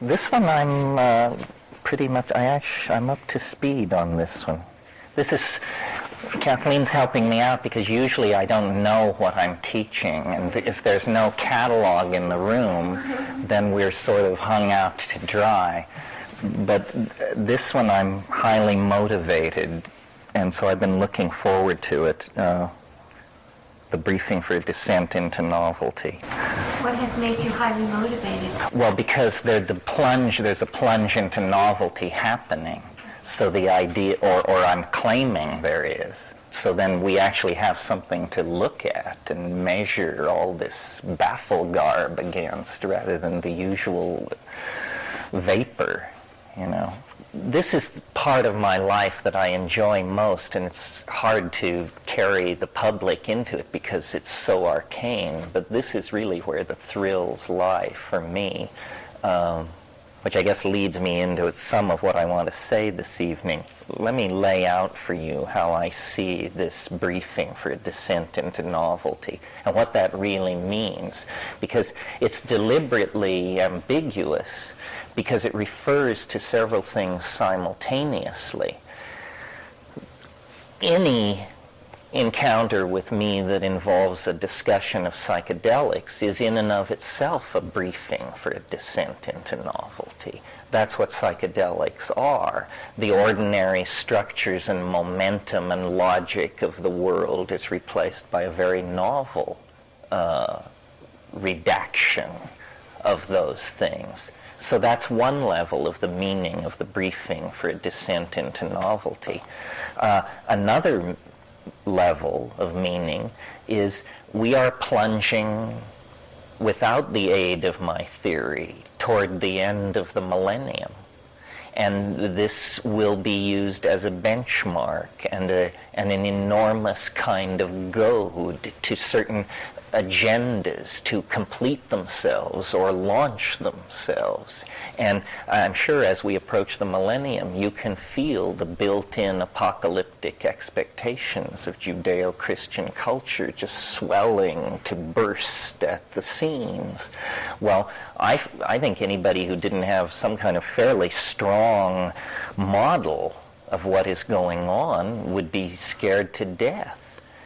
This one I'm pretty much, I'm up to speed on this one. This is, Kathleen's helping me out because usually I don't know what I'm teaching, and if there's no catalog in the room, then we're sort of hung out to dry. But this one I'm highly motivated, and so I've been looking forward to it. The briefing for a descent into novelty. What has made you highly motivated? Well, because there's a plunge into novelty happening. So the idea, or I'm claiming there is. So then we actually have something to look at and measure all this baffle garb against rather than the usual vapor, you know. This is part of my life that I enjoy most, and it's hard to carry the public into it because it's so arcane, but this is really where the thrills lie for me, which I guess leads me into some of what I want to say this evening. Let me lay out for you how I see this briefing for a descent into novelty and what that really means, because it's deliberately ambiguous, because it refers to several things simultaneously. Any encounter with me that involves a discussion of psychedelics is in and of itself a briefing for a descent into novelty. That's what psychedelics are. The ordinary structures and momentum and logic of the world is replaced by a very novel redaction of those things. So that's one level of the meaning of the briefing for a descent into novelty. Another level of meaning is we are plunging, without the aid of my theory, toward the end of the millennium. And this will be used as a benchmark and an enormous kind of goad to certain agendas to complete themselves or launch themselves. And I'm sure as we approach the millennium, you can feel the built-in apocalyptic expectations of Judeo-Christian culture just swelling to burst at the seams. Well, I think anybody who didn't have some kind of fairly strong model of what is going on would be scared to death.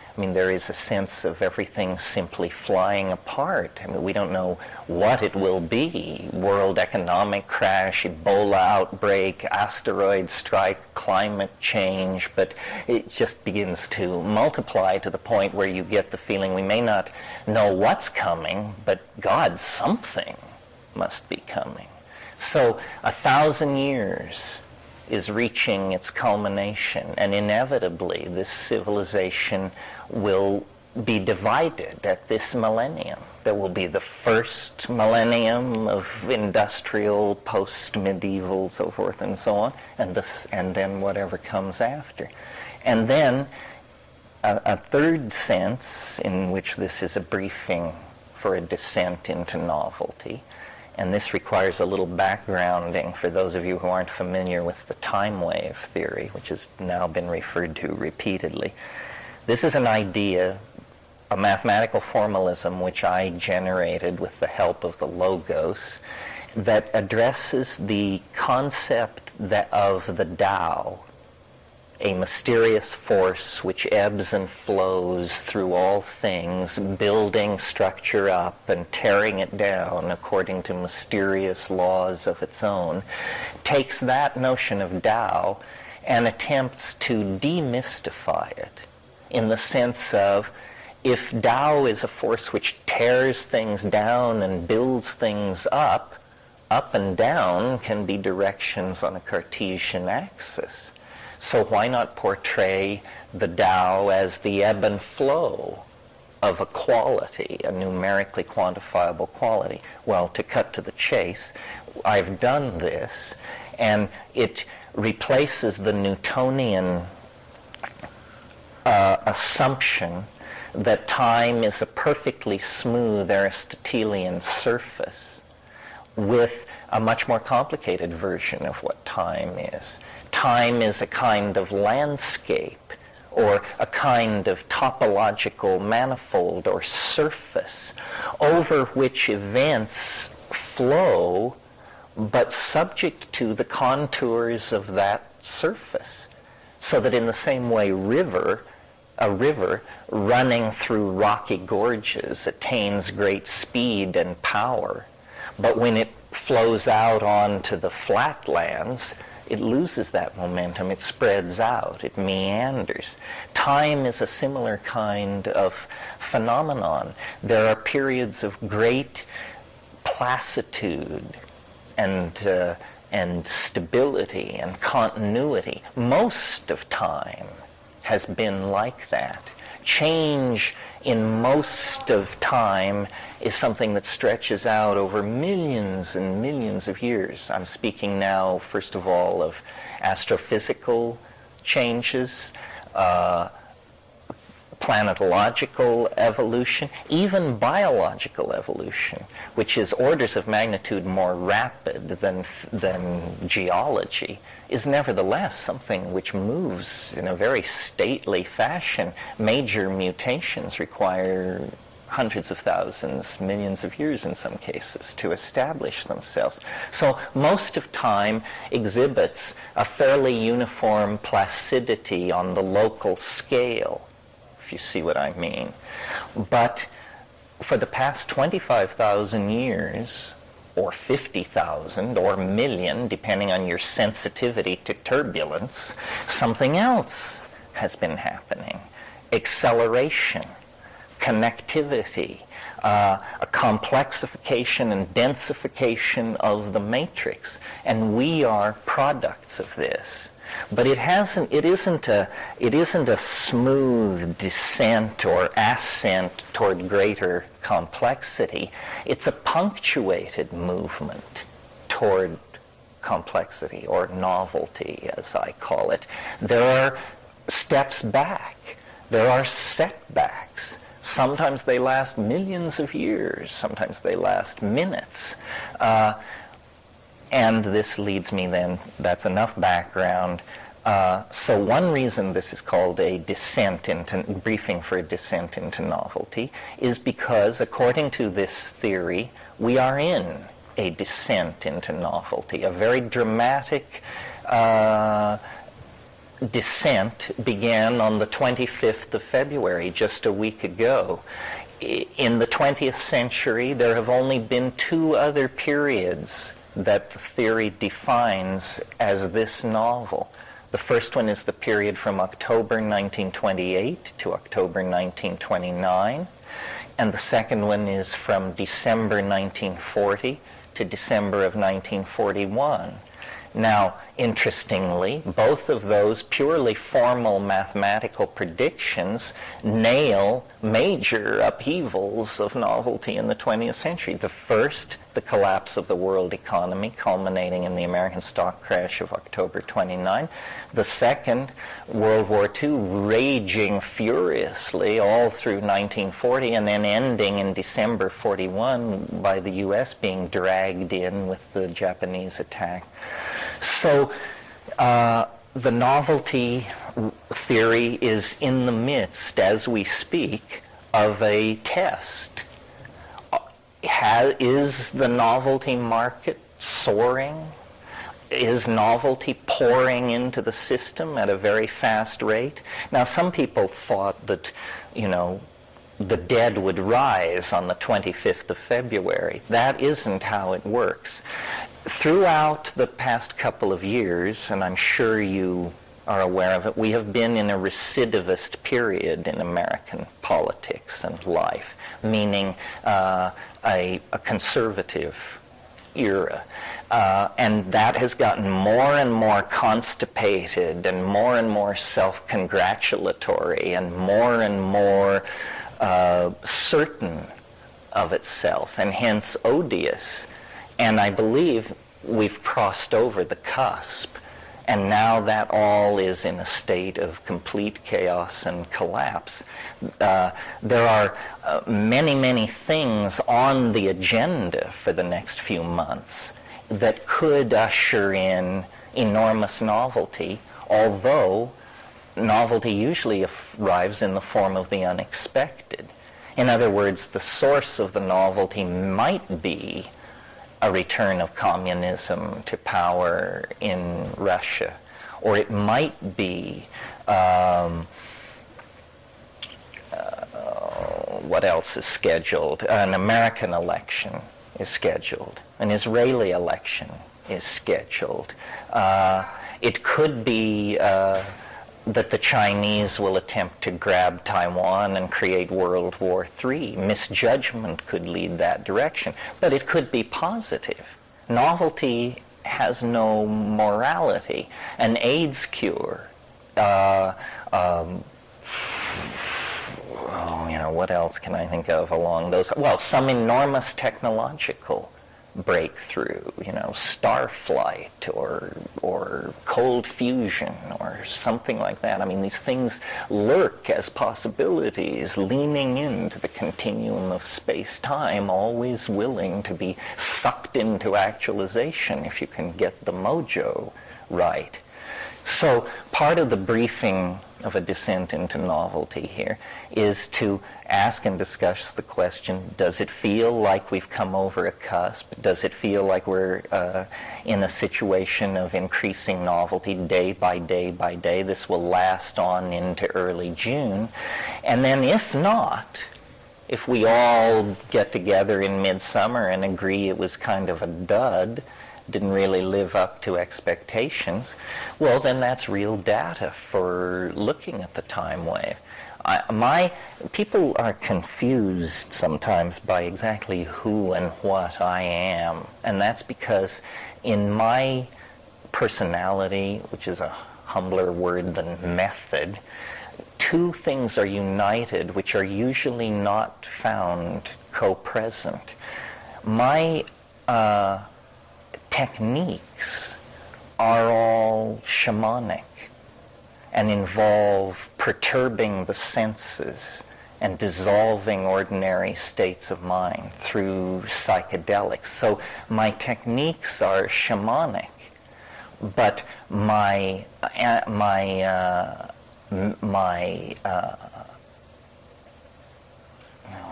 I mean, there is a sense of everything simply flying apart. I mean, we don't know what it will be. World economic crash, Ebola outbreak, asteroid strike, climate change, but it just begins to multiply to the point where you get the feeling we may not know what's coming, but God, something must be coming. So 1,000 years is reaching its culmination, and inevitably this civilization will be divided at this millennium. There will be the first millennium of industrial, post-medieval, so forth and so on, and then whatever comes after. And then a third sense in which this is a briefing for a descent into novelty, and this requires a little backgrounding for those of you who aren't familiar with the time wave theory, which has now been referred to repeatedly. This is an idea, a mathematical formalism which I generated with the help of the Logos, that addresses the concept of the Tao, a mysterious force which ebbs and flows through all things, building structure up and tearing it down according to mysterious laws of its own, takes that notion of Tao and attempts to demystify it in the sense of, if Tao is a force which tears things down and builds things up and down can be directions on a Cartesian axis. So why not portray the Tao as the ebb and flow of a quality, a numerically quantifiable quality? Well, to cut to the chase, I've done this, and it replaces the Newtonian assumption that time is a perfectly smooth Aristotelian surface with a much more complicated version of what time is. Time is a kind of landscape, or a kind of topological manifold or surface over which events flow but subject to the contours of that surface. So that in the same way a river running through rocky gorges attains great speed and power, but when it flows out onto the flatlands, it loses that momentum, it spreads out, it meanders. Time is a similar kind of phenomenon. There are periods of great placidity and stability and continuity. Most of time has been like that. Change in most of time is something that stretches out over millions and millions of years. I'm speaking now, first of all, of astrophysical changes, planetological evolution, even biological evolution, which is orders of magnitude more rapid than geology, is nevertheless something which moves in a very stately fashion. Major mutations require hundreds of thousands, millions of years in some cases to establish themselves. So most of time exhibits a fairly uniform placidity on the local scale, if you see what I mean. But for the past 25,000 years, or 50,000, or million, depending on your sensitivity to turbulence, something else has been happening. Acceleration, connectivity, a complexification and densification of the matrix. And we are products of this. But it isn't a smooth descent or ascent toward greater complexity. It's a punctuated movement toward complexity, or novelty, as I call it. There are steps back. There are setbacks. Sometimes they last millions of years. Sometimes they last minutes. And this leads me then, that's enough background. So one reason this is called a descent into, briefing for a descent into novelty, is because according to this theory, we are in a descent into novelty. A very dramatic descent began on the 25th of February, just a week ago. In the 20th century, there have only been two other periods that the theory defines as this novel. The first one is the period from October 1928 to October 1929, and the second one is from December 1940 to December of 1941. Now, interestingly, both of those purely formal mathematical predictions nail major upheavals of novelty in the 20th century. The first, the collapse of the world economy, culminating in the American stock crash of October 29. The second, World War II, raging furiously all through 1940, and then ending in December 41 by the U.S. being dragged in with the Japanese attack. So the novelty theory is in the midst, as we speak, of a test. Is the novelty market soaring? Is novelty pouring into the system at a very fast rate? Now, some people thought that, the dead would rise on the 25th of February. That isn't how it works. Throughout the past couple of years, and I'm sure you are aware of it, we have been in a recidivist period in American politics and life, meaning a conservative era. And that has gotten more and more constipated and more self-congratulatory and more certain of itself, and hence odious. And I believe we've crossed over the cusp, and now that all is in a state of complete chaos and collapse. There are many things on the agenda for the next few months that could usher in enormous novelty, although novelty usually arrives in the form of the unexpected. In other words, the source of the novelty might be a return of communism to power in Russia. Or it might be, what else is scheduled? An American election is scheduled. An Israeli election is scheduled. It could be that the Chinese will attempt to grab Taiwan and create World War III. Misjudgment could lead that direction. But it could be positive. Novelty has no morality. An AIDS cure, what else can I think of along those? Well, some enormous technological breakthrough, star flight or cold fusion or something like that. I mean, these things lurk as possibilities, leaning into the continuum of space-time, always willing to be sucked into actualization if you can get the mojo right. So part of the briefing of a descent into novelty here is to ask and discuss the question, does it feel like we've come over a cusp? Does it feel like we're in a situation of increasing novelty day by day by day? This will last on into early June. And then if not, if we all get together in midsummer and agree it was kind of a dud, didn't really live up to expectations, well, then that's real data for looking at the time wave. People are confused sometimes by exactly who and what I am, and that's because in my personality, which is a humbler word than method, two things are united which are usually not found co-present. My techniques are all shamanic and involve perturbing the senses and dissolving ordinary states of mind through psychedelics. So my techniques are shamanic, but my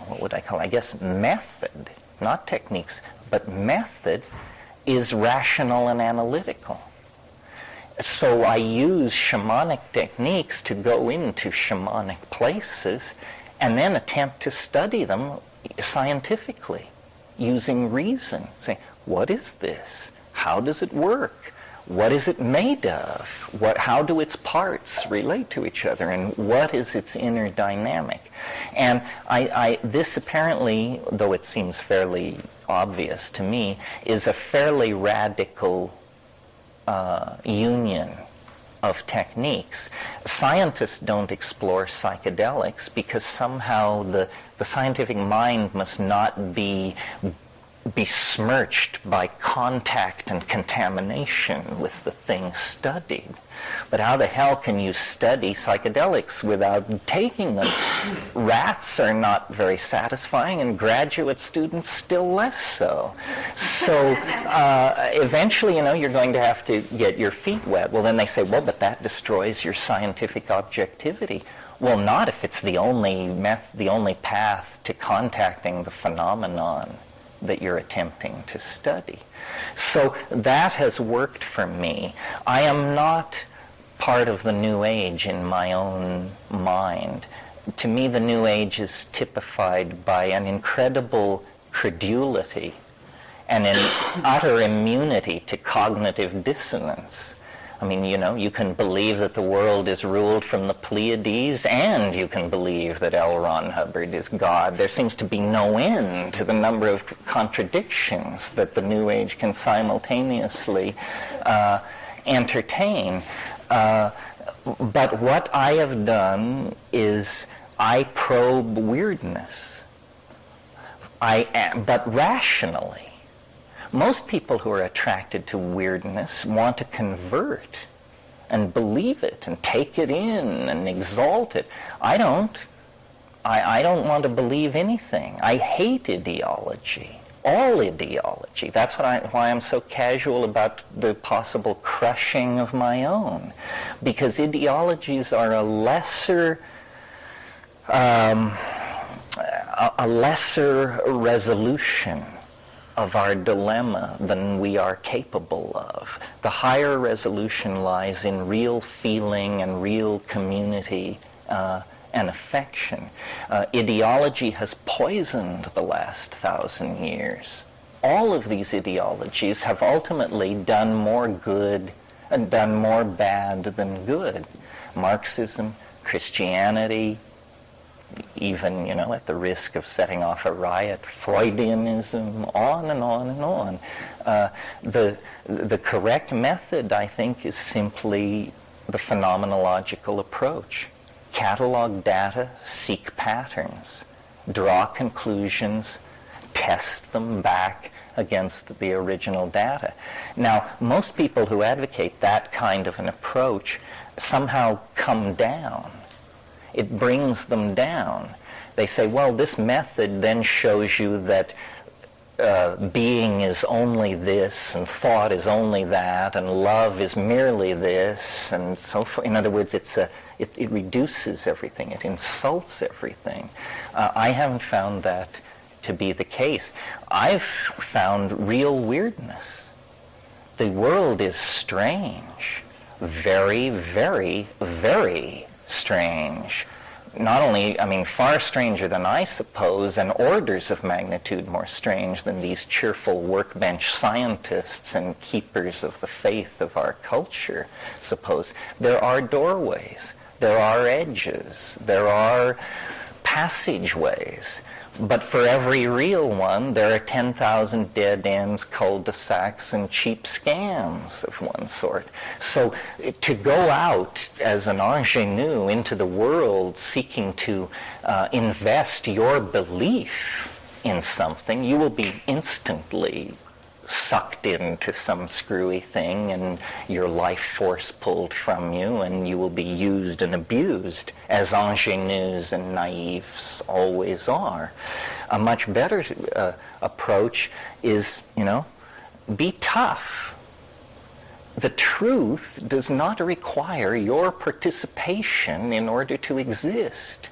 what would I call it? I guess method, not techniques, but method is rational and analytical. So I use shamanic techniques to go into shamanic places and then attempt to study them scientifically using reason. Say, what is this? How does it work? What is it made of? How do its parts relate to each other? And what is its inner dynamic? And this apparently, though it seems fairly obvious to me, is a fairly radical union of techniques. Scientists don't explore psychedelics because somehow the scientific mind must not be besmirched by contact and contamination with the thing studied. But how the hell can you study psychedelics without taking them? Rats are not very satisfying, and graduate students still less so. So eventually, you're going to have to get your feet wet. Well, then they say, well, but that destroys your scientific objectivity. Well, not if it's the only path to contacting the phenomenon that you're attempting to study. So that has worked for me. I am not part of the New Age in my own mind. To me, the New Age is typified by an incredible credulity and an utter immunity to cognitive dissonance. I mean, you can believe that the world is ruled from the Pleiades, and you can believe that L. Ron Hubbard is God. There seems to be no end to the number of contradictions that the New Age can simultaneously entertain. But what I have done is I probe weirdness, but rationally. Most people who are attracted to weirdness want to convert and believe it and take it in and exalt it. I don't. I don't want to believe anything. I hate ideology, all ideology. That's why I'm so casual about the possible crushing of my own, because ideologies are a lesser resolution of our dilemma than we are capable of. The higher resolution lies in real feeling and real community and affection. Ideology has poisoned the last 1,000 years. All of these ideologies have ultimately done more good and done more bad than good. Marxism, Christianity, even, at the risk of setting off a riot, Freudianism, on and on and on. The correct method, I think, is simply the phenomenological approach. Catalog data, seek patterns, draw conclusions, test them back against the original data. Now, most people who advocate that kind of an approach somehow come down. It brings them down. They say, well, this method then shows you that being is only this, and thought is only that, and love is merely this, and so forth. In other words, it reduces everything. It insults everything. I haven't found that to be the case. I've found real weirdness. The world is strange. Very, very, very strange. Not only, far stranger than I suppose, and orders of magnitude more strange than these cheerful workbench scientists and keepers of the faith of our culture suppose. There are doorways, there are edges, there are passageways. But for every real one, there are 10,000 dead ends, cul-de-sacs, and cheap scams of one sort. So to go out as an ingenue into the world seeking to invest your belief in something, you will be instantly sucked into some screwy thing and your life force pulled from you, and you will be used and abused, as ingenues and naives always are. A much better approach is, be tough. The truth does not require your participation in order to exist.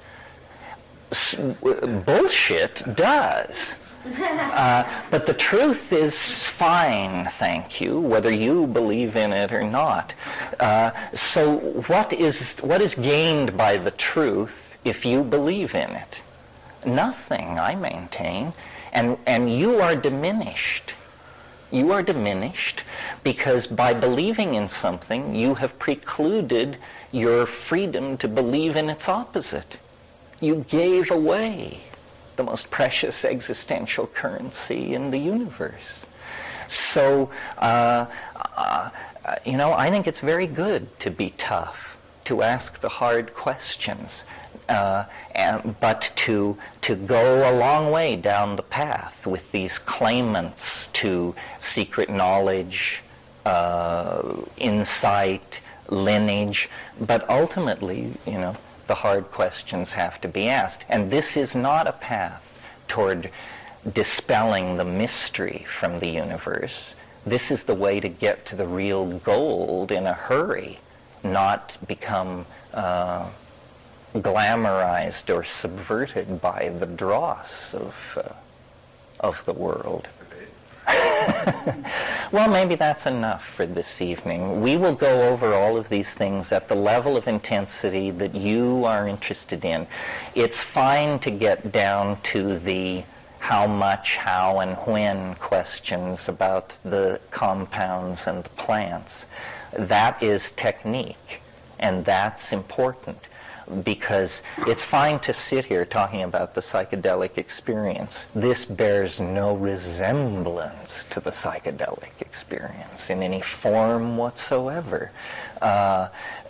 Bullshit does. But the truth is fine, thank you, whether you believe in it or not. So what is gained by the truth if you believe in it? Nothing, I maintain. And you are diminished. You are diminished because by believing in something, you have precluded your freedom to believe in its opposite. You gave away the most precious existential currency in the universe. So, I think it's very good to be tough, to ask the hard questions, but to go a long way down the path with these claimants to secret knowledge, insight, lineage, but ultimately, the hard questions have to be asked. And this is not a path toward dispelling the mystery from the universe. This is the way to get to the real gold in a hurry, not become glamorized or subverted by the dross of the world. Well, maybe that's enough for this evening. We will go over all of these things at the level of intensity that you are interested in. It's fine to get down to the how much, how, and when questions about the compounds and the plants. That is technique, and that's important. Because it's fine to sit here talking about the psychedelic experience. This bears no resemblance to the psychedelic experience in any form whatsoever.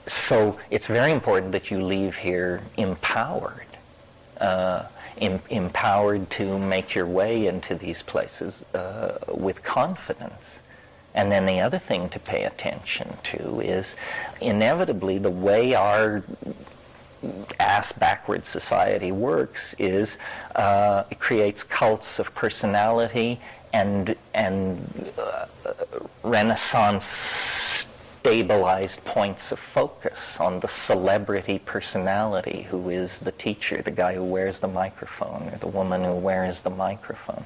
So it's very important that you leave here empowered, empowered to make your way into these places with confidence. And then the other thing to pay attention to is inevitably the way our ass-backward society works is it creates cults of personality and Renaissance stabilized points of focus on the celebrity personality who is the teacher, the guy who wears the microphone, or the woman who wears the microphone.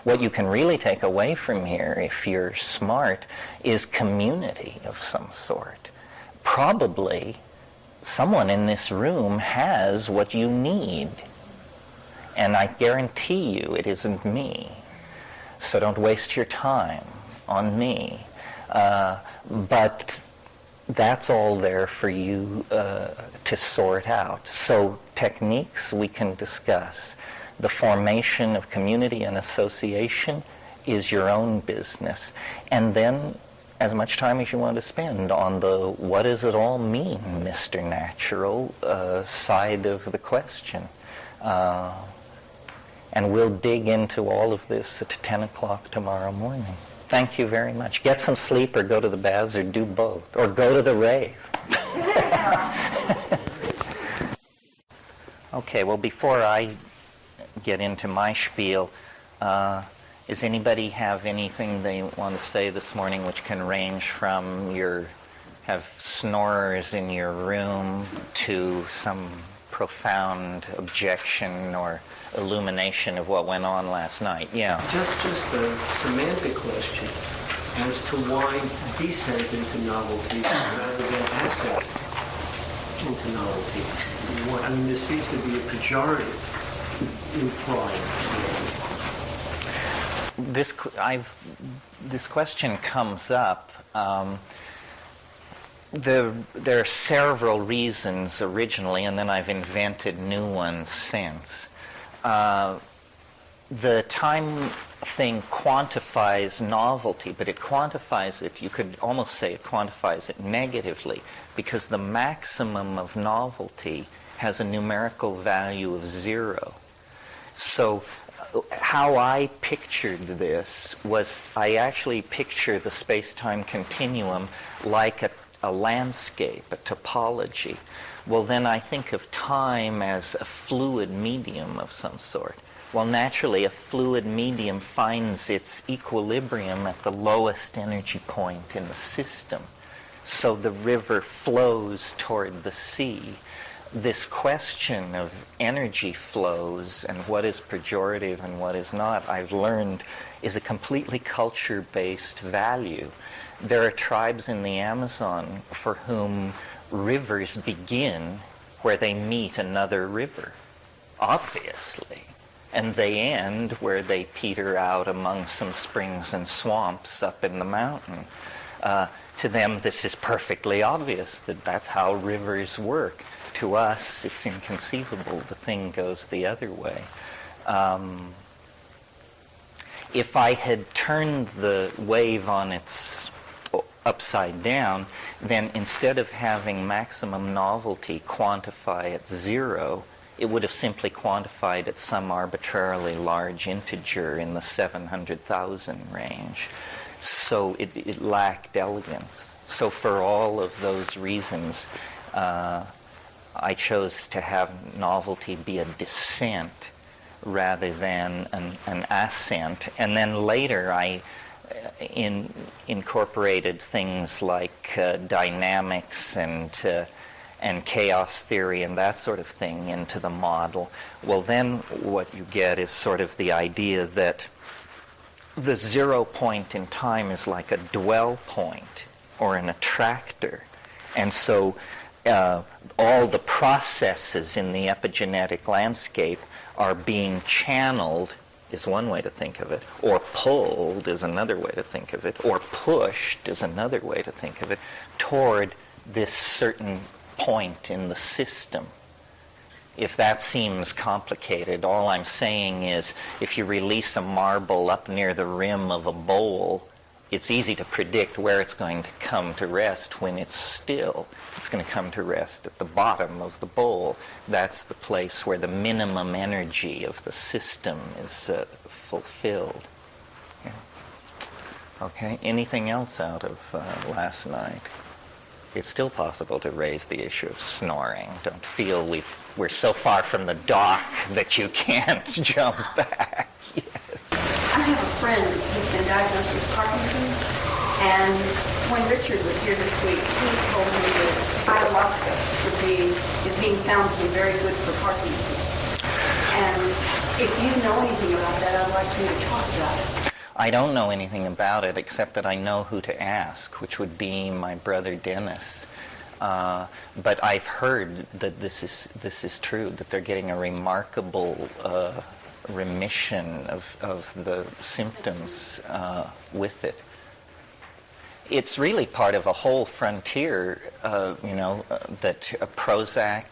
What you can really take away from here, if you're smart, is community of some sort. Probably someone in this room has what you need. And I guarantee you it isn't me. So don't waste your time on me. But that's all there for you to sort out. So techniques we can discuss. The formation of community and association is your own business. And then as much time as you want to spend on the what does it all mean, Mr. Natural, side of the question. And we'll dig into all of this at 10 o'clock tomorrow morning. Thank you very much. Get some sleep or go to the baths or do both. Or go to the rave. Okay, well, before I get into my spiel, does anybody have anything they want to say this morning which can range from have snorers in your room to some profound objection or illumination of what went on last night? Yeah. Just a semantic question as to why descent into novelty rather than ascent into novelty. I mean, there seems to be a pejorative implied. This question comes up. There are several reasons originally, and then I've invented new ones since. The time thing quantifies novelty, but it quantifies it, you could almost say it quantifies it negatively, because the maximum of novelty has a numerical value of 0. So how I pictured this was I actually picture the space-time continuum like a landscape, a topology. Well, then I think of time as a fluid medium of some sort. Well, naturally, a fluid medium finds its equilibrium at the lowest energy point in the system. So the river flows toward the sea. This question of energy flows and what is pejorative and what is not, I've learned, is a completely culture-based value. There are tribes in the Amazon for whom rivers begin where they meet another river, obviously, and they end where they peter out among some springs and swamps up in the mountain. To them, this is perfectly obvious that that's how rivers work. To us, it's inconceivable. The thing goes the other way. If I had turned the wave on its upside down, then instead of having maximum novelty quantify at 0, it would have simply quantified at some arbitrarily large integer in the 700,000 range. So it lacked elegance. So for all of those reasons, I chose to have novelty be a descent rather than an ascent. And then later I incorporated things like dynamics and chaos theory and that sort of thing into the model. Well, then what you get is sort of the idea that the 0 point in time is like a dwell point or an attractor. And so all the processes in the epigenetic landscape are being channeled, is one way to think of it, or pulled is another way to think of it, or pushed is another way to think of it, toward this certain point in the system. If that seems complicated, all I'm saying is if you release a marble up near the rim of a bowl, it's easy to predict where it's going to come to rest when it's still. It's going to come to rest at the bottom of the bowl. That's the place where the minimum energy of the system is fulfilled. Yeah. Okay, anything else out of last night? It's still possible to raise the issue of snoring. Don't feel we're so far from the dock that you can't jump back. Yes. I have a friend who's been diagnosed with Parkinson's, and when Richard was here this week, he told me that ayahuasca is being found to be very good for Parkinson's. And if you know anything about that, I'd like you to talk about it. I don't know anything about it except that I know who to ask, which would be my brother Dennis. But I've heard that this is true, that they're getting a remarkable remission of the symptoms with it. It's really part of a whole frontier, that Prozac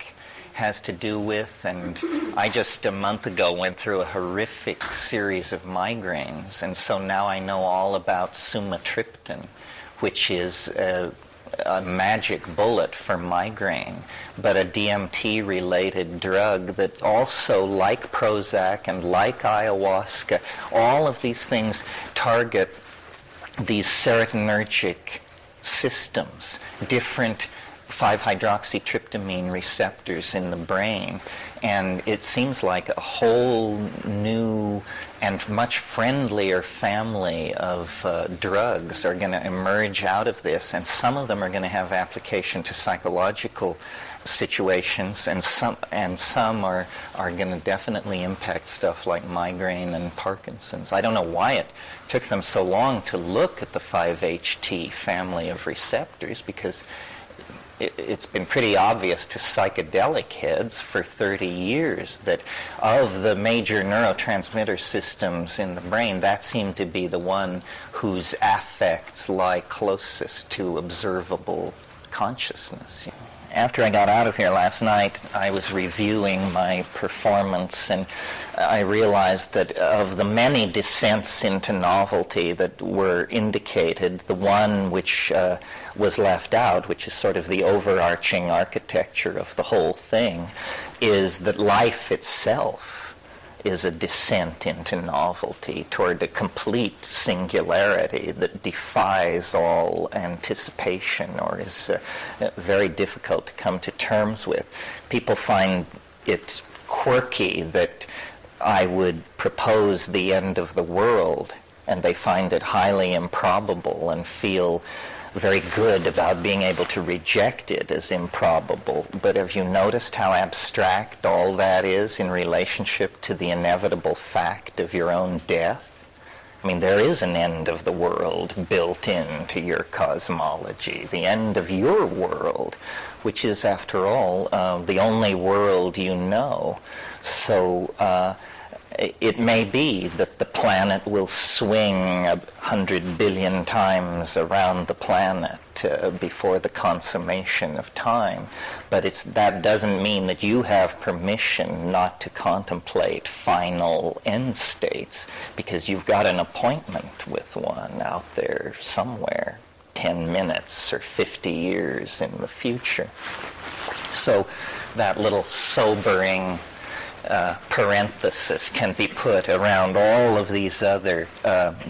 has to do with, and I just a month ago went through a horrific series of migraines, and so now I know all about sumatriptan, which is a magic bullet for migraine, but a DMT-related drug that also, like Prozac and like ayahuasca, all of these things target these serotonergic systems, different 5-hydroxytryptamine receptors in the brain, and it seems like a whole new and much friendlier family of drugs are going to emerge out of this, and some of them are going to have application to psychological situations, and some are going to definitely impact stuff like migraine and Parkinson's. I don't know why it took them so long to look at the 5-HT family of receptors, because it's been pretty obvious to psychedelic heads for 30 years that of the major neurotransmitter systems in the brain, that seemed to be the one whose affects lie closest to observable consciousness. After I got out of here last night, I was reviewing my performance, and I realized that of the many descents into novelty that were indicated, the one which was left out, which is sort of the overarching architecture of the whole thing, is that life itself is a descent into novelty toward a complete singularity that defies all anticipation, or is very difficult to come to terms with. People find it quirky that I would propose the end of the world, and they find it highly improbable and feel very good about being able to reject it as improbable. But have you noticed how abstract all that is in relationship to the inevitable fact of your own death? I mean, there is an end of the world built into your cosmology, the end of your world, which is, after all, the only world you know. So it may be that the planet will swing 100 billion times around the planet before the consummation of time, but that doesn't mean that you have permission not to contemplate final end states, because you've got an appointment with one out there somewhere, 10 minutes or 50 years in the future. So that little sobering parenthesis can be put around all of these other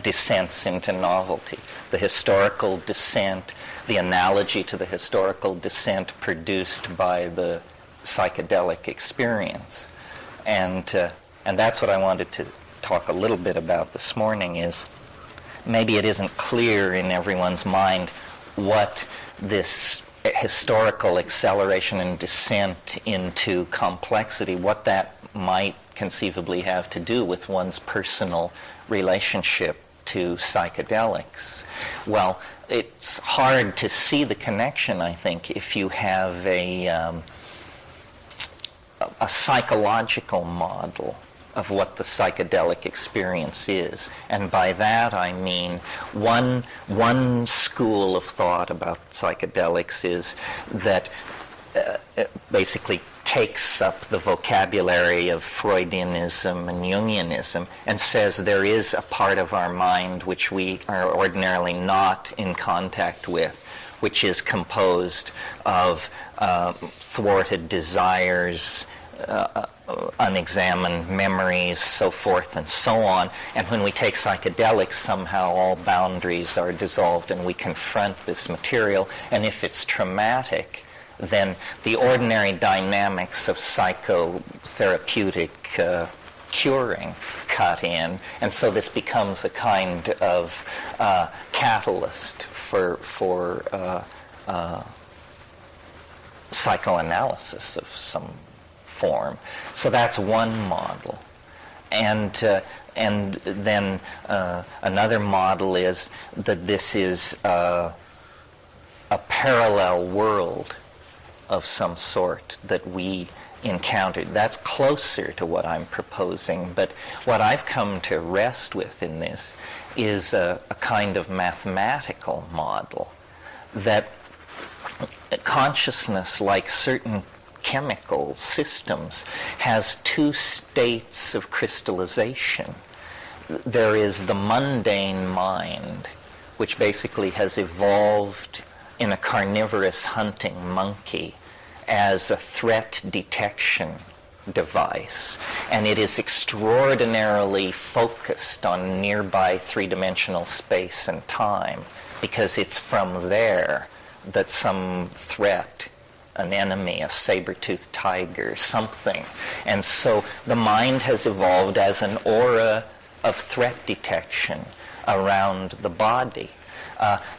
descents into novelty. The historical descent, the analogy to the historical descent produced by the psychedelic experience. And that's what I wanted to talk a little bit about this morning, is maybe it isn't clear in everyone's mind what this historical acceleration and descent into complexity, what that might conceivably have to do with one's personal relationship to psychedelics. Well, it's hard to see the connection, I think, if you have a psychological model of what the psychedelic experience is. And by that I mean one school of thought about psychedelics is that it basically takes up the vocabulary of Freudianism and Jungianism and says there is a part of our mind which we are ordinarily not in contact with, which is composed of thwarted desires, unexamined memories, so forth and so on. And when we take psychedelics, somehow all boundaries are dissolved and we confront this material. And if it's traumatic, then the ordinary dynamics of psychotherapeutic curing cut in, and so this becomes a kind of catalyst for psychoanalysis of some form. So that's one model. And then another model is that this is a parallel world of some sort that we encountered. That's closer to what I'm proposing, but what I've come to rest with in this is a kind of mathematical model that consciousness, like certain chemical systems, has two states of crystallization. There is the mundane mind, which basically has evolved in a carnivorous hunting monkey as a threat detection device, and it is extraordinarily focused on nearby three-dimensional space and time, because it's from there that some threat, an enemy, a saber-toothed tiger, something. And so the mind has evolved as an aura of threat detection around the body.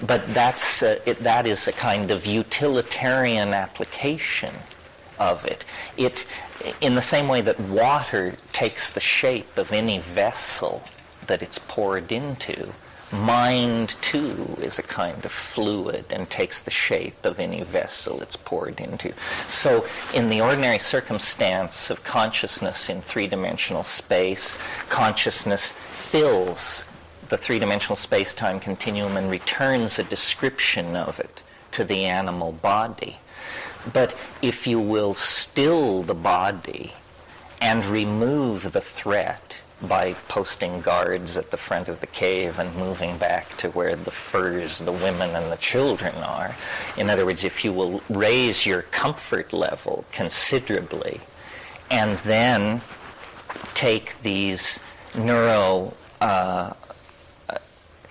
But that is a kind of utilitarian application of it. In the same way that water takes the shape of any vessel that it's poured into, mind, too, is a kind of fluid and takes the shape of any vessel it's poured into. So in the ordinary circumstance of consciousness in three-dimensional space, consciousness fills the three-dimensional space-time continuum and returns a description of it to the animal body. But if you will still the body and remove the threat by posting guards at the front of the cave and moving back to where the furs, the women, and the children are, in other words, if you will raise your comfort level considerably and then take these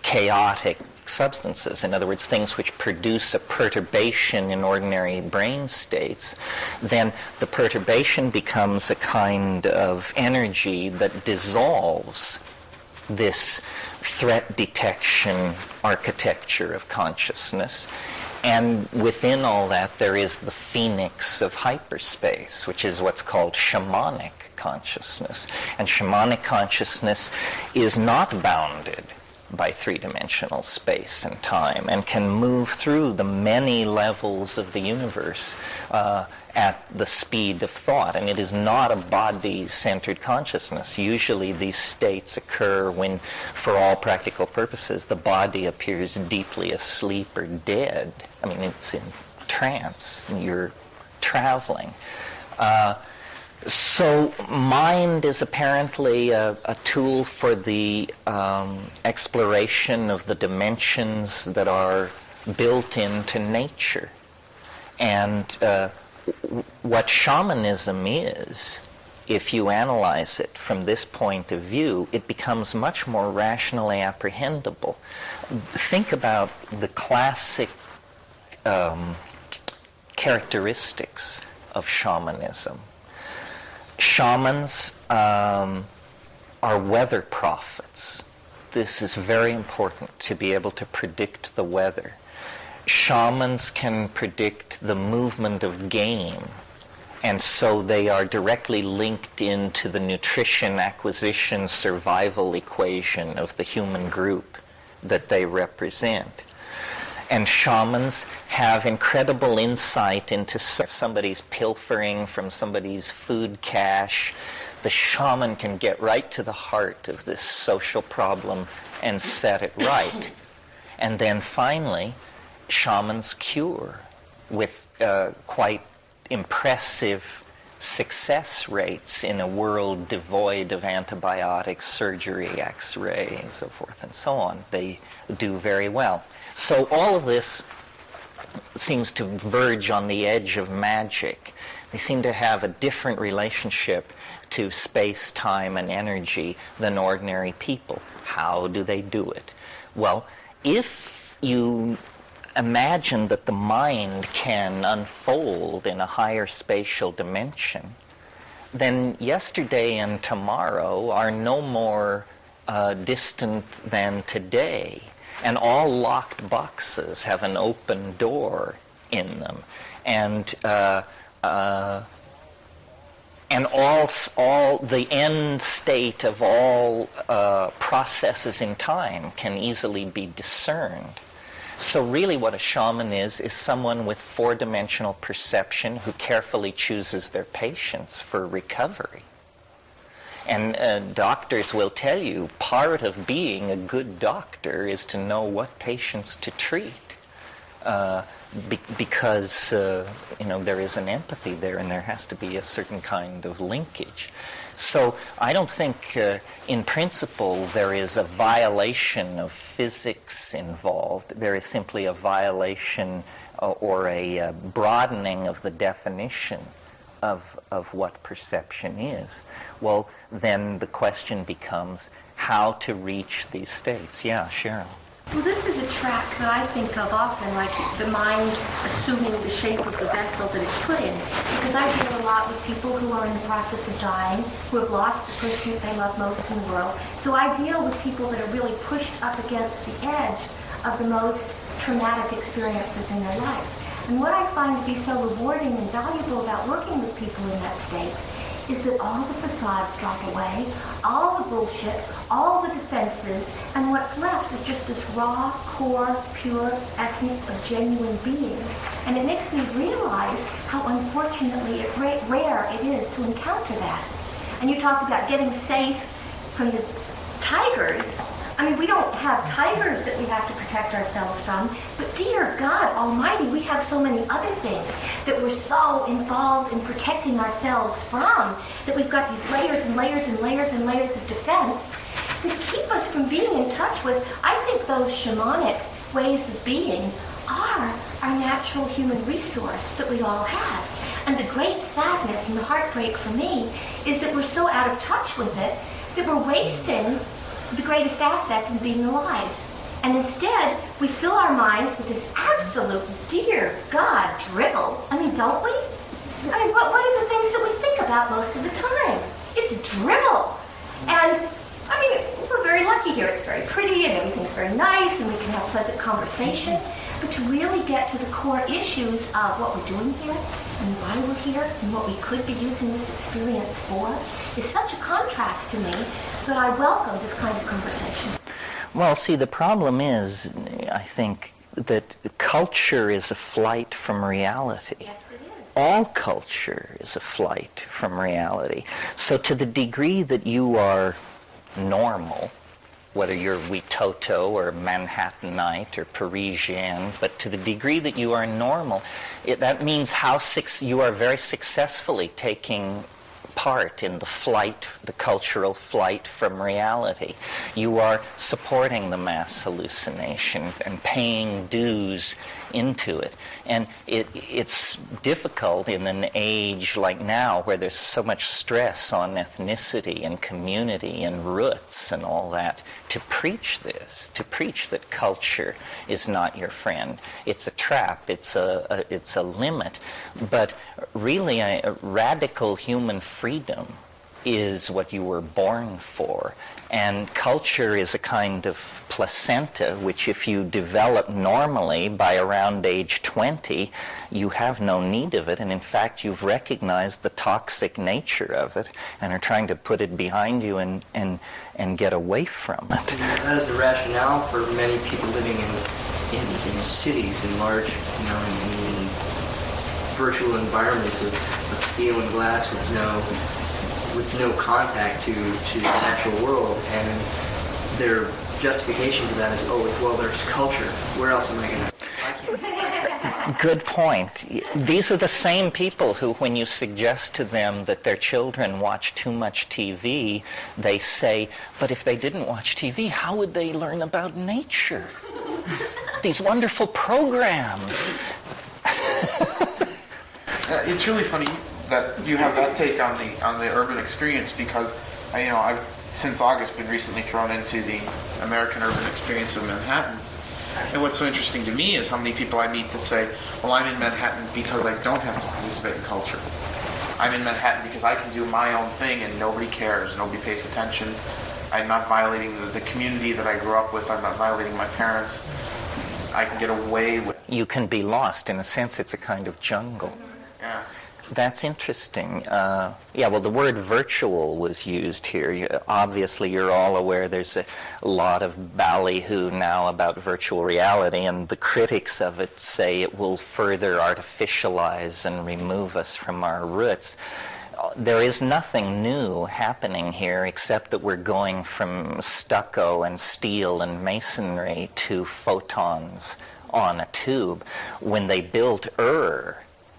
chaotic substances, in other words, things which produce a perturbation in ordinary brain states, then the perturbation becomes a kind of energy that dissolves this threat detection architecture of consciousness. And within all that, there is the phoenix of hyperspace, which is what's called shamanic consciousness. And shamanic consciousness is not bounded by three-dimensional space and time, and can move through the many levels of the universe at the speed of thought. And it is not a body-centered consciousness. Usually these states occur when, for all practical purposes, the body appears deeply asleep or dead. I mean, it's in trance, and you're traveling. So mind is apparently a tool for the exploration of the dimensions that are built into nature. And what shamanism is, if you analyze it from this point of view, it becomes much more rationally apprehendable. Think about the classic characteristics of shamanism. Shamans are weather prophets. This is very important, to be able to predict the weather. Shamans can predict the movement of game, and so they are directly linked into the nutrition, acquisition, survival equation of the human group that they represent. And shamans have incredible insight into if somebody's pilfering from somebody's food cache, the shaman can get right to the heart of this social problem and set it right. And then finally, shamans cure with quite impressive success rates in a world devoid of antibiotics, surgery, X-ray, and so forth and so on. They do very well. So all of this seems to verge on the edge of magic. They seem to have a different relationship to space, time, and energy than ordinary people. How do they do it? Well, if you imagine that the mind can unfold in a higher spatial dimension, then yesterday and tomorrow are no more distant than today. And all locked boxes have an open door in them. And all the end state of all processes in time can easily be discerned. So really what a shaman is someone with four-dimensional perception who carefully chooses their patients for recovery. And doctors will tell you part of being a good doctor is to know what patients to treat. Because there is an empathy there, and there has to be a certain kind of linkage. So I don't think, in principle, there is a violation of physics involved. There is simply a violation or a broadening of the definition of what perception is. Well, then the question becomes how to reach these states. Yeah, Cheryl. Well, this is a track that I think of often, like the mind assuming the shape of the vessel that it's put in. Because I deal a lot with people who are in the process of dying, who have lost the person they love most in the world. So I deal with people that are really pushed up against the edge of the most traumatic experiences in their life. And what I find to be so rewarding and valuable about working with people in that state is that all the facades drop away, all the bullshit, all the defenses, and what's left is just this raw, core, pure essence of genuine being. And it makes me realize how unfortunately rare it is to encounter that. And you talk about getting safe from the tigers. I mean, we don't have tigers that we have to protect ourselves from, but dear God Almighty, we have so many other things that we're so involved in protecting ourselves from, that we've got these layers and layers and layers and layers of defense that keep us from being in touch with. I think those shamanic ways of being are our natural human resource that we all have. And the great sadness and the heartbreak for me is that we're so out of touch with it that we're wasting the greatest asset in being alive. And instead, we fill our minds with this absolute, dear God, dribble. I mean, don't we? I mean, what are the things that we think about most of the time? It's dribble. And, I mean, we're very lucky here. It's very pretty and everything's very nice and we can have pleasant conversation. But to really get to the core issues of what we're doing here and why we're here and what we could be using this experience for is such a contrast to me that I welcome this kind of conversation. Well, see, the problem is, I think, that culture is a flight from reality. Yes, it is. All culture is a flight from reality. So to the degree that you are normal, whether you're Witoto or Manhattanite or Parisian, but to the degree that you are normal, that means you are very successfully taking part in the cultural flight from reality. You are supporting the mass hallucination and paying dues into it. And it's difficult in an age like now where there's so much stress on ethnicity and community and roots and all that, to preach this, to preach that culture is not your friend. It's a trap, it's a limit. But really, a radical human freedom is what you were born for. And culture is a kind of placenta, which if you develop normally by around age 20, you have no need of it. And in fact, you've recognized the toxic nature of it and are trying to put it behind you and get away from it. That is the rationale for many people living in cities, in large, in virtual environments of steel and glass with no contact to the natural world, and their justification for that is, there's culture. Where else am I going to? Good point. These are the same people who, when you suggest to them that their children watch too much TV, they say, but if they didn't watch TV, how would they learn about nature? These wonderful programs. It's really funny that you have that take on the urban experience, because I've since August been recently thrown into the American urban experience of Manhattan. And what's so interesting to me is how many people I meet that say, well, I'm in Manhattan because I don't have to participate in culture. I'm in Manhattan because I can do my own thing and nobody cares, nobody pays attention. I'm not violating the community that I grew up with. I'm not violating my parents. I can get away with. You can be lost. In a sense, it's a kind of jungle. Yeah. That's interesting. Well, the word virtual was used here. Obviously, you're all aware there's a lot of ballyhoo now about virtual reality, and the critics of it say it will further artificialize and remove us from our roots. There is nothing new happening here except that we're going from stucco and steel and masonry to photons on a tube. When they built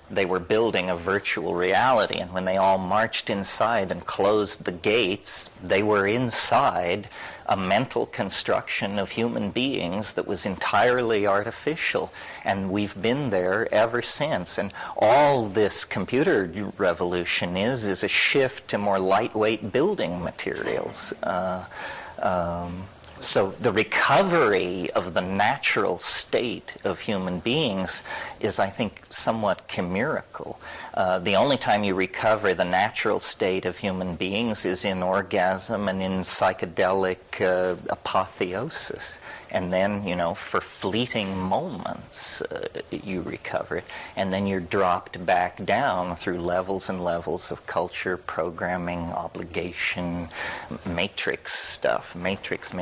they were building a virtual reality, and when they all marched inside and closed the gates, they were inside a mental construction of human beings that was entirely artificial, and we've been there ever since. And all this computer revolution is a shift to more lightweight building materials. So the recovery of the natural state of human beings is, I think, somewhat chimerical. The only time you recover the natural state of human beings is in orgasm and in psychedelic apotheosis. And then, for fleeting moments, you recover it. And then you're dropped back down through levels and levels of culture, programming, obligation, matrix stuff. Matrix.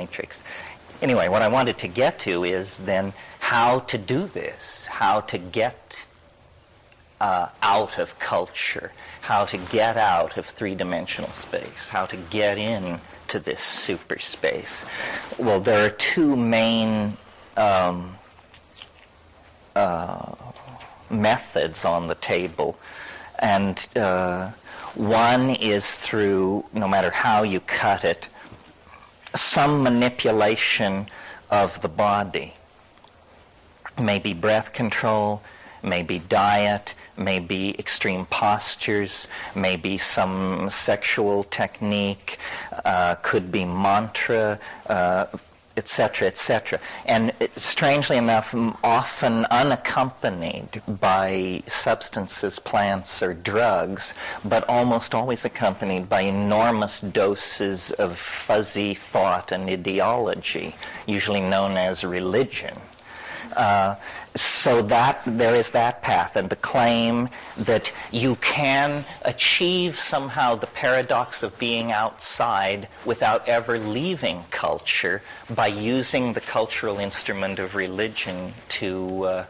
Anyway, what I wanted to get to is then how to do this, how to get out of culture, how to get out of three-dimensional space, how to get in to this super space. Well, there are two main methods on the table, and one is through, no matter how you cut it, some manipulation of the body. Maybe breath control, maybe diet, maybe extreme postures, maybe some sexual technique, could be mantra, etc., etc. And strangely enough, often unaccompanied by substances, plants, or drugs, but almost always accompanied by enormous doses of fuzzy thought and ideology, usually known as religion. So that there is that path, and the claim that you can achieve somehow the paradox of being outside without ever leaving culture by using the cultural instrument of religion to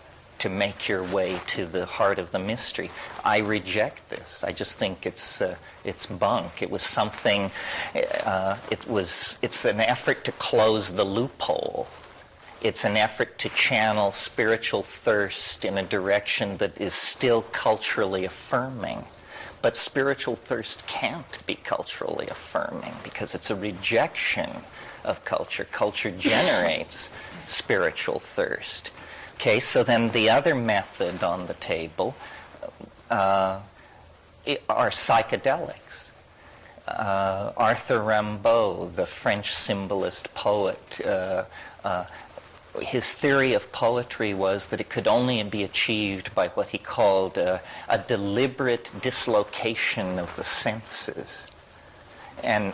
make your way to the heart of the mystery. I reject this. I just think it's bunk. It was something. It's an effort to close the loophole. It's an effort to channel spiritual thirst in a direction that is still culturally affirming. But spiritual thirst can't be culturally affirming because it's a rejection of culture. Culture generates spiritual thirst. Okay, so then the other method on the table are psychedelics. Arthur Rimbaud, the French symbolist poet, his theory of poetry was that it could only be achieved by what he called a deliberate dislocation of the senses. And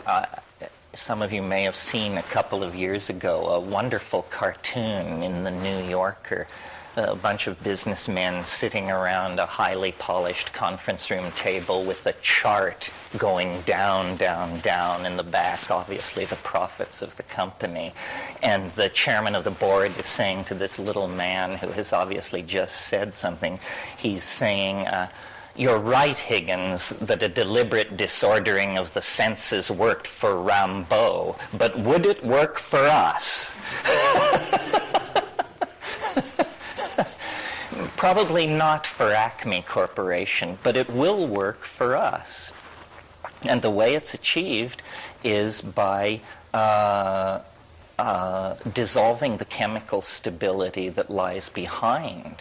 some of you may have seen a couple of years ago a wonderful cartoon in the New Yorker, a bunch of businessmen sitting around a highly polished conference room table with a chart going down, down, down in the back, obviously the profits of the company. And the chairman of the board is saying to this little man who has obviously just said something, he's saying, "You're right, Higgins, that a deliberate disordering of the senses worked for Rimbaud, but would it work for us?" Probably not for Acme Corporation, but it will work for us. And the way it's achieved is by dissolving the chemical stability that lies behind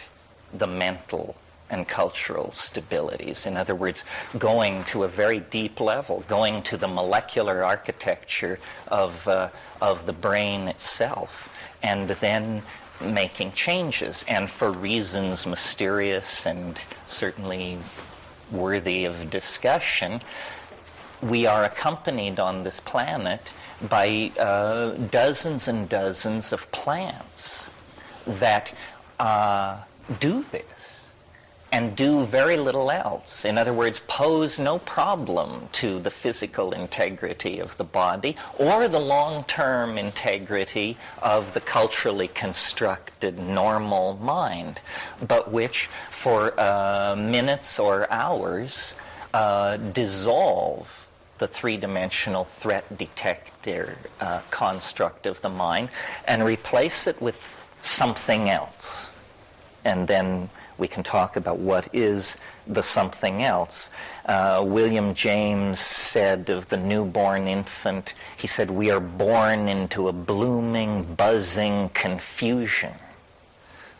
the mental and cultural stabilities. In other words, going to a very deep level, going to the molecular architecture of the brain itself, and then making changes, and for reasons mysterious and certainly worthy of discussion. We are accompanied on this planet by dozens and dozens of plants that do this and do very little else. In other words, pose no problem to the physical integrity of the body or the long-term integrity of the culturally constructed normal mind, but which for minutes or hours dissolve the three-dimensional threat detector construct of the mind and replace it with something else. And then we can talk about what is the something else. William James said of the newborn infant, he said, "We are born into a blooming, buzzing confusion,"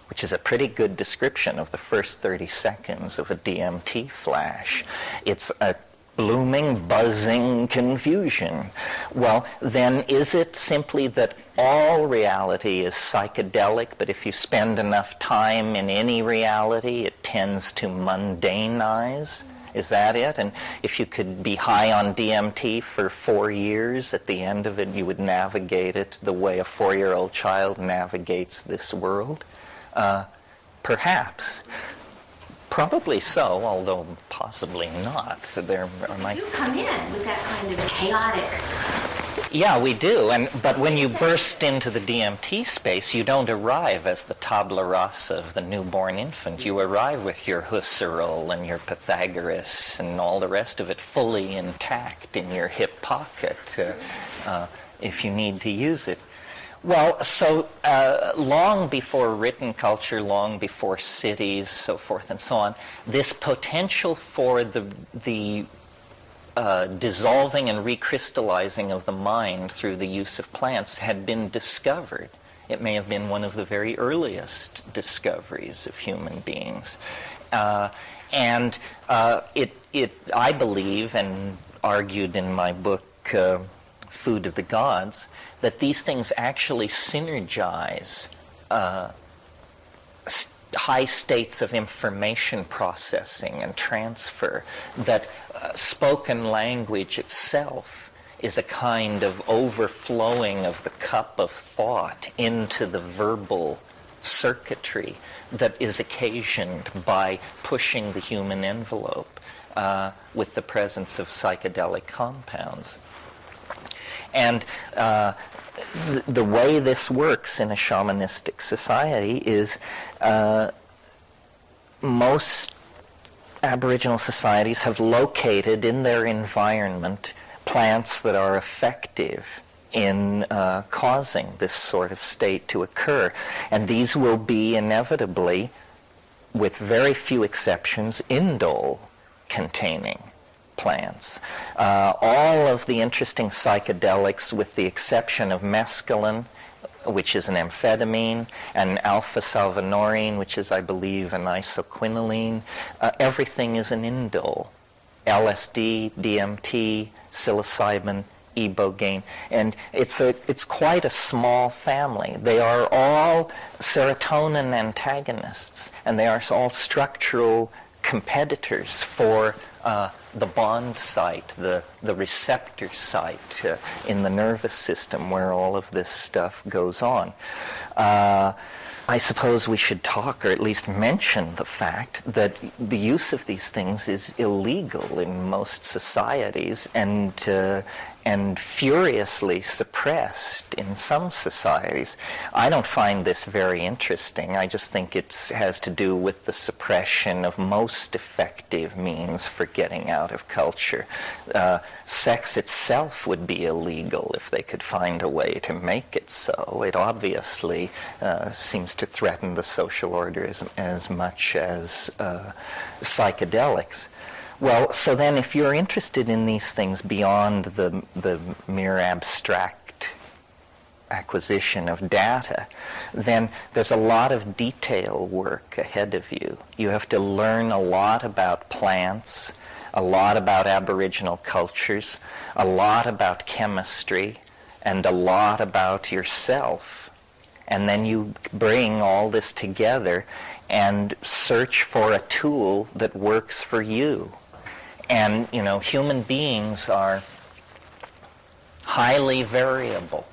which is a pretty good description of the first 30 seconds of a DMT flash. It's a blooming, buzzing confusion. Well, then is it simply that all reality is psychedelic, but if you spend enough time in any reality, it tends to mundanize? Is that it? And if you could be high on DMT for 4 years, at the end of it, you would navigate it the way a 4-year-old child navigates this world? Perhaps. Probably so, although possibly not. So there might... You come in with that kind of chaotic... Yeah, we do. But when you burst into the DMT space, you don't arrive as the tabula rasa of the newborn infant. You arrive with your Husserl and your Pythagoras and all the rest of it fully intact in your hip pocket if you need to use it. Well, so long before written culture, long before cities, so forth and so on, this potential for the dissolving and recrystallizing of the mind through the use of plants had been discovered. It may have been one of the very earliest discoveries of human beings. And I believe, and argued in my book, Food of the Gods, that these things actually synergize high states of information processing and transfer, that spoken language itself is a kind of overflowing of the cup of thought into the verbal circuitry that is occasioned by pushing the human envelope with the presence of psychedelic compounds. And the way this works in a shamanistic society is most Aboriginal societies have located in their environment plants that are effective in causing this sort of state to occur. And these will be inevitably, with very few exceptions, indole-containing plants. All of the interesting psychedelics, with the exception of mescaline, which is an amphetamine, and alpha-salvinorin, which is, I believe, an isoquinoline, everything is an indole. LSD, DMT, psilocybin, ibogaine, and it's quite a small family. They are all serotonin antagonists, and they are all structural competitors for the bond site, the receptor site in the nervous system where all of this stuff goes on. I suppose we should talk, or at least mention, the fact that the use of these things is illegal in most societies and furiously suppressed in some societies. I don't find this very interesting. I just think it has to do with the suppression of most effective means for getting out of culture. Sex itself would be illegal if they could find a way to make it so. It obviously seems to threaten the social order as much as psychedelics. Well, so then if you're interested in these things beyond the mere abstract acquisition of data, then there's a lot of detail work ahead of you. You have to learn a lot about plants, a lot about Aboriginal cultures, a lot about chemistry, and a lot about yourself. And then you bring all this together and search for a tool that works for you. And, human beings are highly variable.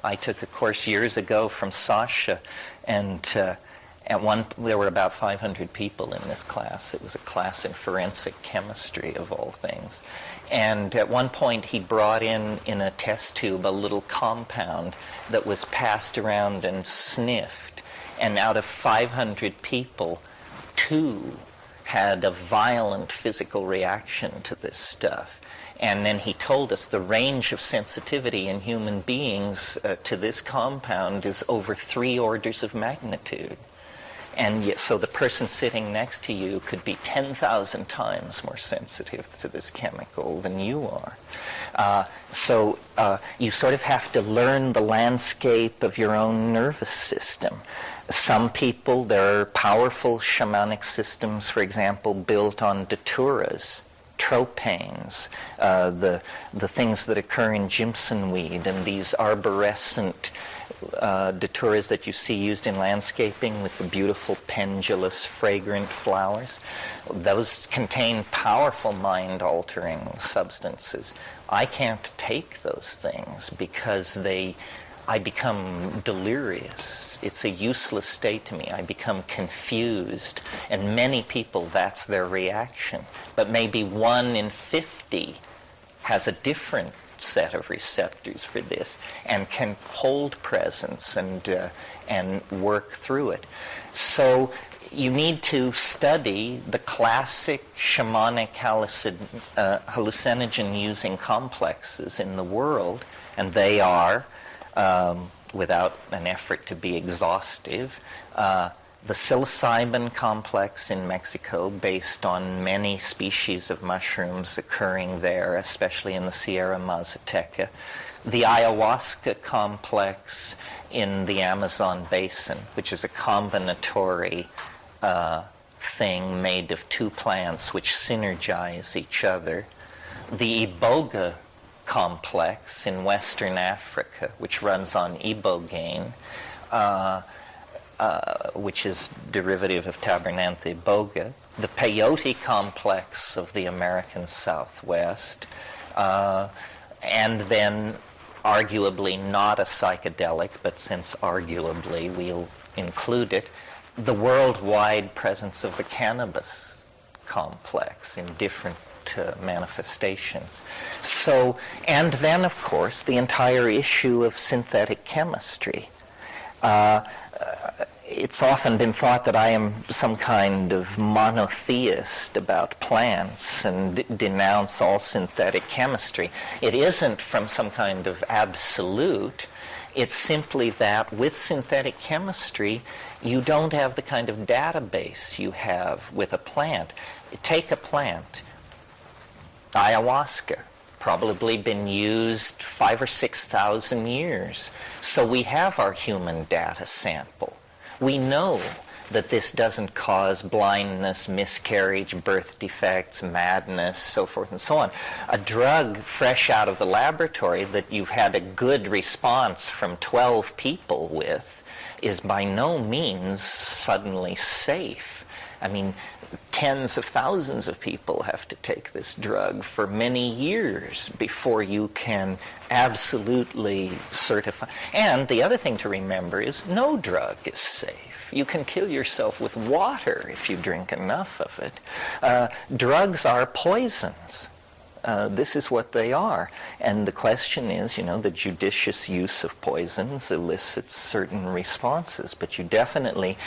I took a course years ago from Sasha, and there were about 500 people in this class. It was a class in forensic chemistry, of all things. And at one point he brought in a test tube a little compound that was passed around and sniffed. And out of 500 people, 2 had a violent physical reaction to this stuff. And then he told us the range of sensitivity in human beings to this compound is over 3 orders of magnitude. And yet, so the person sitting next to you could be 10,000 times more sensitive to this chemical than you are. So you sort of have to learn the landscape of your own nervous system. Some people, there are powerful shamanic systems, for example, built on daturas, tropanes, the things that occur in Jimson weed, and these arborescent daturas that you see used in landscaping with the beautiful pendulous, fragrant flowers. Those contain powerful mind-altering substances. I can't take those things because I become delirious. It's a useless state to me. I become confused. And many people, that's their reaction. But maybe 1 in 50 has a different set of receptors for this and can hold presence and work through it. So you need to study the classic shamanic hallucinogen-using complexes in the world, and they are, without an effort to be exhaustive, the psilocybin complex in Mexico, based on many species of mushrooms occurring there, especially in the Sierra Mazateca. The ayahuasca complex in the Amazon basin, which is a combinatory thing made of 2 plants which synergize each other. The iboga complex in Western Africa, which runs on ibogaine, which is derivative of Tabernanthe iboga. The peyote complex of the American Southwest, and then arguably not a psychedelic, but since arguably we'll include it, the worldwide presence of the cannabis complex in different manifestations. So, and then of course the entire issue of synthetic chemistry. It's often been thought that I am some kind of monotheist about plants and denounce all synthetic chemistry. It isn't from some kind of absolute. It's simply that with synthetic chemistry, you don't have the kind of database you have with a plant. Take a plant, ayahuasca, probably been used 5,000 or 6,000 years. So we have our human data sample. We know that this doesn't cause blindness, miscarriage, birth defects, madness, so forth and so on. A drug fresh out of the laboratory that you've had a good response from 12 people with is by no means suddenly safe. I mean, tens of thousands of people have to take this drug for many years before you can absolutely certify. And the other thing to remember is no drug is safe. You can kill yourself with water if you drink enough of it. Drugs are poisons. This is what they are. And the question is, the judicious use of poisons elicits certain responses, but you definitely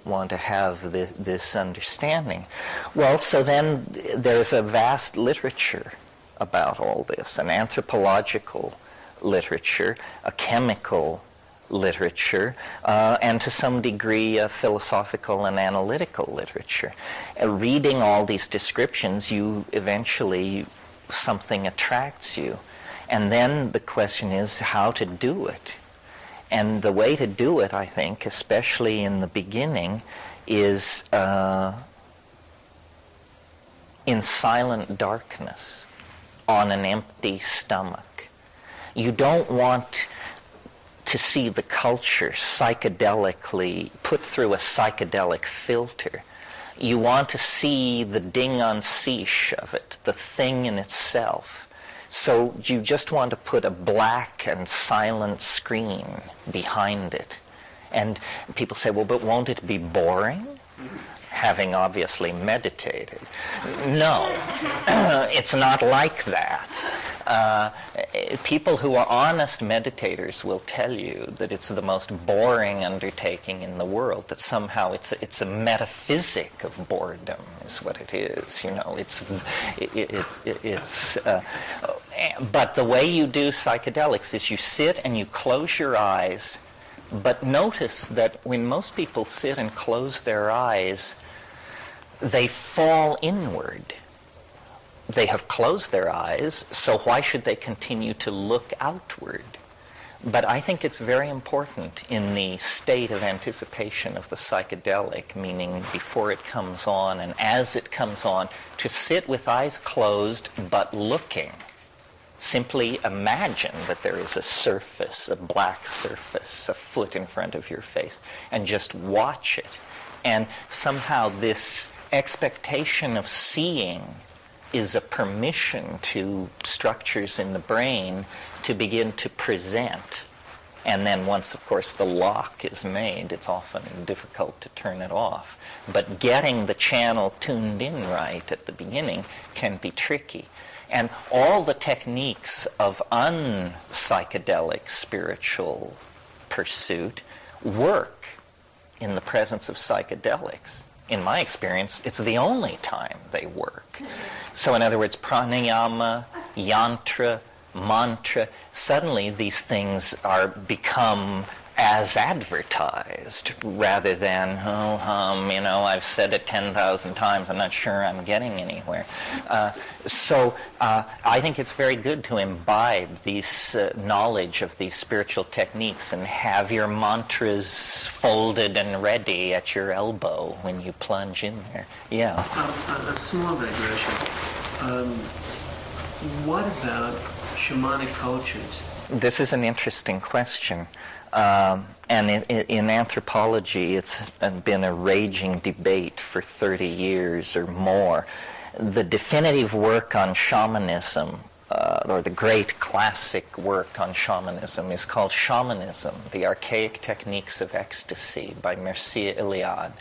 want to have this understanding. Well, so then there's a vast literature about all this, an anthropological literature, a chemical literature, and to some degree a philosophical and analytical literature. Reading all these descriptions, you eventually, something attracts you. And then the question is how to do it. And the way to do it, I think, especially in the beginning, is in silent darkness, on an empty stomach. You don't want to see the culture psychedelically put through a psychedelic filter. You want to see the ding on siche of it, the thing in itself. So you just want to put a black and silent screen behind it. And people say, well, but won't it be boring? Having obviously meditated. No, it's not like that. People who are honest meditators will tell you that it's the most boring undertaking in the world, that somehow it's a metaphysic of boredom is what it is. You know, but the way you do psychedelics is you sit and you close your eyes. But notice that when most people sit and close their eyes, they fall inward. They have closed their eyes, so why should they continue to look outward? But I think it's very important in the state of anticipation of the psychedelic, meaning before it comes on and as it comes on, to sit with eyes closed but looking. Simply imagine that there is a surface, a black surface, a foot in front of your face, and just watch it. And somehow this expectation of seeing is a permission to structures in the brain to begin to present. And then once, of course, the lock is made, it's often difficult to turn it off. But getting the channel tuned in right at the beginning can be tricky. And all the techniques of unpsychedelic spiritual pursuit work in the presence of psychedelics. In my experience, it's the only time they work. So in other words, pranayama, yantra, mantra, suddenly these things are become as advertised rather than, I've said it 10,000 times, I'm not sure I'm getting anywhere. So I think it's very good to imbibe these knowledge of these spiritual techniques and have your mantras folded and ready at your elbow when you plunge in there. Yeah. A small digression. What about shamanic cultures? This is an interesting question. And in anthropology, it's been a raging debate for 30 years or more. The definitive work on shamanism, or the great classic work on shamanism, is called Shamanism, The Archaic Techniques of Ecstasy by Mircea Eliade.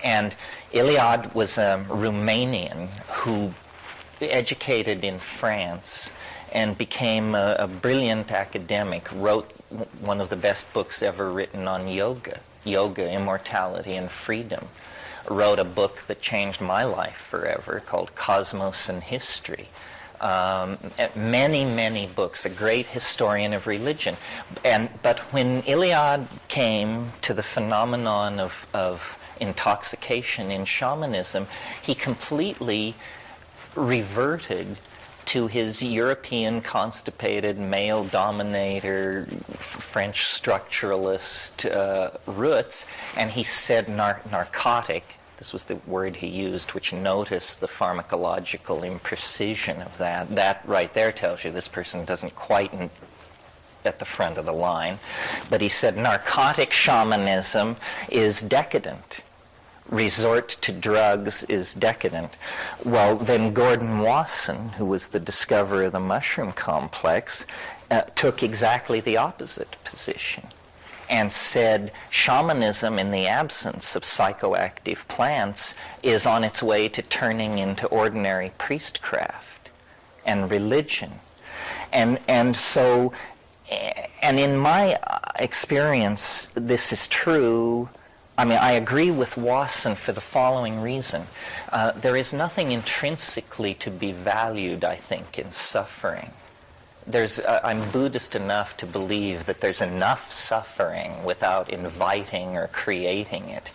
And Eliade was a Romanian who educated in France and became a brilliant academic, wrote one of the best books ever written on yoga, Immortality and Freedom. Wrote a book that changed my life forever called Cosmos and History. Many, many books, a great historian of religion. But when Eliade came to the phenomenon of intoxication in shamanism, he completely reverted to his European constipated male dominator French structuralist roots, and he said narcotic. This was the word he used, which noticed the pharmacological imprecision of that. That right there tells you this person doesn't quite at the front of the line. But he said narcotic shamanism is decadent. Resort to drugs is decadent. Well, then Gordon Wasson, who was the discoverer of the mushroom complex, took exactly the opposite position and said shamanism in the absence of psychoactive plants is on its way to turning into ordinary priestcraft and religion. And in my experience, this is true. I mean, I agree with Wasson for the following reason. There is nothing intrinsically to be valued, I think, in suffering. I'm Buddhist enough to believe that there's enough suffering without inviting or creating it.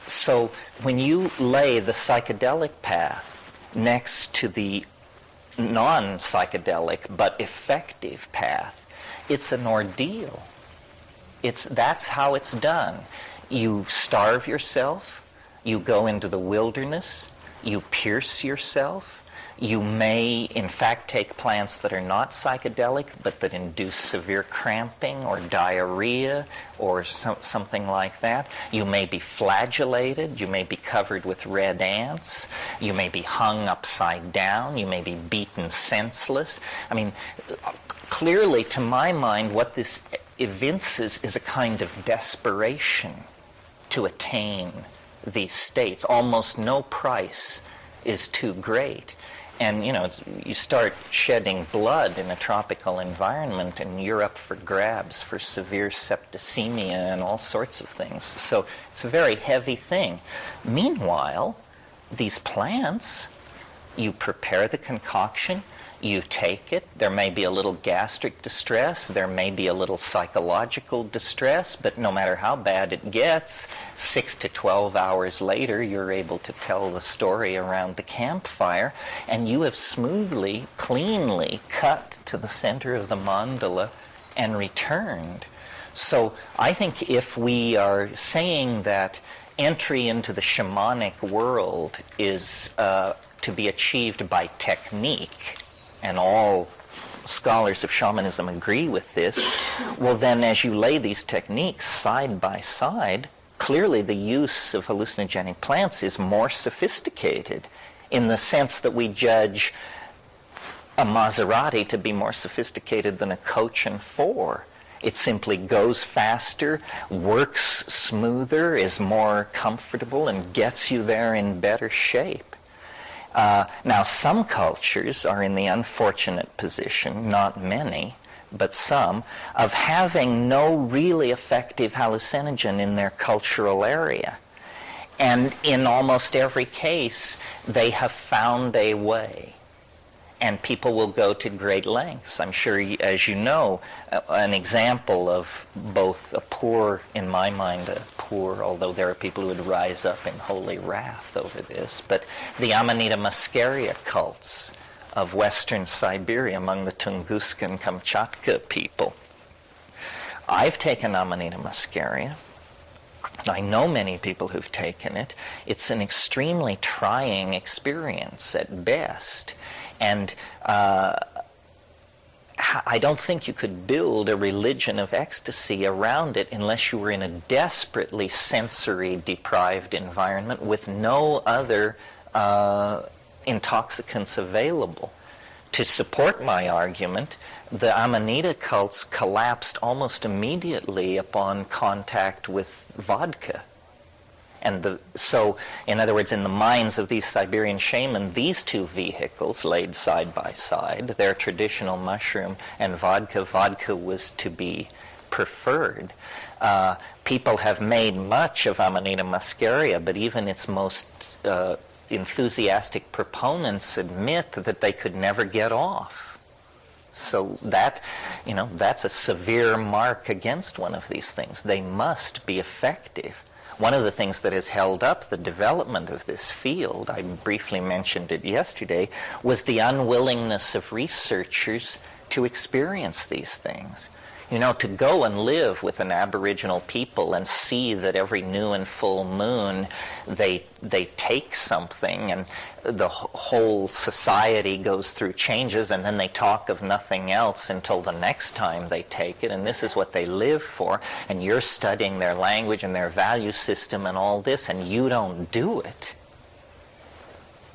So when you lay the psychedelic path next to the non-psychedelic but effective path, it's an ordeal. That's how it's done. You starve yourself, you go into the wilderness, you pierce yourself, You may, in fact, take plants that are not psychedelic, but that induce severe cramping or diarrhea or something like that. You may be flagellated. You may be covered with red ants. You may be hung upside down. You may be beaten senseless. I mean, clearly, to my mind, what this evinces is a kind of desperation to attain these states. Almost no price is too great. And, you know, you start shedding blood in a tropical environment and you're up for grabs for severe septicemia and all sorts of things. So it's a very heavy thing. Meanwhile, these plants, you prepare the concoction, you take it, there may be a little gastric distress, there may be a little psychological distress, but no matter how bad it gets, 6 to 12 hours later, you're able to tell the story around the campfire, and you have smoothly, cleanly cut to the center of the mandala and returned. So I think if we are saying that entry into the shamanic world is to be achieved by technique, and all scholars of shamanism agree with this, well then as you lay these techniques side by side, clearly the use of hallucinogenic plants is more sophisticated in the sense that we judge a Maserati to be more sophisticated than a coach and four. It simply goes faster, works smoother, is more comfortable, and gets you there in better shape. Now, some cultures are in the unfortunate position, not many, but some, of having no really effective hallucinogen in their cultural area. And in almost every case, they have found a way. And people will go to great lengths. I'm sure, as you know, an example of both a poor, in my mind, a poor, although there are people who would rise up in holy wrath over this, but the Amanita muscaria cults of Western Siberia among the Tunguska and Kamchatka people. I've taken Amanita muscaria. I know many people who've taken it. It's an extremely trying experience at best. And I don't think you could build a religion of ecstasy around it unless you were in a desperately sensory-deprived environment with no other intoxicants available. To support my argument, the Amanita cults collapsed almost immediately upon contact with vodka. And so, in other words, in the minds of these Siberian shamans, these two vehicles laid side by side, their traditional mushroom and vodka was to be preferred. People have made much of Amanita muscaria, but even its most enthusiastic proponents admit that they could never get off. So that, that's a severe mark against one of these things. They must be effective. One of the things that has held up the development of this field, I briefly mentioned it yesterday, was the unwillingness of researchers to experience these things. To go and live with an Aboriginal people and see that every new and full moon they take something and the whole society goes through changes, and then they talk of nothing else until the next time they take it, and this is what they live for, and you're studying their language and their value system and all this, and you don't do it.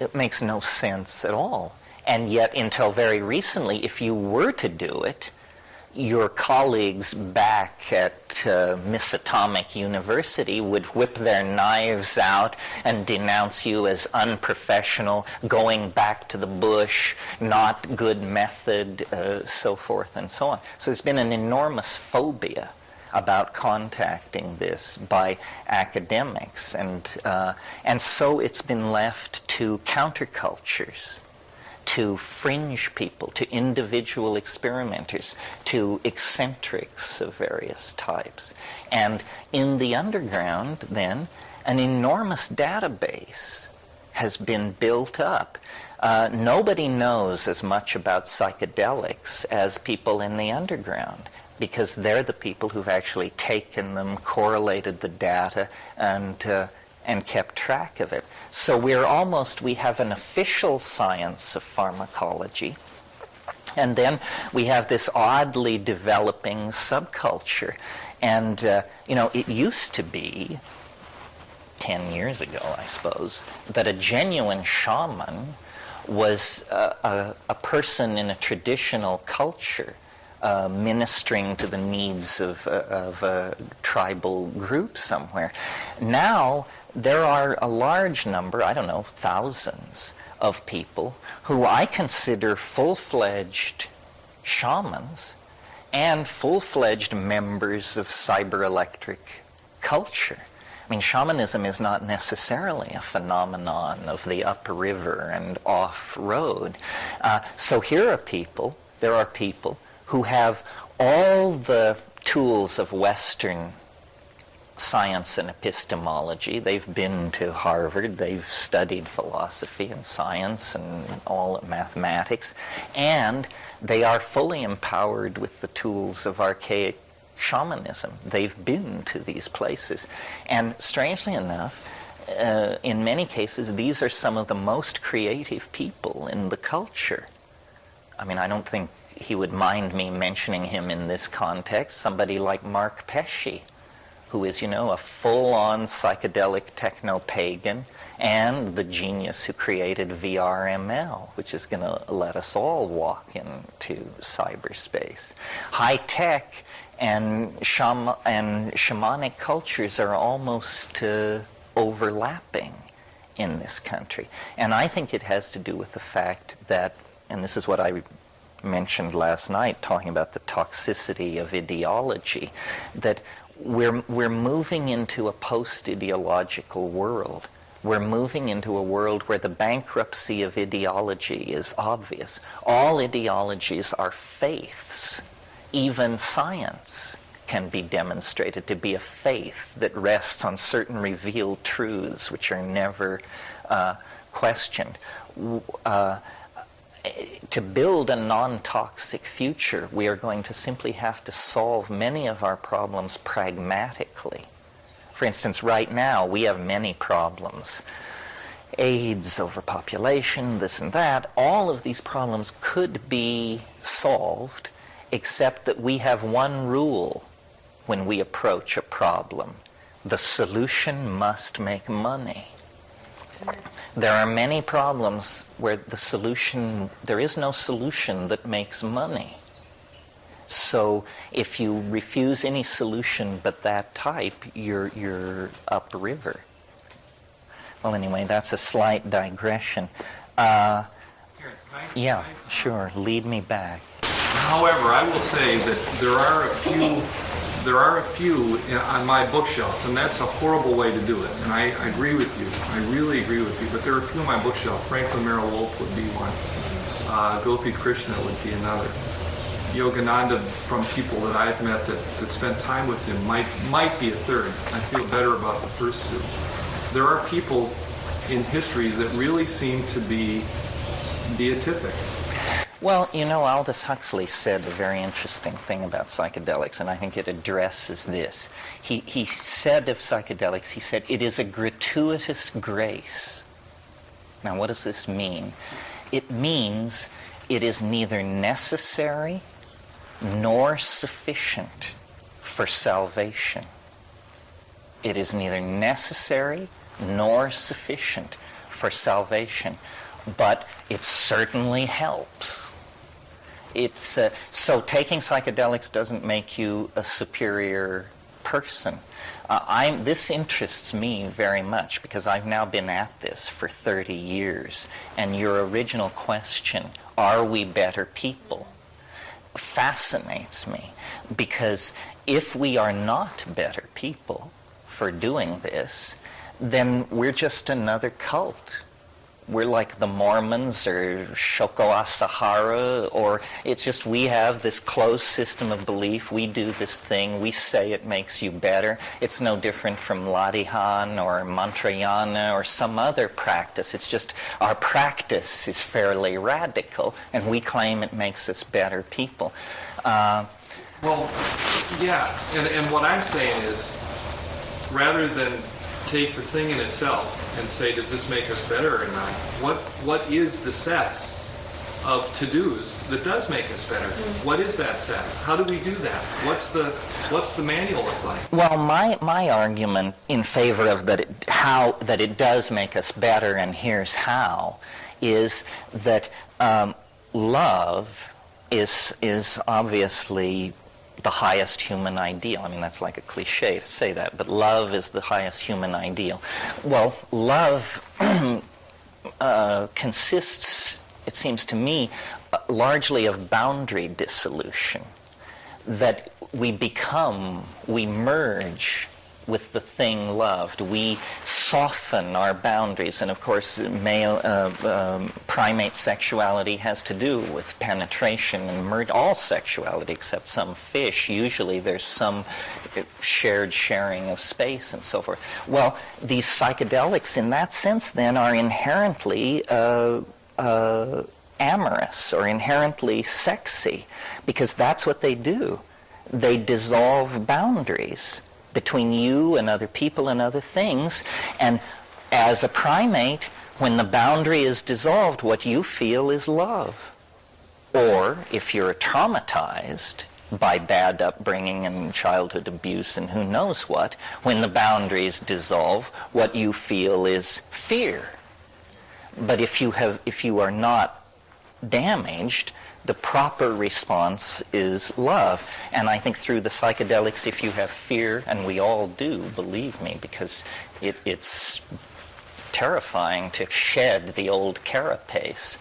It makes no sense at all. And yet, until very recently, if you were to do it, your colleagues back at Miss Atomic University would whip their knives out and denounce you as unprofessional, going back to the bush, not good method, so forth and so on. So there's been an enormous phobia about contacting this by academics, and so it's been left to countercultures, to fringe people, to individual experimenters, to eccentrics of various types. And in the underground, then, an enormous database has been built up. Nobody knows as much about psychedelics as people in the underground, because they're the people who've actually taken them, correlated the data, and and kept track of it. So we have an official science of pharmacology, and then we have this oddly developing subculture. And, it used to be, 10 years ago, I suppose, that a genuine shaman was a person in a traditional culture ministering to the needs of a tribal group somewhere. Now, there are a large number, I don't know, thousands of people who I consider full-fledged shamans and full-fledged members of cyber-electric culture. I mean, shamanism is not necessarily a phenomenon of the upriver and off-road. So there are people who have all the tools of Western science and epistemology. They've been to Harvard, they've studied philosophy and science and all mathematics, and they are fully empowered with the tools of archaic shamanism. They've been to these places. And strangely enough, in many cases, these are some of the most creative people in the culture. I mean, I don't think he would mind me mentioning him in this context. Somebody like Mark Pesce, who is, a full-on psychedelic techno-pagan and the genius who created VRML, which is going to let us all walk into cyberspace. High-tech and shamanic cultures are almost overlapping in this country. And I think it has to do with the fact that, and this is what I mentioned last night, talking about the toxicity of ideology, that we're moving into a post-ideological world. We're moving into a world where the bankruptcy of ideology is obvious. All ideologies are faiths. Even science can be demonstrated to be a faith that rests on certain revealed truths which are never questioned. To build a non-toxic future, we are going to simply have to solve many of our problems pragmatically. For instance, right now, we have many problems. AIDS, overpopulation, this and that. All of these problems could be solved, except that we have one rule when we approach a problem. The solution must make money. There are many problems where there is no solution that makes money. So if you refuse any solution but that type, you're upriver. Well, anyway, that's a slight digression. Terence, yeah, sure. Lead me back. However, I will say that there are a few on my bookshelf, and that's a horrible way to do it. And I agree with you. I really agree with you. But there are a few on my bookshelf. Franklin Merrill Wolf would be one. Gopi Krishna would be another. Yogananda, from people that I've met that spent time with him, might be a third. I feel better about the first two. There are people in history that really seem to be beatific. Well, Aldous Huxley said a very interesting thing about psychedelics, and I think it addresses this. He said of psychedelics, he said, it is a gratuitous grace. Now, what does this mean? It means it is neither necessary nor sufficient for salvation. It is neither necessary nor sufficient for salvation, but it certainly helps. So taking psychedelics doesn't make you a superior person. This interests me very much because I've now been at this for 30 years. And your original question, are we better people, fascinates me. Because if we are not better people for doing this, then we're just another cult. We're like the Mormons or Shoko Asahara, or it's just we have this closed system of belief. We do this thing. We say it makes you better. It's no different from Ladihan or Mantrayana or some other practice. It's just our practice is fairly radical, and we claim it makes us better people. Well, yeah, and what I'm saying is, rather than take the thing in itself and say, does this make us better or not? What is the set of to-dos that does make us better? What is that set? How do we do that? What's the manual look like? Well, my argument in favor of that it does make us better, and here's how, is that love is obviously the highest human ideal. I mean, that's like a cliche to say that, but love is the highest human ideal. Well, love consists, it seems to me, largely of boundary dissolution. That we merge with the thing loved. We soften our boundaries. And of course, male primate sexuality has to do with penetration and all sexuality except some fish. Usually there's some sharing of space and so forth. Well, these psychedelics in that sense then are inherently amorous or inherently sexy, because that's what they do. They dissolve boundaries between you and other people and other things. And as a primate, when the boundary is dissolved, what you feel is love. Or if you're traumatized by bad upbringing and childhood abuse and who knows what, when the boundaries dissolve, what you feel is fear. But if you are not damaged, the proper response is love. And I think through the psychedelics, if you have fear, and we all do, believe me, because it's terrifying to shed the old carapace.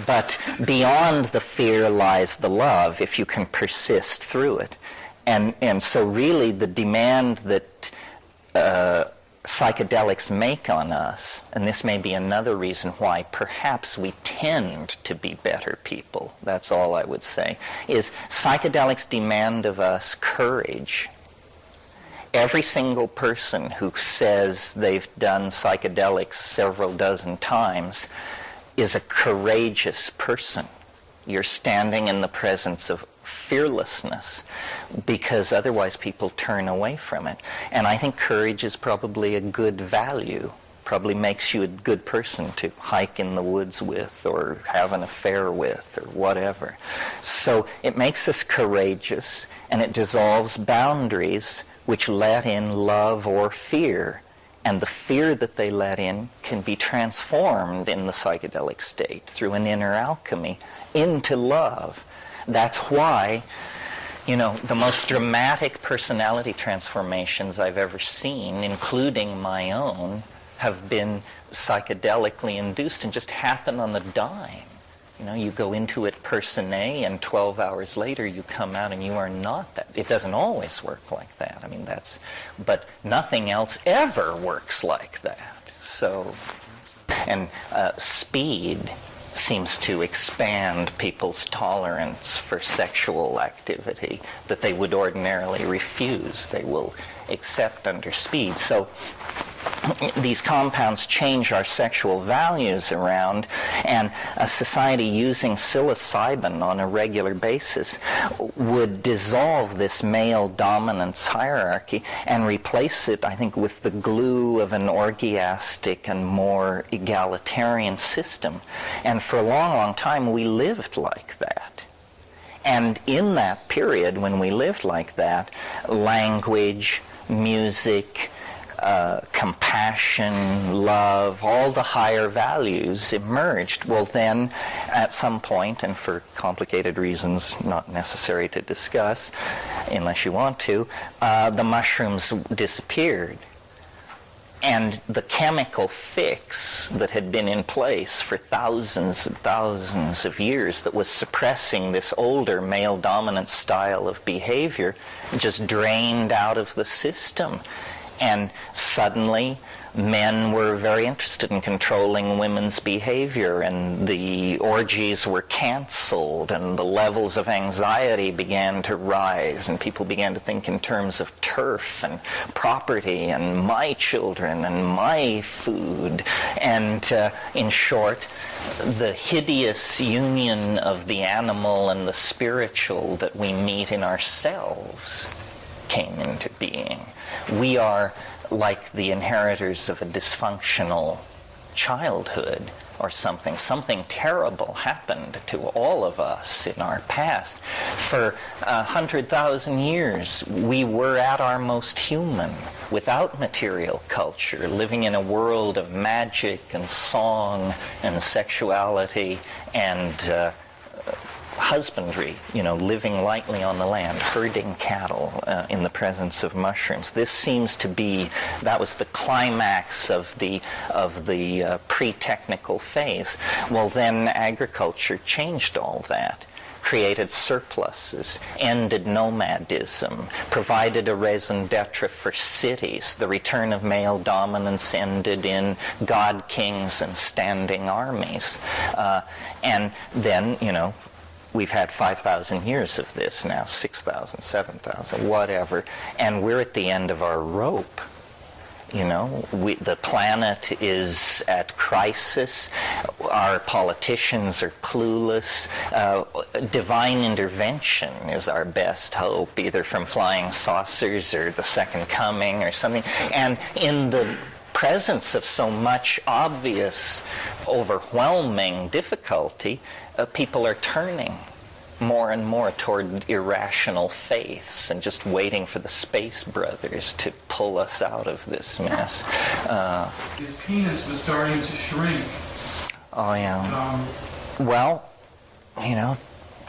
But beyond the fear lies the love, if you can persist through it. And so really the demand that psychedelics make on us, and this may be another reason why perhaps we tend to be better people, that's all I would say, is psychedelics demand of us courage. Every single person who says they've done psychedelics several dozen times is a courageous person. You're standing in the presence of fearlessness, because otherwise people turn away from it. And I think courage is probably a good value, probably makes you a good person to hike in the woods with or have an affair with or whatever. So it makes us courageous, and it dissolves boundaries which let in love or fear. And the fear that they let in can be transformed in the psychedelic state through an inner alchemy into love. That's why, the most dramatic personality transformations I've ever seen, including my own, have been psychedelically induced and just happen on the dime. You go into it per se, and 12 hours later you come out and you are not that. It doesn't always work like that. I mean, but nothing else ever works like that. So, and speed seems to expand people's tolerance for sexual activity that they would ordinarily refuse. They will accept under speed. So these compounds change our sexual values around, and a society using psilocybin on a regular basis would dissolve this male dominance hierarchy and replace it, I think, with the glue of an orgiastic and more egalitarian system. And for a long, long time we lived like that. And in that period when we lived like that, language, music, compassion, love, all the higher values emerged. Well, then, at some point, and for complicated reasons not necessary to discuss, unless you want to, the mushrooms disappeared. And the chemical fix that had been in place for thousands and thousands of years that was suppressing this older male-dominant style of behavior just drained out of the system. And suddenly, men were very interested in controlling women's behavior, and the orgies were canceled, and the levels of anxiety began to rise, and people began to think in terms of turf and property and my children and my food. And in short, the hideous union of the animal and the spiritual that we meet in ourselves came into being. being. We are like the inheritors of a dysfunctional childhood or something. Something terrible happened to all of us in our past. For 100,000 years, we were at our most human, without material culture, living in a world of magic and song and sexuality and husbandry, living lightly on the land, herding cattle in the presence of mushrooms. This seems to be, that was the climax of the pre-technical phase. Well, then agriculture changed all that, created surpluses, ended nomadism, provided a raison d'etre for cities. The return of male dominance ended in god kings and standing armies. And then, we've had 5,000 years of this now, 6,000, 7,000, whatever, and we're at the end of our rope. The planet is at crisis. Our politicians are clueless. Divine intervention is our best hope, either from flying saucers or the second coming or something. And in the presence of so much obvious, overwhelming difficulty, people are turning more and more toward irrational faiths and just waiting for the Space Brothers to pull us out of this mess. His penis was starting to shrink. Oh, yeah. Well,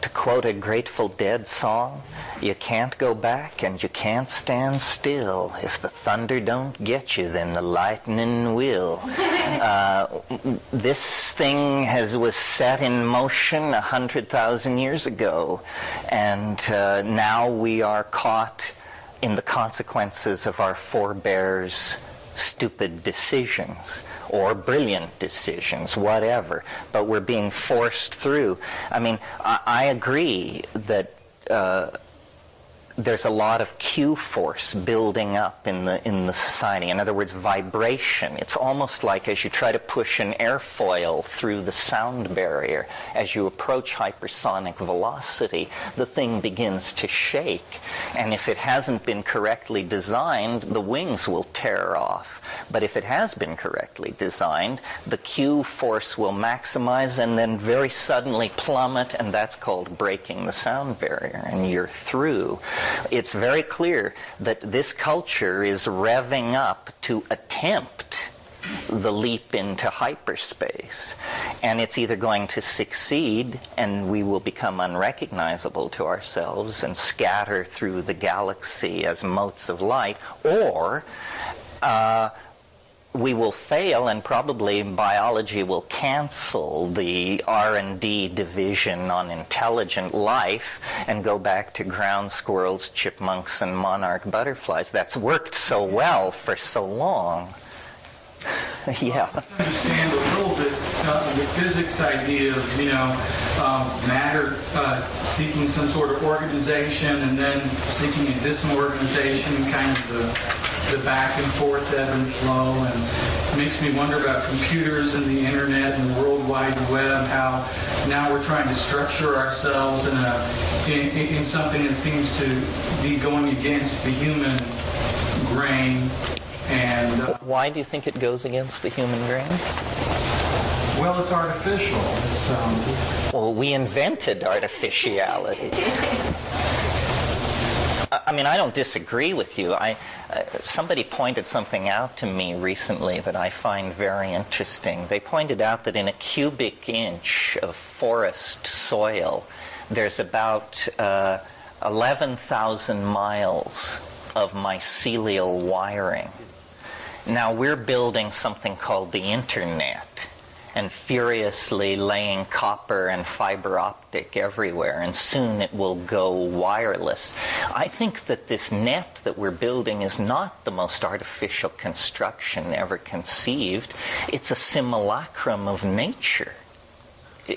to quote a Grateful Dead song, you can't go back and you can't stand still. If the thunder don't get you, then the lightning will. This thing was set in motion 100,000 years ago, and now we are caught in the consequences of our forebears' stupid decisions or brilliant decisions, whatever, but we're being forced through. I mean, I agree that there's a lot of Q force building up in the society. In other words, vibration. It's almost like as you try to push an airfoil through the sound barrier, as you approach hypersonic velocity, the thing begins to shake. And if it hasn't been correctly designed, the wings will tear off. But if it has been correctly designed, the Q force will maximize and then very suddenly plummet, and that's called breaking the sound barrier, and you're through. It's very clear that this culture is revving up to attempt the leap into hyperspace. And it's either going to succeed and we will become unrecognizable to ourselves and scatter through the galaxy as motes of light, or we will fail, and probably biology will cancel the R&D division on intelligent life and go back to ground squirrels, chipmunks, and monarch butterflies. That's worked so well for so long. Yeah. I understand a little bit the physics idea of matter seeking some sort of organization and then seeking a disorganization, kind of the back and forth ebb and flow, and it makes me wonder about computers and the internet and the World Wide Web, how now we're trying to structure ourselves in something that seems to be going against the human grain. And why do you think it goes against the human grain? Well, it's artificial. Well, we invented artificiality. I mean, I don't disagree with you. Somebody pointed something out to me recently that I find very interesting. They pointed out that in a cubic inch of forest soil, there's about 11,000 miles of mycelial wiring. Now we're building something called the internet and furiously laying copper and fiber optic everywhere, and soon it will go wireless. I think that this net that we're building is not the most artificial construction ever conceived. It's a simulacrum of nature,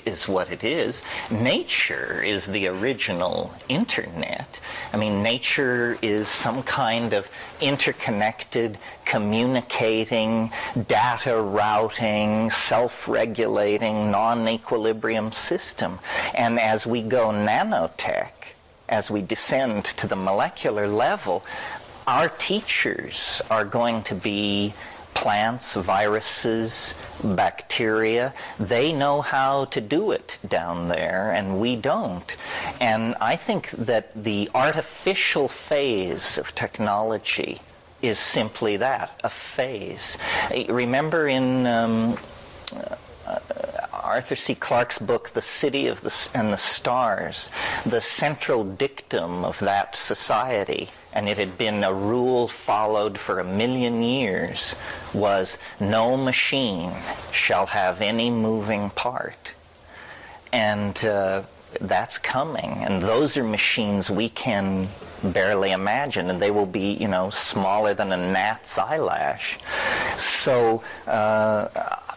is what it is. Nature is the original internet. I mean, nature is some kind of interconnected, communicating, data routing, self-regulating, non-equilibrium system. And as we go nanotech, as we descend to the molecular level, our teachers are going to be plants, viruses, bacteria. They know how to do it down there, and we don't. And I think that the artificial phase of technology is simply that, a phase. Remember in Arthur C. Clarke's book, The City of and the Stars, the central dictum of that society, and it had been a rule followed for 1,000,000 years, was no machine shall have any moving part. And that's coming, and those are machines we can barely imagine, and they will be, smaller than a gnat's eyelash. So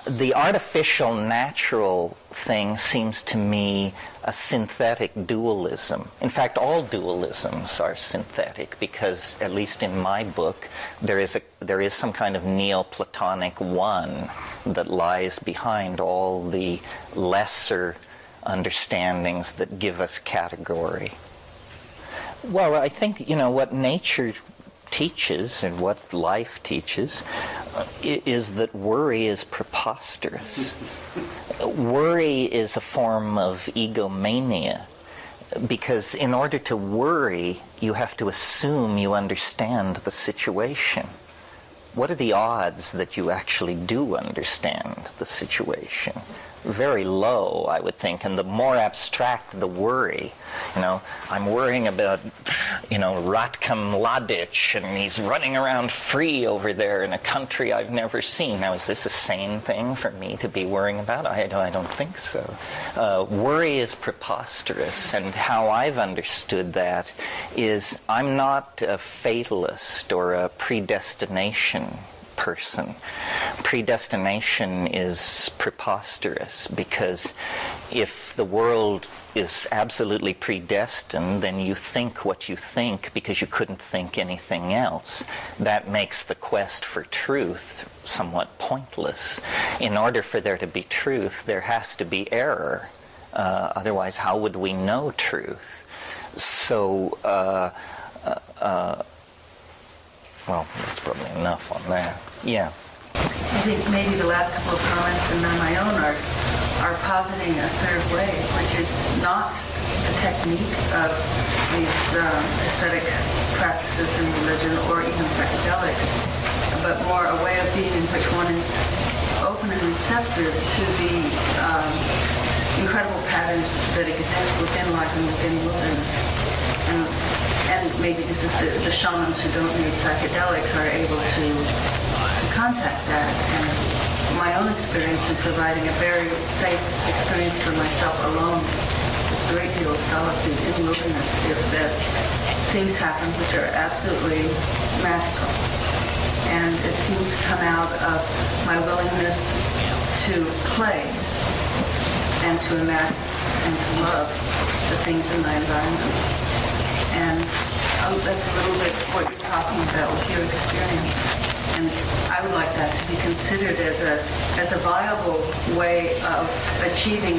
the artificial natural thing seems to me a synthetic dualism. In fact, all dualisms are synthetic, because at least in my book there is some kind of Neoplatonic one that lies behind all the lesser understandings that give us category. Well, I think, what nature teaches and what life teaches is that worry is preposterous. Worry is a form of egomania, because in order to worry, you have to assume you understand the situation. What are the odds that you actually do understand the situation? Very low, I would think, and the more abstract the worry. I'm worrying about, Ratko Mladic, and he's running around free over there in a country I've never seen. Now, is this a sane thing for me to be worrying about? I don't think so. Worry is preposterous, and how I've understood that is I'm not a fatalist or a predestination person. Predestination is preposterous, because if the world is absolutely predestined, then you think what you think because you couldn't think anything else. That makes the quest for truth somewhat pointless. In order for there to be truth, there has to be error. Otherwise, how would we know truth? So, well, that's probably enough on that. Yeah. I think maybe the last couple of comments and then my own are positing a third way, which is not a technique of these ascetic practices in religion or even psychedelics, but more a way of being in which one is open and receptive to the incredible patterns that exist within life and within wilderness. And maybe this is the shamans who don't need psychedelics are able to contact that. And my own experience in providing a very safe experience for myself alone with a great deal of solitude in wilderness is that things happen which are absolutely magical. And it seems to come out of my willingness to play and to imagine and to love the things in my environment. And that's a little bit what you're talking about with your experience. And I would like that to be considered as a viable way of achieving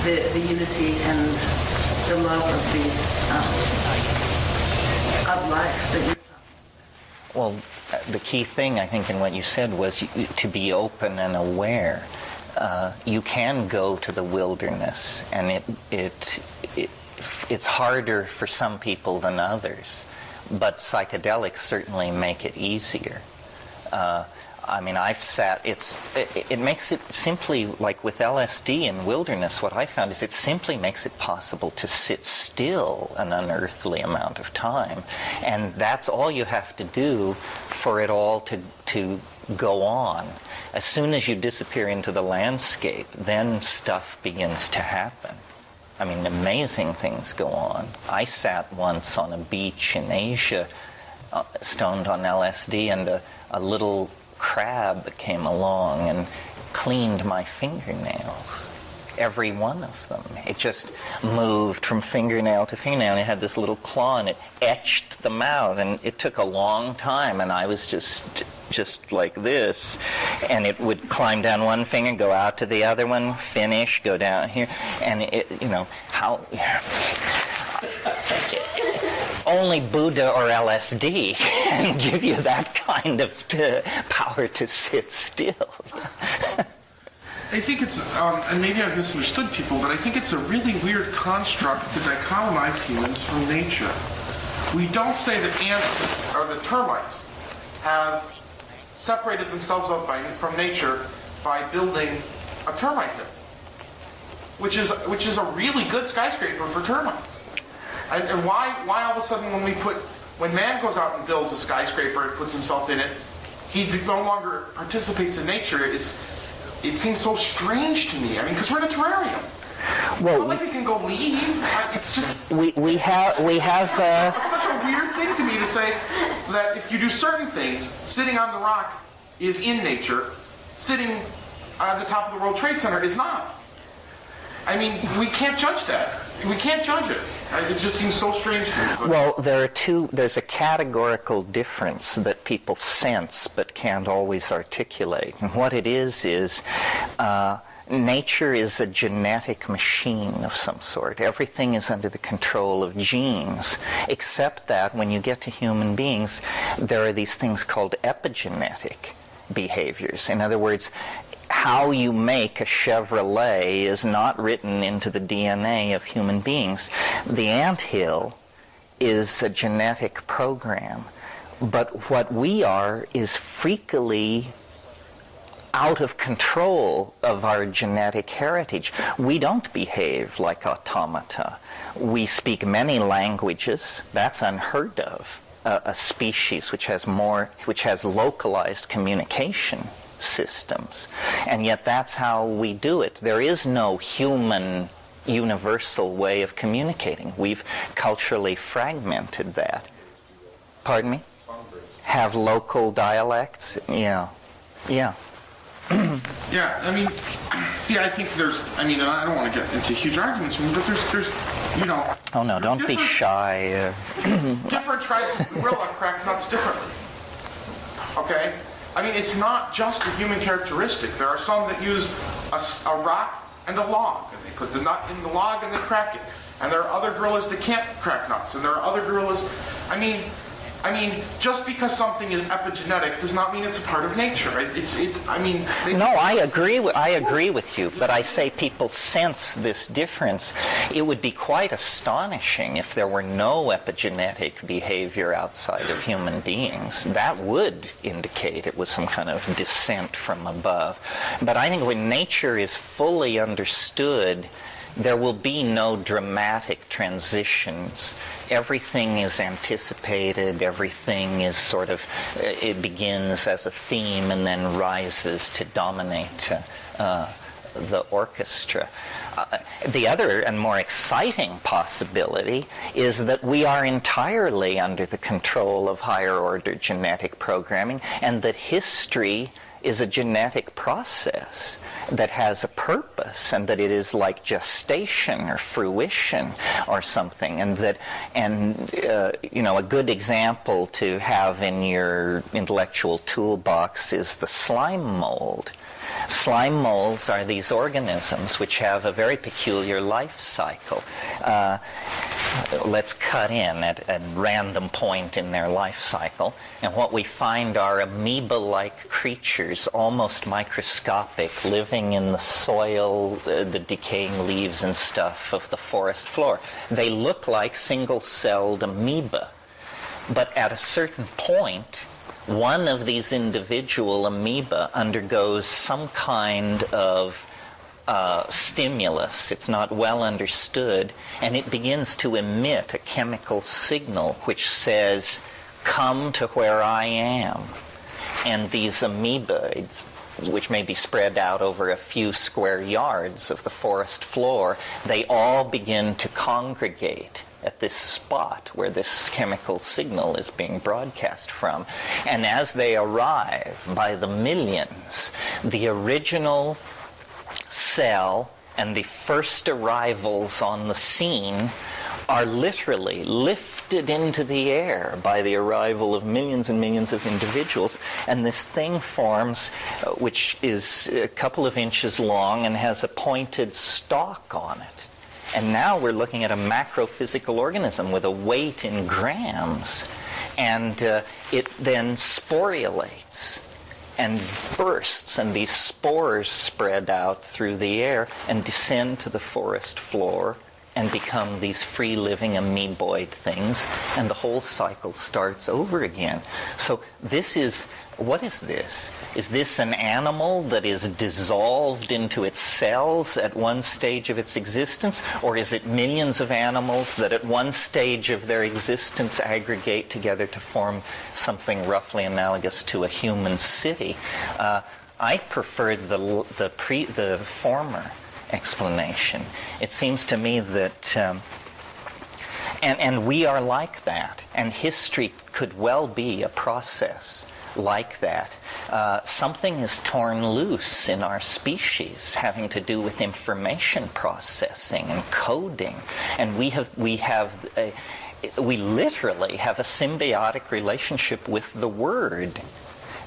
the unity and the love of these of life that you're talking about. Well, the key thing, I think, in what you said was to be open and aware. You can go to the wilderness, and it's harder for some people than others, but psychedelics certainly make it easier. It makes it simply, like with LSD in wilderness, what I found is it simply makes it possible to sit still an unearthly amount of time. And that's all you have to do for it all to go on. As soon as you disappear into the landscape, then stuff begins to happen. I mean, amazing things go on. I sat once on a beach in Asia, stoned on LSD, and a little crab came along and cleaned my fingernails. Every one of them. It just moved from fingernail to fingernail, and it had this little claw, and it etched them out, and it took a long time, and I was just like this, and it would climb down one finger, go out to the other one, finish, go down here, and only Buddha or LSD can give you that kind of power to sit still. I think it's, and maybe I've misunderstood people, but I think it's a really weird construct to dichotomize humans from nature. We don't say that ants or the termites have separated themselves up from nature by building a termite hill, which is a really good skyscraper for termites. And why all of a sudden when man goes out and builds a skyscraper and puts himself in it, he no longer participates in nature? It seems so strange to me. I mean, because we're in a terrarium. Well, it's not like we can go leave. It's just we have. It's such a weird thing to me to say that if you do certain things, sitting on the rock is in nature. Sitting at the top of the World Trade Center is not. I mean, we can't judge that. We can't judge it. It just seems so strange to me. Well, there's a categorical difference that people sense but can't always articulate. And what it is nature is a genetic machine of some sort. Everything is under the control of genes, except that when you get to human beings, there are these things called epigenetic behaviors. In other words, how you make a Chevrolet is not written into the DNA of human beings. The anthill is a genetic program, but what we are is freakily out of control of our genetic heritage. We don't behave like automata. We speak many languages. That's unheard of. A species which has localized communication systems, and yet that's how we do it. There is no human universal way of communicating. We've culturally fragmented that. Pardon me? Have local dialects? Yeah. Yeah, I mean, see, I think and I don't want to get into huge arguments with you, but there's Oh no, don't be shy. Different tribes of gorilla crack nuts differently. Okay? I mean, it's not just a human characteristic. There are some that use a rock and a log, and they put the nut in the log and they crack it. And there are other gorillas that can't crack nuts, and there are other gorillas. I mean, just because something is epigenetic does not mean it's a part of nature. No, I agree with you, but I say people sense this difference. It would be quite astonishing if there were no epigenetic behavior outside of human beings. That would indicate it was some kind of descent from above. But I think when nature is fully understood, there will be no dramatic transitions. Everything is anticipated, everything is it begins as a theme and then rises to dominate the orchestra. The other and more exciting possibility is that we are entirely under the control of higher order genetic programming, and that history is a genetic process that has a purpose, and that it is like gestation or fruition or something, and a good example to have in your intellectual toolbox is the slime mold. Slime molds are these organisms which have a very peculiar life cycle. Let's cut in at a random point in their life cycle, and what we find are amoeba-like creatures, almost microscopic, living in the soil, the decaying leaves and stuff of the forest floor. They look like single-celled amoeba, but at a certain point, one of these individual amoeba undergoes some kind of stimulus. It's not well understood, and it begins to emit a chemical signal which says, "Come to where I am." And these amoeba, which may be spread out over a few square yards of the forest floor, they all begin to congregate at this spot where this chemical signal is being broadcast from. And as they arrive by the millions, the original cell and the first arrivals on the scene are literally lifted into the air by the arrival of millions and millions of individuals, and this thing forms, which is a couple of inches long and has a pointed stalk on it. And now we're looking at a macrophysical organism with a weight in grams. And it then sporulates and bursts, and these spores spread out through the air and descend to the forest floor and become these free-living amoeboid things, and the whole cycle starts over again. So this is, what is this? Is this an animal that is dissolved into its cells at one stage of its existence? Or is it millions of animals that at one stage of their existence aggregate together to form something roughly analogous to a human city? I preferred the former explanation. It seems to me that, and we are like that, and history could well be a process like that. Something is torn loose in our species having to do with information processing and coding, and we literally have a symbiotic relationship with the word.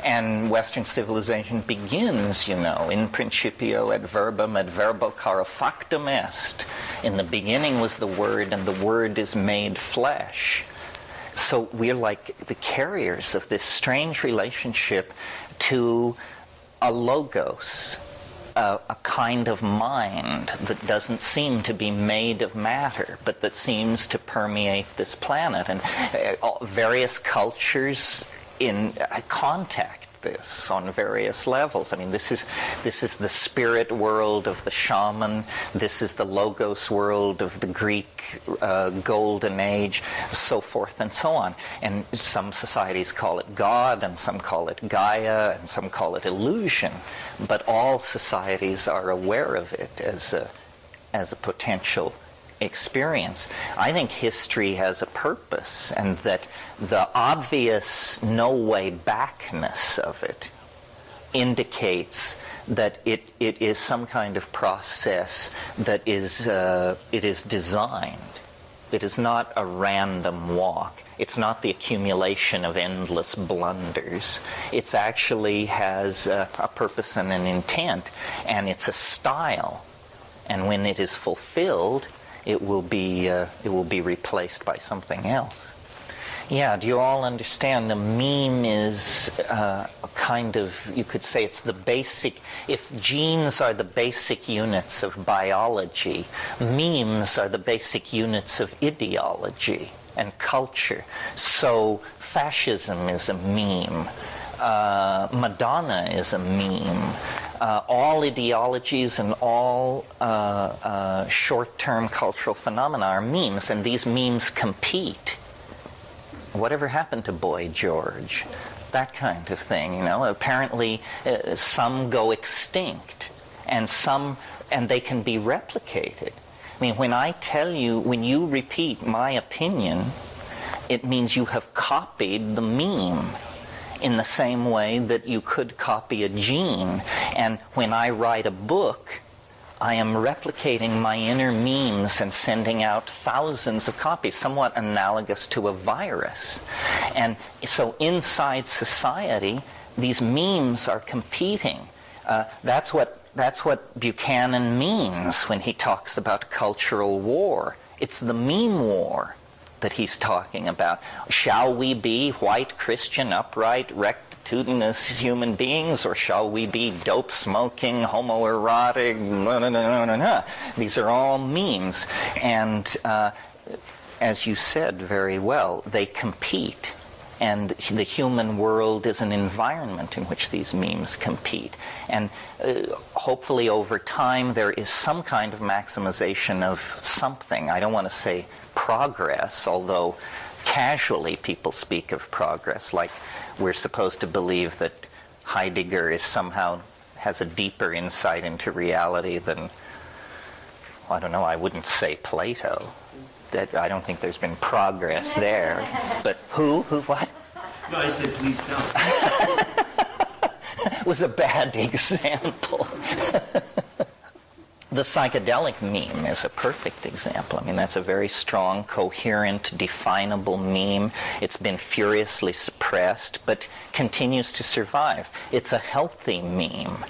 And Western civilization begins, in principio et verbum et verbo caro factum est. In the beginning was the Word, and the Word is made flesh. So we're like the carriers of this strange relationship to a logos, a kind of mind that doesn't seem to be made of matter, but that seems to permeate this planet. And various cultures contact this on various levels. I mean, this is the spirit world of the shaman. This is the logos world of the Greek Golden Age, so forth and so on. And some societies call it God, and some call it Gaia, and some call it illusion. But all societies are aware of it as a potential experience. I think history has a purpose, and that the obvious no-way backness of it indicates that it is some kind of process that it is designed. It is not a random walk. It's not the accumulation of endless blunders. It actually has a purpose and an intent, and it's a style. And when it is fulfilled, it will be replaced by something else. Yeah, do you all understand? The meme is a kind of, you could say it's the basic, if genes are the basic units of biology, memes are the basic units of ideology and culture. So fascism is a meme. Madonna is a meme. All ideologies and all short-term cultural phenomena are memes, and these memes compete. Whatever happened to Boy George? That kind of thing, Apparently, some go extinct, and they can be replicated. I mean, when you repeat my opinion, it means you have copied the meme, in the same way that you could copy a gene. And when I write a book, I am replicating my inner memes and sending out thousands of copies, somewhat analogous to a virus. And so inside society, these memes are competing. That's what Buchanan means when he talks about cultural war. It's the meme war that he's talking about. Shall we be white, Christian, upright, rectitudinous human beings, or shall we be dope-smoking, homoerotic, These are all memes. And as you said very well, they compete. And the human world is an environment in which these memes compete. And hopefully over time there is some kind of maximization of something. I don't want to say progress, although casually people speak of progress, like we're supposed to believe that Heidegger has a deeper insight into reality than, I don't know, I wouldn't say Plato. I don't think there's been progress there. But who what? No, I said please don't. Was a bad example. The psychedelic meme is a perfect example. I mean, that's a very strong, coherent, definable meme. It's been furiously suppressed, but continues to survive. It's a healthy meme.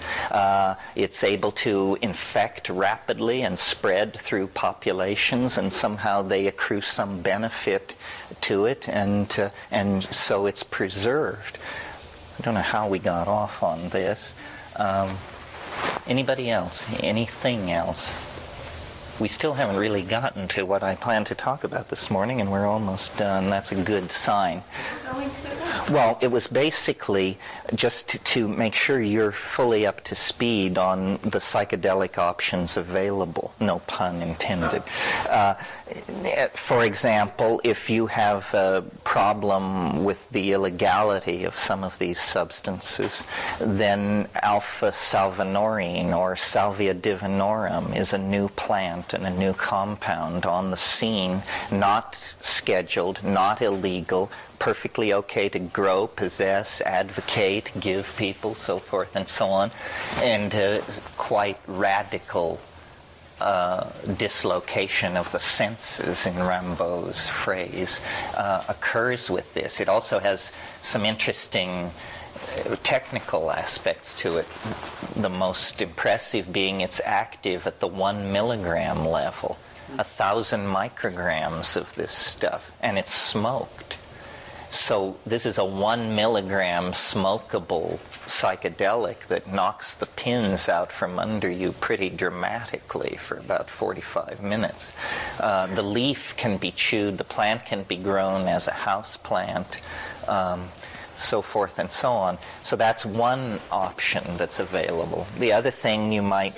It's able to infect rapidly and spread through populations, and somehow they accrue some benefit to it, and so it's preserved. I don't know how we got off on this. Anybody else? Anything else? We still haven't really gotten to what I planned to talk about this morning, and we're almost done. That's a good sign. Well, it was basically just to make sure you're fully up to speed on the psychedelic options available. No pun intended. For example, if you have a problem with the illegality of some of these substances, then alpha salvinorin or salvia divinorum is a new plant and a new compound on the scene, not scheduled, not illegal, perfectly okay to grow, possess, advocate, give people, so forth and so on, and quite radical dislocation of the senses, in Rimbaud's phrase, occurs with this. It also has some interesting technical aspects to it, the most impressive being it's active at the 1 milligram level, 1,000 micrograms of this stuff, and it's smoked. So this is a 1 milligram smokable psychedelic that knocks the pins out from under you pretty dramatically for about 45 minutes. The leaf can be chewed, the plant can be grown as a house plant, so forth and so on. So that's one option that's available. The other thing you might...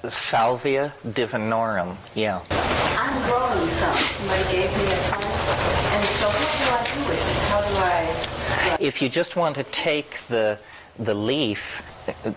Salvia divinorum, yeah. I'm growing some. Somebody gave me a plant. And so what do I do with it? How do I... If you just want to take the leaf,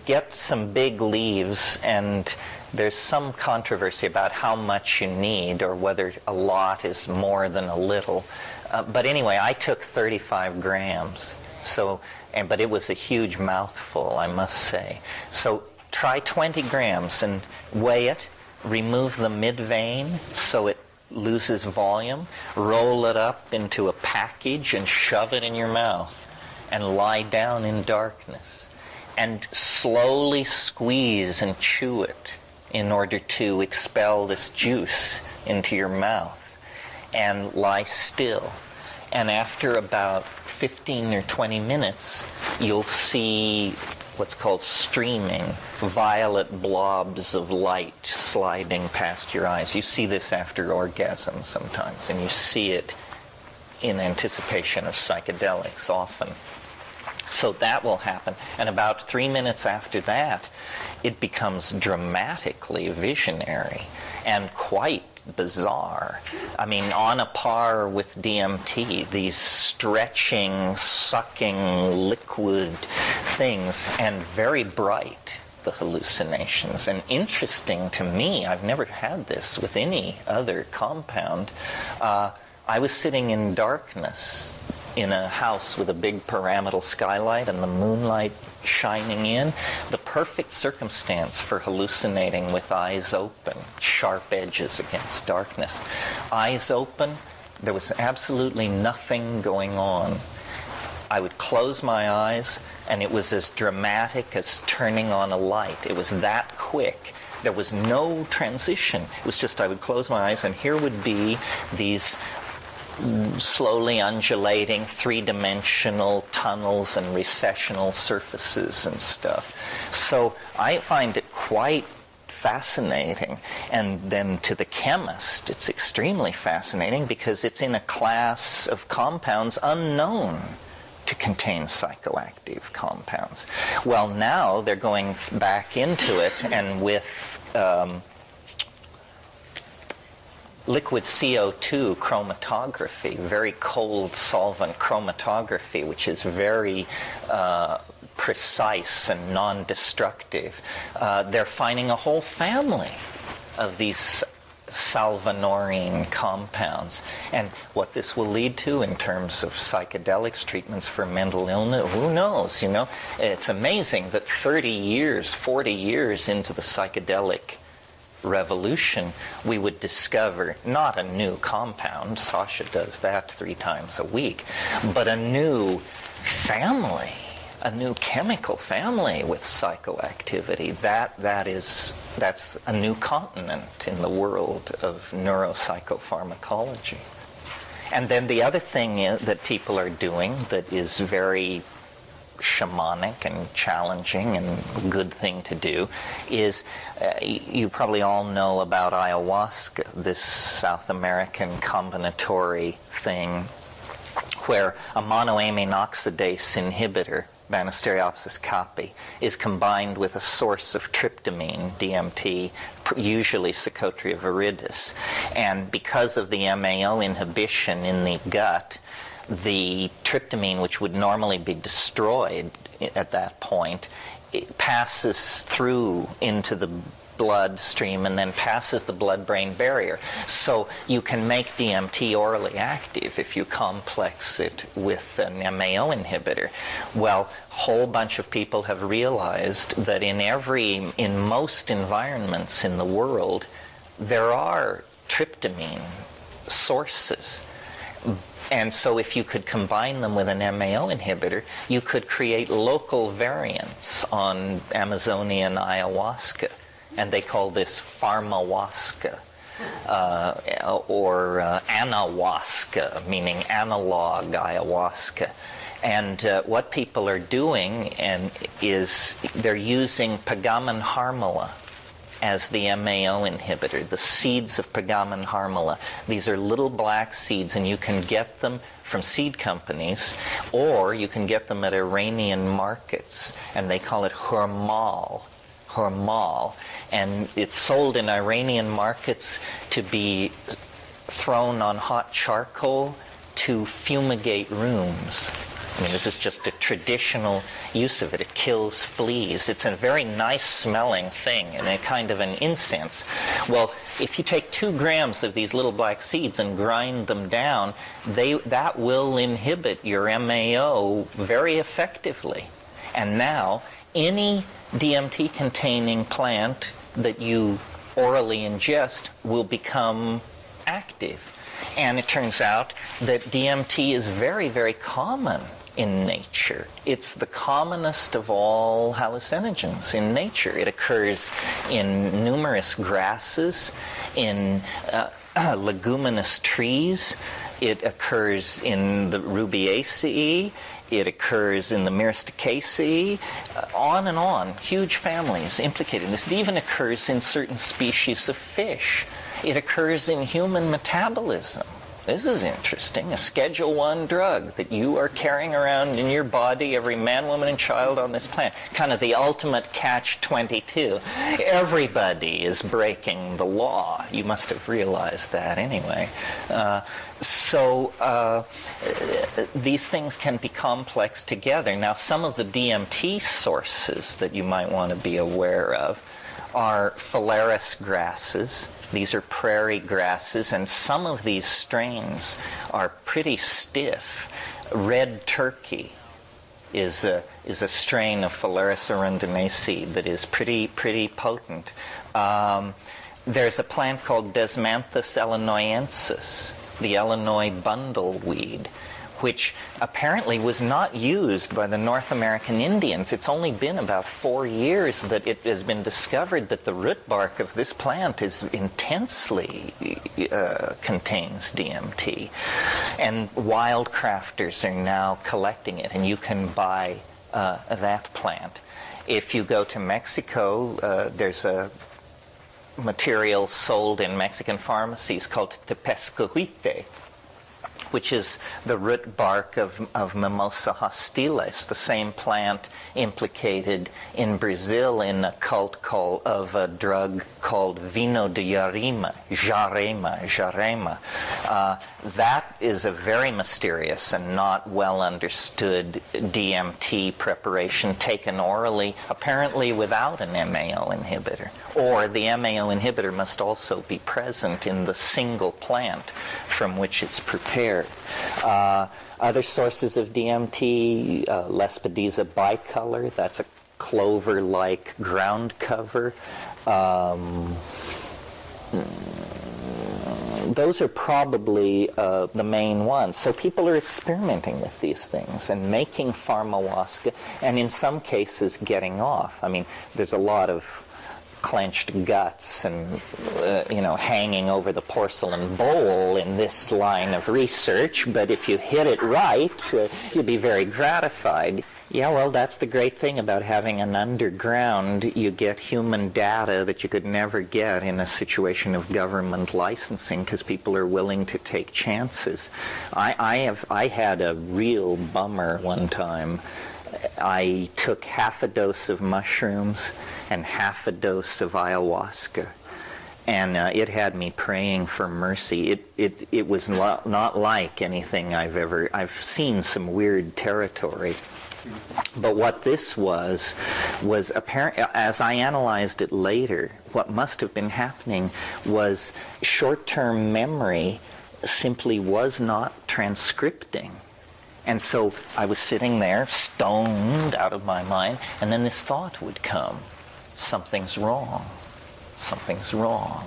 get some big leaves, and there's some controversy about how much you need or whether a lot is more than a little. But anyway, I took 35 grams, but it was a huge mouthful, I must say. So try 20 grams and weigh it, remove the mid-vein so it loses volume, roll it up into a package and shove it in your mouth and lie down in darkness and slowly squeeze and chew it in order to expel this juice into your mouth, and lie still. And after about 15 or 20 minutes, you'll see what's called streaming, violet blobs of light sliding past your eyes. You see this after orgasm sometimes, and you see it in anticipation of psychedelics often. So that will happen. And about 3 minutes after that, it becomes dramatically visionary and quite bizarre. I mean, on a par with DMT, these stretching, sucking, liquid things, and very bright, the hallucinations. And interesting to me, I've never had this with any other compound. I was sitting in darkness in a house with a big pyramidal skylight and the moonlight shining in, the perfect circumstance for hallucinating with eyes open, sharp edges against darkness. Eyes open, there was absolutely nothing going on. I would close my eyes, and it was as dramatic as turning on a light. It was that quick. There was no transition. It was just I would close my eyes, and here would be these slowly undulating three-dimensional tunnels and recessional surfaces and stuff. So I find it quite fascinating. And then to the chemist, it's extremely fascinating because it's in a class of compounds unknown to contain psychoactive compounds. Well, now they're going back into it, and with liquid CO2 chromatography, very cold solvent chromatography, which is very precise and non-destructive. They're finding a whole family of these salvinorine compounds. And what this will lead to in terms of psychedelics, treatments for mental illness, who knows, It's amazing that 30 years, 40 years into the psychedelic revolution, we would discover not a new compound, Sasha does that 3 times a week, but a new family, a new chemical family with psychoactivity. That's a new continent in the world of neuropsychopharmacology. And then the other thing that people are doing that is very shamanic and challenging and good thing to do is, you probably all know about ayahuasca, this South American combinatory thing where a monoamine oxidase inhibitor, Banisteriopsis caapi, is combined with a source of tryptamine, DMT, usually Psychotria viridis. And because of the MAO inhibition in the gut, the tryptamine, which would normally be destroyed at that point, it passes through into the bloodstream and then passes the blood-brain barrier. So you can make DMT orally active if you complex it with an MAO inhibitor. Well, a whole bunch of people have realized that in most environments in the world, there are tryptamine sources. And so if you could combine them with an MAO inhibitor, you could create local variants on Amazonian ayahuasca. And they call this pharmahuasca, or anahuasca, meaning analog ayahuasca. And what people are doing is they're using Pagamen harmala as the MAO inhibitor, the seeds of Pagamen harmala. These are little black seeds, and you can get them from seed companies, or you can get them at Iranian markets, and they call it hurmal. And it's sold in Iranian markets to be thrown on hot charcoal to fumigate rooms. I mean, this is just a traditional use of it. It kills fleas. It's a very nice smelling thing and a kind of an incense. Well, if you take 2 grams of these little black seeds and grind them down, that will inhibit your MAO very effectively. And now, any DMT-containing plant that you orally ingest will become active. And it turns out that DMT is very, very common in nature. It's the commonest of all hallucinogens in nature. It occurs in numerous grasses, in leguminous trees. It occurs in the Rubiaceae. It occurs in the Myristicaceae, on and on. Huge families implicated in this. It even occurs in certain species of fish. It occurs in human metabolism. This is interesting. A Schedule I drug that you are carrying around in your body, every man, woman, and child on this planet. Kind of the ultimate catch-22. Everybody is breaking the law. You must have realized that anyway. So these things can be complex together. Now, some of the DMT sources that you might want to be aware of are phalaris grasses. These are prairie grasses, and some of these strains are pretty stiff. Red turkey is a strain of Phalaris arundinaceae that is pretty potent. There's a plant called Desmanthus illinoiensis, the Illinois bundleweed, which apparently was not used by the North American Indians. It's only been about 4 years that it has been discovered that the root bark of this plant is intensely contains DMT. And wildcrafters are now collecting it, and you can buy that plant. If you go to Mexico, there's a material sold in Mexican pharmacies called tepescohuite, which is the root bark of Mimosa hostilis, the same plant implicated in Brazil in a cult of a drug called vino de jarema. That is a very mysterious and not well understood DMT preparation taken orally, apparently without an MAO inhibitor. Or the MAO inhibitor must also be present in the single plant from which it's prepared. Other sources of DMT, Lespedeza bicolor, that's a clover-like ground cover. Those are probably the main ones. So people are experimenting with these things and making pharmawaska, and in some cases getting off. I mean, there's a lot of clenched guts and hanging over the porcelain bowl in this line of research, but if you hit it right, you'll be very gratified. Yeah, well, that's the great thing about having an underground. You get human data that you could never get in a situation of government licensing because people are willing to take chances. I had a real bummer one time. I took half a dose of mushrooms and half a dose of ayahuasca, and it had me praying for mercy. It was not like anything I've seen some weird territory. But what this was apparent, as I analyzed it later, what must have been happening was short-term memory simply was not transcripting. And so I was sitting there, stoned out of my mind, and then this thought would come, something's wrong, something's wrong.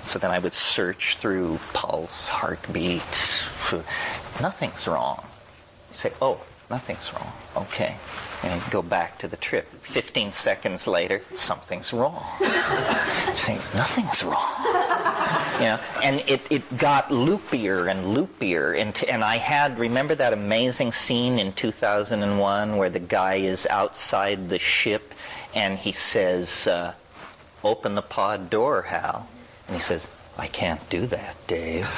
So then I would search through pulse, heartbeat, nothing's wrong. You say, oh, nothing's wrong, okay. And go back to the trip. 15 seconds later, something's wrong. You say, nothing's wrong. And it got loopier and loopier. And I had, remember that amazing scene in 2001 where the guy is outside the ship and he says, open the pod door, Hal. And he says, I can't do that, Dave.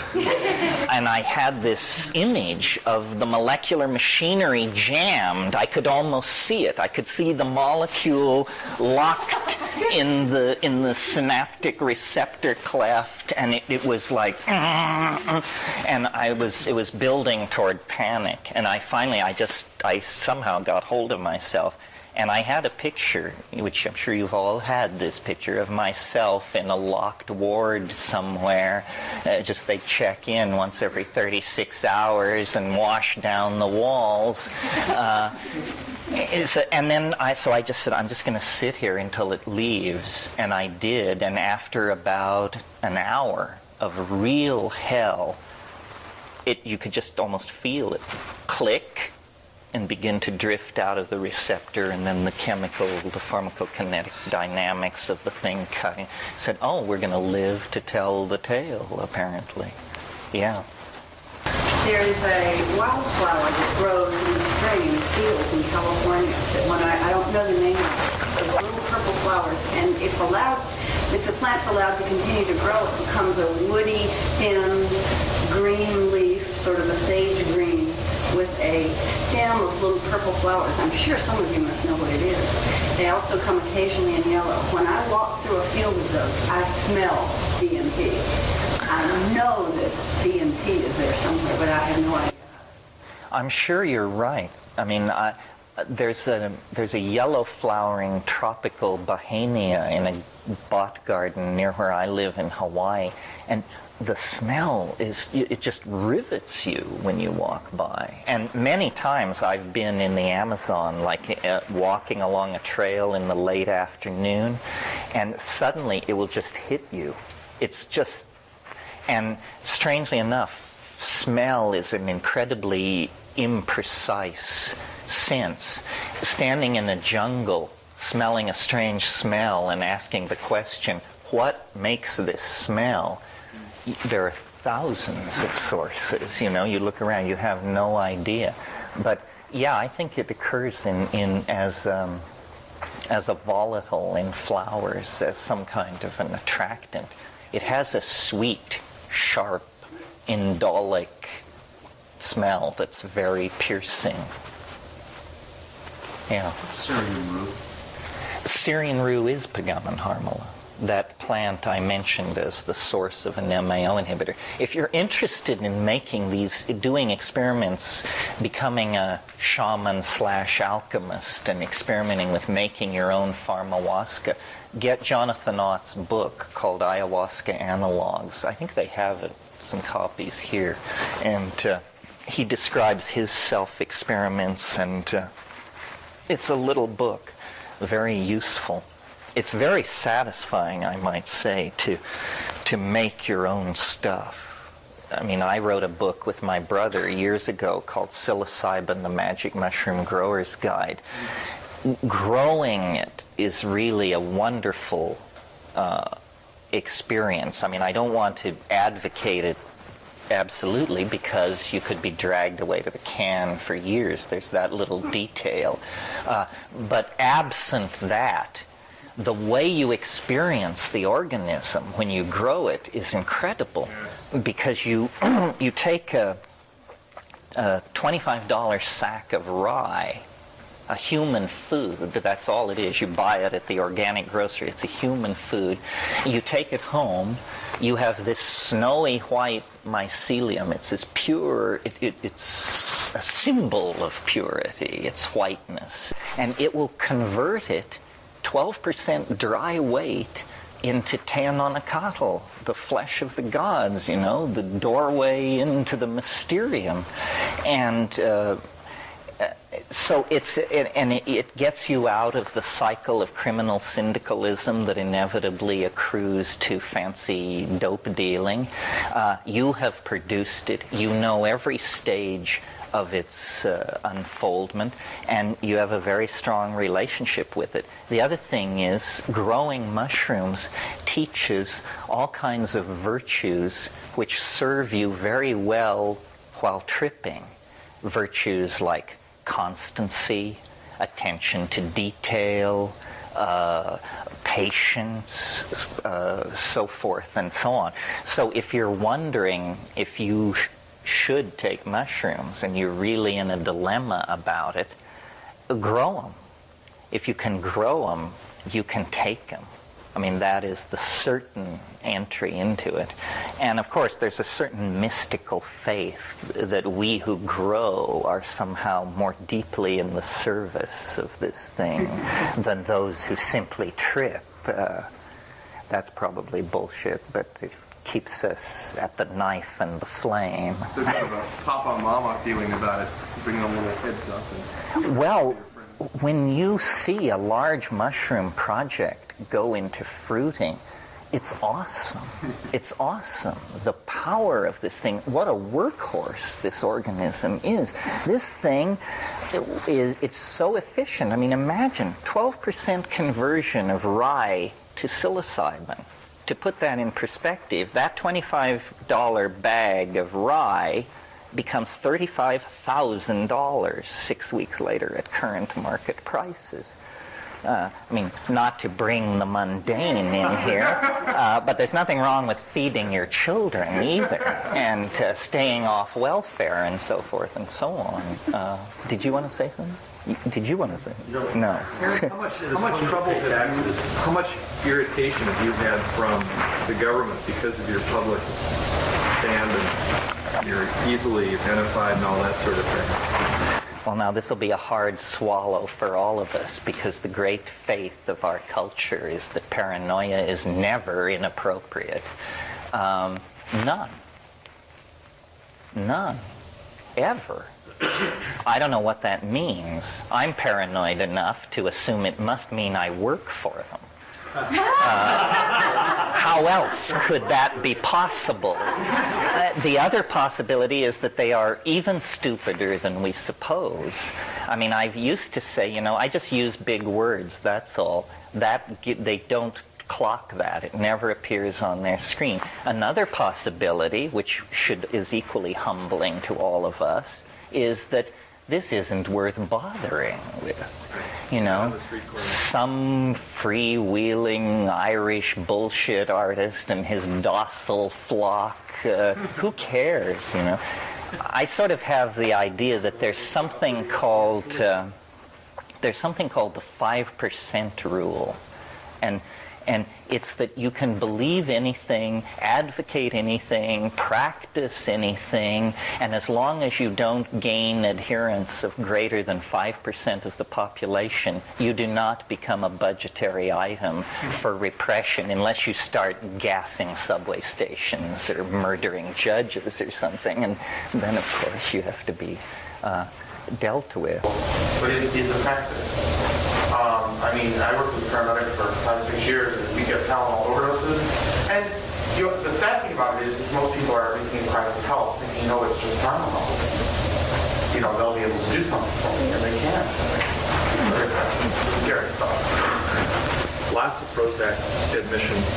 And I had this image of the molecular machinery jammed. I could almost see it. I could see the molecule locked in the synaptic receptor cleft, and it was like, and it was building toward panic. And I somehow got hold of myself. And I had a picture, which I'm sure you've all had this picture, of myself in a locked ward somewhere. Just they check in once every 36 hours and wash down the walls. And then I just said, I'm just going to sit here until it leaves. And I did. And after about an hour of real hell, you could just almost feel it click and begin to drift out of the receptor, and then the pharmacokinetic dynamics of the thing cutting. Said, oh, we're going to live to tell the tale, apparently. Yeah. There is a wildflower that grows in the spring in fields in California that I don't know the name of it. Those little purple flowers, and if the plant's allowed to continue to grow, it becomes a woody stemmed green leaf, sort of a sage green, with a stem of little purple flowers. I'm sure some of you must know what it is. They also come occasionally in yellow. When I walk through a field of those, I smell DMT. I know that DMT is there somewhere, but I have no idea. I'm sure you're right. I mean, there's a yellow flowering tropical bahania in a bot garden near where I live in Hawaii, and the smell it just rivets you when you walk by. And many times I've been in the Amazon, like walking along a trail in the late afternoon, and suddenly it will just hit you. It's just, and strangely enough, smell is an incredibly imprecise sense. Standing in a jungle, smelling a strange smell and asking the question, what makes this smell? There are thousands of sources, you look around, you have no idea. But yeah, I think it occurs as a volatile in flowers, as some kind of an attractant. It has a sweet, sharp, indolic smell that's very piercing. Yeah. Syrian rue. Syrian rue is Pagamen harmala. That plant I mentioned as the source of an MAO inhibitor. If you're interested in doing experiments, becoming a shaman/alchemist and experimenting with making your own pharmawaska, get Jonathan Ott's book called Ayahuasca Analogs. I think they have some copies here. And he describes his self-experiments, and it's a little book, very useful. It's very satisfying, I might say, to make your own stuff. I mean, I wrote a book with my brother years ago called Psilocybin, the Magic Mushroom Grower's Guide. Growing it is really a wonderful experience. I mean, I don't want to advocate it absolutely, because you could be dragged away to the can for years. There's that little detail. But absent that, the way you experience the organism when you grow it is incredible, because you take a $25 sack of rye, a human food, that's all it is. You buy it at the organic grocery. It's a human food. You take it home. You have this snowy white mycelium. It's as pure. It's a symbol of purity. It's whiteness. And it will convert it 12% dry weight into Teononacatl, the flesh of the gods, the doorway into the mysterium. And so it gets you out of the cycle of criminal syndicalism that inevitably accrues to fancy dope dealing. You have produced it. You know every stage of its unfoldment, and you have a very strong relationship with it. The other thing is, growing mushrooms teaches all kinds of virtues which serve you very well while tripping. Virtues like constancy, attention to detail, patience, so forth and so on. So if you're wondering if you should take mushrooms and you're really in a dilemma about it, grow them. If you can grow them, you can take them. I mean, that is the certain entry into it. And of course, there's a certain mystical faith that we who grow are somehow more deeply in the service of this thing than those who simply trip. That's probably bullshit, but it keeps us at the knife and the flame. There's kind of a papa-mama feeling about it, bringing the little kids up. Well, when you see a large mushroom project go into fruiting, it's awesome. It's awesome. The power of this thing. What a workhorse this organism is. This thing, it's so efficient. I mean, imagine 12% conversion of rye to psilocybin. To put that in perspective, that $25 bag of rye becomes $35,000 6 weeks later at current market prices. I mean, not to bring the mundane in here, but there's nothing wrong with feeding your children either, and staying off welfare and so forth and so on. Did you want to say something? Did you want to say something? No. How much trouble, how much irritation have you had from the government because of your public stand and you're easily identified and all that sort of thing? Well, now this will be a hard swallow for all of us, because the great faith of our culture is that paranoia is never inappropriate. None. Ever. I don't know what that means. I'm paranoid enough to assume it must mean I work for them. How else could that be possible? The other possibility is that they are even stupider than we suppose. I mean, I used to say, I just use big words, that's all. They don't clock that. It never appears on their screen. Another possibility, which is equally humbling to all of us, is that this isn't worth bothering with. Some freewheeling Irish bullshit artist and his docile flock, who cares, I sort of have the idea that there's something called the 5% rule, and it's that you can believe anything, advocate anything, practice anything, and as long as you don't gain adherence of greater than 5% of the population, you do not become a budgetary item for repression unless you start gassing subway stations or murdering judges or something, and then of course you have to be dealt with. But it's a factor. I mean, I worked with paramedics for 5-6 years, and we get Tylenol overdoses. And the sad thing about it is most people are making private help, thinking, it's just Tylenol. They'll be able to do something for me, and they can't. It's scary stuff. Lots of Prozac admissions.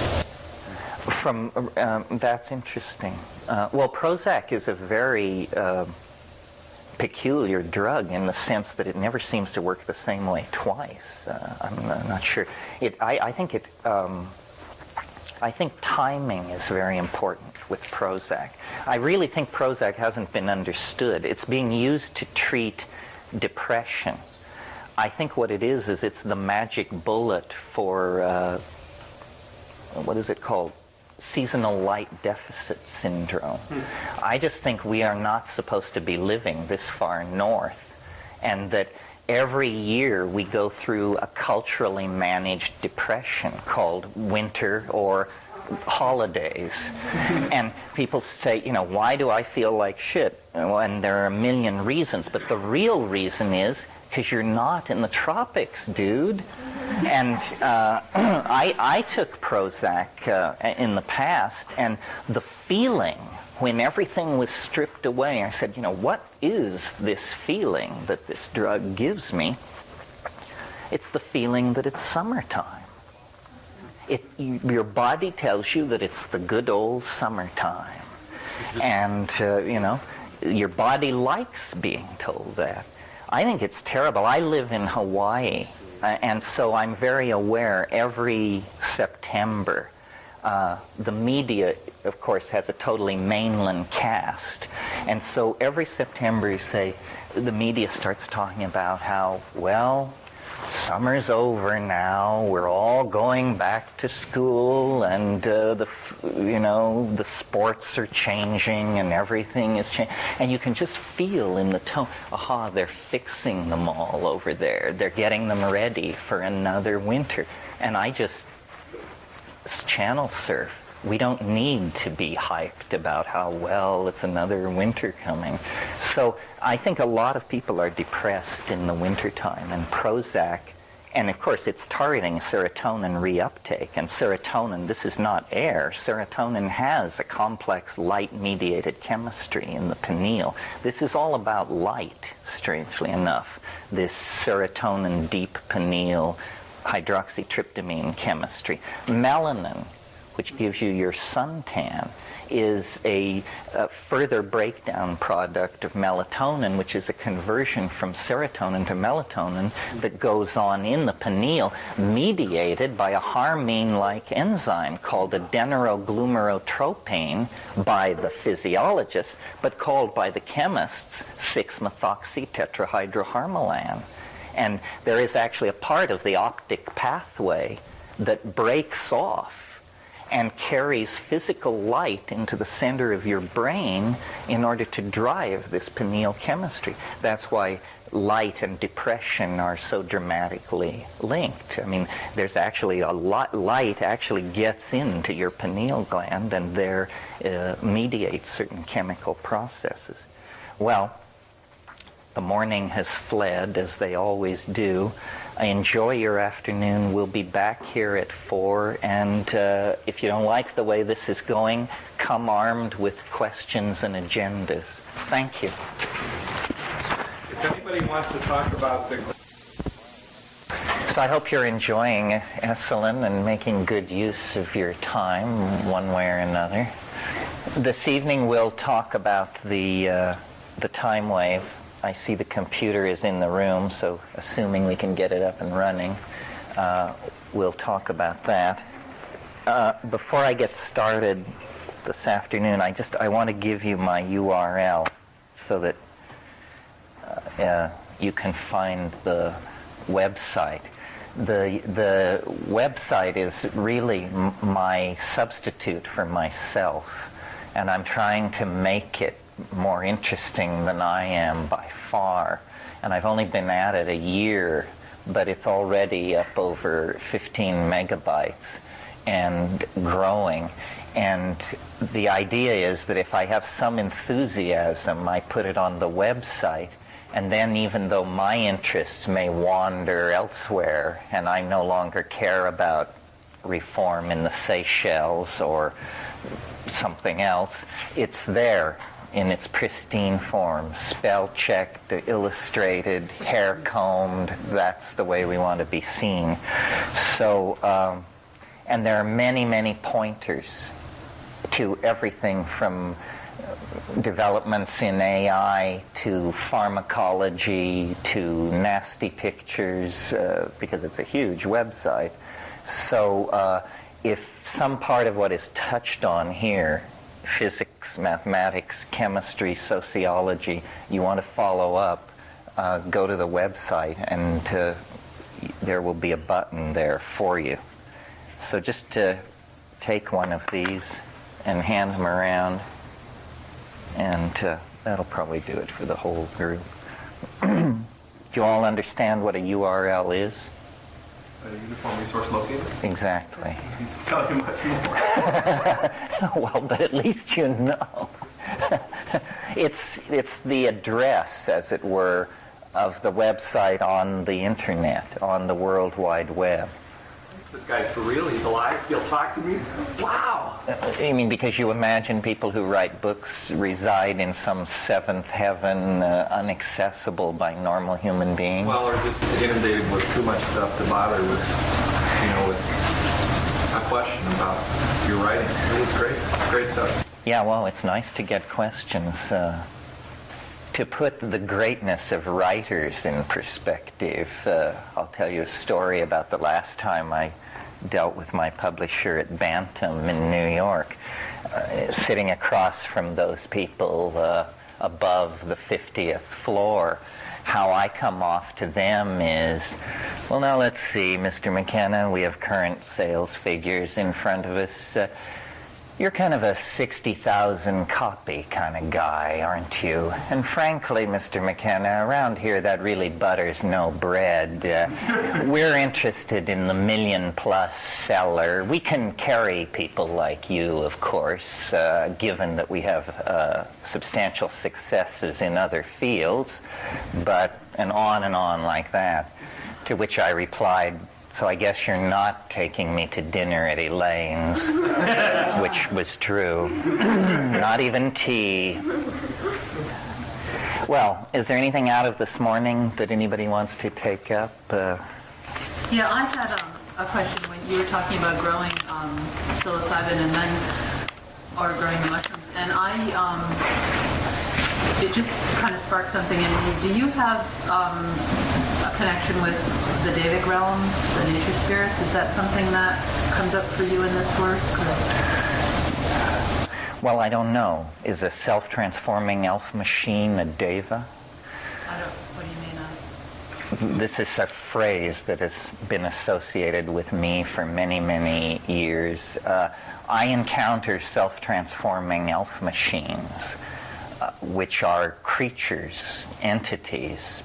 That's interesting. Well, Prozac is a very peculiar drug in the sense that it never seems to work the same way twice. I'm not sure. I think timing is very important with Prozac. I really think Prozac hasn't been understood. It's being used to treat depression. I think what it is it's the magic bullet for what is it called? Seasonal light deficit syndrome. I just think we are not supposed to be living this far north, and that every year we go through a culturally managed depression called winter or holidays. And people say, why do I feel like shit? And there are a million reasons, but the real reason is because you're not in the tropics, dude. And I took Prozac in the past, and the feeling when everything was stripped away, I said, what is this feeling that this drug gives me? It's the feeling that it's summertime. Your body tells you that it's the good old summertime. And, your body likes being told that. I think it's terrible. I live in Hawaii, and so I'm very aware every September. The media, of course, has a totally mainland cast. And so every September, the media starts talking about how, summer's over now, we're all going back to school, and the sports are changing and everything is changing. And you can just feel in the tone, they're fixing them all over there. They're getting them ready for another winter. And I just channel surf. We don't need to be hyped about how, it's another winter coming. So I think a lot of people are depressed in the wintertime, and Prozac, and of course it's targeting serotonin reuptake. And serotonin, this is not air. Serotonin has a complex light-mediated chemistry in the pineal. This is all about light, strangely enough. This serotonin deep pineal hydroxytryptamine chemistry. Melanin, which gives you your suntan, is a further breakdown product of melatonin, which is a conversion from serotonin to melatonin that goes on in the pineal, mediated by a harmine-like enzyme called adenosine by the physiologists, but called by the chemists 6-methoxytetrahydroharmalan. And there is actually a part of the optic pathway that breaks off and carries physical light into the center of your brain in order to drive this pineal chemistry. That's why light and depression are so dramatically linked. I mean, there's actually light actually gets into your pineal gland and there mediates certain chemical processes. Well, the morning has fled, as they always do. Enjoy your afternoon. We'll be back here at 4, and if you don't like the way this is going, come armed with questions and agendas. Thank you. If anybody wants to talk about the... So I hope you're enjoying Esalen and making good use of your time one way or another. This evening we'll talk about the time wave. I see the computer is in the room, so assuming we can get it up and running, we'll talk about that. Before I get started this afternoon, I want to give you my URL. so that you can find the website. The website is really my substitute for myself, and I'm trying to make it more interesting than I am by far. And I've only been at it a year, but it's already up over 15 megabytes and growing. And the idea is that if I have some enthusiasm, I put it on the website, and then even though my interests may wander elsewhere and I no longer care about reform in the Seychelles or something else, it's there in its pristine form, spell-checked, illustrated, hair-combed. That's the way we want to be seen. So, and there are many, many pointers to everything from developments in AI to pharmacology to nasty pictures, because it's a huge website. So if some part of what is touched on here, physics, mathematics, chemistry, sociology, you want to follow up, go to the website, and there will be a button there for you. So just to take one of these and hand them around, and that'll probably do it for the whole group. Do you all understand what a URL is? A uniform resource locator? Exactly. Tell you much more. Well, but at least you know. It's the address, as it were, of the website on the internet, on the World Wide Web. This guy's for real? He's alive? He'll talk to me? Wow! I mean, because you imagine people who write books reside in some seventh heaven, inaccessible by normal human beings. Well, or just inundated with too much stuff to bother with, with a question about your writing. It's great. It's great stuff. Yeah, well, it's nice to get questions. To put the greatness of writers in perspective, I'll tell you a story about the last time I dealt with my publisher at Bantam in New York. Sitting across from those people above the 50th floor, how I come off to them is, well, now let's see, Mr. McKenna, we have current sales figures in front of us. You're kind of a 60,000 copy kind of guy, aren't you? And frankly, Mr. McKenna, around here that really butters no bread. We're interested in the million-plus seller. We can carry people like you, of course, given that we have substantial successes in other fields, and on like that. To which I replied, so I guess you're not taking me to dinner at Elaine's, which was true. Not even tea. Well, is there anything out of this morning that anybody wants to take up? Yeah, I had a question when you were talking about growing psilocybin or growing the mushrooms, and it just kind of sparked something in me. Do you have a connection with the Davic realms, the nature spirits? Is that something that comes up for you in this work? Well, I don't know. Is a self-transforming elf machine a deva? What do you mean? This is a phrase that has been associated with me for many, many years. I encounter self-transforming elf machines, which are creatures, entities,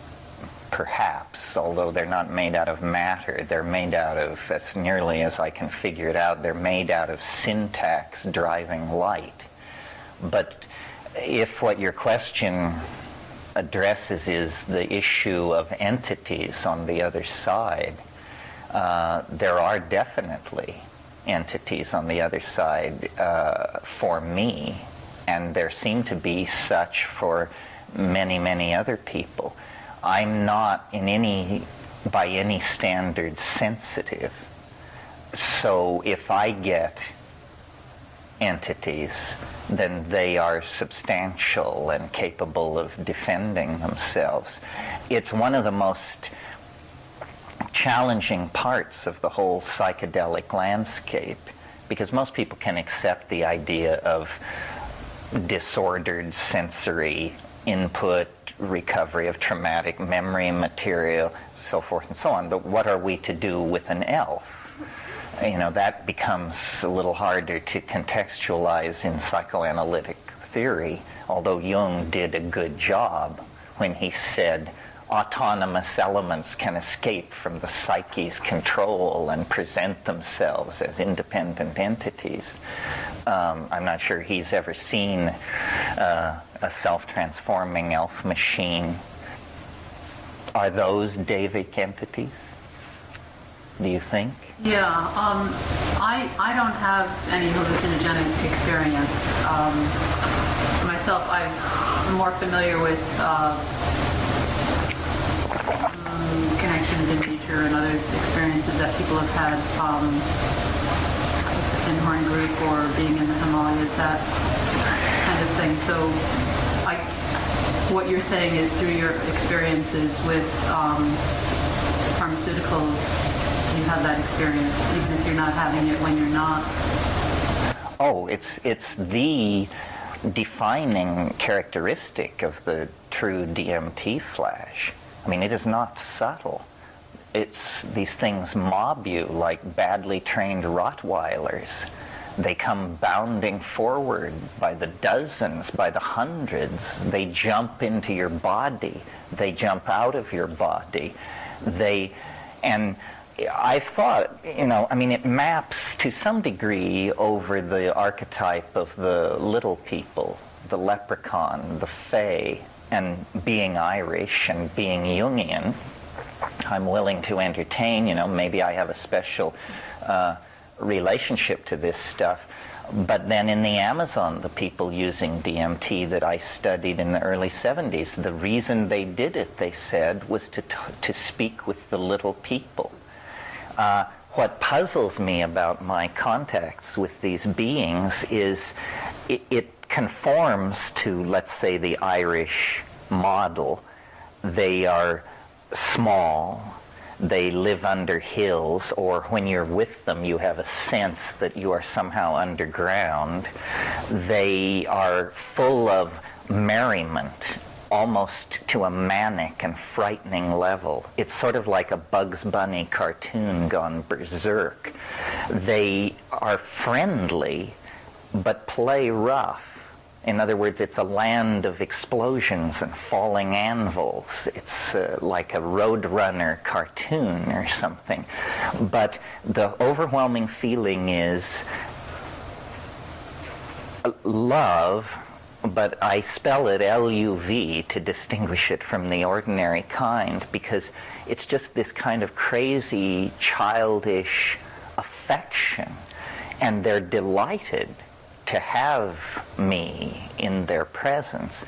perhaps, although they're not made out of matter. They're made out of, as nearly as I can figure it out, they're made out of syntax driving light. But if what your question addresses is the issue of entities on the other side, there are definitely entities on the other side for me, and there seem to be such for many, many other people. I'm not by any standard sensitive. So if I get entities, then they are substantial and capable of defending themselves. It's one of the most challenging parts of the whole psychedelic landscape, because most people can accept the idea of disordered sensory input, recovery of traumatic memory material, so forth and so on. But what are we to do with an elf? That becomes a little harder to contextualize in psychoanalytic theory, although Jung did a good job when he said autonomous elements can escape from the psyche's control and present themselves as independent entities. I'm not sure he's ever seen a self-transforming elf machine. Are those Davic entities, do you think? Yeah, I don't have any hallucinogenic experience. Myself, I'm more familiar with connections in nature and other experiences that people have had in Horn Group or being in the Himalayas, that kind of thing. So what you're saying is through your experiences with pharmaceuticals, you have that experience, even if you're not having it when you're not. Oh, it's the defining characteristic of the true DMT flash. I mean, it is not subtle. It's these things mob you like badly trained Rottweilers. They come bounding forward by the dozens, by the hundreds. They jump into your body. They jump out of your body. And I've thought, it maps to some degree over the archetype of the little people, the leprechaun, the fae, and being Irish and being Jungian. I'm willing to entertain, maybe I have a special relationship to this stuff. But then in the Amazon, the people using DMT that I studied in the early 70s, the reason they did it, they said, was to speak with the little people. What puzzles me about my contacts with these beings is it conforms to, let's say, the Irish model. They are small, they live under hills, or when you're with them you have a sense that you are somehow underground. They are full of merriment, almost to a manic and frightening level. It's sort of like a Bugs Bunny cartoon gone berserk. They are friendly, but play rough. In other words, it's a land of explosions and falling anvils. It's like a Roadrunner cartoon or something. But the overwhelming feeling is love, but I spell it L-U-V to distinguish it from the ordinary kind, because it's just this kind of crazy, childish affection, and they're delighted to have me in their presence.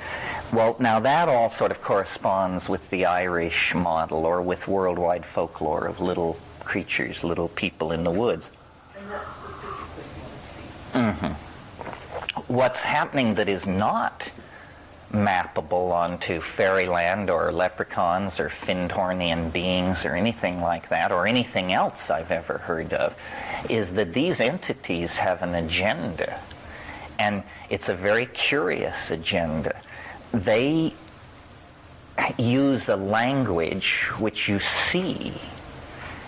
Well, now that all sort of corresponds with the Irish model, or with worldwide folklore of little creatures, little people in the woods. And that's specifically Mm-hmm. What's happening that is not mappable onto fairyland or leprechauns or Findhornian beings or anything like that, or anything else I've ever heard of, is that these entities have an agenda. And it's a very curious agenda. They use a language which you see.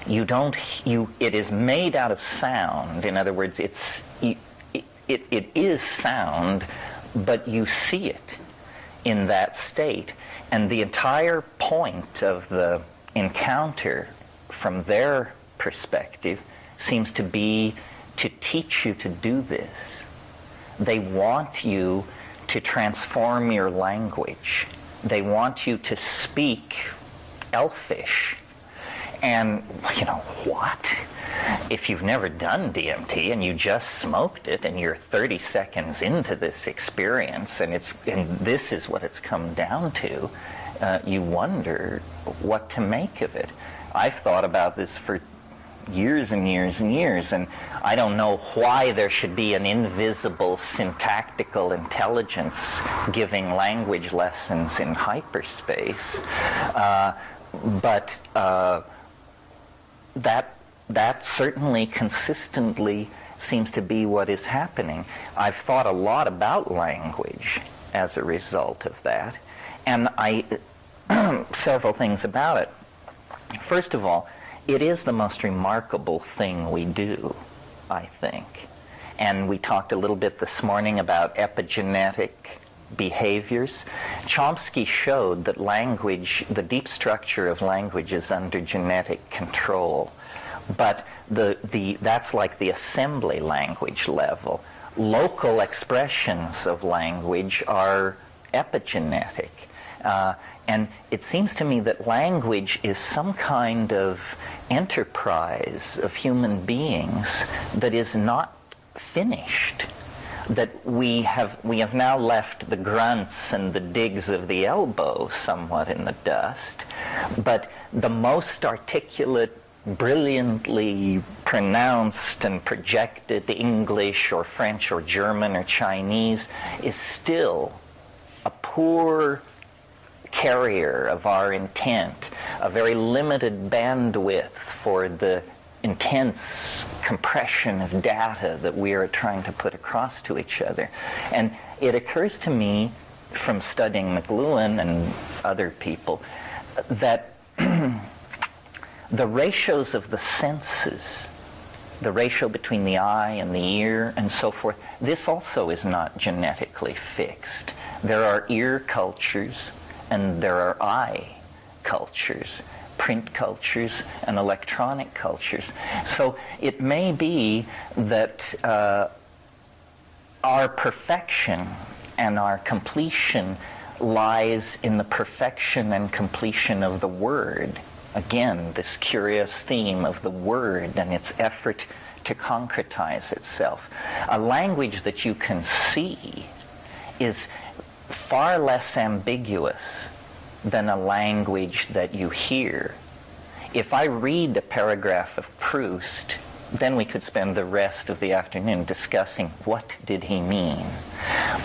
It is made out of sound. In other words, it is sound, but you see it in that state. And the entire point of the encounter, from their perspective, seems to be to teach you to do this. They want you to transform your language. They want you to speak Elfish. And, what? If you've never done DMT and you just smoked it and you're 30 seconds into this experience and this is what it's come down to, you wonder what to make of it. I've thought about this for years and years and years, and I don't know why there should be an invisible syntactical intelligence giving language lessons in hyperspace, but that certainly consistently seems to be what is happening. I've thought a lot about language as a result of that, And several things about it. First of all, it is the most remarkable thing we do, I think. And we talked a little bit this morning about epigenetic behaviors. Chomsky showed that language, the deep structure of language, is under genetic control. But that's like the assembly language level. Local expressions of language are epigenetic. And it seems to me that language is some kind of enterprise of human beings that is not finished. That we have now left the grunts and the digs of the elbow somewhat in the dust, but the most articulate, brilliantly pronounced and projected English or French or German or Chinese is still a poor carrier of our intent, a very limited bandwidth for the intense compression of data that we are trying to put across to each other. And it occurs to me from studying McLuhan and other people that the ratios of the senses, the ratio between the eye and the ear and so forth, this also is not genetically fixed. There are ear cultures and there are eye cultures, print cultures and electronic cultures. So it may be that our perfection and our completion lies in the perfection and completion of the word. Again, this curious theme of the word and its effort to concretize itself. A language that you can see is far less ambiguous than a language that you hear. If I read a paragraph of Proust, then we could spend the rest of the afternoon discussing what did he mean.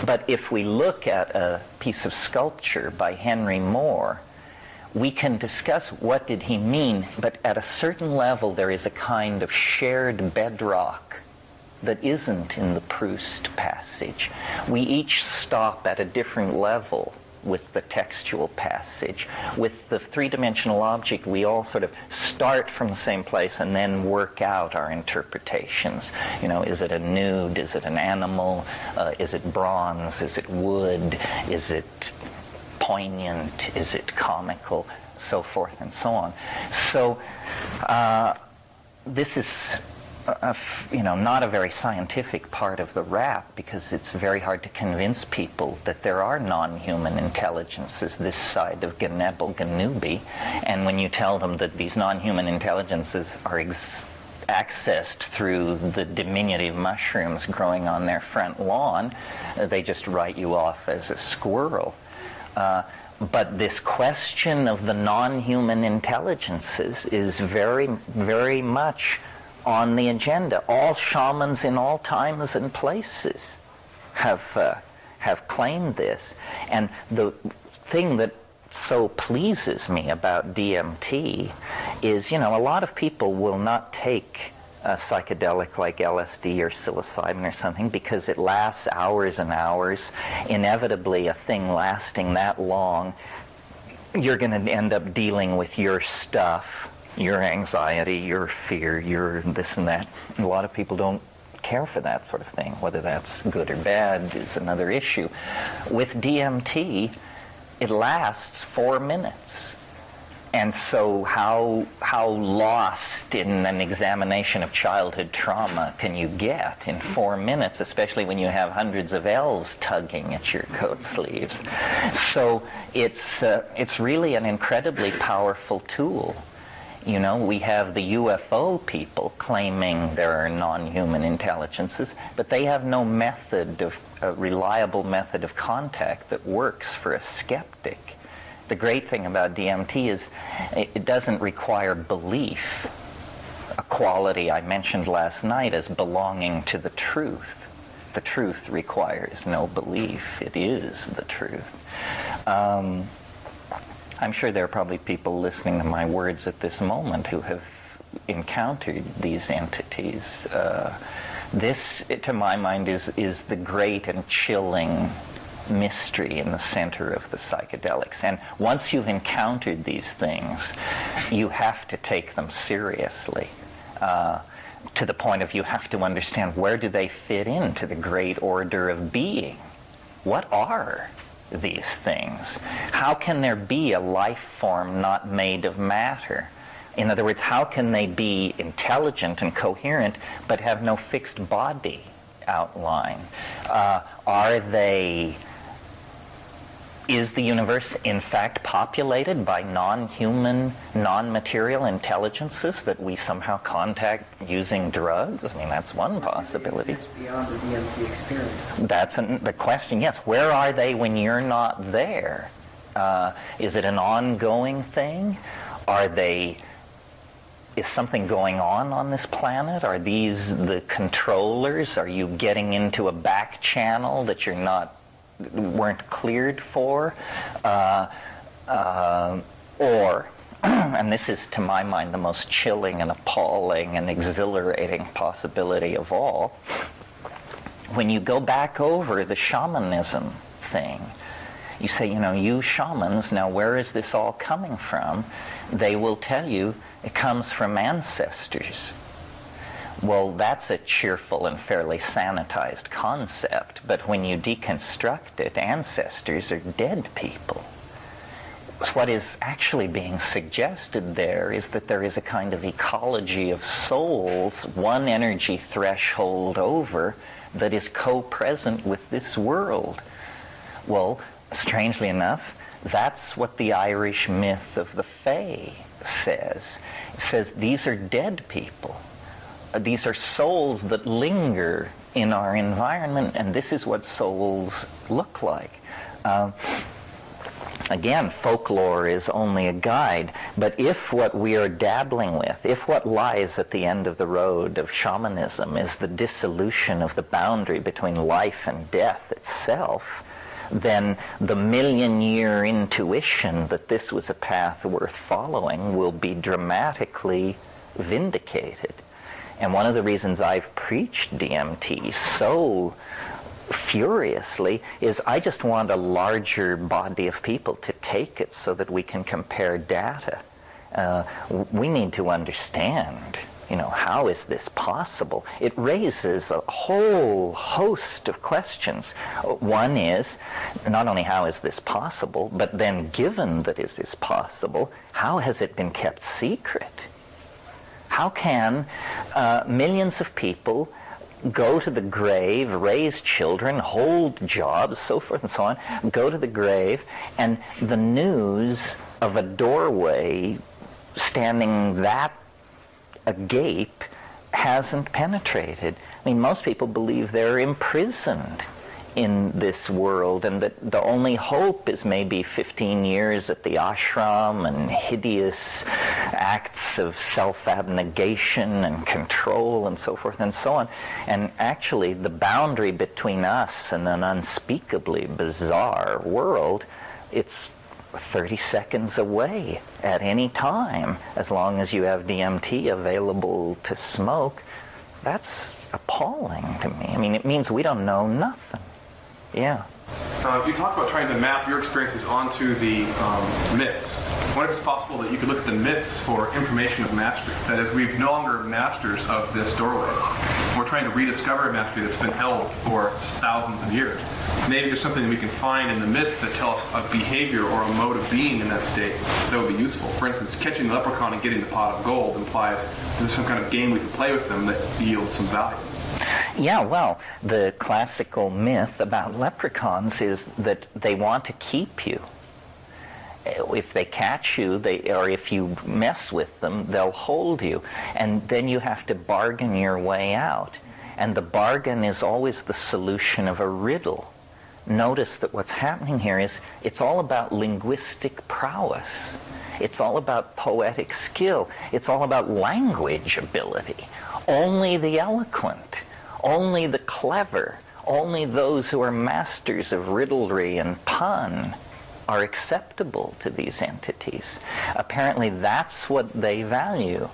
But if we look at a piece of sculpture by Henry Moore, we can discuss what did he mean, but at a certain level there is a kind of shared bedrock that isn't in the Proust passage. We each stop at a different level with the textual passage. With the three-dimensional object, we all sort of start from the same place and then work out our interpretations. You know, is it a nude? Is it an animal? Is it bronze? Is it wood? Is it poignant? Is it comical? So forth and so on. So this is not a very scientific part of the rap, because it's very hard to convince people that there are non-human intelligences this side of Genebel Ganubi. And when you tell them that these non-human intelligences are accessed through the diminutive mushrooms growing on their front lawn, they just write you off as a squirrel. But this question of the non-human intelligences is very, very much on the agenda. All shamans in all times and places have claimed this. And the thing that so pleases me about DMT is, a lot of people will not take a psychedelic like LSD or psilocybin or something because it lasts hours and hours. Inevitably, a thing lasting that long, you're going to end up dealing with your stuff, your anxiety, your fear, your this and that. A lot of people don't care for that sort of thing. Whether that's good or bad is another issue. With DMT, it lasts 4 minutes. And so how lost in an examination of childhood trauma can you get in 4 minutes, especially when you have hundreds of elves tugging at your coat sleeves? So it's really an incredibly powerful tool. We have the UFO people claiming there are non-human intelligences, but they have no reliable method of contact that works for a skeptic. The great thing about DMT is it doesn't require belief, a quality I mentioned last night as belonging to the truth. The truth requires no belief. It is the truth. I'm sure there are probably people listening to my words at this moment who have encountered these entities. This, to my mind, is the great and chilling mystery in the center of the psychedelics. And once you've encountered these things, you have to take them seriously, to the point of you have to understand, where do they fit into the great order of being? What are these things? How can there be a life form not made of matter? In other words, how can they be intelligent and coherent but have no fixed body outline? Is the universe in fact populated by non-human, non-material intelligences that we somehow contact using drugs? I mean, that's one possibility. It's beyond the DMT experience. That's the question, yes. Where are they when you're not there? Is it an ongoing thing? Is something going on this planet? Are these the controllers? Are you getting into a back channel that weren't cleared for? Or, and this is to my mind the most chilling and appalling and exhilarating possibility of all, when you go back over the shamanism thing, you say, you shamans, now where is this all coming from? They will tell you it comes from ancestors. Well, that's a cheerful and fairly sanitized concept, but when you deconstruct it, ancestors are dead people. What is actually being suggested there is that there is a kind of ecology of souls, one energy threshold over, that is co-present with this world. Well, strangely enough, that's what the Irish myth of the Fae says. It says these are dead people. These are souls that linger in our environment, and this is what souls look like. Again, folklore is only a guide, but if what we are dabbling with, if what lies at the end of the road of shamanism is the dissolution of the boundary between life and death itself, then the million-year intuition that this was a path worth following will be dramatically vindicated. And one of the reasons I've preached DMT so furiously is I just want a larger body of people to take it so that we can compare data. We need to understand, how is this possible? It raises a whole host of questions. One is, not only how is this possible, but then given that it is possible, how has it been kept secret? How can millions of people go to the grave, raise children, hold jobs, so forth and so on, go to the grave, and the news of a doorway standing that agape hasn't penetrated? I mean, most people believe they're imprisoned in this world, and that the only hope is maybe 15 years at the ashram and hideous acts of self-abnegation and control and so forth and so on. And actually, the boundary between us and an unspeakably bizarre world, it's 30 seconds away at any time, as long as you have DMT available to smoke. That's appalling to me. I mean, it means we don't know nothing. Yeah. You talked about trying to map your experiences onto the myths. I wonder if it's possible that you could look at the myths for information of mastery. That is, we've no longer masters of this doorway. We're trying to rediscover a mastery that's been held for thousands of years. Maybe there's something that we can find in the myths that tell us a behavior or a mode of being in that state that would be useful. For instance, catching the leprechaun and getting the pot of gold implies there's some kind of game we can play with them that yields some value. Yeah, well, the classical myth about leprechauns is that they want to keep you. If they catch you, or if you mess with them, they'll hold you. And then you have to bargain your way out. And the bargain is always the solution of a riddle. Notice that what's happening here is it's all about linguistic prowess. It's all about poetic skill. It's all about language ability. Only the eloquent, only the clever, only those who are masters of riddlery and pun are acceptable to these entities. Apparently that's what they value.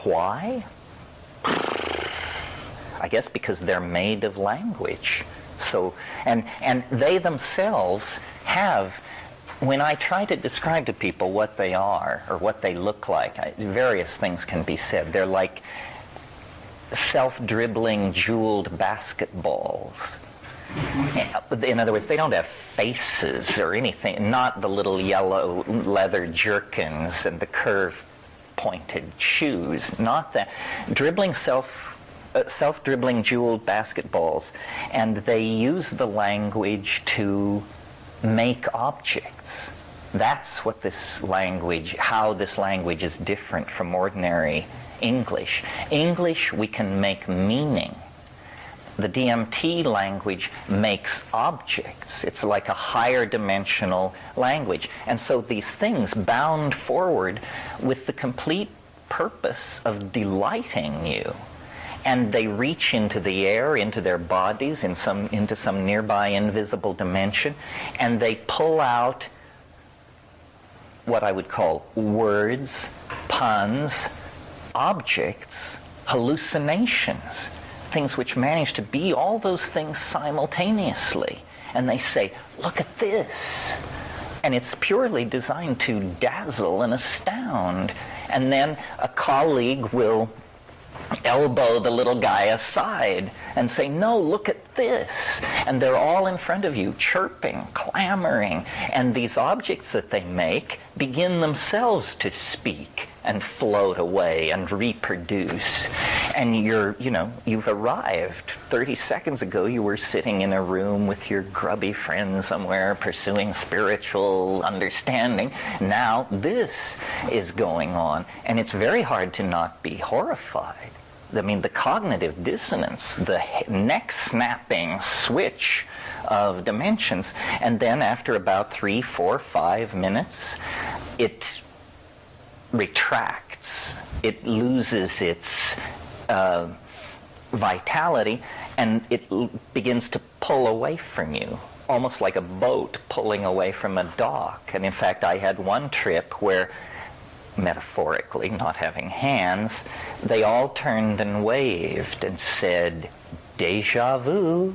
Why? I guess because they're made of language. So, and they themselves have, when I try to describe to people what they are or what they look like, various things can be said. They're like self-dribbling jeweled basketballs. In other words, they don't have faces or anything, not the little yellow leather jerkins and the curve-pointed shoes, not that. Self-dribbling jeweled basketballs, and they use the language to make objects. That's what this language, how this language is different from ordinary English. English, we can make meaning. The DMT language makes objects. It's like a higher dimensional language. And so these things bound forward with the complete purpose of delighting you. And they reach into the air, into their bodies, into some nearby invisible dimension, and they pull out what I would call words, puns, objects, hallucinations, things which manage to be all those things simultaneously. And they say, look at this. And it's purely designed to dazzle and astound. And then a colleague will elbow the little guy aside and say, no, look at this. And they're all in front of you, chirping, clamoring. And these objects that they make begin themselves to speak and float away and reproduce. And you've arrived. 30 seconds ago, you were sitting in a room with your grubby friend somewhere pursuing spiritual understanding. Now this is going on. And it's very hard to not be horrified. I mean, the cognitive dissonance, the neck-snapping switch of dimensions. And then after about 3, 4, 5 minutes, it retracts. It loses its vitality, and it begins to pull away from you, almost like a boat pulling away from a dock. And in fact, I had one trip where, metaphorically, not having hands, they all turned and waved and said, "Déjà vu,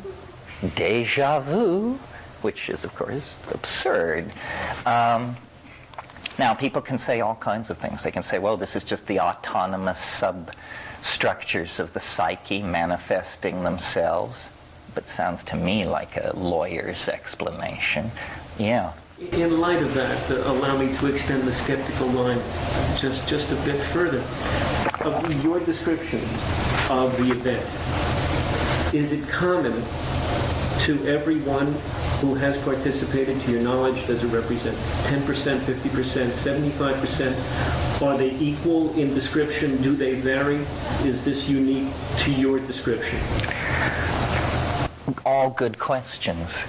déjà vu," which is, of course, absurd. Now, people can say all kinds of things. They can say, well, this is just the autonomous substructures of the psyche manifesting themselves. But it sounds to me like a lawyer's explanation. Yeah. In light of that, allow me to extend the skeptical line just a bit further. Of your description of the event, is it common to everyone who has participated, to your knowledge? Does it represent 10%, 50%, 75%? Are they equal in description? Do they vary? Is this unique to your description? All good questions.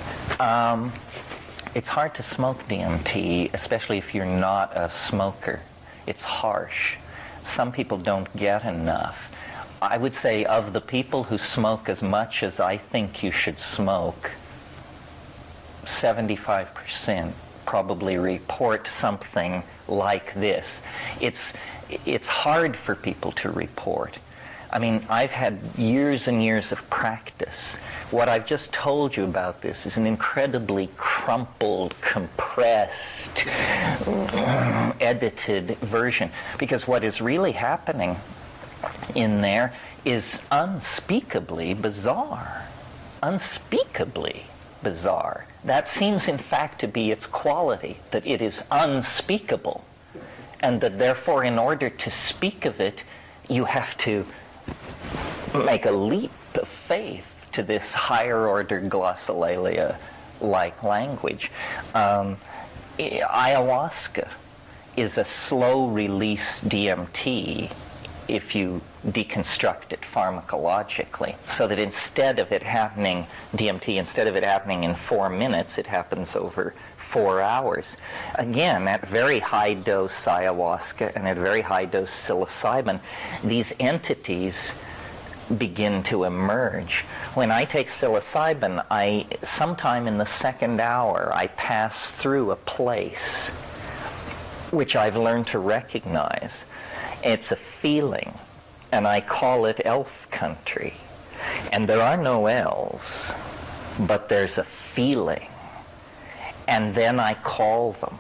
It's hard to smoke DMT, especially if you're not a smoker. It's harsh. Some people don't get enough. I would say of the people who smoke as much as I think you should smoke, 75% probably report something like this. It's hard for people to report. I mean, I've had years and years of practice. What I've just told you about this is an incredibly crumpled, compressed, edited version. Because what is really happening in there is unspeakably bizarre. Unspeakably bizarre. That seems, in fact, to be its quality, that it is unspeakable. And that, therefore, in order to speak of it, you have to make a leap of faith to this higher order glossolalia-like language. Ayahuasca is a slow release DMT if you deconstruct it pharmacologically, so that instead of it happening in 4 minutes, it happens over 4 hours. Again, at very high dose ayahuasca and at very high dose psilocybin, these entities begin to emerge. When I take psilocybin, sometime in the second hour, I pass through a place which I've learned to recognize. It's a feeling, and I call it elf country. And there are no elves. but there's a feeling. And then I call them,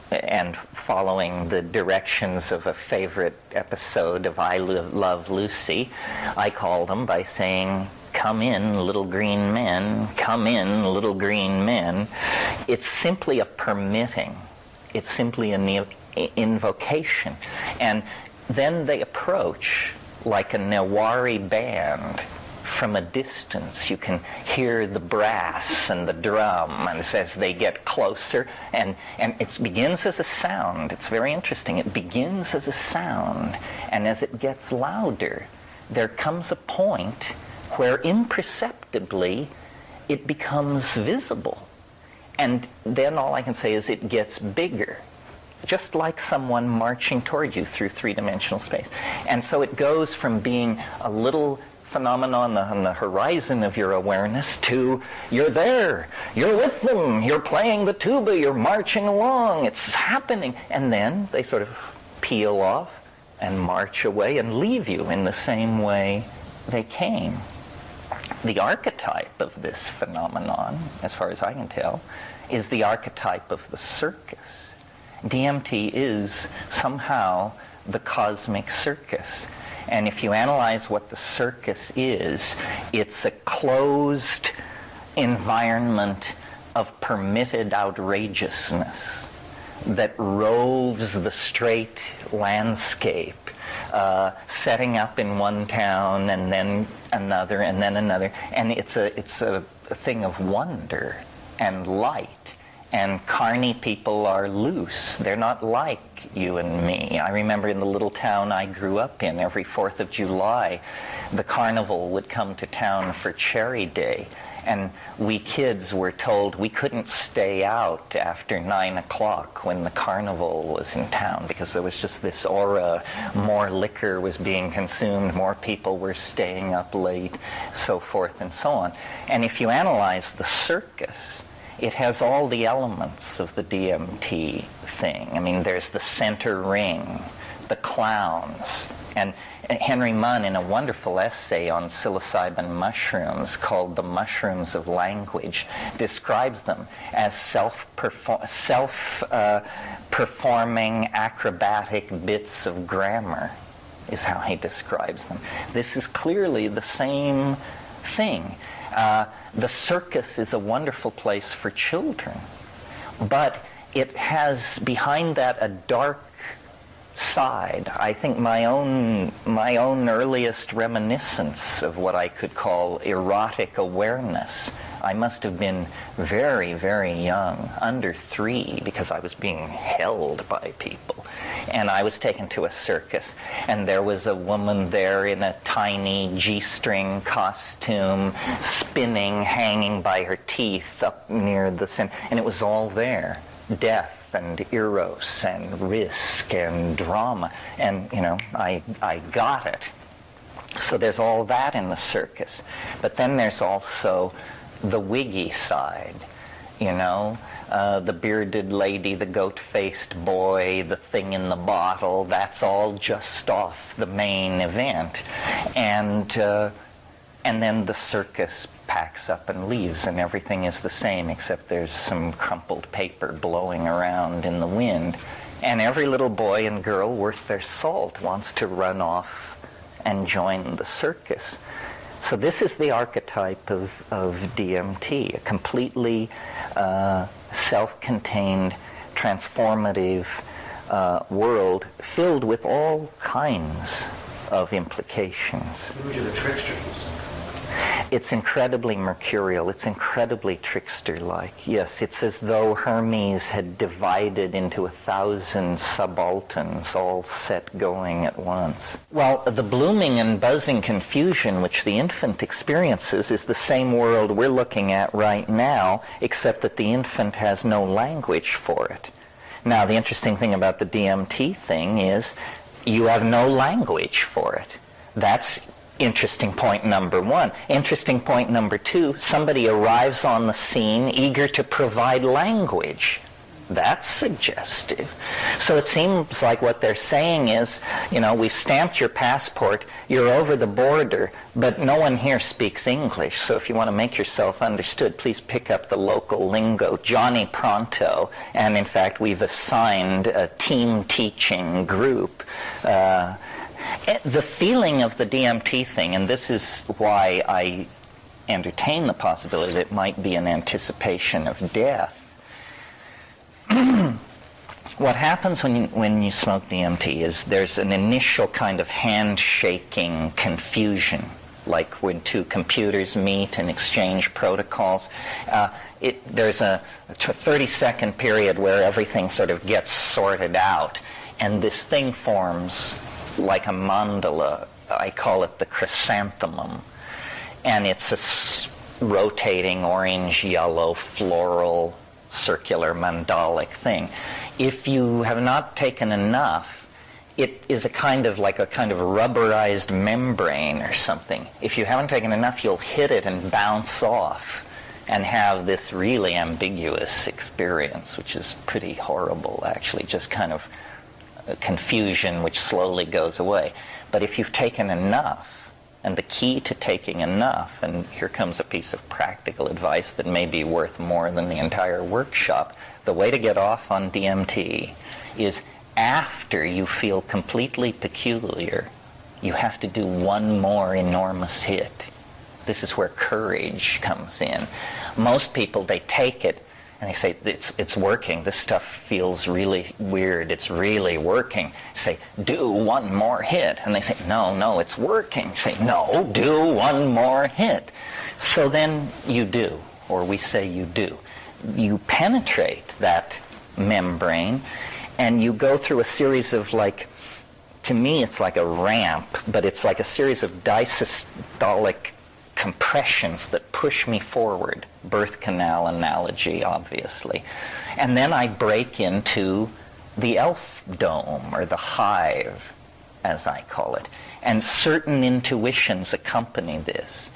and following the directions of a favorite episode of I Love Lucy, I call them by saying, "Come in, little green men, come in, little green men." It's simply a permitting. It's simply an invocation. And then they approach like a Newari band. From a distance, you can hear the brass and the drum, and as they get closer, and it begins as a sound. It's very interesting. It begins as a sound, and as it gets louder, there comes a point where imperceptibly it becomes visible. And then all I can say is it gets bigger, just like someone marching toward you through three-dimensional space. And so it goes from being a little phenomenon on the horizon of your awareness to you're there, you're with them, you're playing the tuba, you're marching along, it's happening. And then they sort of peel off and march away and leave you in the same way they came. The archetype of this phenomenon, as far as I can tell, is the archetype of the circus. DMT is somehow the cosmic circus. And if you analyze what the circus is, it's a closed environment of permitted outrageousness that roves the straight landscape, setting up in one town and then another and then another. And it's a thing of wonder and light. And carny people are loose. They're not like you and me. I remember in the little town I grew up in, every 4th of July, the carnival would come to town for Cherry Day. And we kids were told we couldn't stay out after 9 o'clock when the carnival was in town, because there was just this aura. More liquor was being consumed, more people were staying up late, so forth and so on. And if you analyze the circus, it has all the elements of the DMT thing. I mean, there's the center ring, the clowns. And Henry Munn, in a wonderful essay on psilocybin mushrooms called The Mushrooms of Language, describes them as self-performing acrobatic bits of grammar, is how he describes them. This is clearly the same thing. The circus is a wonderful place for children, but it has behind that a dark side. I think my own earliest reminiscence of what I could call erotic awareness, I must have been very, very young, under 3, because I was being held by people. And I was taken to a circus, and there was a woman there in a tiny G-string costume, spinning, hanging by her teeth up near the center, and it was all there. Death and eros and risk and drama, and I got it. So there's all that in the circus. But then there's also the wiggy side, the bearded lady, the goat-faced boy, the thing in the bottle. That's all just off the main event. And then the circus packs up and leaves, and everything is the same, except there's some crumpled paper blowing around in the wind. And every little boy and girl worth their salt wants to run off and join the circus. So this is the archetype of DMT, a completely self-contained, transformative world filled with all kinds of implications. Those are the tricksters. It's incredibly mercurial. It's incredibly trickster-like. Yes, it's as though Hermes had divided into 1,000 subalterns, all set going at once. Well, the blooming and buzzing confusion which the infant experiences is the same world we're looking at right now, except that the infant has no language for it. Now, the interesting thing about the DMT thing is you have no language for it. That's interesting point number 1. Interesting point number 2, somebody arrives on the scene eager to provide language That's suggestive. So it seems like what they're saying is, we've stamped your passport, you're over the border, but no one here speaks English. So if you want to make yourself understood, please pick up the local lingo, Johnny Pronto. And in fact, we've assigned a team teaching group. The feeling of the DMT thing, and this is why I entertain the possibility that it might be an anticipation of death. What happens when you smoke DMT is there's an initial kind of handshaking confusion, like when two computers meet and exchange protocols. There's a 30-second period where everything sort of gets sorted out, and this thing forms like a mandala. I call it the chrysanthemum. And it's a rotating orange-yellow floral circular mandalic thing. If you have not taken enough, it is a kind of rubberized membrane or something. If you haven't taken enough, you'll hit it and bounce off and have this really ambiguous experience, which is pretty horrible, actually, just kind of confusion which slowly goes away. But if you've taken enough, and the key to taking enough, and here comes a piece of practical advice that may be worth more than the entire workshop, the way to get off on DMT is after you feel completely peculiar, you have to do one more enormous hit. This is where courage comes in. Most people, they take it and they say, it's working. This stuff feels really weird. It's really working. Say, do one more hit. And they say, no, it's working. Say, no, do one more hit. So then you do, or we say you do. You penetrate that membrane, and you go through a series of, to me it's like a ramp, but it's like a series of disystolic compressions that push me forward. Birth canal analogy, obviously. And then I break into the elf dome, or the hive, as I call it. And certain intuitions accompany this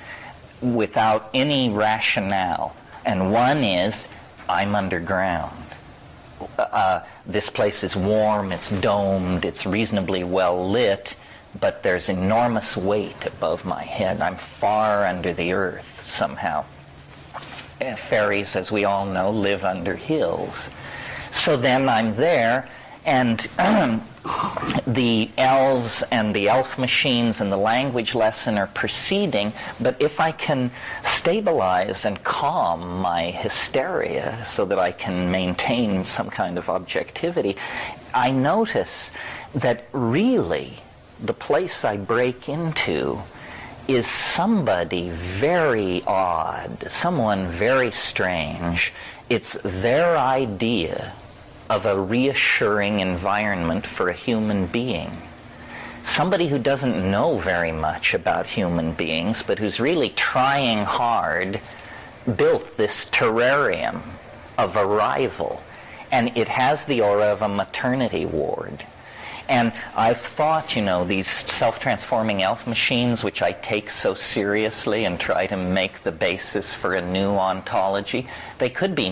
without any rationale. And one is, I'm underground. This place is warm, it's domed, it's reasonably well lit, but there's enormous weight above my head. I'm far under the earth somehow. Fairies, as we all know, live under hills. So then I'm there, and the elves and the elf machines and the language lesson are proceeding, but if I can stabilize and calm my hysteria so that I can maintain some kind of objectivity, I notice that really the place I break into is somebody very odd, someone very strange. It's their idea of a reassuring environment for a human being. Somebody who doesn't know very much about human beings, but who's really trying hard, built this terrarium of arrival. And it has the aura of a maternity ward. And I've thought, these self-transforming elf machines, which I take so seriously and try to make the basis for a new ontology, they could be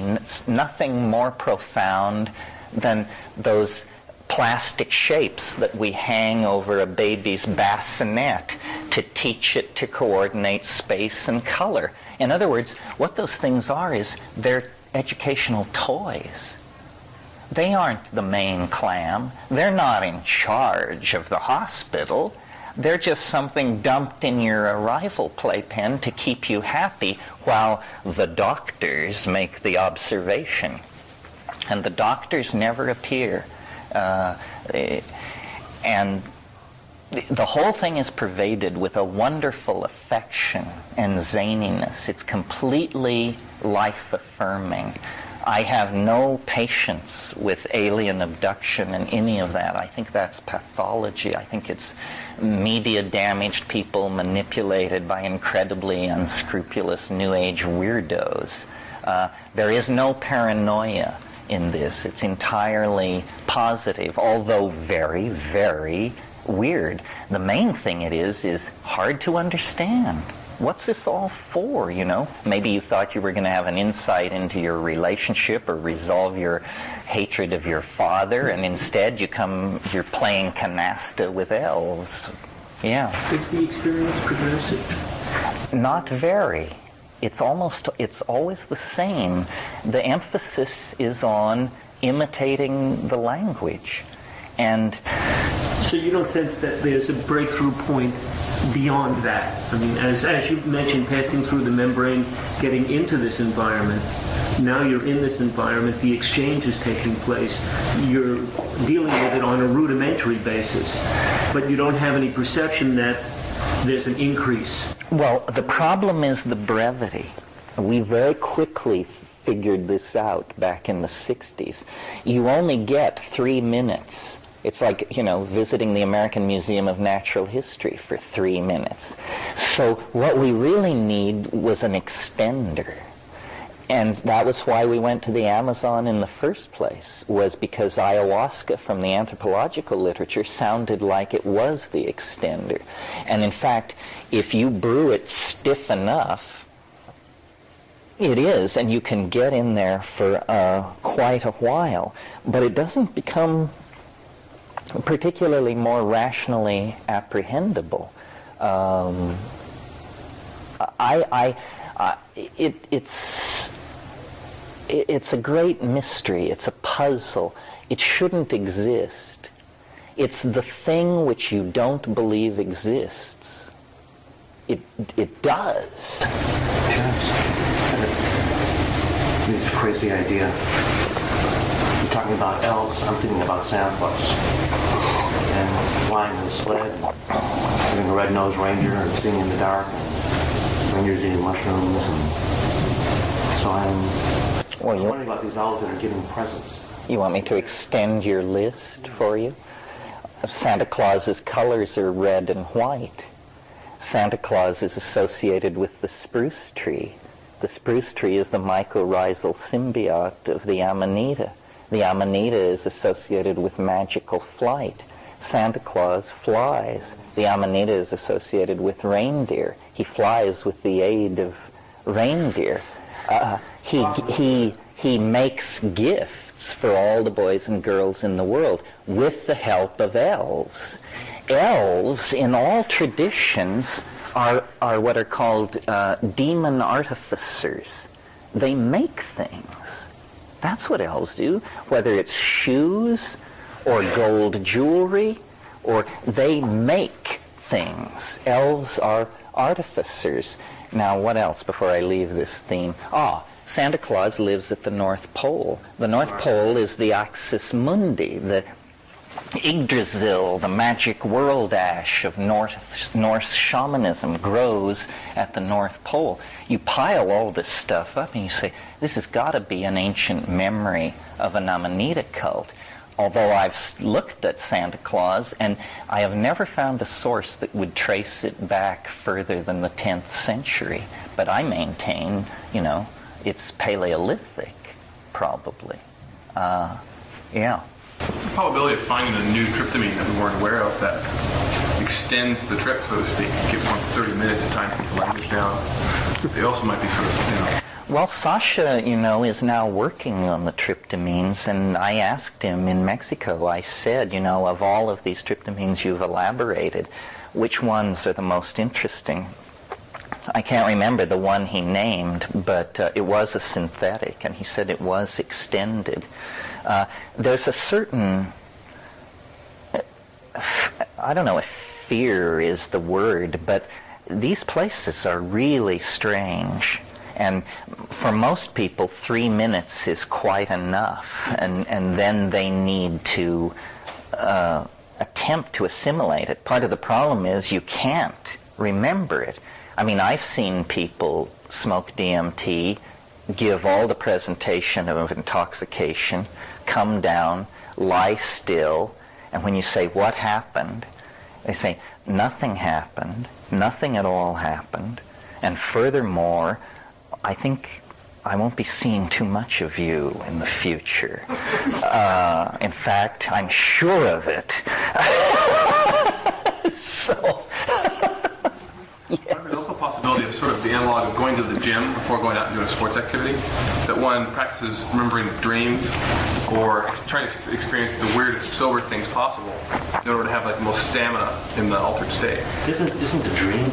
nothing more profound than those plastic shapes that we hang over a baby's bassinet to teach it to coordinate space and color. In other words, what those things are is they're educational toys. They aren't the main clam. They're not in charge of the hospital. They're just something dumped in your arrival playpen to keep you happy while the doctors make the observation. And the doctors never appear. And the whole thing is pervaded with a wonderful affection and zaniness. It's completely life-affirming. I have no patience with alien abduction and any of that. I think that's pathology. I think it's media-damaged people manipulated by incredibly unscrupulous New Age weirdos. There is no paranoia in this. It's entirely positive, although very, very weird. The main thing it is hard to understand. what's this all for, you know? Maybe you thought you were going to have an insight into your relationship or resolve your hatred of your father, and instead you're playing canasta with elves. Yeah. Is the experience progressive? Not very. It's always the same. The emphasis is on imitating the language. And so you don't sense that there's a breakthrough point beyond that? I mean, as you've mentioned, passing through the membrane, getting into this environment, now you're in this environment, the exchange is taking place, you're dealing with it on a rudimentary basis, but you don't have any perception that there's an increase. Well, the problem is the brevity. We very quickly figured this out back in the 60s. You only get 3 minutes. It's like, you know, visiting the American Museum of Natural History for 3 minutes. So what we really need was an extender. And that was why we went to the Amazon in the first place, was because ayahuasca from the anthropological literature sounded like it was the extender. And in fact, if you brew it stiff enough, it is, and you can get in there for quite a while. But it doesn't become particularly more rationally apprehendable. It's a great mystery. It's a puzzle. It shouldn't exist. It's the thing which you don't believe exists. It does. It's a crazy idea. You're talking about elves. I'm thinking about Santa Claus. And flying in a sled, and having a red-nosed reindeer and seeing in the dark, and reindeers eating mushrooms. And so I'm wondering about these elves that are giving presents. You want me to extend your list for you? Santa Claus's colors are red and white. Santa Claus is associated with the spruce tree. The spruce tree is the mycorrhizal symbiote of the Amanita. The Amanita is associated with magical flight. Santa Claus flies. The Amanita is associated with reindeer. He flies with the aid of reindeer. He makes gifts for all the boys and girls in the world with the help of elves. Elves, in all traditions, are what are called demon artificers. They make things. That's what elves do. Whether it's shoes or gold jewelry, or they make things. Elves are artificers. Now, what else before I leave this theme? Santa Claus lives at the North Pole. The North Pole is the Axis Mundi, the Yggdrasil, the magic world ash of Norse shamanism, grows at the North Pole. You pile all this stuff up and you say, this has got to be an ancient memory of an Amanita cult. Although I've looked at Santa Claus, and I have never found a source that would trace it back further than the 10th century. But I maintain, it's Paleolithic, probably. Yeah. What's the probability of finding a new tryptamine that we weren't aware of that extends the trip, so to speak? Give one 30 minutes of time to keep the language down. They also might be sort of, Well, Sasha, is now working on the tryptamines, and I asked him in Mexico, I said, of all of these tryptamines you've elaborated, which ones are the most interesting? I can't remember the one he named, but it was a synthetic, and he said it was extended. There's a certain, I don't know if fear is the word, but these places are really strange. And for most people, 3 minutes is quite enough, and then they need to attempt to assimilate it. Part of the problem is you can't remember it. I mean, I've seen people smoke DMT, give all the presentation of intoxication, come down, lie still, and when you say, what happened? They say, nothing happened, nothing at all happened, and furthermore, I think I won't be seeing too much of you in the future. In fact, I'm sure of it. So, There's also possibility of sort of the analog of going to the gym before going out and doing a sports activity, that one practices remembering dreams or trying to experience the weirdest sober things possible in order to have like the most stamina in the altered state. Isn't the dream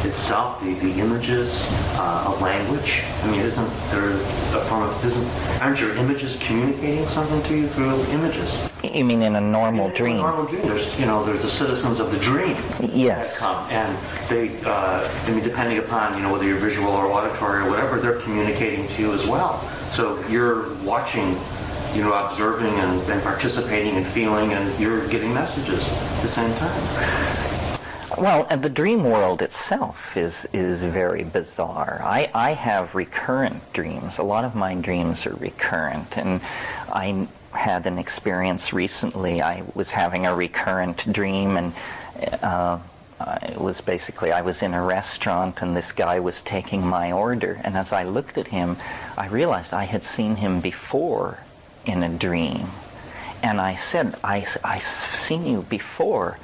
itself the images of language? I mean, isn't there a form of, aren't your images communicating something to you through images? You mean in a normal dream? In a normal dream, there's the citizens of the dream. Yes. That come, and they, I mean, depending upon, whether you're visual or auditory or whatever, they're communicating to you as well. So you're watching, observing and participating and feeling, and you're getting messages at the same time. Well, and the dream world itself is very bizarre. I have recurrent dreams. A lot of my dreams are recurrent, and I had an experience recently. I was having a recurrent dream, and it was basically, I was in a restaurant and this guy was taking my order, and as I looked at him, I realized I had seen him before in a dream. And I said, I've seen you before,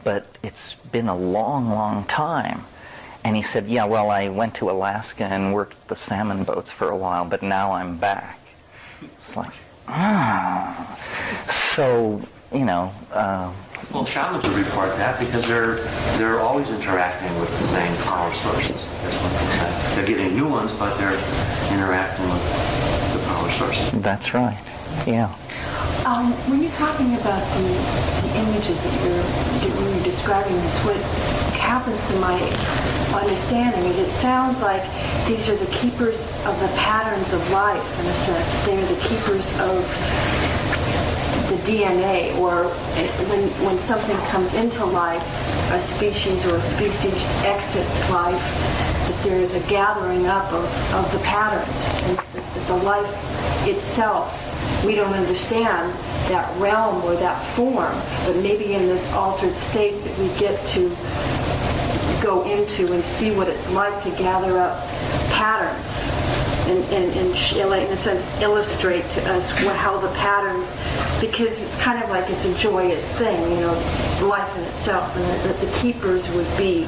but it's been a long, long time. And he said, yeah, well, I went to Alaska and worked the salmon boats for a while, but now I'm back. It's like, So, well, shamans will report that because they're always interacting with the same power sources. That's what they say. They're getting new ones, but they're interacting with the power sources. That's right. Yeah. When you're talking about the images that you're describing, what happens to my understanding is it sounds like these are the keepers of the patterns of life, in a sense. They're the keepers of the DNA, or when something comes into life, a species or a species exits life, that there is a gathering up of the patterns. And the life itself, we don't understand that realm or that form, but maybe in this altered state that we get to go into and see what it's like to gather up patterns and in a sense illustrate to us how the patterns, because it's kind of like it's a joyous thing, life in itself, and that the keepers would be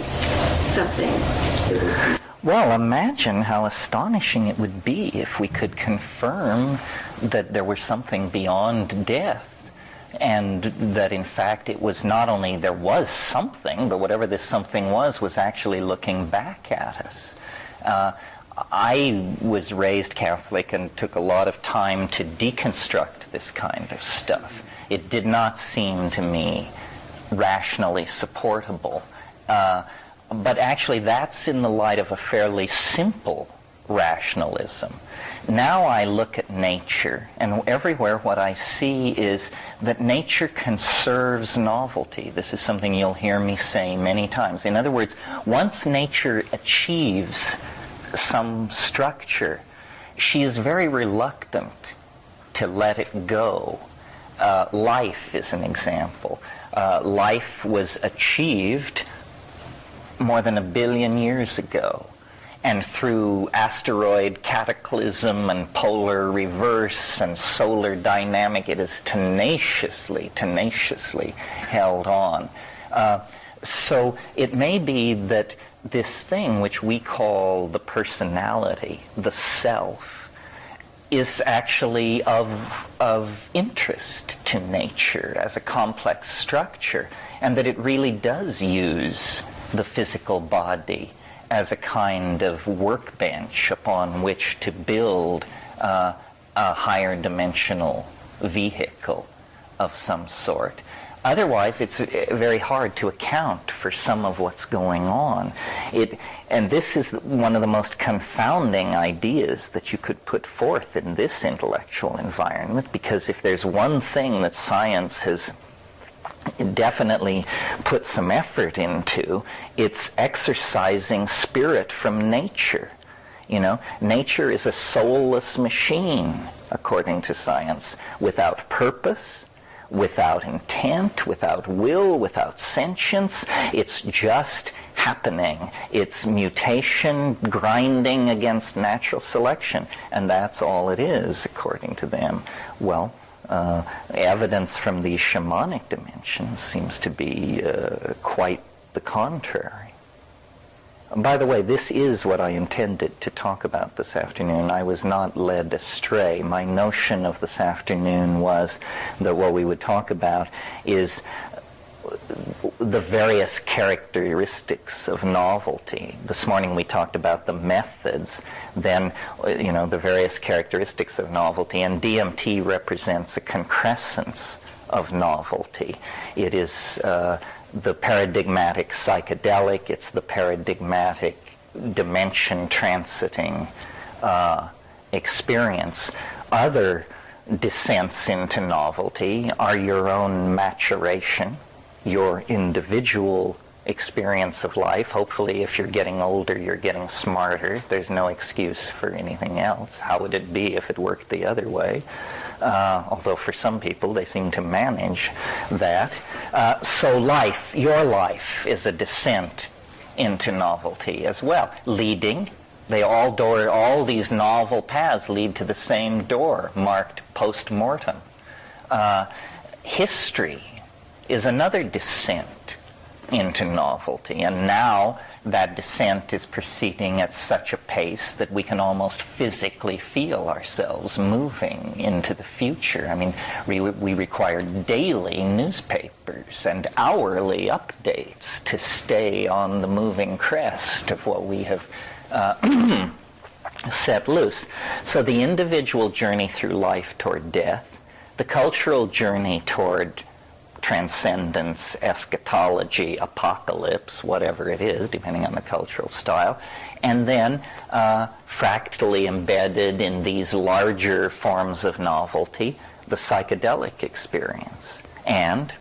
something. Well, imagine how astonishing it would be if we could confirm that there was something beyond death, and that in fact it was not only there was something, but whatever this something was actually looking back at us. I was raised Catholic and took a lot of time to deconstruct this kind of stuff. It did not seem to me rationally supportable. But actually that's in the light of a fairly simple rationalism. Now I look at nature, and everywhere what I see is that nature conserves novelty. This is something you'll hear me say many times. In other words, once nature achieves some structure, she is very reluctant to let it go. Life is an example. Life was achieved more than 1 billion years ago. And through asteroid cataclysm and polar reverse and solar dynamic, it is tenaciously held on. So it may be that this thing which we call the personality, the self, is actually of interest to nature as a complex structure, and that it really does use the physical body as a kind of workbench upon which to build a higher dimensional vehicle of some sort. Otherwise, it's very hard to account for some of what's going on. And this is one of the most confounding ideas that you could put forth in this intellectual environment, because if there's one thing that science has definitely put some effort into, it's exercising spirit from nature. Nature is a soulless machine, according to science, without purpose, without intent, without will, without sentience. It's just happening. It's mutation grinding against natural selection, and that's all it is, according to them. Well, evidence from these shamanic dimensions seems to be quite the contrary. By the way, this is what I intended to talk about this afternoon. I was not led astray. My notion of this afternoon was that what we would talk about is the various characteristics of novelty. This morning we talked about the methods, then, the various characteristics of novelty, and DMT represents a concrescence of novelty. It is the paradigmatic psychedelic, it's the paradigmatic dimension transiting experience. Other descents into novelty are your own maturation, your individual experience of life. Hopefully, if you're getting older, you're getting smarter. There's no excuse for anything else. How would it be if it worked the other way? Although for some people, they seem to manage that. So your life is a descent into novelty as well. Leading, all these novel paths lead to the same door, marked post-mortem. History is another descent into novelty, and now that descent is proceeding at such a pace that we can almost physically feel ourselves moving into the future. I mean, we require daily newspapers and hourly updates to stay on the moving crest of what we have set loose. So the individual journey through life toward death, the cultural journey toward transcendence, eschatology, apocalypse, whatever it is, depending on the cultural style, and then fractally embedded in these larger forms of novelty, the psychedelic experience, and,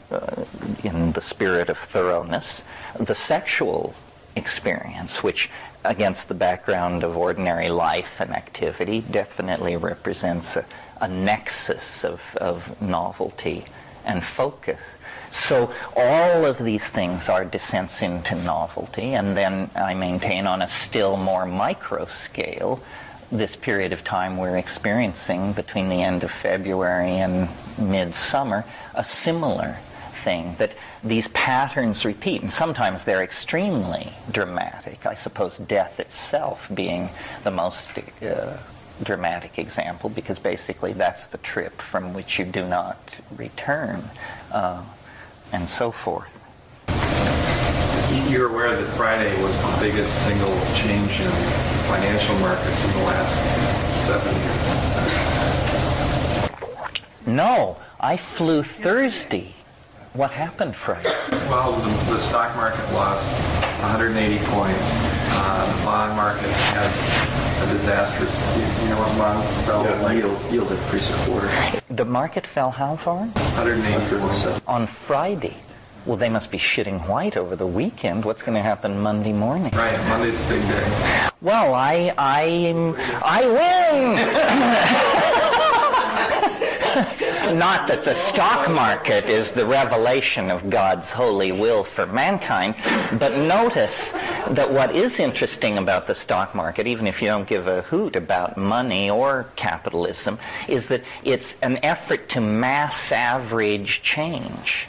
in the spirit of thoroughness, the sexual experience, which, against the background of ordinary life and activity, definitely represents a nexus of novelty and focus. So all of these things are descents into novelty, and then I maintain on a still more micro scale this period of time we're experiencing between the end of February and midsummer, a similar thing, that these patterns repeat, and sometimes they're extremely dramatic. I suppose death itself being the most dramatic example, because basically that's the trip from which you do not return, and so forth. You're aware that Friday was the biggest single change in financial markets in the last 7 years? No, I flew Thursday. What happened Friday? Well, the stock market lost 180 points. The bond market had a disastrous, what bonds fell? Yeah, yield increase a quarter. The market fell how far? 180 points. On Friday. Well, they must be shitting white over the weekend. What's going to happen Monday morning? Right, Monday's a big day. Well, I win! Not that the stock market is the revelation of God's holy will for mankind, but notice that what is interesting about the stock market, even if you don't give a hoot about money or capitalism, is that it's an effort to mass average change.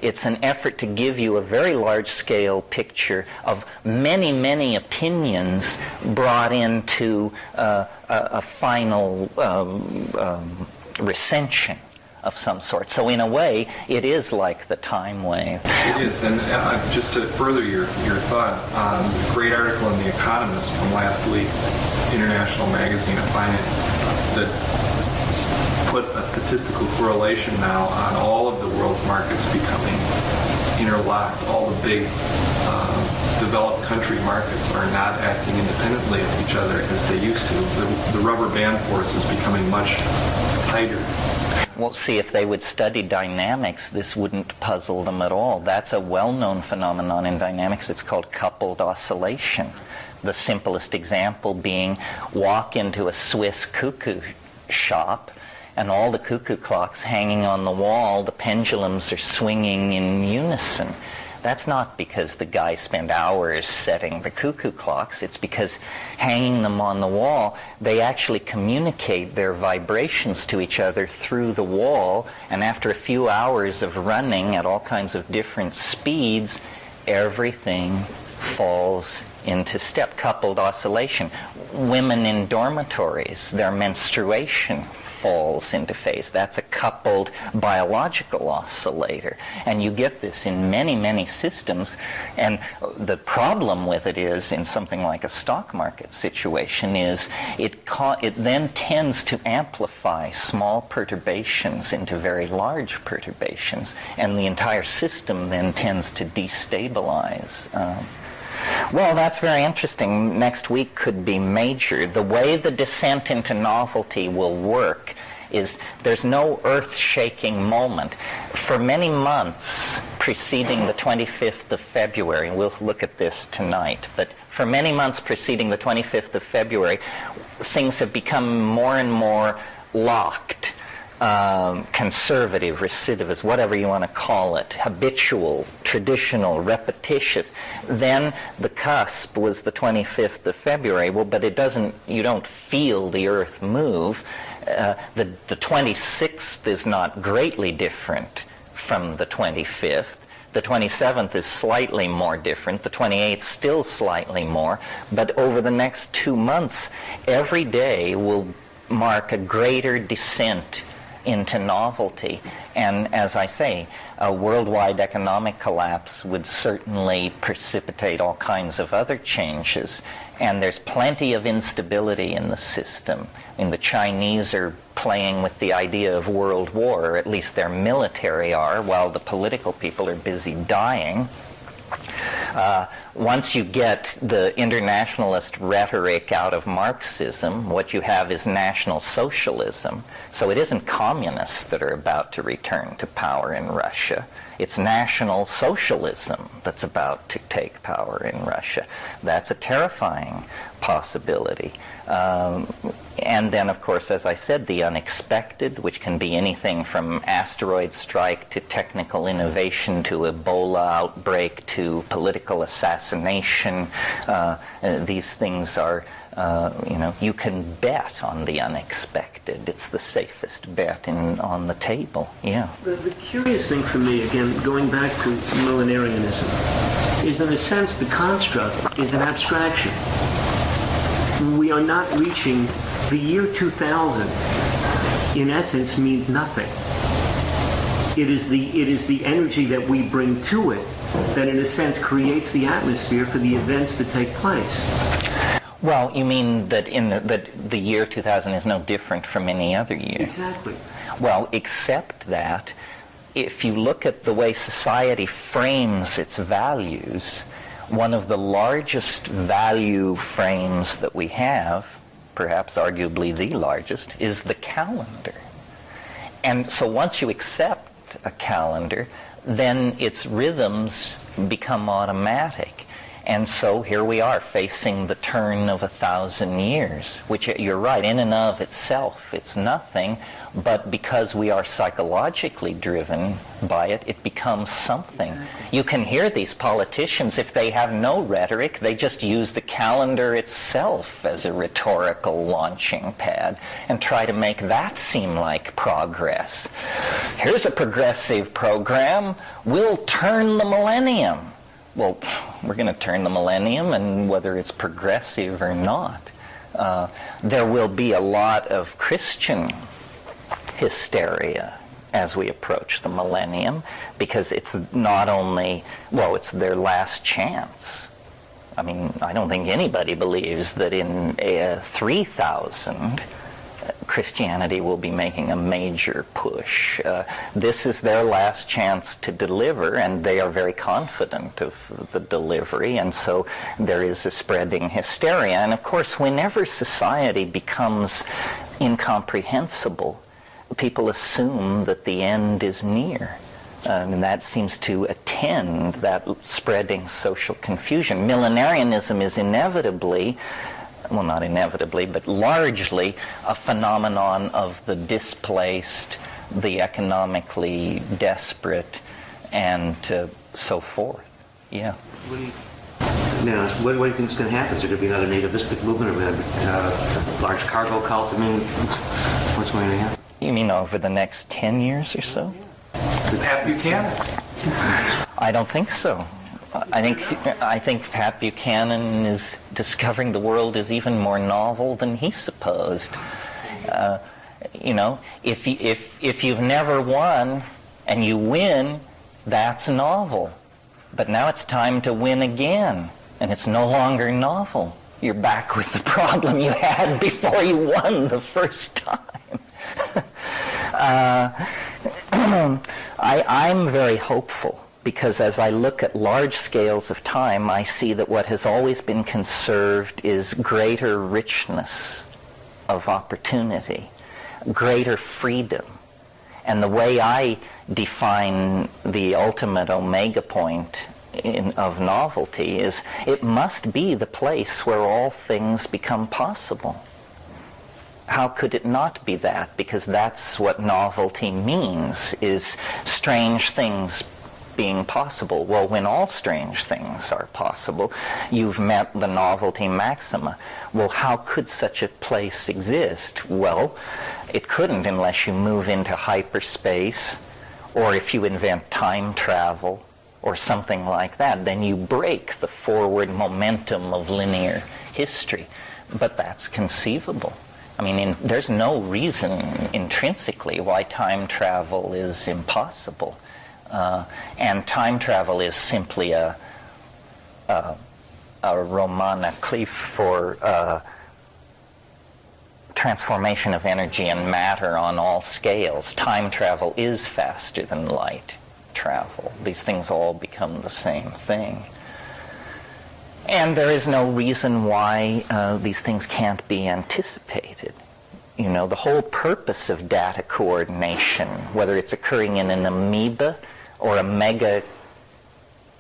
It's an effort to give you a very large-scale picture of many, many opinions brought into a final recension of some sort. So in a way, it is like the time wave. It is, and just to further your thought, a great article in The Economist from last week, International Magazine of Finance, that put a statistical correlation now on all of the world's markets becoming interlocked. All the big developed country markets are not acting independently of each other as they used to. The rubber band force is becoming much tighter. Well, see, if they would study dynamics, this wouldn't puzzle them at all. That's a well-known phenomenon in dynamics. It's called coupled oscillation. The simplest example being walk into a Swiss cuckoo shop, and all the cuckoo clocks hanging on the wall, the pendulums are swinging in unison. That's not because the guy spent hours setting the cuckoo clocks. It's because hanging them on the wall, they actually communicate their vibrations to each other through the wall, and after a few hours of running at all kinds of different speeds, everything falls into step. Coupled oscillation. Women in dormitories, their menstruation falls into phase. That's a coupled biological oscillator. And you get this in many, many systems. And the problem with it is, in something like a stock market situation, is it then tends to amplify small perturbations into very large perturbations. And the entire system then tends to destabilize. Well, that's very interesting. Next week could be major. The way the descent into novelty will work is there's no earth-shaking moment. For many months preceding the 25th of February, we'll look at this tonight, but for many months preceding the 25th of February, things have become more and more locked. Conservative, recidivist, whatever you want to call it, habitual, traditional, repetitious. Then the cusp was the 25th of February. Well, but you don't feel the earth move. The 26th is not greatly different from the 25th. The 27th is slightly more different. The 28th still slightly more. But over the next 2 months, every day will mark a greater descent into novelty. And as I say, a worldwide economic collapse would certainly precipitate all kinds of other changes. And there's plenty of instability in the system. I mean, the Chinese are playing with the idea of world war, or at least their military are, while the political people are busy dying. Once you get the internationalist rhetoric out of Marxism, what you have is National Socialism. So it isn't communists that are about to return to power in Russia. It's National Socialism that's about to take power in Russia. That's a terrifying possibility. And then, of course, as I said, the unexpected, which can be anything from asteroid strike to technical innovation to Ebola outbreak to political assassination. These things are, you can bet on the unexpected. It's the safest bet on the table. Yeah. The curious thing for me, again, going back to millenarianism, is in a sense the construct is an abstraction. We are not reaching the year 2000. In essence, means nothing. It is the energy that we bring to it that, in a sense, creates the atmosphere for the events to take place. Well, you mean that that the year 2000 is no different from any other year? Exactly. Well, except that if you look at the way society frames its values, one of the largest value frames that we have, perhaps arguably the largest, is the calendar. And so once you accept a calendar, then its rhythms become automatic. And so here we are facing the turn of 1,000 years, which, you're right, in and of itself, it's nothing, but because we are psychologically driven by it, it becomes something. You can hear these politicians, if they have no rhetoric, they just use the calendar itself as a rhetorical launching pad and try to make that seem like progress. Here's a progressive program, we'll turn the millennium. Well, we're going to turn the millennium, and whether it's progressive or not. There will be a lot of Christian hysteria as we approach the millennium, because it's not only, it's their last chance. I mean, I don't think anybody believes that in 3000 Christianity will be making a major push. This is their last chance to deliver, and they are very confident of the delivery, and so there is a spreading hysteria. And of course, whenever society becomes incomprehensible, people assume that the end is near. And that seems to attend that spreading social confusion. Millenarianism is inevitably, well, not inevitably, but largely a phenomenon of the displaced, the economically desperate, and so forth. Yeah. What do you think is going to happen? Is there going to be another nativistic movement, or a large cargo cult? I mean, what's going to happen? You mean over the next 10 years or so? Pat Buchanan. I don't think so. I think Pat Buchanan is discovering the world is even more novel than he supposed. If you've never won and you win, that's novel. But now it's time to win again, and it's no longer novel. You're back with the problem you had before you won the first time. I'm very hopeful, because as I look at large scales of time, I see that what has always been conserved is greater richness of opportunity, greater freedom. And the way I define the ultimate omega point of novelty is it must be the place where all things become possible. How could it not be that? Because that's what novelty means, is strange things being possible. Well, when all strange things are possible, you've met the novelty maxima. Well, how could such a place exist? Well, it couldn't unless you move into hyperspace, or if you invent time travel, or something like that. Then you break the forward momentum of linear history. But that's conceivable. I mean, there's no reason intrinsically why time travel is impossible. And time travel is simply a Romana clef for transformation of energy and matter on all scales. Time travel is faster than light travel. These things all become the same thing. And there is no reason why these things can't be anticipated. You know, the whole purpose of data coordination, whether it's occurring in an amoeba or a mega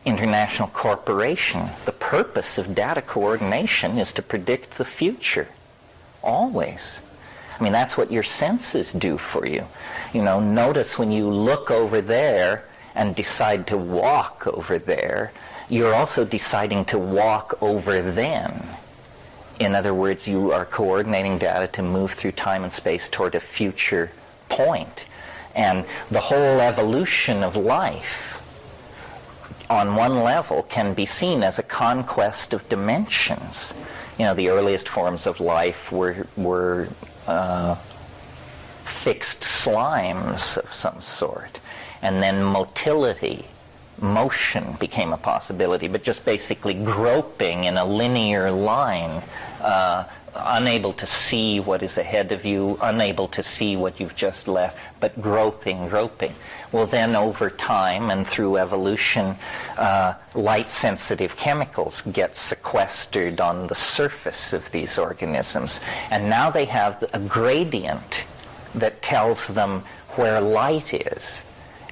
international corporation, the purpose of data coordination is to predict the future. Always. I mean, that's what your senses do for you. You know, notice when you look over there and decide to walk over there, you're also deciding to walk over then. In other words, you are coordinating data to move through time and space toward a future point. And the whole evolution of life, on one level, can be seen as a conquest of dimensions. You know, the earliest forms of life were fixed slimes of some sort. And then motility, motion became a possibility, but just basically groping in a linear line, unable to see what is ahead of you, unable to see what you've just left, but groping. Well, then over time and through evolution, light-sensitive chemicals get sequestered on the surface of these organisms. And now they have a gradient that tells them where light is,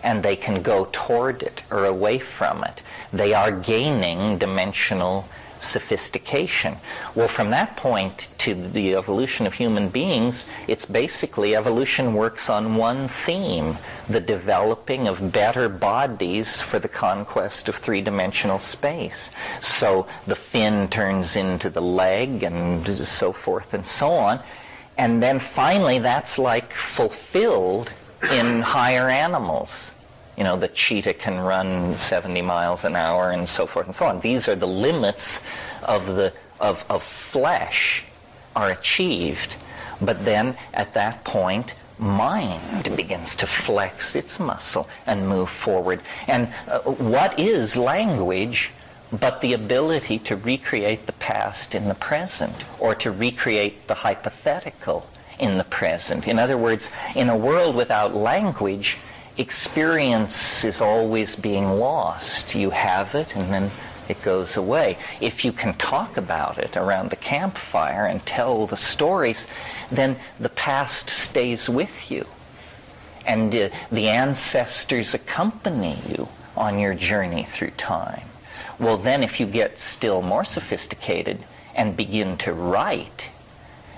and they can go toward it or away from it. They are gaining dimensional sophistication. Well, from that point to the evolution of human beings, it's basically evolution works on one theme, the developing of better bodies for the conquest of three-dimensional space. So the fin turns into the leg and so forth and so on. And then finally that's like fulfilled in higher animals. You know, the cheetah can run 70 miles an hour and so forth and so on. These are the limits of flesh are achieved. But then at that point, mind begins to flex its muscle and move forward. And what is language but the ability to recreate the past in the present, or to recreate the hypothetical in the present? In other words, in a world without language, experience is always being lost. You have it and then it goes away. If you can talk about it around the campfire and tell the stories, then the past stays with you. And the ancestors accompany you on your journey through time. Well, then if you get still more sophisticated and begin to write,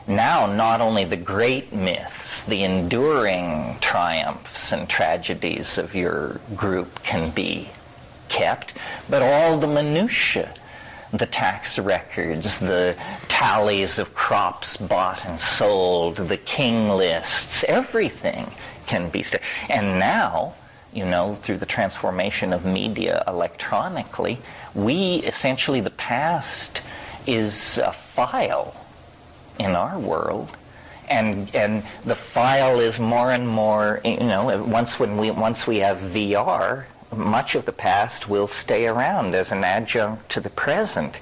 now not only the great myths, the enduring triumphs and tragedies of your group can be kept, but all the minutiae, the tax records, the tallies of crops bought and sold, the king lists, everything can be. And now through the transformation of media electronically, essentially the past is a file in our world. And the file is more and more, once we have VR, much of the past will stay around as an adjunct to the present.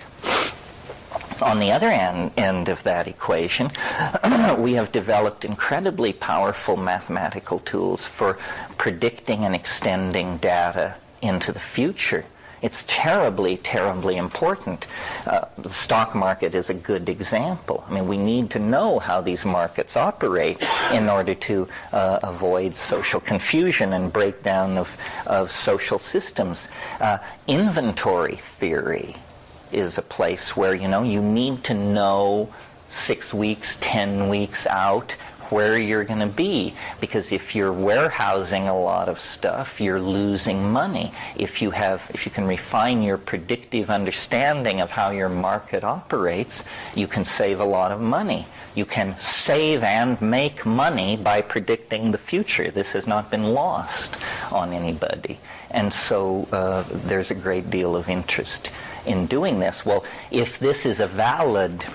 On the other end of that equation, we have developed incredibly powerful mathematical tools for predicting and extending data into the future. It's terribly, terribly important. The stock market is a good example. I mean, we need to know how these markets operate in order to avoid social confusion and breakdown of social systems. Inventory theory is a place where, you need to know 6 weeks, 10 weeks out where you're going to be, because if you're warehousing a lot of stuff, you're losing money. If you can refine your predictive understanding of how your market operates, you can save a lot of money. You can save and make money by predicting the future. This has not been lost on anybody. And so there's a great deal of interest in doing this. Well, if this is a valid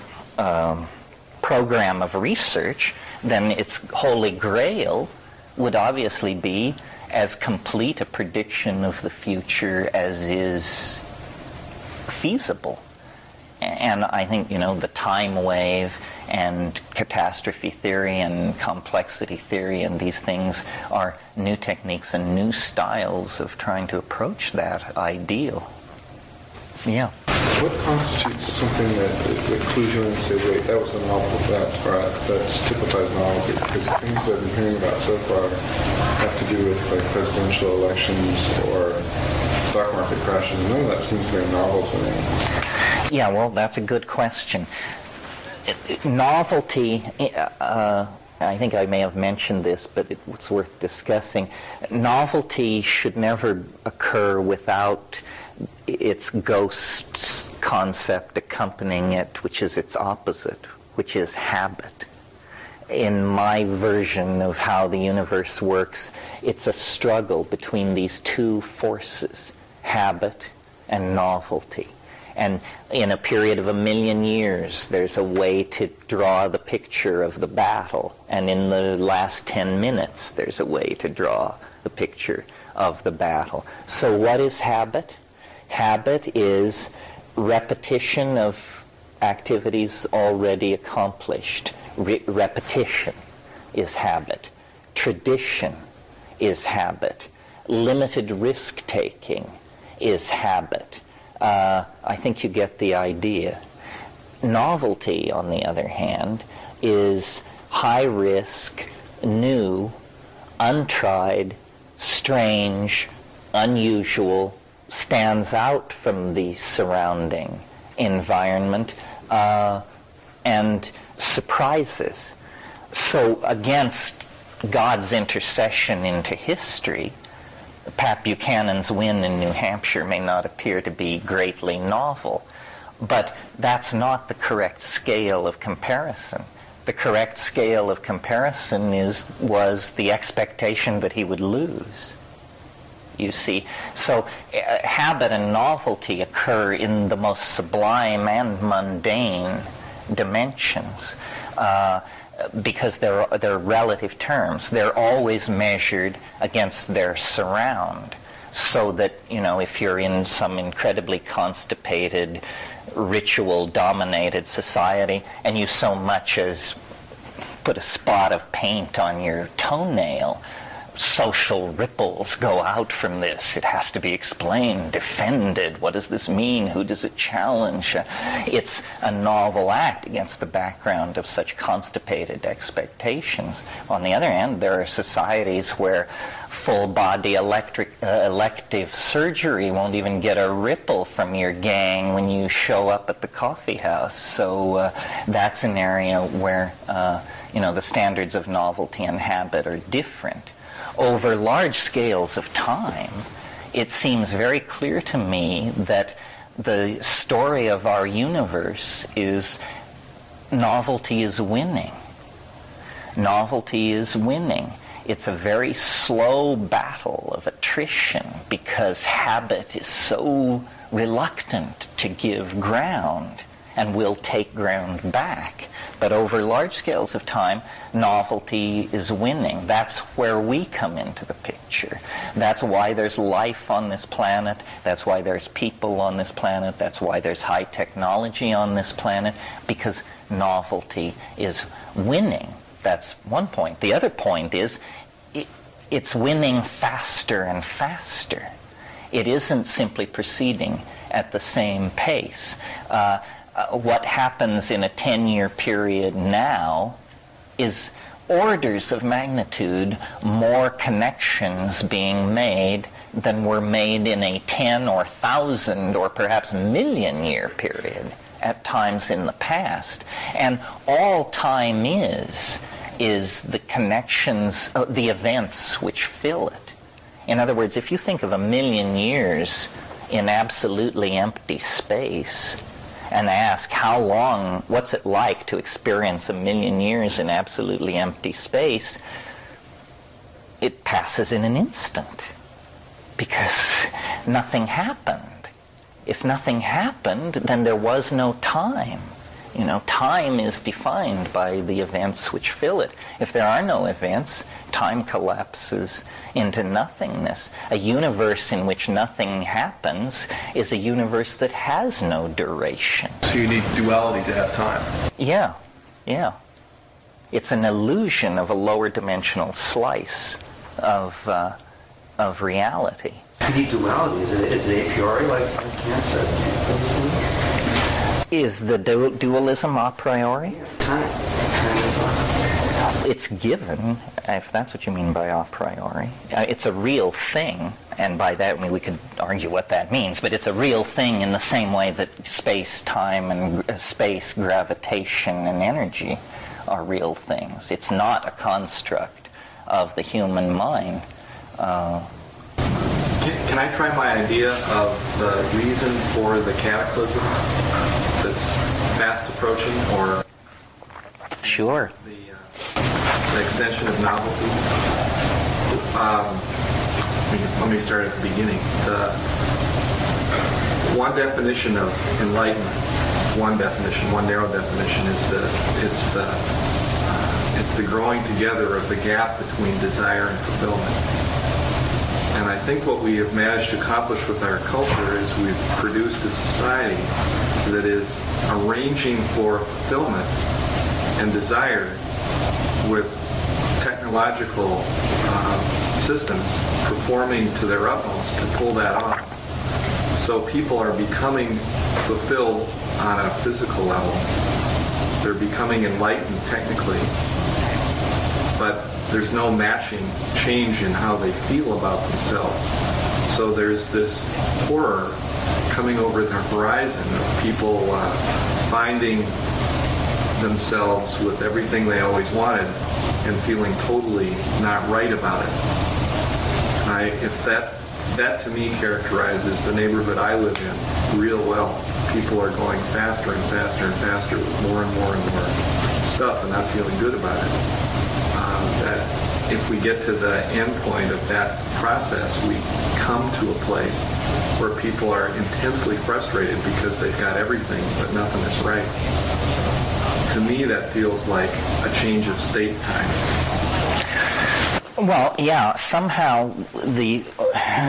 program of research, then its holy grail would obviously be as complete a prediction of the future as is feasible. And I think, the time wave and catastrophe theory and complexity theory and these things are new techniques and new styles of trying to approach that ideal. Yeah. What constitutes something that clues you in and say, wait, that was a novel, that's typifies novelty? Because things that I've been hearing about so far have to do with like presidential elections or stock market crashes. None of that seems very novel to me. Yeah, well, that's a good question. Novelty, I think I may have mentioned this, but it's worth discussing. Novelty should never occur without its ghost concept accompanying it, which is its opposite, which is habit. In my version of how the universe works, it's a struggle between these two forces, habit and novelty. And in a period of 1 million years, there's a way to draw the picture of the battle. And in the last 10 minutes, there's a way to draw the picture of the battle. So what is habit? Habit is repetition of activities already accomplished. Repetition is habit. Tradition is habit. Limited risk-taking is habit. I think you get the idea. Novelty, on the other hand, is high risk, new, untried, strange, unusual, stands out from the surrounding environment, and surprises. So against God's intercession into history, Pat Buchanan's win in New Hampshire may not appear to be greatly novel, but that's not the correct scale of comparison. The correct scale of comparison was the expectation that he would lose. You see, so habit and novelty occur in the most sublime and mundane dimensions because they're relative terms. They're always measured against their surround, so that, if you're in some incredibly constipated, ritual-dominated society and you so much as put a spot of paint on your toenail, social ripples go out from this. It has to be explained, defended. What does this mean? Who does it challenge? It's a novel act against the background of such constipated expectations. On the other hand, there are societies where full-body elective surgery won't even get a ripple from your gang when you show up at the coffee house. So that's an area where the standards of novelty and habit are different. Over large scales of time, it seems very clear to me that the story of our universe is novelty is winning. Novelty is winning. it's a very slow battle of attrition because habit is so reluctant to give ground and will take ground back. But over large scales of time, novelty is winning. That's where we come into the picture. That's why there's life on this planet. That's why there's people on this planet. That's why there's high technology on this planet, because novelty is winning. That's one point. The other point is it's winning faster and faster. It isn't simply proceeding at the same pace. What happens in a 10-year period now is orders of magnitude more connections being made than were made in a 10 or 1,000 or perhaps million-year period at times in the past. And all time is the connections, the events which fill it. In other words, if you think of a million years in absolutely empty space, and ask what's it like to experience a million years in absolutely empty space, it passes in an instant because nothing happened. If nothing happened, then there was no time. Time is defined by the events which fill it. If there are no events, time collapses into nothingness. A universe in which nothing happens is a universe that has no duration. So you need duality to have time. Yeah. It's an illusion of a lower dimensional slice of reality. You need duality. Is it a priori, like Kant said? Is the dualism a priori? Time is a It's given, if that's what you mean by a priori. It's a real thing, and by that we could argue what that means, but it's a real thing in the same way that space, time, and space, gravitation, and energy are real things. It's not a construct of the human mind. Can I try my idea of the reason for the cataclysm that's fast approaching, or Sure. the extension of novelty? Let me start at the beginning. One definition of enlightenment, one narrow definition, is it's the growing together of the gap between desire and fulfillment. And I think what we have managed to accomplish with our culture is we've produced a society that is arranging for fulfillment and desire with technological systems performing to their utmost to pull that off. So people are becoming fulfilled on a physical level. They're becoming enlightened technically, but there's no matching change in how they feel about themselves. So there's this horror coming over the horizon of people finding themselves with everything they always wanted and feeling totally not right about it. If that to me characterizes the neighborhood I live in real well. People are going faster and faster and faster with more and more and more stuff and not feeling good about it. That if we get to the end point of that process, we come to a place where people are intensely frustrated because they've got everything but nothing is right. To me, that feels like a change of state time. Well, yeah, somehow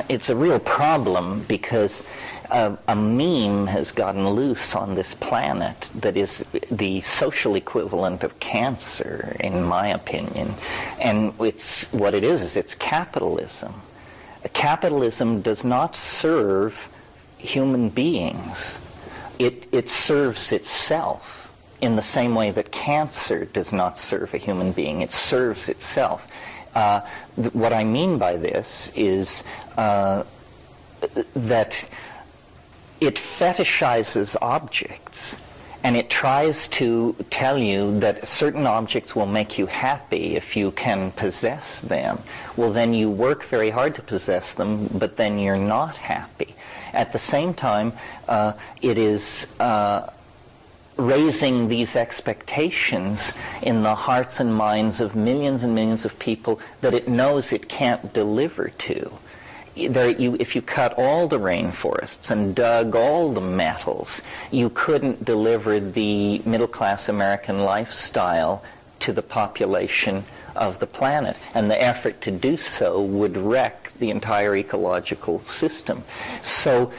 it's a real problem because a meme has gotten loose on this planet that is the social equivalent of cancer, in my opinion. And what it is it's capitalism. Capitalism does not serve human beings. It serves itself in the same way that cancer does not serve a human being. It serves itself. What I mean by this is that it fetishizes objects, and it tries to tell you that certain objects will make you happy if you can possess them. Well, then you work very hard to possess them, but then you're not happy. At the same time, it is raising these expectations in the hearts and minds of millions and millions of people that it knows it can't deliver to. If you cut all the rainforests and dug all the metals, you couldn't deliver the middle-class American lifestyle to the population of the planet. And the effort to do so would wreck the entire ecological system. So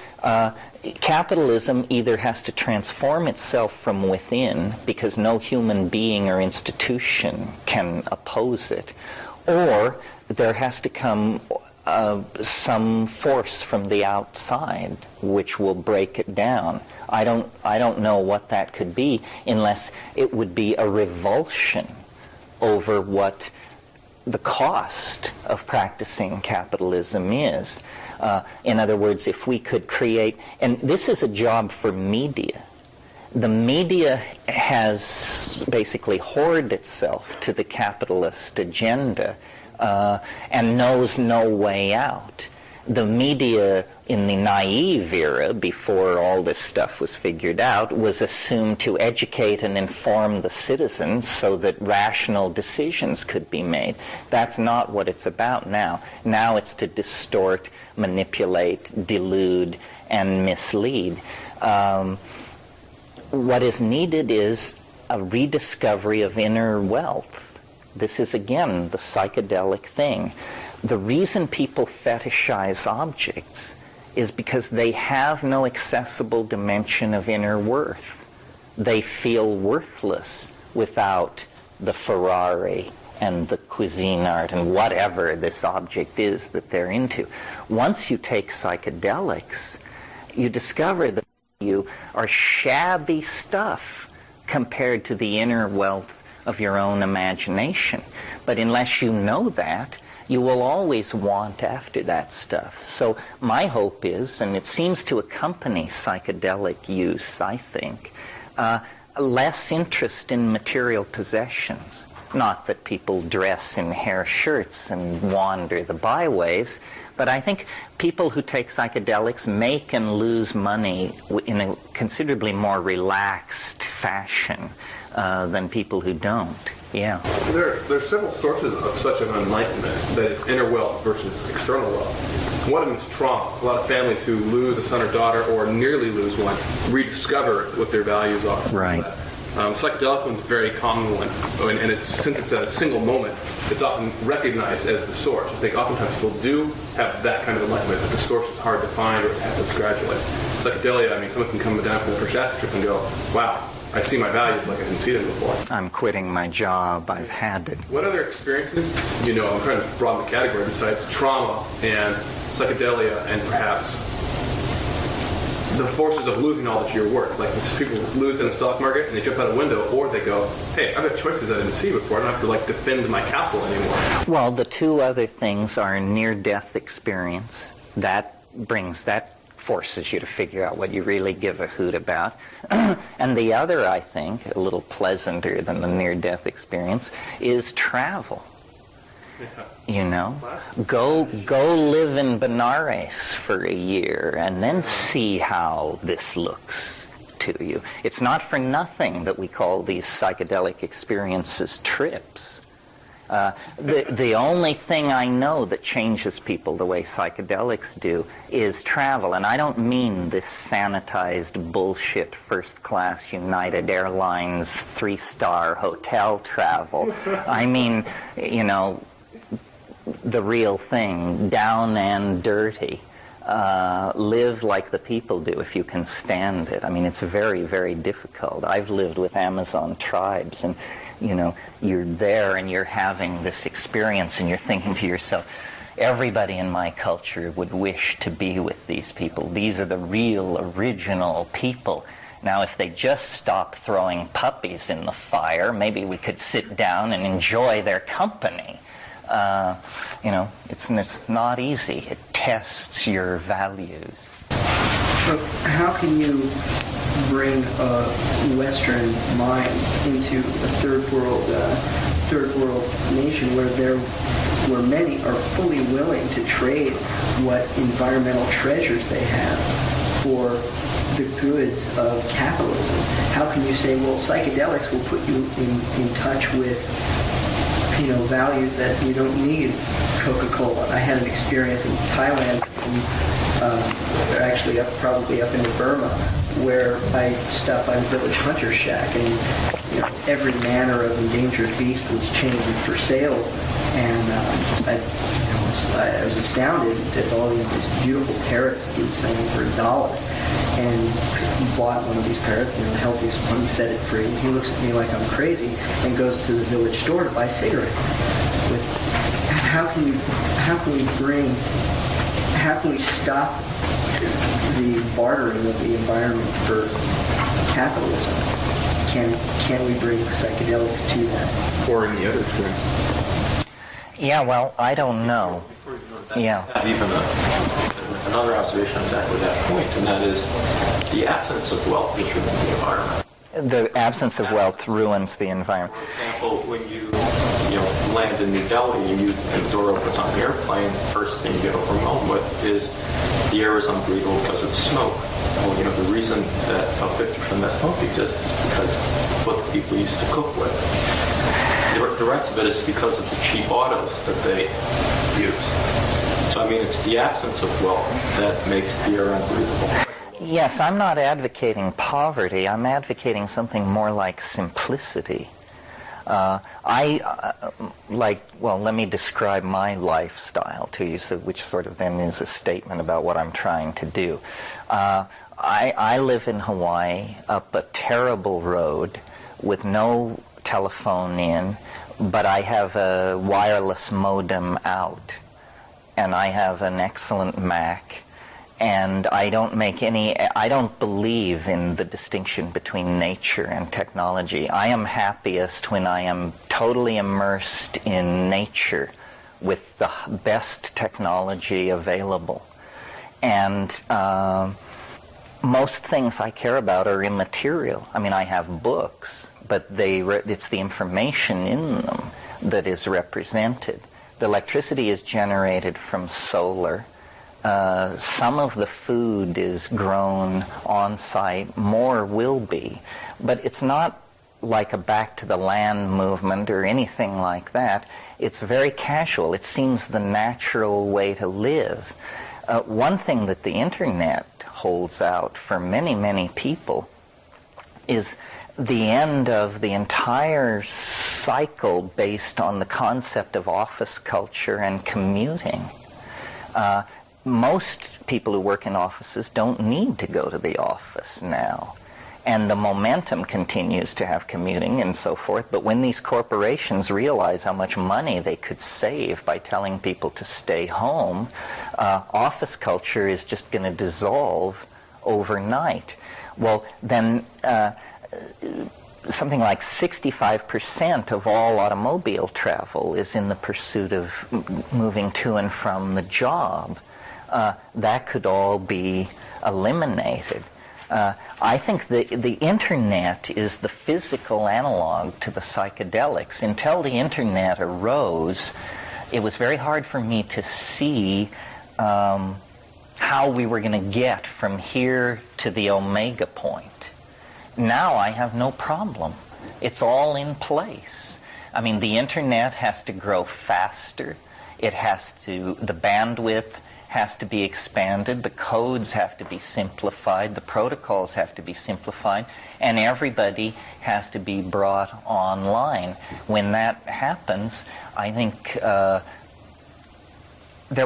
capitalism either has to transform itself from within, because no human being or institution can oppose it, or there has to come some force from the outside which will break it down. I don't know what that could be, unless it would be a revulsion over what the cost of practicing capitalism is. In other words, if we could create, and this is a job for media. The media has basically whored itself to the capitalist agenda and knows no way out. The media in the naive era, before all this stuff was figured out, was assumed to educate and inform the citizens so that rational decisions could be made. That's not what it's about now. Now it's to distort, manipulate, delude, and mislead. What is needed is a rediscovery of inner wealth. This is, again, the psychedelic thing. The reason people fetishize objects is because they have no accessible dimension of inner worth. They feel worthless without the Ferrari and the Cuisinart and whatever this object is that they're into. Once you take psychedelics, you discover that you are shabby stuff compared to the inner wealth of your own imagination. But unless you know that, you will always want after that stuff. So my hope is, and it seems to accompany psychedelic use, I think, less interest in material possessions. Not that people dress in hair shirts and wander the byways, but I think people who take psychedelics make and lose money in a considerably more relaxed fashion than people who don't. Yeah. There are several sources of such an enlightenment, that is inner wealth versus external wealth. One of them is trauma. A lot of families who lose a son or daughter or nearly lose one rediscover what their values are. Right. Psychedelic one's a very common one, and since it's a single moment, it's often recognized as the source. I think oftentimes people do have that kind of enlightenment, but the source is hard to find or it happens gradually. Psychedelia, I mean, someone can come down from the first acid trip and go, wow, I see my values like I didn't see them before. I'm quitting my job. I've had it. What other experiences, I'm trying to broaden the category, besides trauma and psychedelia and perhaps the forces of losing all that you're worth? Like people lose in the stock market and they jump out a window, or they go, hey, I've got choices I didn't see before. I don't have to defend my castle anymore. Well, the two other things are near-death experience. That forces you to figure out what you really give a hoot about. And the other, I think, a little pleasanter than the near-death experience, is travel. Go live in Benares for a year and then see how this looks to you. It's not for nothing that we call these psychedelic experiences trips. The only thing I know that changes people the way psychedelics do is travel. And I don't mean this sanitized bullshit first-class United Airlines 3-star hotel travel. I mean, the real thing, down and dirty. Live like the people do if you can stand it. I mean, it's very, very difficult. I've lived with Amazon tribes, and you're there and you're having this experience and you're thinking to yourself, everybody in my culture would wish to be with these people. These are the real, original people. Now, if they just stop throwing puppies in the fire, maybe we could sit down and enjoy their company. It's not easy. It tests your values. So how can you bring a Western mind into a third world nation where many are fully willing to trade what environmental treasures they have for the goods of capitalism? How can you say, well, psychedelics will put you in touch with, values that you don't need Coca-Cola? I had an experience in Thailand, actually probably up into Burma, where I stopped by the village hunter's shack, and every manner of endangered beast was chained for sale, and I was astounded at all these beautiful parrots that he was selling for $1, and bought one of these parrots, helped this one set it free. He looks at me like I'm crazy and goes to the village store to buy cigarettes. How can we stop the bartering of the environment for capitalism? Can we bring psychedelics to that? Or any other experience? Yeah, well, I don't know. Yeah. I have even another observation on exactly that point, and that is the absence of wealth is ruining the environment. The absence of wealth ruins the environment. For example, when you land in New Delhi and the door opens on the airplane, the first thing you get overwhelmed with is the air is unbreathable because of the smoke. Well, the reason that about 50% of that smoke exists is because what the people used to cook with. The rest of it is because of the cheap autos that they use. So, it's the absence of wealth that makes the air unbreathable. Yes, I'm not advocating poverty. I'm advocating something more like simplicity. Let me describe my lifestyle to you, which sort of then is a statement about what I'm trying to do. I live in Hawaii up a terrible road with no telephone in, but I have a wireless modem out, and I have an excellent Mac, and I don't believe in the distinction between nature and technology. I am happiest when I am totally immersed in nature with the best technology available. And most things I care about are immaterial. I have books, but it's the information in them that is represented. The electricity is generated from solar. Some of the food is grown on site, more will be. But it's not like a back to the land movement or anything like that. It's very casual. It seems the natural way to live. One thing that the internet holds out for many, many people is the end of the entire cycle based on the concept of office culture and commuting. Most people who work in offices don't need to go to the office now. And the momentum continues to have commuting and so forth. But when these corporations realize how much money they could save by telling people to stay home, office culture is just going to dissolve overnight. Well, then something like 65% of all automobile travel is in the pursuit of moving to and from the job. That could all be eliminated. I think the internet is the physical analog to the psychedelics. Until the internet arose, it was very hard for me to see how we were going to get from here to the omega point. Now I have no problem. It's all in place. The internet has to grow faster. The bandwidth has to be expanded, the codes have to be simplified, the protocols have to be simplified, and everybody has to be brought online. When that happens, I think there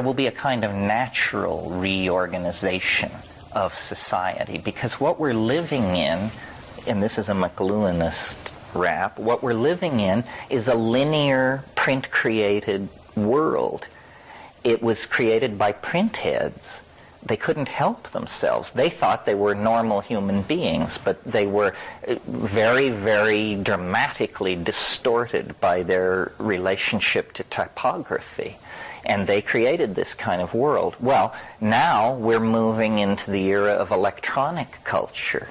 will be a kind of natural reorganization of society, because what we're living in, and this is a McLuhanist rap, what we're living in is a linear, print-created world. It was created by printheads. They couldn't help themselves. They thought they were normal human beings, but they were very, very dramatically distorted by their relationship to typography. And they created this kind of world. Well, now we're moving into the era of electronic culture.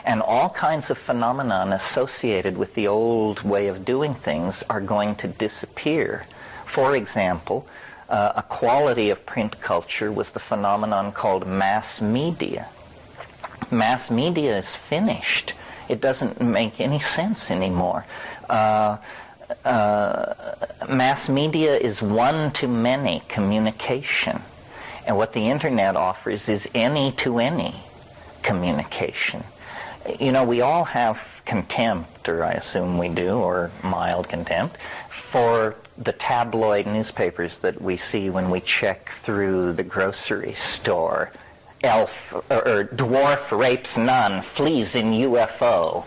And all kinds of phenomenon associated with the old way of doing things are going to disappear. For example, a quality of print culture was the phenomenon called mass media. Mass media is finished. It doesn't make any sense anymore. Mass media is one-to-many communication. And what the internet offers is any-to-any communication. You know, we all have contempt, or I assume we do, or mild contempt, for the tabloid newspapers that we see when we check through the grocery store. Elf or dwarf rapes nun, flees in UFO,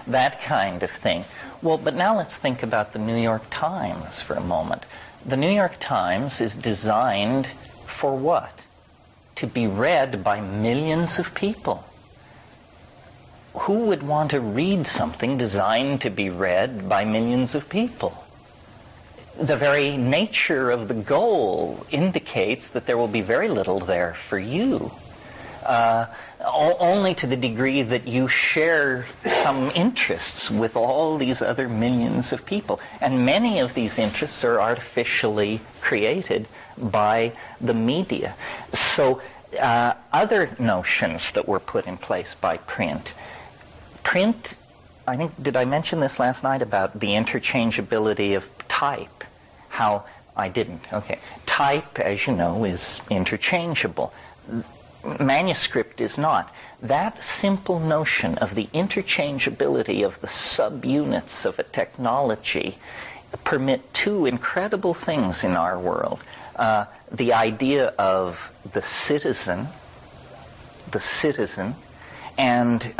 that kind of thing. Well, but now let's think about the New York Times for a moment. The New York Times is designed for what? To be read by millions of people. Who would want to read something designed to be read by millions of people? The very nature of the goal indicates that there will be very little there for you, only to the degree that you share some interests with all these other millions of people. And many of these interests are artificially created by the media. So other notions that were put in place by print, I think, did I mention this last night about the interchangeability of type? How I didn't. Okay. Type, as you know, is interchangeable. Manuscript is not. That simple notion of the interchangeability of the subunits of a technology permit two incredible things in our world. The idea of the citizen, and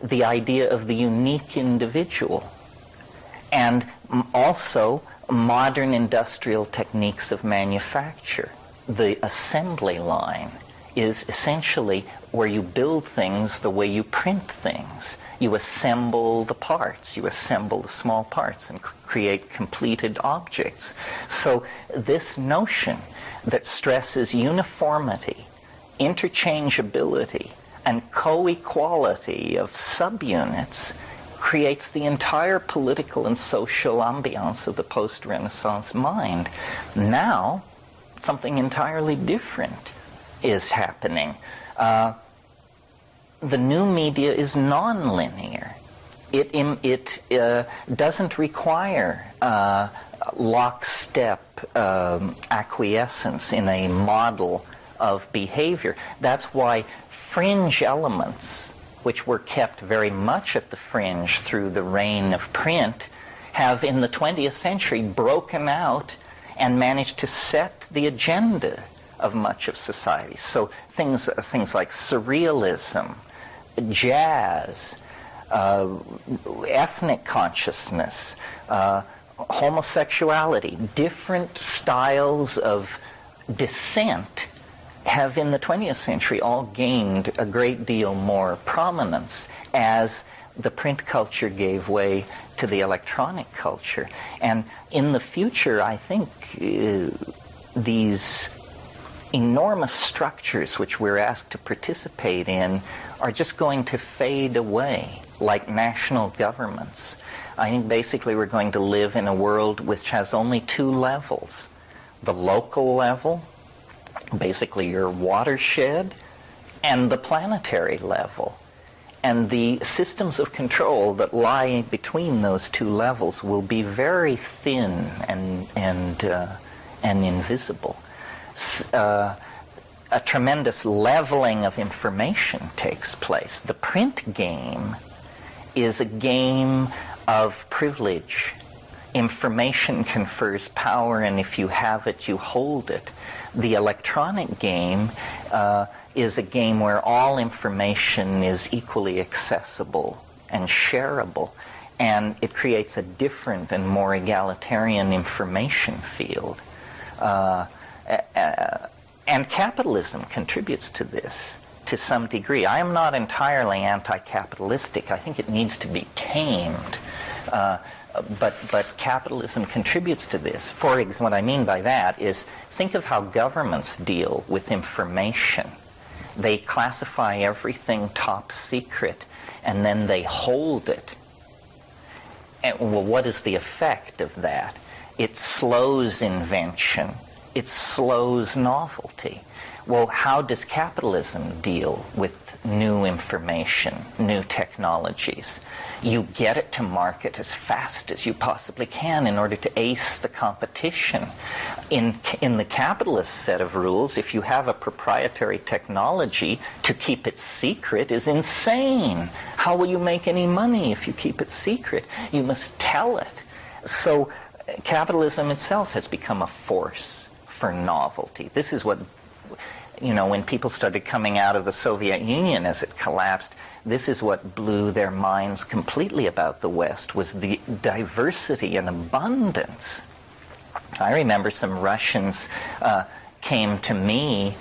the idea of the unique individual. And also modern industrial techniques of manufacture. The assembly line is essentially where you build things the way you print things. You assemble the parts, you assemble the small parts and create completed objects. So this notion that stresses uniformity, interchangeability, and co-equality of subunits creates the entire political and social ambiance of the post-Renaissance mind. Now, something entirely different is happening. The new media is non-linear. It doesn't require lockstep acquiescence in a model of behavior. That's why fringe elements, which were kept very much at the fringe through the reign of print, have in the 20th century broken out and managed to set the agenda of much of society. So things like surrealism, jazz, ethnic consciousness, homosexuality, different styles of dissent have in the 20th century all gained a great deal more prominence as the print culture gave way to the electronic culture. And in the future, I think these enormous structures which we're asked to participate in are just going to fade away like national governments. I think basically we're going to live in a world which has only two levels. The local level, basically your watershed, and the planetary level. And the systems of control that lie between those two levels will be very thin and invisible. A tremendous leveling of information takes place. The print game is a game of privilege. Information confers power, and if you have it, you hold it. The electronic game is a game where all information is equally accessible and shareable, and it creates a different and more egalitarian information field. And capitalism contributes to this to some degree. I am not entirely anti-capitalistic. I think it needs to be tamed. But capitalism contributes to this. For example, what I mean by that is, think of how governments deal with information. They classify everything top secret, and then they hold it. And, well, what is the effect of that? It slows invention. It slows novelty. Well, how does capitalism deal with new information, new technologies. You get it to market as fast as you possibly can in order to ace the competition. In the capitalist set of rules, if you have a proprietary technology, to keep it secret is insane. How will you make any money if you keep it secret? You must tell it. So capitalism itself has become a force for novelty. This is what, when people started coming out of the Soviet Union as it collapsed, this is what blew their minds completely about the West, was the diversity and abundance. I remember some Russians came to me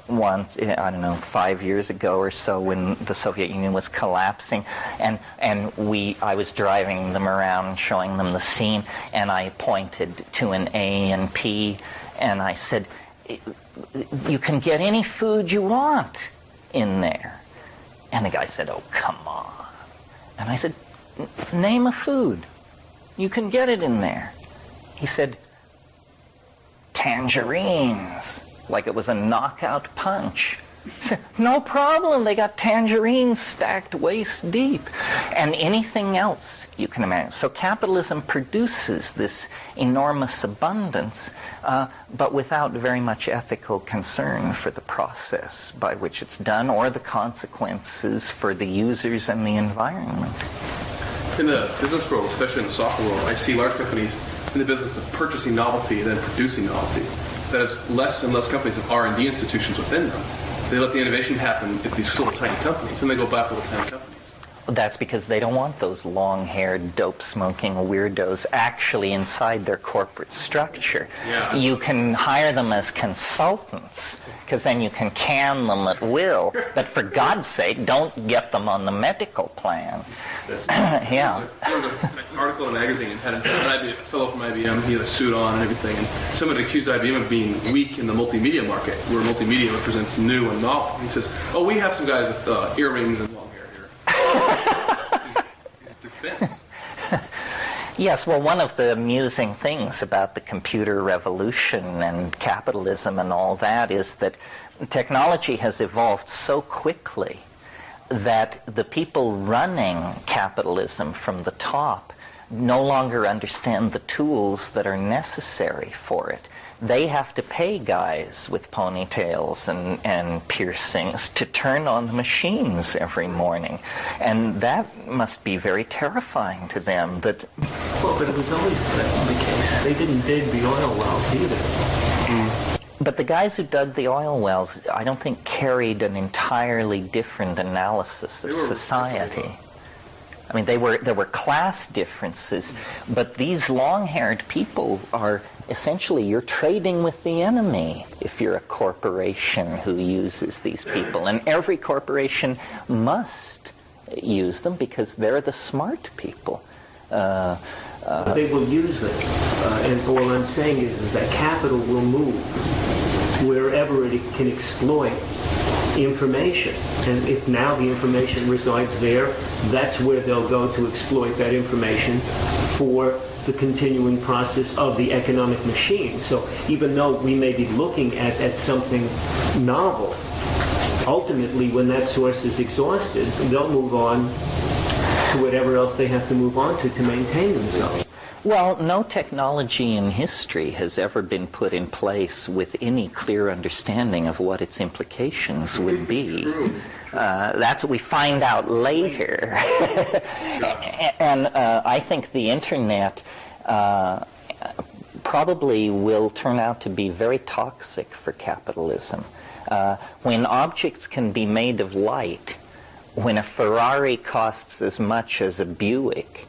once, 5 years ago or so, when the Soviet Union was collapsing, and I was driving them around, showing them the scene, and I pointed to an A and P, and I said, "You can get any food you want in there." And the guy said, "Oh, come on." And I said, "Name a food. You can get it in there." He said, "Tangerines," like it was a knockout punch. I said, "No problem, they got tangerines stacked waist deep." And anything else you can imagine. So capitalism produces this enormous abundance, but without very much ethical concern for the process by which it's done or the consequences for the users and the environment. In the business world, especially in the software world, I see large companies in the business of purchasing novelty and then producing novelty. That is, less and less companies have R&D institutions within them. They let the innovation happen at these little tiny companies, and they go back to little tiny companies. That's because they don't want those long-haired, dope-smoking weirdos actually inside their corporate structure. Yeah. You can hire them as consultants, because then you can can them at will. But for God's sake, don't get them on the medical plan. Yeah. There was an article in a magazine and had a fellow from IBM, he had a suit on and everything, and someone accused IBM of being weak in the multimedia market, where multimedia represents new and novel. He says, "Oh, we have some guys with earrings and long hair here." Yes, well, one of the amusing things about the computer revolution and capitalism and all that is that technology has evolved so quickly that the people running capitalism from the top no longer understand the tools that are necessary for it. They have to pay guys with ponytails and piercings to turn on the machines every morning. And that must be very terrifying to them. Well, but it was always the case. They didn't dig the oil wells either. But the guys who dug the oil wells, I don't think carried an entirely different analysis of society. I mean, there were class differences, but these long-haired people are essentially, you're trading with the enemy if you're a corporation who uses these people. And every corporation must use them because they're the smart people. They will use them. And all I'm saying is that capital will move wherever it can exploit information. And if now the information resides there, that's where they'll go to exploit that information for the continuing process of the economic machine. So even though we may be looking at something novel, ultimately when that source is exhausted, they'll move on to whatever else they have to move on to maintain themselves. Well, no technology in history has ever been put in place with any clear understanding of what its implications would be. That's what we find out later. And I think the Internet probably will turn out to be very toxic for capitalism. When objects can be made of light, when a Ferrari costs as much as a Buick,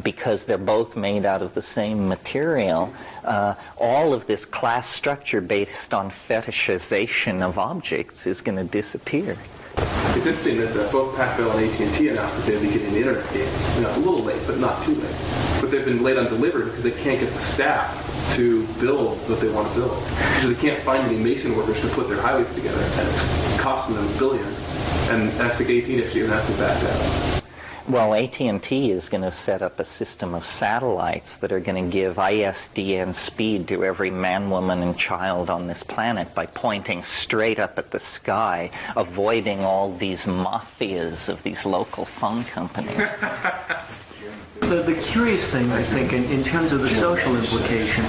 because they're both made out of the same material, all of this class structure based on fetishization of objects is going to disappear. It's interesting that both Pac-Bell and AT&T announced that they'd be getting the internet game. A little late, but not too late. But they've been late on delivery because they can't get the staff to build what they want to build. Because they can't find any mason workers to put their highways together, and it's costing them billions. And I think AT&T actually even has to back down. Well, AT&T is going to set up a system of satellites that are going to give ISDN speed to every man, woman, and child on this planet by pointing straight up at the sky, avoiding all these mafias of these local phone companies. The curious thing, I think, in terms of the social implication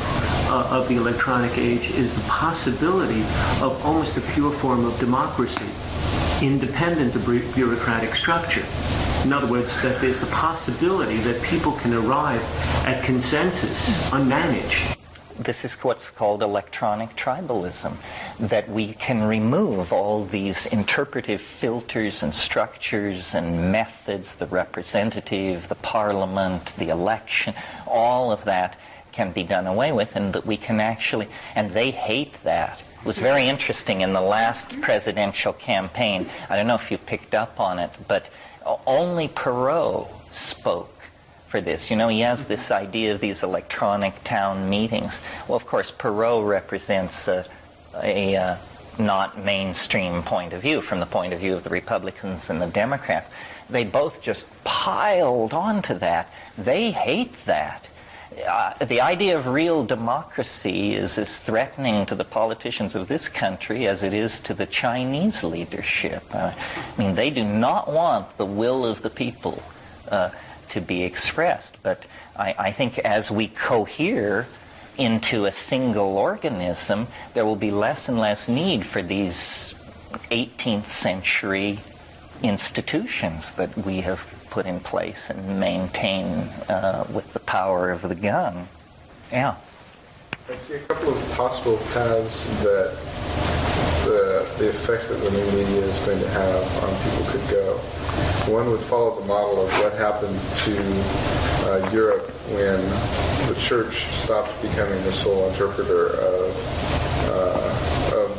of the electronic age is the possibility of almost a pure form of democracy, independent of bureaucratic structure. In other words, that there's the possibility that people can arrive at consensus unmanaged. This is what's called electronic tribalism, that we can remove all these interpretive filters and structures and methods, the representative, the parliament, the election, all of that can be done away with, and that we can actually, and they hate that. It was very interesting in the last presidential campaign. I don't know if you picked up on it, but only Perot spoke for this. You know, he has this idea of these electronic town meetings. Well, of course, Perot represents a not mainstream point of view from the point of view of the Republicans and the Democrats. They both just piled onto that. They hate that. The idea of real democracy is as threatening to the politicians of this country as it is to the Chinese leadership. I mean, they do not want the will of the people to be expressed. But I think as we cohere into a single organism, there will be less and less need for these 18th century institutions that we have put in place and maintain with the power of the gun. Yeah. I see a couple of possible paths that the effect that the new media is going to have on people could go. One would follow the model of what happened to Europe when the church stopped becoming the sole interpreter of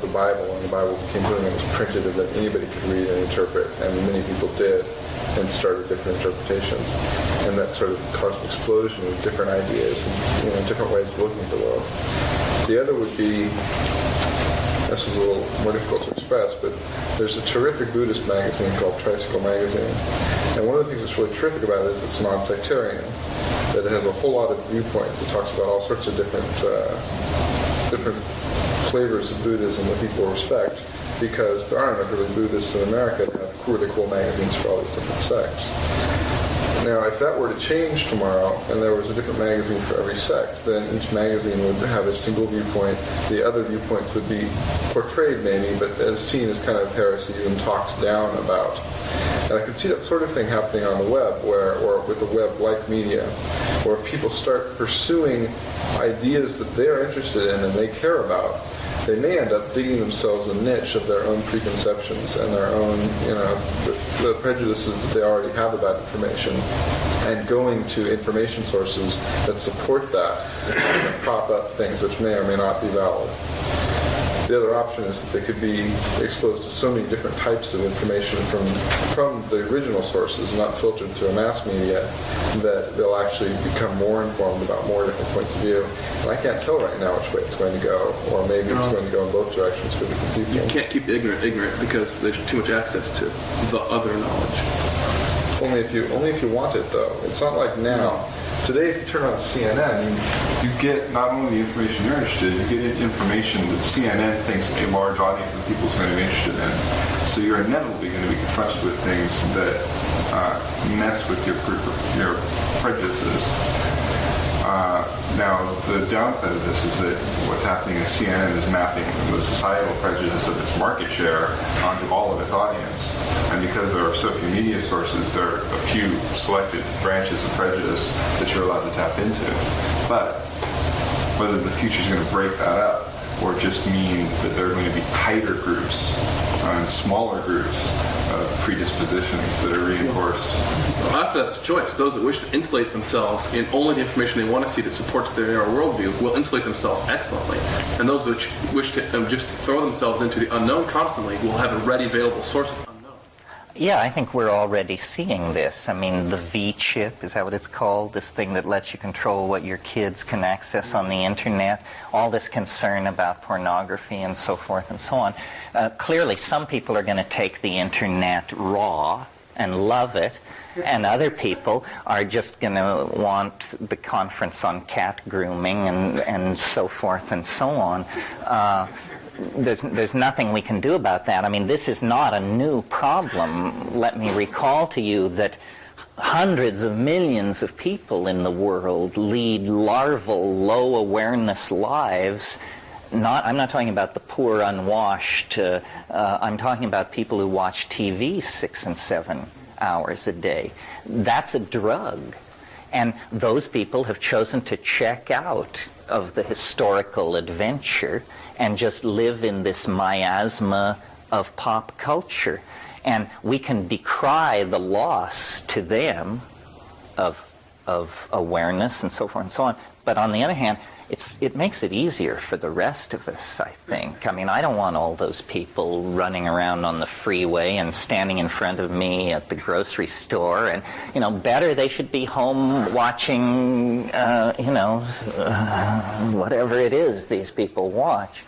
the Bible, and the Bible became something that was printed and that anybody could read and interpret, and many people did, and started different interpretations. And that sort of caused an explosion of different ideas and different ways of looking at the world. The other would be, this is a little more difficult to express, but there's a terrific Buddhist magazine called Tricycle Magazine. And one of the things that's really terrific about it is it's non-sectarian, that it has a whole lot of viewpoints. It talks about all sorts of different flavors of Buddhism that people respect, because there aren't enough really Buddhists in America to have really cool magazines for all these different sects. Now, if that were to change tomorrow, and there was a different magazine for every sect, then each magazine would have a single viewpoint. The other viewpoints would be portrayed maybe, but as seen as kind of heresy and talked down about. And I can see that sort of thing happening on the web, or with the web-like media, where people start pursuing ideas that they're interested in and they care about. They may end up digging themselves a niche of their own preconceptions and their own, the prejudices that they already have about information, and going to information sources that support that and prop up things which may or may not be valid. The other option is that they could be exposed to so many different types of information from the original sources, not filtered through a mass media, that they'll actually become more informed about more different points of view. And I can't tell right now which way it's going to go, or maybe it's going to go in both directions for different people. You can't keep the ignorant because there's too much access to the other knowledge. Only if you want it, though. It's not like now. Today, if you turn on CNN, you get not only the information you're interested in, you get information that CNN thinks a large audience of people is going to be interested in. So you're inevitably going to be confronted with things that mess with your prejudices. Now, the downside of this is that what's happening is CNN is mapping the societal prejudice of its market share onto all of its audience. And because there are so few media sources, there are a few selected branches of prejudice that you're allowed to tap into. But whether the future is going to break that up or just mean that there are going to be tighter groups and smaller groups of predispositions that are reinforced. After that's a choice. Those that wish to insulate themselves in only the information they want to see that supports their narrow worldview will insulate themselves excellently. And those that wish to just throw themselves into the unknown constantly will have a ready available source of unknown. Yeah, I think we're already seeing this. I mean, the V-chip, is that what it's called? This thing that lets you control what your kids can access on the internet. All this concern about pornography and so forth and so on. Clearly, some people are going to take the internet raw and love it, and other people are just going to want the conference on cat grooming and so forth and so on. There's nothing we can do about that. I mean, this is not a new problem. Let me recall to you that hundreds of millions of people in the world lead larval, low-awareness lives. I'm not talking about the poor, unwashed. I'm talking about people who watch TV 6 and 7 hours a day. That's a drug. And those people have chosen to check out of the historical adventure and just live in this miasma of pop culture. And we can decry the loss to them of awareness and so forth and so on. But on the other hand, it makes it easier for the rest of us, I think. I mean, I don't want all those people running around on the freeway and standing in front of me at the grocery store. And, better they should be home watching, whatever it is these people watch.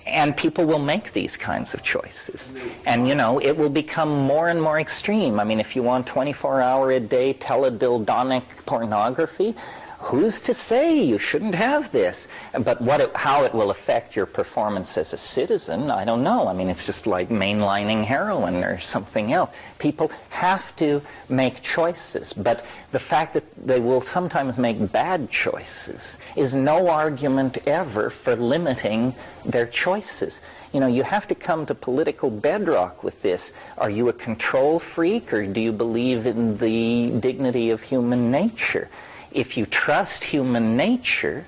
And people will make these kinds of choices. And, it will become more and more extreme. I mean, if you want 24-hour-a-day teledildonic pornography, who's to say you shouldn't have this? But how it will affect your performance as a citizen, I don't know. I mean, it's just like mainlining heroin or something else. People have to make choices, but the fact that they will sometimes make bad choices is no argument ever for limiting their choices. You have to come to political bedrock with this. Are you a control freak, or do you believe in the dignity of human nature? If you trust human nature,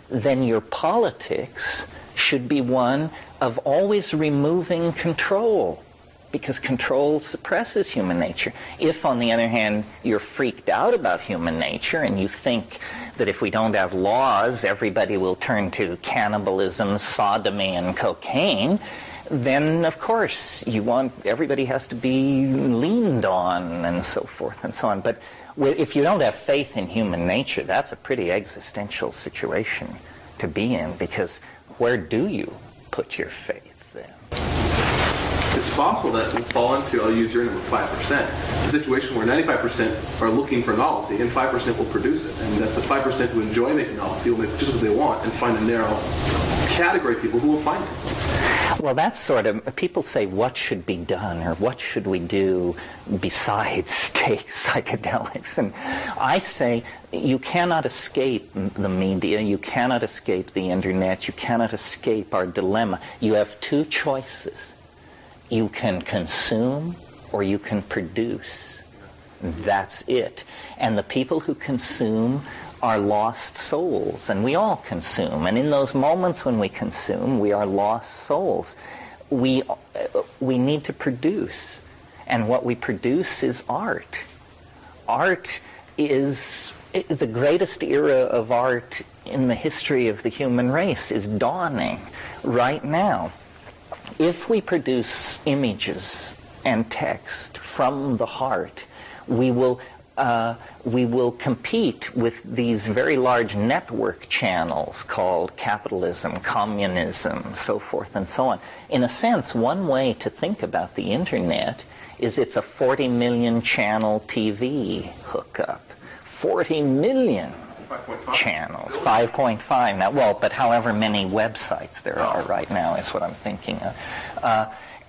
then your politics should be one of always removing control, because control suppresses human nature. If, on the other hand, you're freaked out about human nature and you think that if we don't have laws, everybody will turn to cannibalism, sodomy, and cocaine, then, of course, everybody has to be leaned on and so forth and so on. But if you don't have faith in human nature, that's a pretty existential situation to be in, because where do you put your faith then? It's possible that we'll fall into, I'll use your number, 5%, a situation where 95% are looking for novelty and 5% will produce it. And that the 5% who enjoy making novelty will make just what they want and find a narrow category of people who will find it. Well, that's sort of, people say, what should be done, or what should we do besides take psychedelics? And I say, you cannot escape the media, you cannot escape the internet, you cannot escape our dilemma. You have two choices. You can consume or you can produce. That's it. And the people who consume are lost souls, and we all consume. And in those moments when we consume, we are lost souls. We need to produce. And what we produce is art. Art is the greatest era of art in the history of the human race is dawning right now. If we produce images and text from the heart, we will compete with these very large network channels called capitalism, communism, so forth and so on. In a sense, one way to think about the internet is it's a 40 million channel TV hookup. 40 million 5.5. channels, 5.5 now. Well, but however many websites there are right now is what I'm thinking of.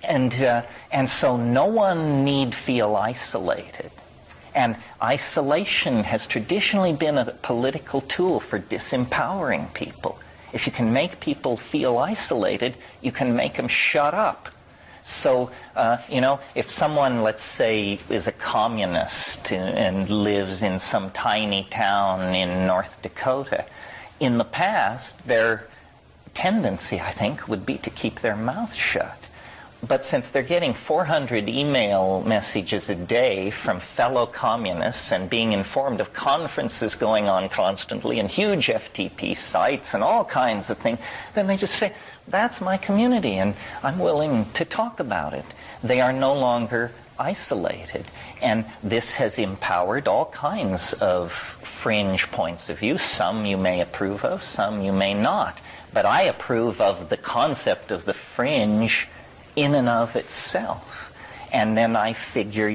And so no one need feel isolated. And isolation has traditionally been a political tool for disempowering people. If you can make people feel isolated, you can make them shut up. So, if someone, let's say, is a communist and lives in some tiny town in North Dakota, in the past, their tendency, I think, would be to keep their mouth shut. But since they're getting 400 email messages a day from fellow communists and being informed of conferences going on constantly and huge FTP sites and all kinds of things, then they just say, that's my community and I'm willing to talk about it. They are no longer isolated. And this has empowered all kinds of fringe points of view. Some you may approve of, some you may not. But I approve of the concept of the fringe in and of itself. And then I figure,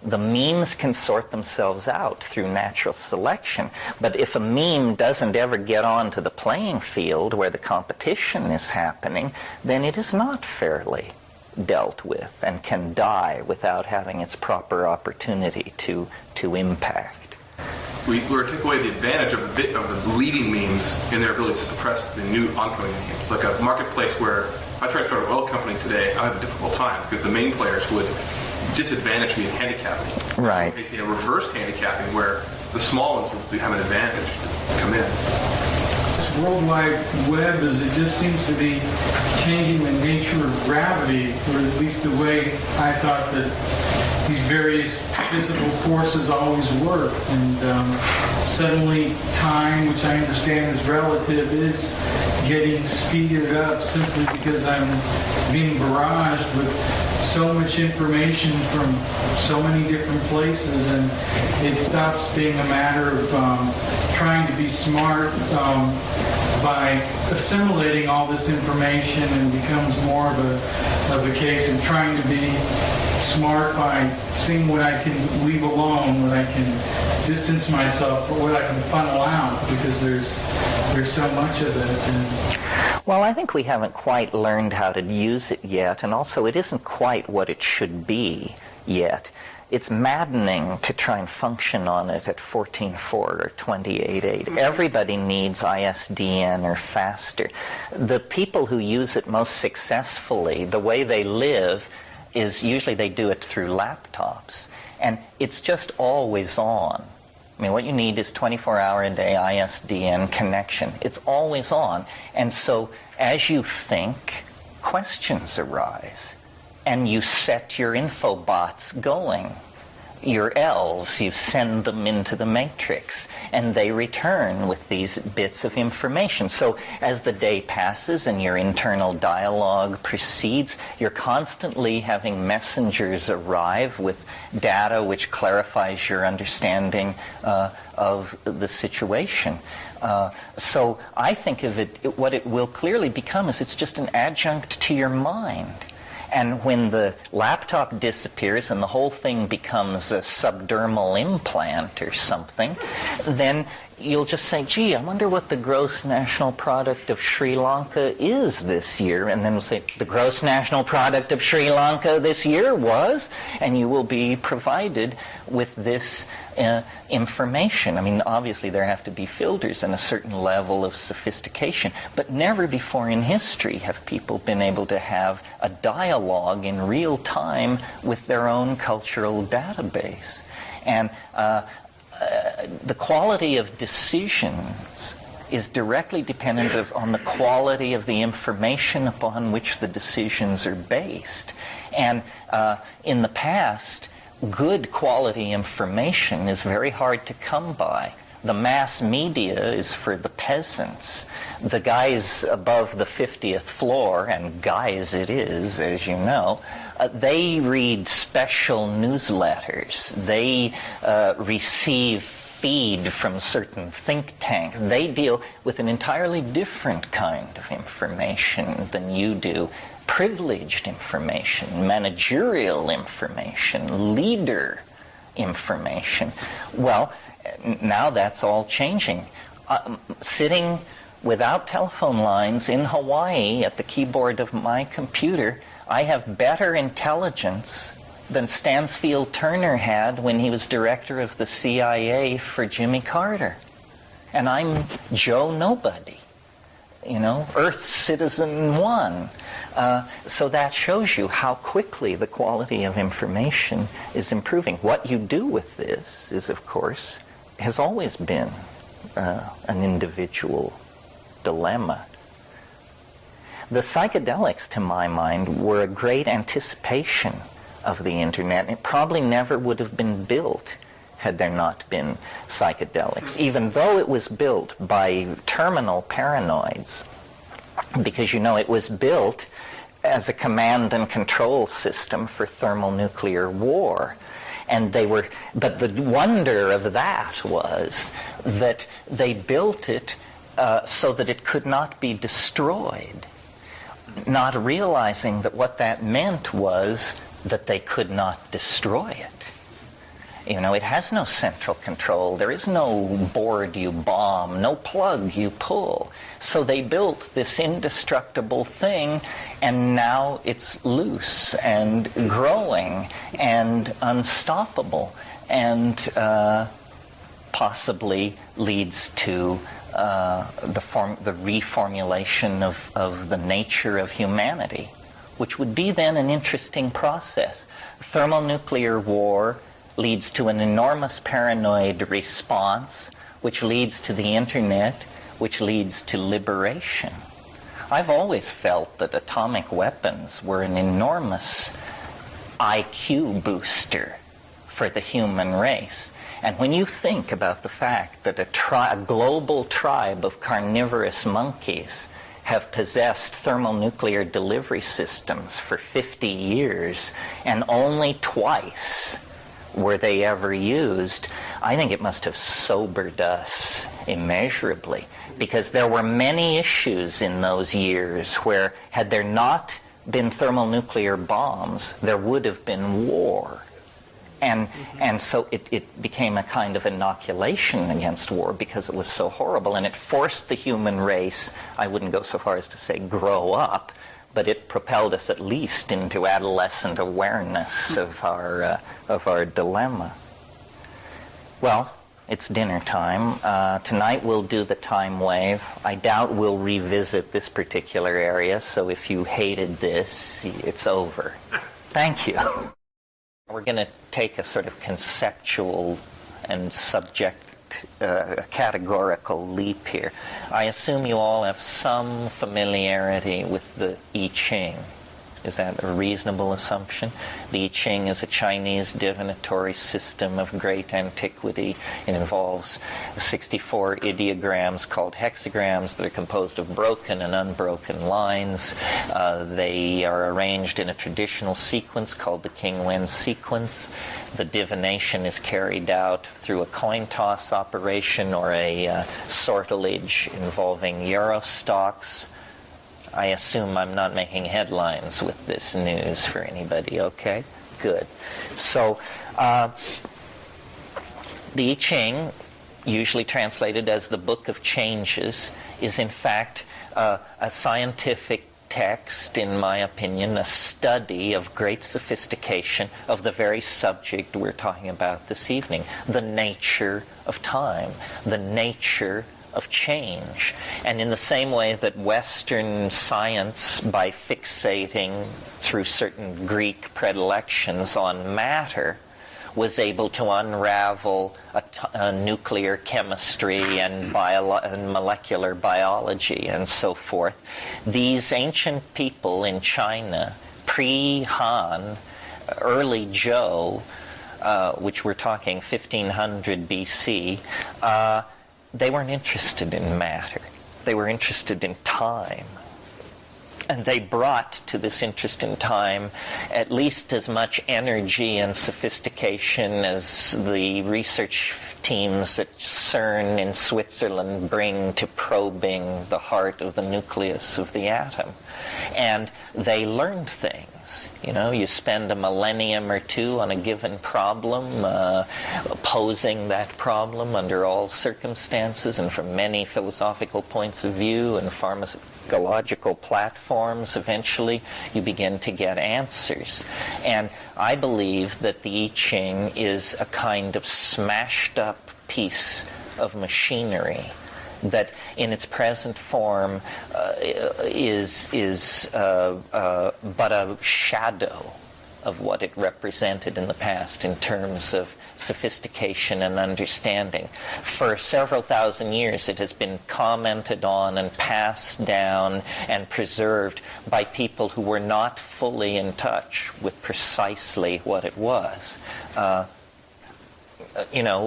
the memes can sort themselves out through natural selection. But if a meme doesn't ever get onto the playing field where the competition is happening, then it is not fairly dealt with and can die without having its proper opportunity to impact. We take away the advantage of the leading memes in their ability to suppress the new oncoming memes. Like a marketplace where if I try to start an oil company today, I have a difficult time because the main players would disadvantage me in handicapping. Right. Basically a reverse handicapping where the small ones would have an advantage to come in. This World Wide Web it just seems to be changing the nature of gravity, or at least the way I thought that these various physical forces always work. And suddenly time, which I understand is relative, is getting speeded up simply because I'm being barraged with so much information from so many different places, and it stops being a matter of trying to be smart by assimilating all this information, and becomes more of a case of trying to be smart by seeing what I can leave alone, what I can distance myself, or what I can funnel out, because there's so much of it. And well, I think we haven't quite learned how to use it yet, and also it isn't quite what it should be yet. It's maddening to try and function on it at 14.4 or 28.8. Everybody needs ISDN or faster. The people who use it most successfully, the way they live, is usually they do it through laptops. And it's just always on. I mean, what you need is 24-hour-a-day ISDN connection. It's always on. And so as you think, questions arise. And you set your info bots going. Your elves, you send them into the matrix, and they return with these bits of information. So as the day passes and your internal dialogue proceeds, you're constantly having messengers arrive with data which clarifies your understanding of the situation. So I think of it, what it will clearly become is it's just an adjunct to your mind. And when the laptop disappears and the whole thing becomes a subdermal implant or something, then you'll just say, gee, I wonder what the gross national product of Sri Lanka is this year. And then we'll say, the gross national product of Sri Lanka this year was, and you will be provided with this information. I mean, obviously there have to be filters and a certain level of sophistication, but never before in history have people been able to have a dialogue in real time with their own cultural database. And the quality of decisions is directly dependent on the quality of the information upon which the decisions are based. And in the past, good quality information is very hard to come by. The mass media is for the peasants. The guys above the 50th floor, and guys it is, as you know, they read special newsletters. They receive feed from certain think tanks. They deal with an entirely different kind of information than you do. Privileged information, managerial information, leader information. Well, now that's all changing. Sitting without telephone lines in Hawaii at the keyboard of my computer, I have better intelligence than Stansfield Turner had when he was director of the CIA for Jimmy Carter. And I'm Joe Nobody, Earth Citizen 1. So that shows you how quickly the quality of information is improving. What you do with this is, of course, has always been an individual dilemma. The psychedelics, to my mind, were a great anticipation of the internet. It probably never would have been built had there not been psychedelics, even though it was built by terminal paranoids, because it was built as a command and control system for thermonuclear war. And but the wonder of that was that they built it so that it could not be destroyed, not realizing that what that meant was that they could not destroy it. It has no central control. There is no board you bomb, no plug you pull. So they built this indestructible thing, and now it's loose and growing and unstoppable, and possibly leads to the reformulation of the nature of humanity, which would be then an interesting process. Thermonuclear war leads to an enormous paranoid response, which leads to the internet, which leads to liberation. I've always felt that atomic weapons were an enormous IQ booster for the human race. And when you think about the fact that a global tribe of carnivorous monkeys have possessed thermonuclear delivery systems for 50 years, and only twice were they ever used, I think it must have sobered us immeasurably, because there were many issues in those years where, had there not been thermonuclear bombs, there would have been war. And so it became a kind of inoculation against war because it was so horrible, and it forced the human race, I wouldn't go so far as to say grow up, but it propelled us at least into adolescent awareness of our dilemma. Well, it's dinner time. Tonight we'll do the time wave. I doubt we'll revisit this particular area, so if you hated this, it's over. Thank you. We're going to take a sort of conceptual and categorical leap here. I assume you all have some familiarity with the I Ching. Is that a reasonable assumption? The I Ching is a Chinese divinatory system of great antiquity. It involves 64 ideograms called hexagrams that are composed of broken and unbroken lines. They are arranged in a traditional sequence called the King Wen sequence. The divination is carried out through a coin toss operation or a sortilege involving euro stocks. I assume I'm not making headlines with this news for anybody, okay? Good. So, the I Ching, usually translated as the Book of Changes, is in fact a scientific text, in my opinion, a study of great sophistication of the very subject we're talking about this evening, the nature of time, the nature of change. And in the same way that Western science, by fixating through certain Greek predilections on matter, was able to unravel a nuclear chemistry and molecular biology and so forth, these ancient people in China, pre-Han, early Zhou, which we're talking 1500 BC, they weren't interested in matter. They were interested in time. And they brought to this interest in time at least as much energy and sophistication as the research teams at CERN in Switzerland bring to probing the heart of the nucleus of the atom. And they learned things. You spend a millennium or two on a given problem, posing that problem under all circumstances and from many philosophical points of view and pharmacological platforms. Eventually, you begin to get answers. And I believe that the I Ching is a kind of smashed up piece of machinery that in its present form is but a shadow of what it represented in the past in terms of sophistication and understanding. For several thousand years it has been commented on and passed down and preserved by people who were not fully in touch with precisely what it was.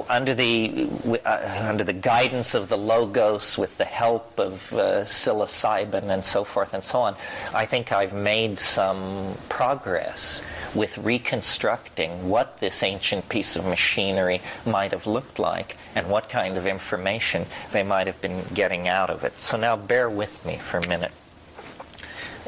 Under the guidance of the Logos, with the help of psilocybin and so forth and so on, I think I've made some progress with reconstructing what this ancient piece of machinery might have looked like and what kind of information they might have been getting out of it. So now bear with me for a minute.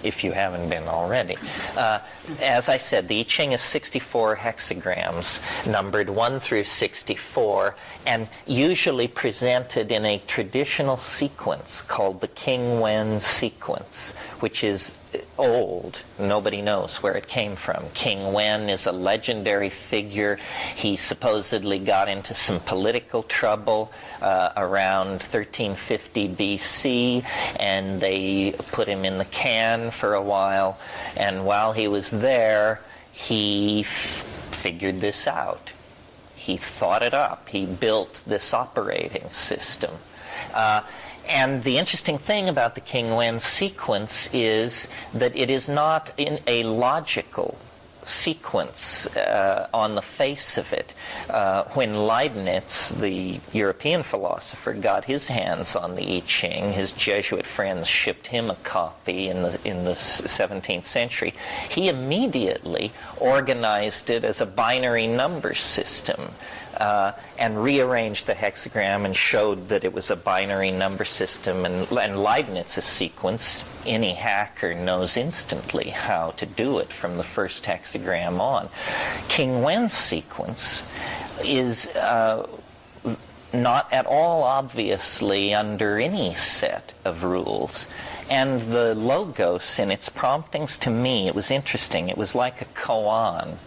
if you haven't been already. As I said, the I Ching is 64 hexagrams, numbered 1 through 64, and usually presented in a traditional sequence called the King Wen sequence, which is old. Nobody knows where it came from. King Wen is a legendary figure. He supposedly got into some political trouble around 1350 BC, and they put him in the can for a while, and while he was there, he figured this out. He thought it up. He built this operating system. And the interesting thing about the King Wen sequence is that it is not in a logical sequence on the face of it. When Leibniz, the European philosopher, got his hands on the I Ching, his Jesuit friends shipped him a copy in the 17th century. He immediately organized it as a binary number system. And rearranged the hexagram and showed that it was a binary number system. And Leibniz's sequence, any hacker knows instantly how to do it from the first hexagram on. King Wen's sequence is not at all obviously under any set of rules. And the logos in its promptings, to me, it was interesting. It was like a koan.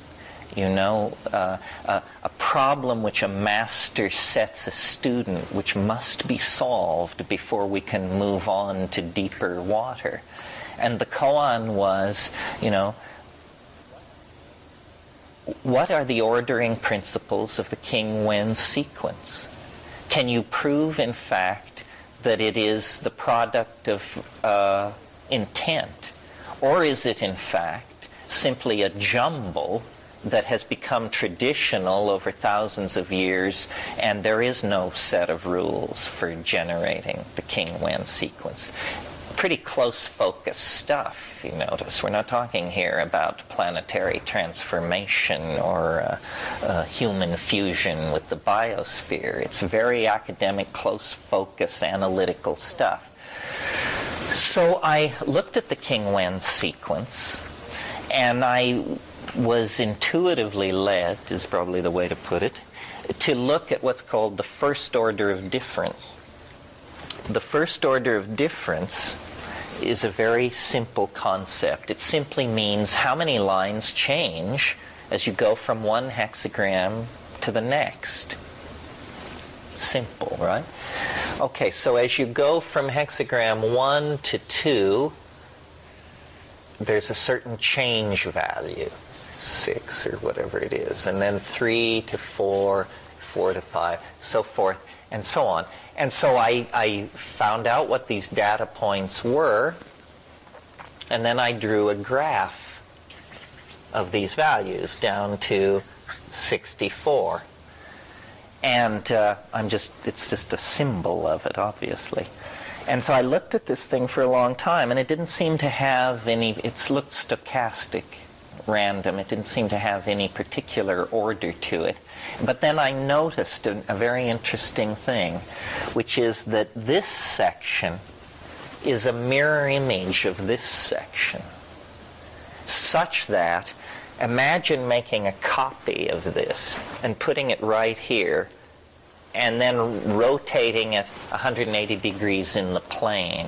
You know, a problem which a master sets a student, which must be solved before we can move on to deeper water. And the koan was, you know, what are the ordering principles of the King Wen sequence? Can you prove, in fact, that it is the product of intent? Or is it, in fact, simply a jumble that has become traditional over thousands of years, and there is no set of rules for generating the King Wen sequence? Pretty close focus stuff, you notice. We're not talking here about planetary transformation or human fusion with the biosphere. It's very academic, close focus, analytical stuff. So I looked at the King Wen sequence, and I was intuitively led, is probably the way to put it, to look at what's called the first order of difference. The first order of difference is a very simple concept. It simply means how many lines change as you go from one hexagram to the next. Simple, right? Okay, so as you go from hexagram 1 to 2, there's a certain change value. 6 or whatever it is, and then 3 to 4, 4 to 5, so forth, and so on. And so I found out what these data points were, and then I drew a graph of these values down to 64. And it's just a symbol of it, obviously. And so I looked at this thing for a long time, and it didn't seem to have any, it looked stochastic, random. It didn't seem to have any particular order to it. But then I noticed a very interesting thing, which is that this section is a mirror image of this section, such that imagine making a copy of this and putting it right here and then rotating it 180 degrees in the plane,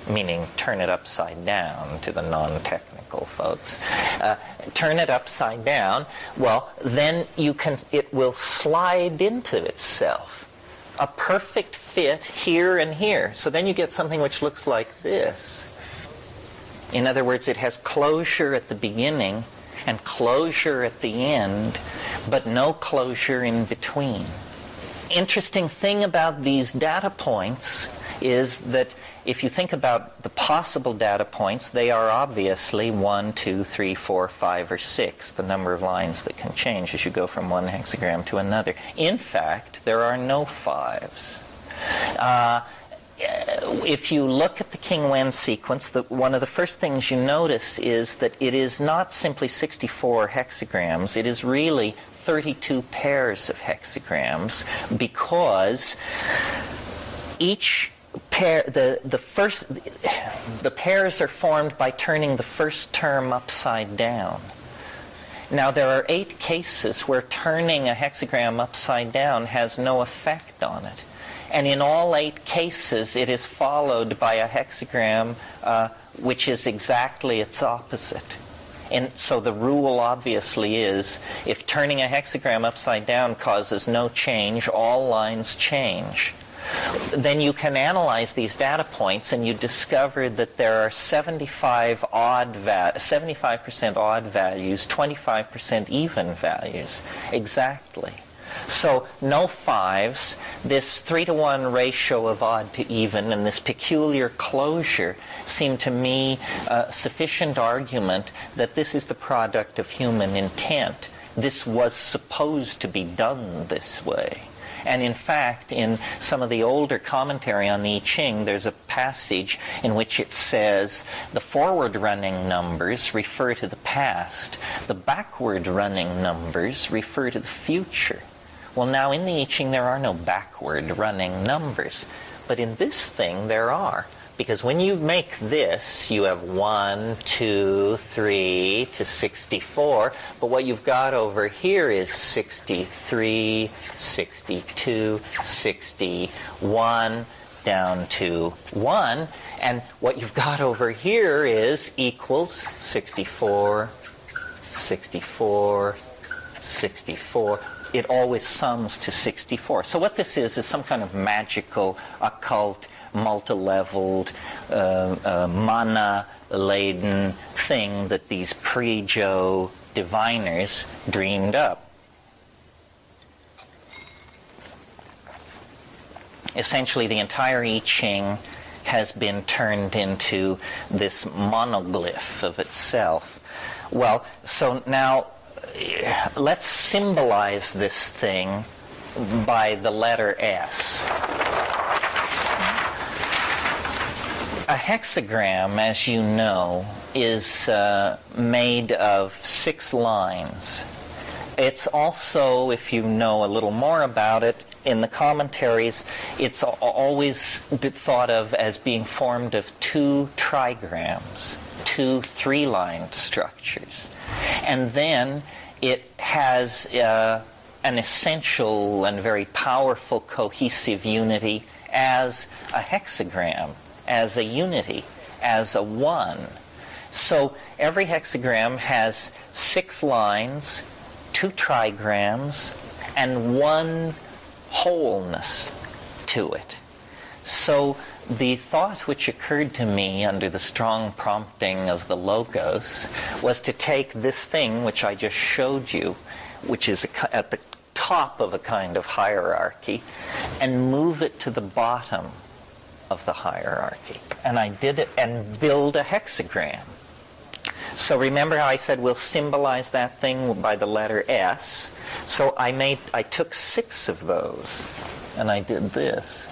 meaning turn it upside down to the non-technical folks. Turn it upside down, well, then it will slide into itself. A perfect fit here and here. So then you get something which looks like this. In other words, it has closure at the beginning and closure at the end, but no closure in between. Interesting thing about these data points is that if you think about the possible data points, they are obviously 1, 2, 3, 4, 5, or 6, the number of lines that can change as you go from one hexagram to another. In fact, there are no 5s. If you look at the King Wen sequence, one of the first things you notice is that it is not simply 64 hexagrams, it is really 32 pairs of hexagrams, because each the pairs are formed by turning the first term upside down. Now, there are 8 cases where turning a hexagram upside down has no effect on it. And in all 8 cases, it is followed by a hexagram which is exactly its opposite. And so the rule obviously is, if turning a hexagram upside down causes no change, all lines change. Then you can analyze these data points, and you discover that there are 75% odd values, 25% even values, exactly. So no 5s, this 3-to-1 ratio of odd to even, and this peculiar closure seem to me sufficient argument that this is the product of human intent. This was supposed to be done this way. And in fact, in some of the older commentary on the I Ching, there's a passage in which it says the forward-running numbers refer to the past, the backward-running numbers refer to the future. Well, now in the I Ching there are no backward-running numbers, but in this thing there are. Because when you make this, you have 1, 2, 3 to 64, but what you've got over here is 63, 62, 61, down to 1, and what you've got over here is equals 64, 64, 64. It always sums to 64. So what this is some kind of magical, occult, multi-leveled, mana-laden thing that these pre-Joe diviners dreamed up. Essentially, the entire I Ching has been turned into this monoglyph of itself. Well, so now let's symbolize this thing by the letter S. A hexagram, as you know, is made of 6 lines. It's also, if you know a little more about it, in the commentaries, it's always thought of as being formed of 2 trigrams, 2 3-line structures. And then it has an essential and very powerful cohesive unity as a hexagram, as a unity, as a 1. So every hexagram has 6 lines, 2 trigrams, and 1 wholeness to it. So the thought which occurred to me under the strong prompting of the Logos was to take this thing which I just showed you, which is at the top of a kind of hierarchy, and move it to the bottom of the hierarchy. And I did it and build a hexagram. So remember how I said we'll symbolize that thing by the letter S? So I took 6 of those, and I did this.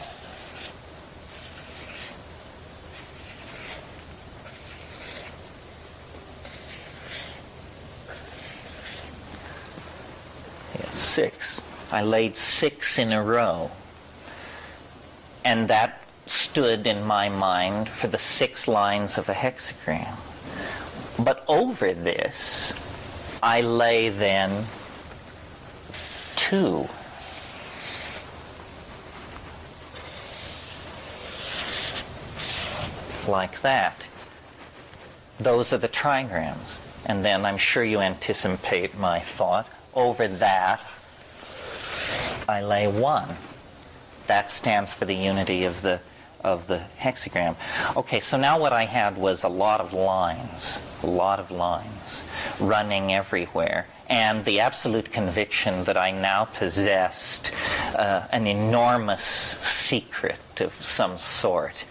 Yeah, 6. I laid 6 in a row. And that stood in my mind for the 6 lines of a hexagram. But over this, I lay then 2. Like that. Those are the trigrams. And then I'm sure you anticipate my thought. Over that, I lay 1. That stands for the unity of the hexagram. Okay, so now what I had was a lot of lines running everywhere, and the absolute conviction that I now possessed an enormous secret of some sort,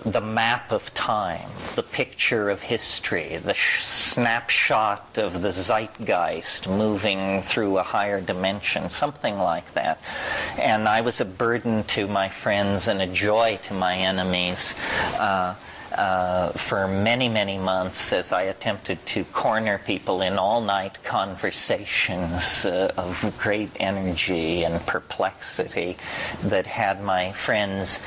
the map of time, the picture of history, the snapshot of the zeitgeist moving through a higher dimension, something like that. And I was a burden to my friends and a joy to my enemies for many, many months as I attempted to corner people in all-night conversations of great energy and perplexity that had my friends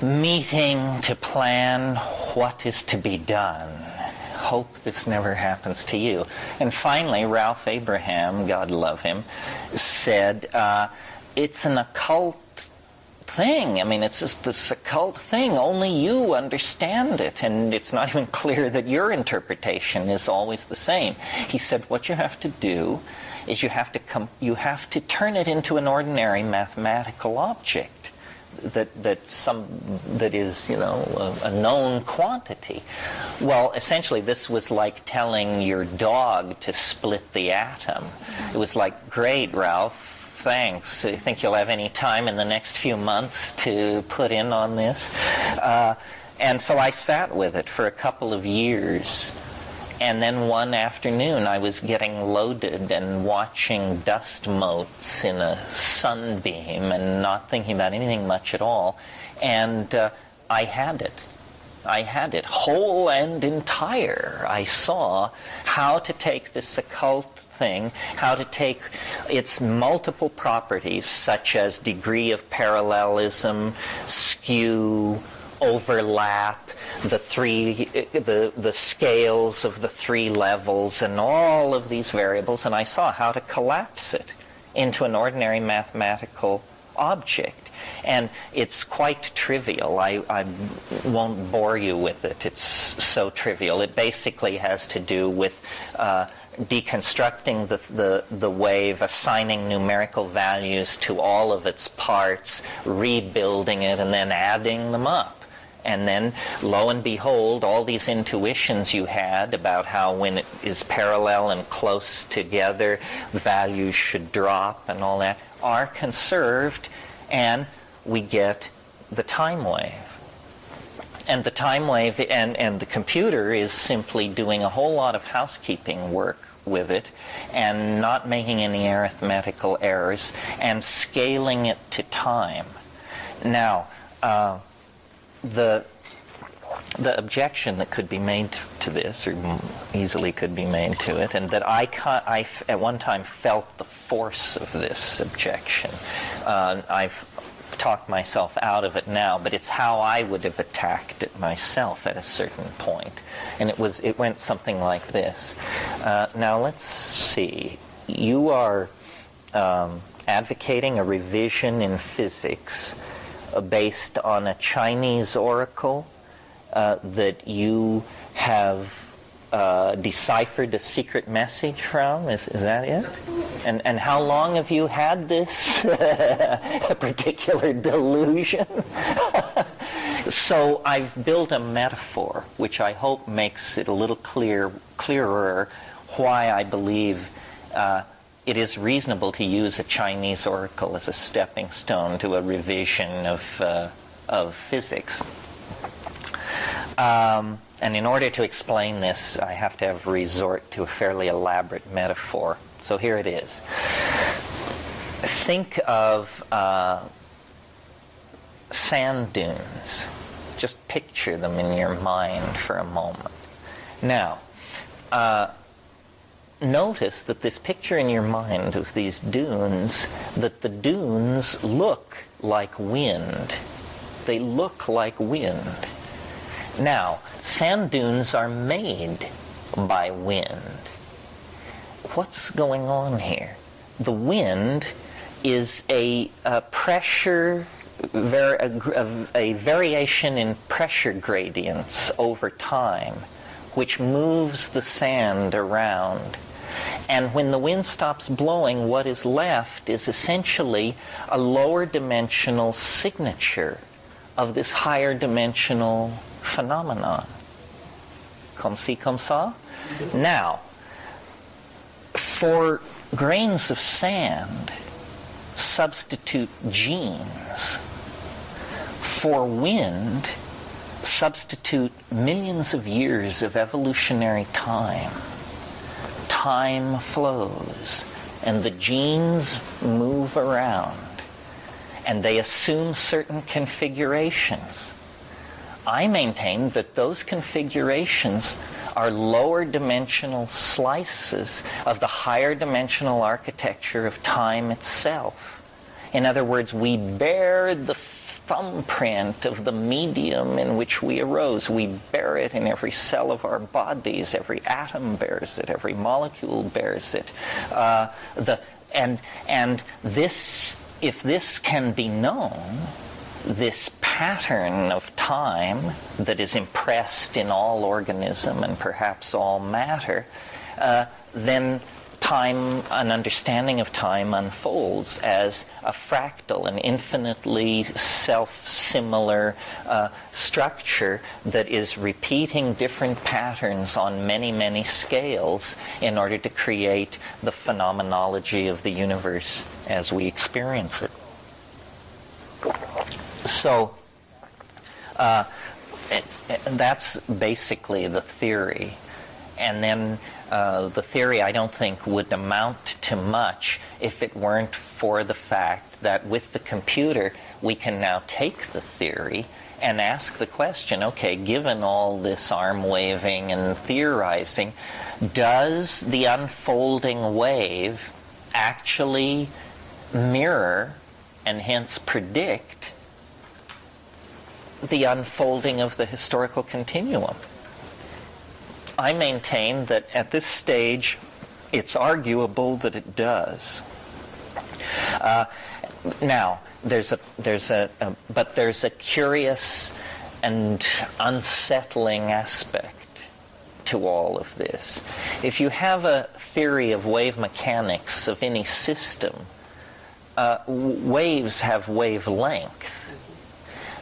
meeting to plan what is to be done. Hope this never happens to you. And finally, Ralph Abraham, God love him, said, it's an occult thing. I mean, it's just this occult thing. Only you understand it. And it's not even clear that your interpretation is always the same. He said, what you have to do is you have to turn it into an ordinary mathematical object that is, you know, a known quantity. Well, essentially, this was like telling your dog to split the atom. It was like, great, Ralph, thanks. Do you think you'll have any time in the next few months to put in on this? And so I sat with it for a couple of years. And then one afternoon I was getting loaded and watching dust motes in a sunbeam and not thinking about anything much at all. And I had it. I had it, whole and entire. I saw how to take this occult thing, how to take its multiple properties, such as degree of parallelism, skew, overlap, the scales of the three levels, and all of these variables, and I saw how to collapse it into an ordinary mathematical object. And it's quite trivial. I won't bore you with it. It's so trivial. It basically has to do with deconstructing the wave, assigning numerical values to all of its parts, rebuilding it, and then adding them up. And then, lo and behold, all these intuitions you had about how when it is parallel and close together, values should drop and all that, are conserved, and we get the time wave. And the time wave and the computer is simply doing a whole lot of housekeeping work with it and not making any arithmetical errors and scaling it to time. Now, the objection that could be made to this, or easily could be made to it, and that I at one time felt the force of this objection. I've talked myself out of it now, but it's how I would have attacked it myself at a certain point. And it went something like this. Now let's see. You are advocating a revision in physics based on a Chinese oracle that you have deciphered a secret message from? Is that it? And how long have you had this particular delusion? So I've built a metaphor, which I hope makes it a little clearer why I believe it is reasonable to use a Chinese oracle as a stepping stone to a revision of physics. And in order to explain this, I have to have resort to a fairly elaborate metaphor. So here it is. Think of sand dunes. Just picture them in your mind for a moment. Now, notice that this picture in your mind of these dunes, that the dunes look like wind. They look like wind. Now, sand dunes are made by wind. What's going on here? The wind is a pressure, a variation in pressure gradients over time, which moves the sand around. And when the wind stops blowing, what is left is essentially a lower dimensional signature of this higher dimensional phenomenon. Comme ci, comme ça? Now, for grains of sand, substitute genes. For wind, substitute millions of years of evolutionary time. Time flows, and the genes move around, and they assume certain configurations. I maintain that those configurations are lower dimensional slices of the higher dimensional architecture of time itself. In other words, we bear the thumbprint of the medium in which we arose. We bear it in every cell of our bodies. Every atom bears it. Every molecule bears it. And this, if this can be known, this pattern of time that is impressed in all organism and perhaps all matter, then time, an understanding of time unfolds as a fractal, an infinitely self-similar structure that is repeating different patterns on many, many scales in order to create the phenomenology of the universe as we experience it. So that's basically the theory. And then the theory, I don't think, would amount to much if it weren't for the fact that with the computer, we can now take the theory and ask the question, okay, given all this arm waving and theorizing, does the unfolding wave actually mirror and hence predict the unfolding of the historical continuum? I maintain that at this stage, it's arguable that it does. Now, there's a curious and unsettling aspect to all of this. If you have a theory of wave mechanics of any system, waves have wavelength.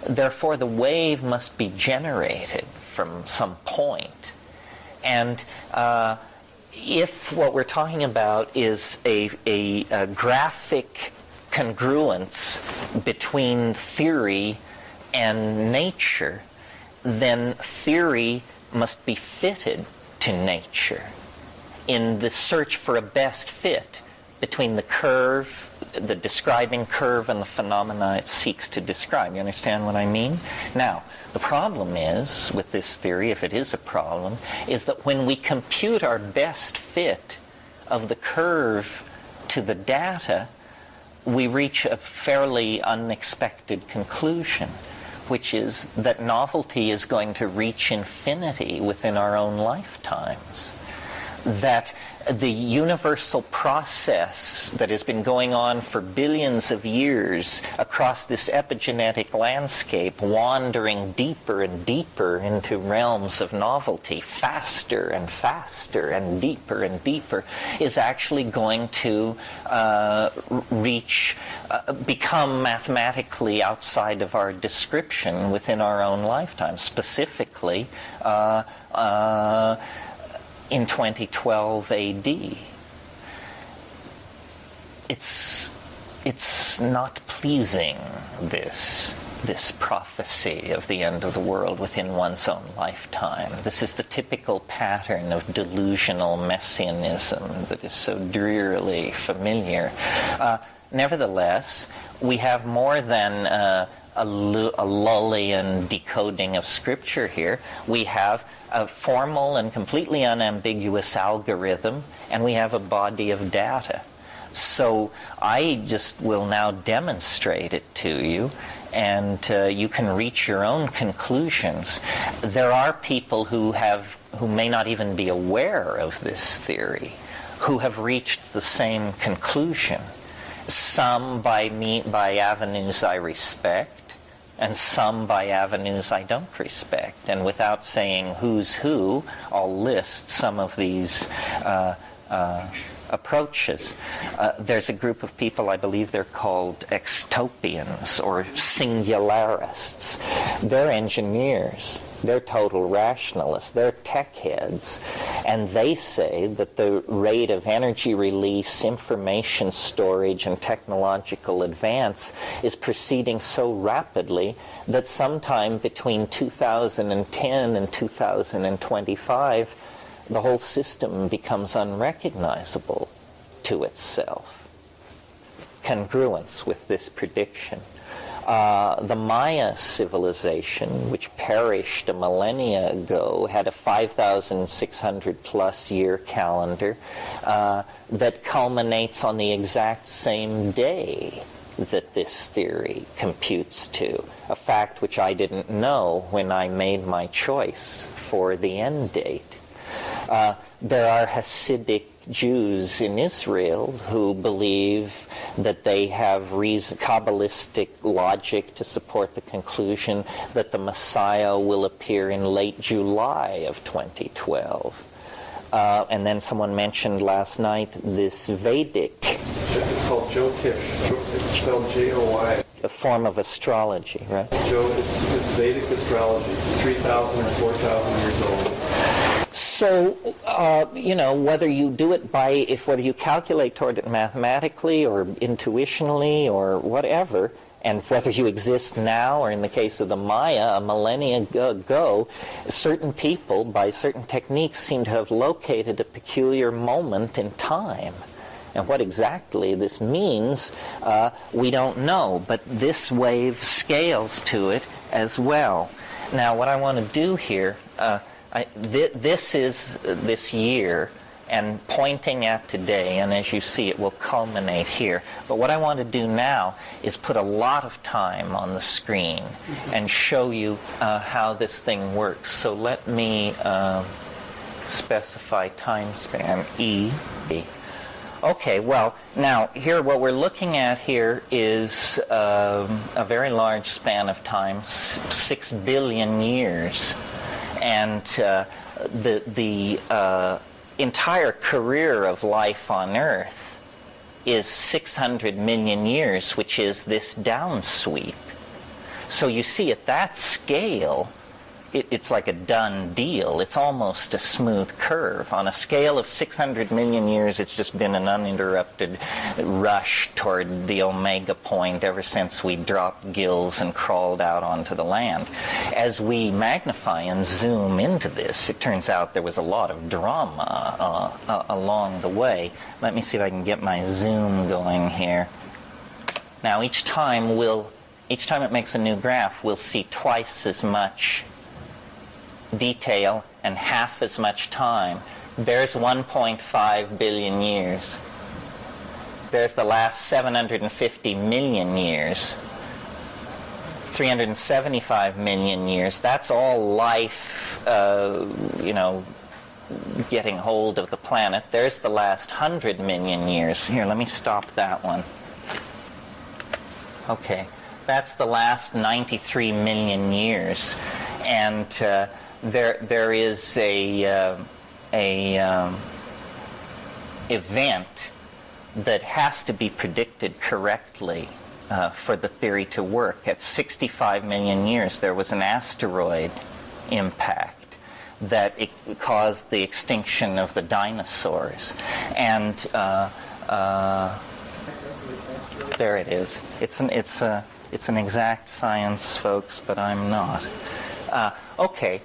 Therefore, the wave must be generated from some point. And if what we're talking about is a graphic congruence between theory and nature, then theory must be fitted to nature in the search for a best fit between the curve, the describing curve, and the phenomena it seeks to describe. You understand what I mean? Now, the problem is, with this theory, if it is a problem, is that when we compute our best fit of the curve to the data, we reach a fairly unexpected conclusion, which is that novelty is going to reach infinity within our own lifetimes. That the universal process that has been going on for billions of years across this epigenetic landscape, wandering deeper and deeper into realms of novelty, faster and faster and deeper, is actually going to become mathematically outside of our description within our own lifetime, specifically in 2012 AD. It's not pleasing, this prophecy of the end of the world within one's own lifetime. This is the typical pattern of delusional messianism that is so drearily familiar. Nevertheless, we have more than a Lullian decoding of Scripture here. We have a formal and completely unambiguous algorithm, and we have a body of data. So I just will now demonstrate it to you, and you can reach your own conclusions. There are people who may not even be aware of this theory, who have reached the same conclusion. Some by avenues I respect, and some by avenues I don't respect. And without saying who's who, I'll list some of these approaches. There's a group of people, I believe they're called extopians or singularists. They're engineers. They're total rationalists. They're tech heads. And they say that the rate of energy release, information storage, and technological advance is proceeding so rapidly that sometime between 2010 and 2025, the whole system becomes unrecognizable to itself. Congruence with this prediction. The Maya civilization, which perished a millennia ago, had a 5,600 plus year calendar that culminates on the exact same day that this theory computes to, a fact which I didn't know when I made my choice for the end date. There are Hasidic Jews in Israel who believe that they have Kabbalistic logic to support the conclusion that the Messiah will appear in late July of 2012. And then someone mentioned last night this Vedic. It's called Jyotish. It's spelled Joy. A form of astrology, right? It's Vedic astrology, 3,000 or 4,000 years old. So, whether you do it whether you calculate toward it mathematically or intuitionally or whatever, and whether you exist now or in the case of the Maya, a millennia ago, certain people, by certain techniques, seem to have located a peculiar moment in time. And what exactly this means, we don't know, but this wave scales to it as well. Now, what I want to do here, this is this year, and pointing at today, and as you see, it will culminate here. But what I want to do now is put a lot of time on the screen and show you how this thing works. So let me specify time span, E. Okay, well, now, here, what we're looking at here is a very large span of time, 6 billion years. And the entire career of life on Earth is 600 million years, which is this downsweep. So you see, at that scale, it's like a done deal. It's almost a smooth curve. On a scale of 600 million years, it's just been an uninterrupted rush toward the omega point ever since we dropped gills and crawled out onto the land. As we magnify and zoom into this, it turns out there was a lot of drama along the way. Let me see if I can get my zoom going here. Now, each time it makes a new graph, we'll see twice as much detail and half as much time. There's 1.5 billion years. There's the last 750 million years. 375 million years. That's all life, getting hold of the planet. There's the last 100 million years. Here, let me stop that one. Okay, that's the last 93 million years. And there is a event that has to be predicted correctly for the theory to work. At 65 million years, there was an asteroid impact that caused the extinction of the dinosaurs. And there it is. It's an exact science, folks, but I'm not. Okay.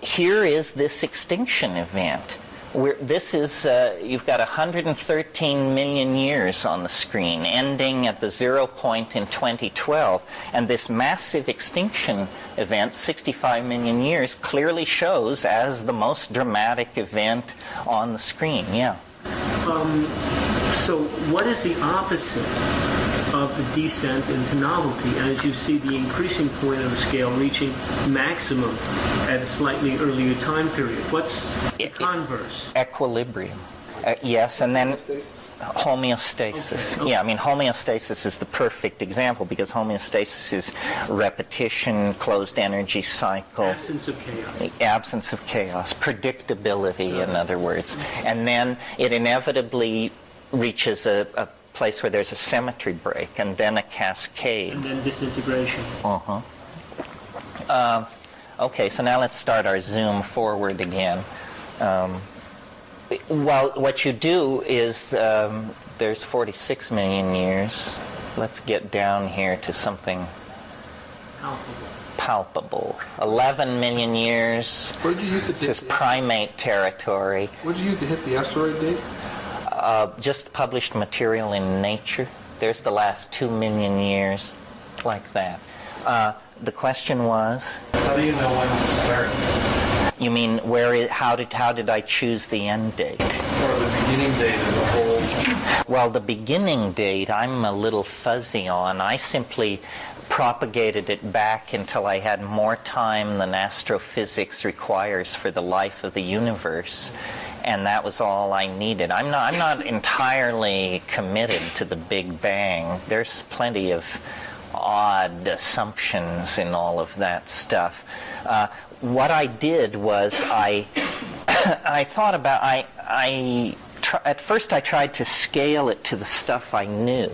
Here is this extinction event. You've got 113 million years on the screen, ending at the 0 point in 2012. And this massive extinction event, 65 million years, clearly shows as the most dramatic event on the screen. Yeah. So what is the opposite of the descent into novelty as you see the increasing point of the scale reaching maximum at a slightly earlier time period? What's the converse? Equilibrium. Yes, and then homeostasis. Okay. Yeah, I mean, homeostasis is the perfect example because homeostasis is repetition, closed energy cycle. Absence of chaos. Absence of chaos. Predictability, in other words. And then it inevitably reaches a place where there's a symmetry break, and then a cascade. And then disintegration. Okay, so now let's start our zoom forward again. Well, what you do is there's 46 million years. Let's get down here to something palpable. 11 million years. What did you use to This is primate territory. What did you use to hit the asteroid date? Just published material in Nature. There's the last 2 million years, like that. The question was? How do you know when to start? You mean how did I choose the end date? Or the beginning date of the whole Well, the beginning date I'm a little fuzzy on. I simply propagated it back until I had more time than astrophysics requires for the life of the universe, and that was all I needed. I'm not entirely committed to the Big Bang. There's plenty of odd assumptions in all of that stuff. What I did was I thought about at first I tried to scale it to the stuff I knew.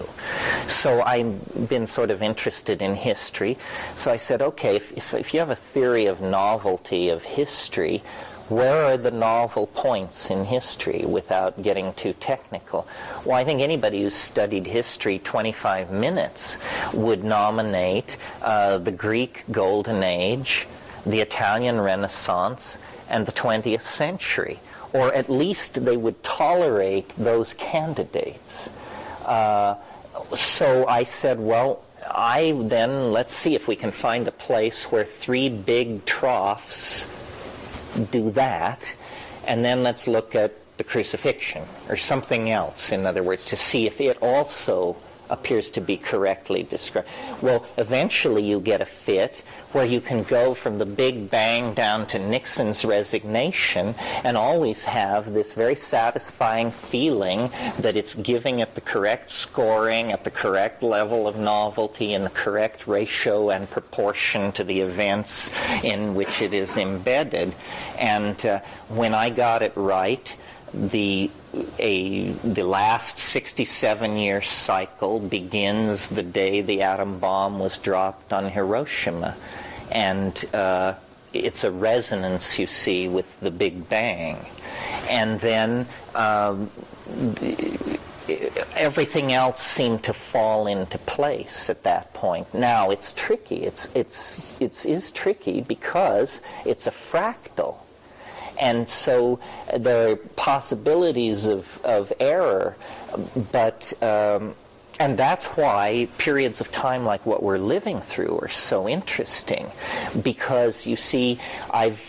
So I've been sort of interested in history. So I said, okay, if you have a theory of novelty of history, where are the novel points in history without getting too technical? Well, I think anybody who's studied history 25 minutes would nominate the Greek Golden Age, the Italian Renaissance, and the 20th century. Or at least they would tolerate those candidates. So I said, well, let's see if we can find a place where 3 big troughs do that, and then let's look at the crucifixion, or something else, in other words, to see if it also appears to be correctly described. Well, eventually you get a fit where you can go from the Big Bang down to Nixon's resignation and always have this very satisfying feeling that it's giving it the correct scoring at the correct level of novelty and the correct ratio and proportion to the events in which it is embedded. And when I got it right, the last 67-year cycle begins the day the atom bomb was dropped on Hiroshima. And it's a resonance, you see, with the Big Bang. And then everything else seemed to fall into place at that point. Now, it's tricky. It is tricky because it's a fractal. And so there are possibilities of error, but and that's why periods of time like what we're living through are so interesting, because you see, I've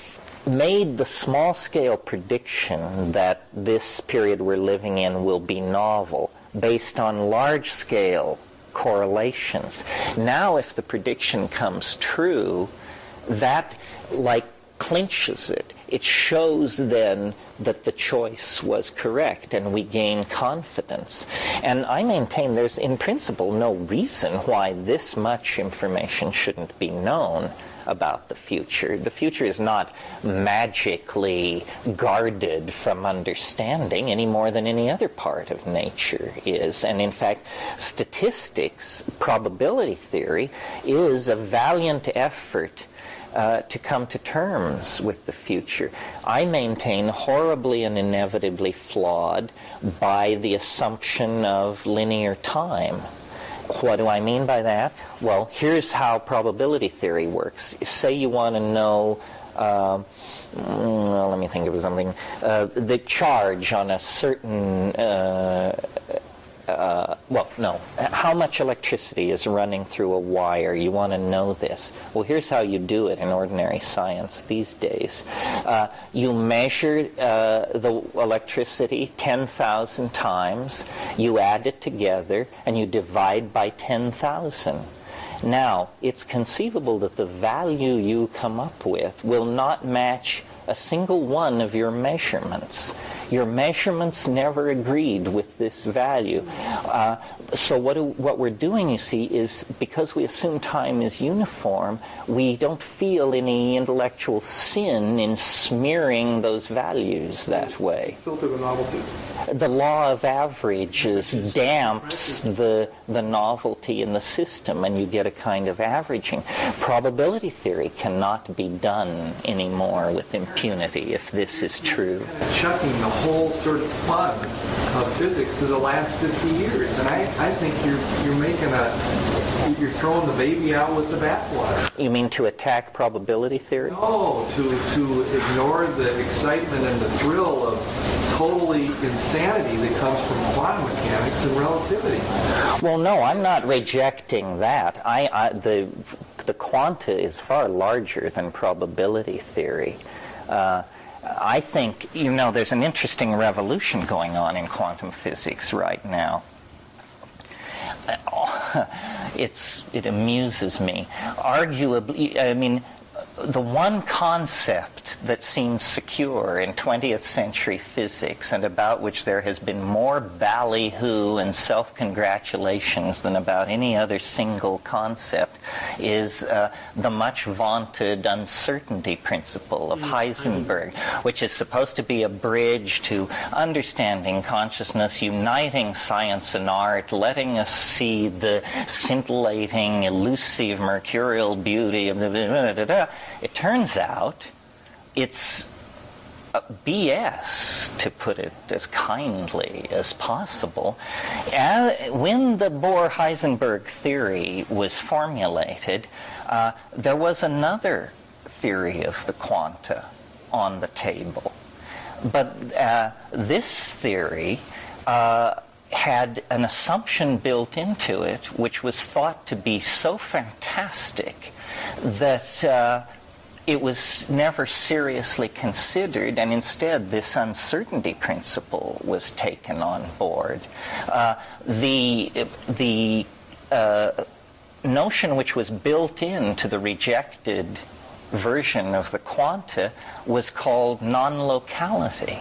made the small-scale prediction that this period we're living in will be novel based on large-scale correlations. Now, if the prediction comes true, that clinches it. It shows then that the choice was correct, and we gain confidence. And I maintain there's, in principle, no reason why this much information shouldn't be known about the future. The future is not magically guarded from understanding any more than any other part of nature is. And in fact, statistics, probability theory, is a valiant effort to come to terms with the future. I maintain horribly and inevitably flawed by the assumption of linear time. What do I mean by that? Well, here's how probability theory works. Say you want to know, let me think of something, the charge on a certain how much electricity is running through a wire. You want to know this. Well, here's how you do it in ordinary science these days. You measure the electricity 10,000 times, you add it together, and you divide by 10,000. Now, it's conceivable that the value you come up with will not match a single one of your measurements. Your measurements never agreed with this value. So what we're doing, you see, is because we assume time is uniform, we don't feel any intellectual sin in smearing those values that way. Filter the novelty. The law of averages damps the novelty in the system, and you get a kind of averaging. Probability theory cannot be done anymore with impunity if this is true. Chucking the whole sort of fun of physics to the last 50 years, and I think you're throwing the baby out with the bathwater. You mean to attack probability theory? No, to ignore the excitement and the thrill of totally insanity that comes from quantum mechanics and relativity. Well, no, I'm not rejecting that. The quanta is far larger than probability theory. I think, there's an interesting revolution going on in quantum physics right now. It amuses me. Arguably, the one concept that seems secure in 20th century physics, and about which there has been more ballyhoo and self-congratulations than about any other single concept, is the much vaunted uncertainty principle of Heisenberg, which is supposed to be a bridge to understanding consciousness, uniting science and art, letting us see the scintillating, elusive, mercurial beauty of the... It turns out it's BS, to put it as kindly as possible. When the Bohr-Heisenberg theory was formulated, there was another theory of the quanta on the table. But this theory had an assumption built into it which was thought to be so fantastic that it was never seriously considered, and instead this uncertainty principle was taken on board. The notion which was built into the rejected version of the quanta was called non-locality.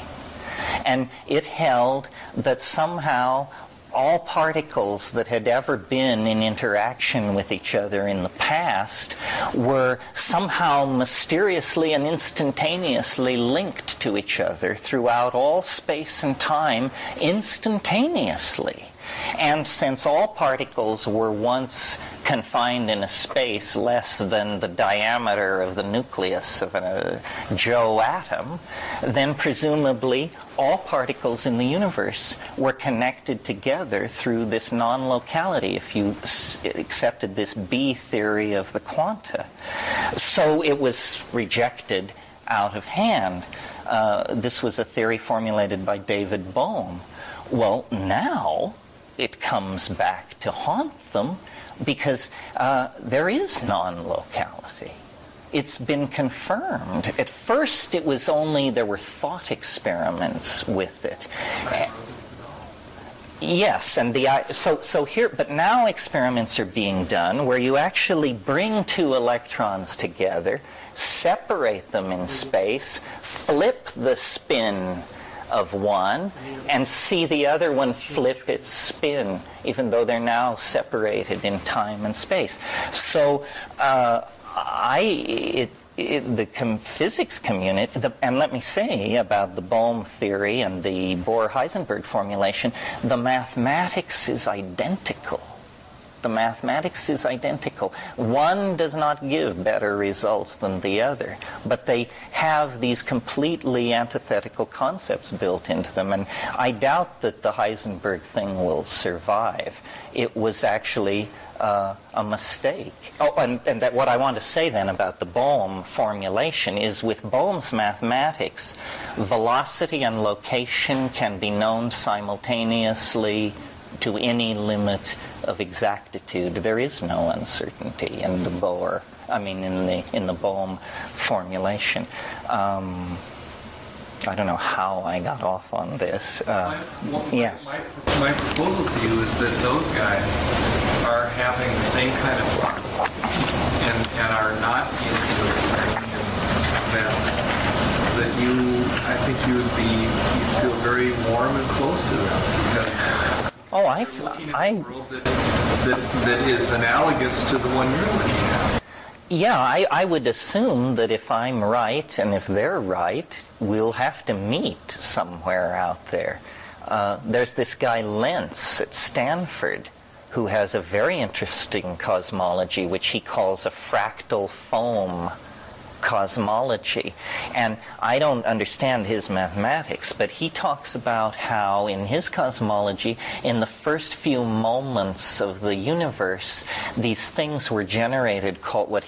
And it held that somehow all particles that had ever been in interaction with each other in the past were somehow mysteriously and instantaneously linked to each other throughout all space and time instantaneously. And since all particles were once confined in a space less than the diameter of the nucleus of a Joe atom, then presumably all particles in the universe were connected together through this non-locality, if you accepted this B theory of the quanta. So it was rejected out of hand. This was a theory formulated by David Bohm. Well, now it comes back to haunt them because there is non-locality. It's been confirmed. At first it was only there were thought experiments with it. Yes, and so here, but now experiments are being done where you actually bring two electrons together, separate them in space, flip the spin of one, and see the other one flip its spin, even though they're now separated in time and space. So the physics community, and let me say about the Bohm theory and the Bohr-Heisenberg formulation, the mathematics is identical. The mathematics is identical. One does not give better results than the other, but they have these completely antithetical concepts built into them, and I doubt that the Heisenberg thing will survive. It was actually a mistake. Oh, and that what I want to say then about the Bohm formulation is with Bohm's mathematics, velocity and location can be known simultaneously to any limit of exactitude. There is no uncertainty in the Bohr. In the Bohm formulation. I don't know how I got off on this. My proposal to you is that those guys are having the same kind of fun and are not into events that I think you'd feel very warm and close to them because looking at a world that is analogous to the one you're looking at. Yeah, I would assume that if I'm right and if they're right, we'll have to meet somewhere out there. There's this guy Lentz at Stanford who has a very interesting cosmology which he calls a fractal foam cosmology. And I don't understand his mathematics, but he talks about how in his cosmology, in the first few moments of the universe, these things were generated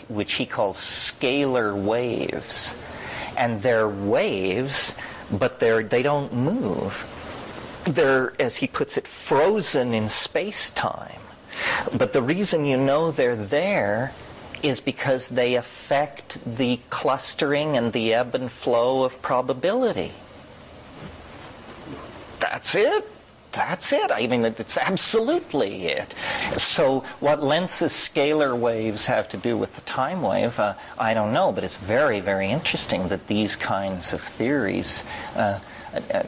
which he calls scalar waves. And they're waves, but they don't move. They're, as he puts it, frozen in space-time. But the reason you know they're there is because they affect the clustering and the ebb and flow of probability. That's it. That's it. I mean, it's absolutely it. So what Lenz's scalar waves have to do with the time wave, I don't know, but it's very, very interesting that these kinds of theories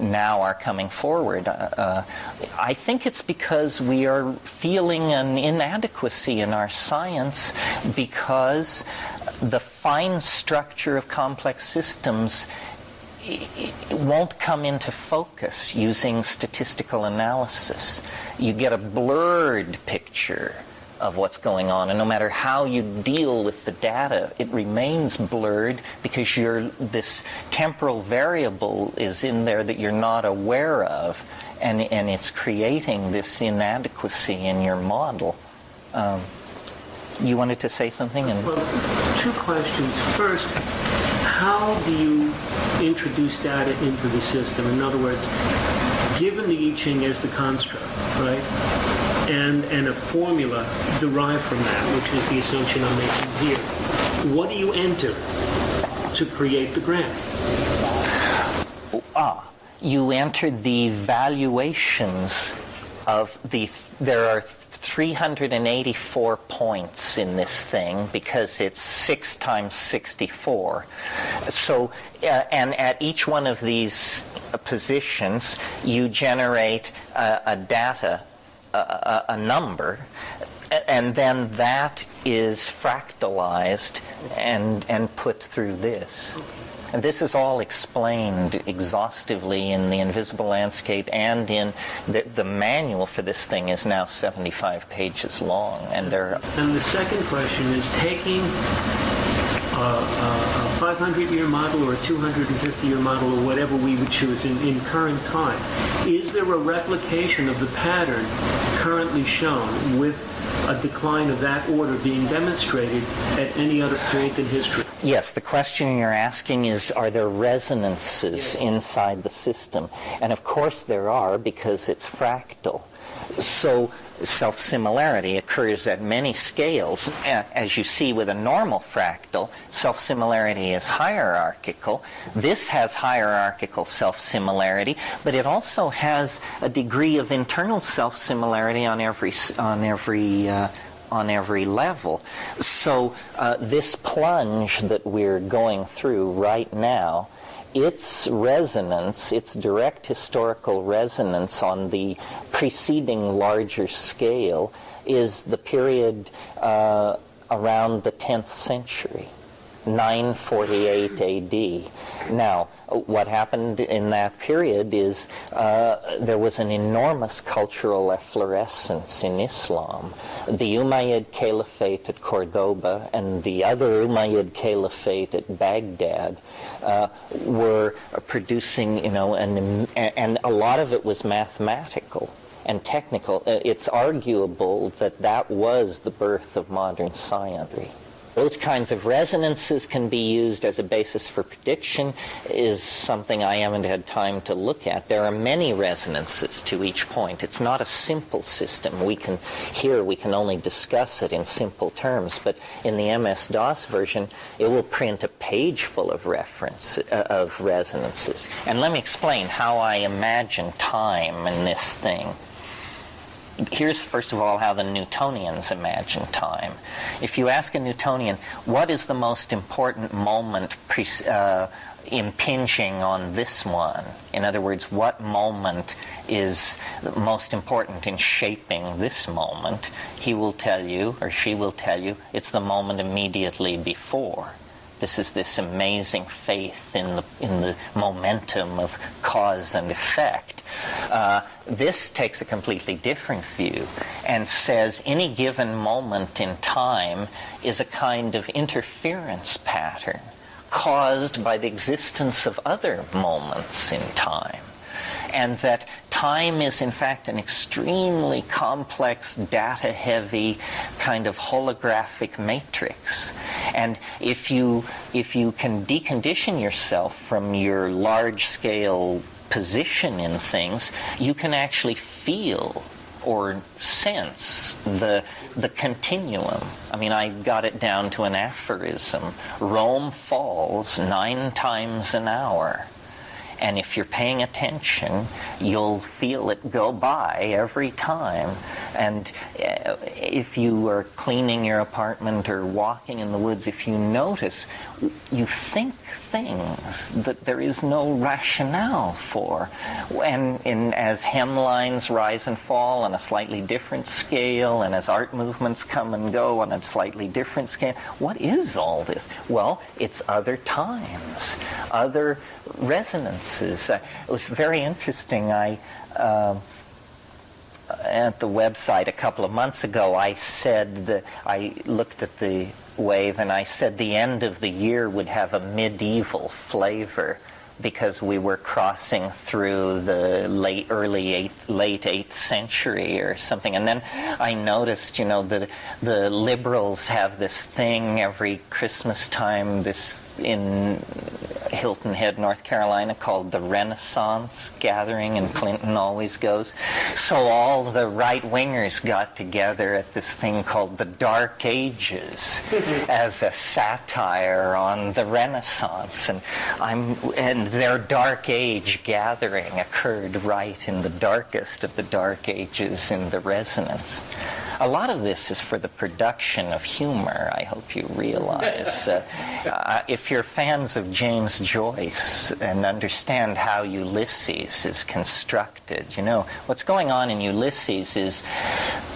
now are coming forward. I think it's because we are feeling an inadequacy in our science because the fine structure of complex systems won't come into focus using statistical analysis. You get a blurred picture of what's going on, and no matter how you deal with the data, it remains blurred because this temporal variable is in there that you're not aware of, and it's creating this inadequacy in your model. You wanted to say something? Well, two questions. First, how do you introduce data into the system? In other words, given the I Ching as the construct, right, and a formula derived from that, which is the assumption I'm making here, what do you enter to create the graph? You enter the valuations of there are 384 points in this thing because it's 6 times 64. So, and at each one of these positions, you generate a number, and then that is fractalized and put through this. And this is all explained exhaustively in the Invisible Landscape, and in the manual for this thing is now 75 pages long. And the second question is, taking a 500-year model or a 250-year model or whatever we would choose in current time, is there a replication of the pattern currently shown with a decline of that order being demonstrated at any other period in history? Yes, the question you're asking is, are there resonances inside the system? And of course there are, because it's fractal. So self-similarity occurs at many scales. As you see with a normal fractal, self-similarity is hierarchical. This has hierarchical self-similarity, but it also has a degree of internal self-similarity on every level. So this plunge that we're going through right now, its resonance, its direct historical resonance on the preceding larger scale is the period around the 10th century, 948 AD. Now, what happened in that period is there was an enormous cultural efflorescence in Islam. The Umayyad Caliphate at Cordoba and the other Umayyad Caliphate at Baghdad were producing, and a lot of it was mathematical and technical. It's arguable that was the birth of modern science. Those kinds of resonances can be used as a basis for prediction, is something I haven't had time to look at. There are many resonances to each point. It's not a simple system. We can only discuss it in simple terms, but in the MS-DOS version, it will print a page full of resonances. And let me explain how I imagine time in this thing. Here's, first of all, how the Newtonians imagine time. If you ask a Newtonian, what is the most important moment impinging on this one? In other words, what moment is most important in shaping this moment? He will tell you, or she will tell you, it's the moment immediately before. This is this amazing faith in the momentum of cause and effect. This takes a completely different view and says any given moment in time is a kind of interference pattern caused by the existence of other moments in time. And that time is, in fact, an extremely complex, data-heavy kind of holographic matrix. And if you can decondition yourself from your large-scale position in things, you can actually feel or sense the continuum. I mean, I got it down to an aphorism. Rome falls 9 times an hour. And if you're paying attention, you'll feel it go by every time. And if you are cleaning your apartment or walking in the woods, if you notice, you think things that there is no rationale for. And as hemlines rise and fall on a slightly different scale, and as art movements come and go on a slightly different scale, what is all this? Well, it's other times, other resonances. It was very interesting. At the website a couple of months ago, I said I looked at the wave and I said the end of the year would have a medieval flavor because we were crossing through the late 8th century or something. And then I noticed, the liberals have this thing every Christmas time, this in Hilton Head, North Carolina, called the Renaissance Gathering, and Clinton always goes. So all the right-wingers got together at this thing called the Dark Ages as a satire on the Renaissance. And their Dark Age gathering occurred right in the darkest of the Dark Ages in the resonance. A lot of this is for the production of humor, I hope you realize. If you're fans of James Joyce and understand how Ulysses is constructed, what's going on in Ulysses is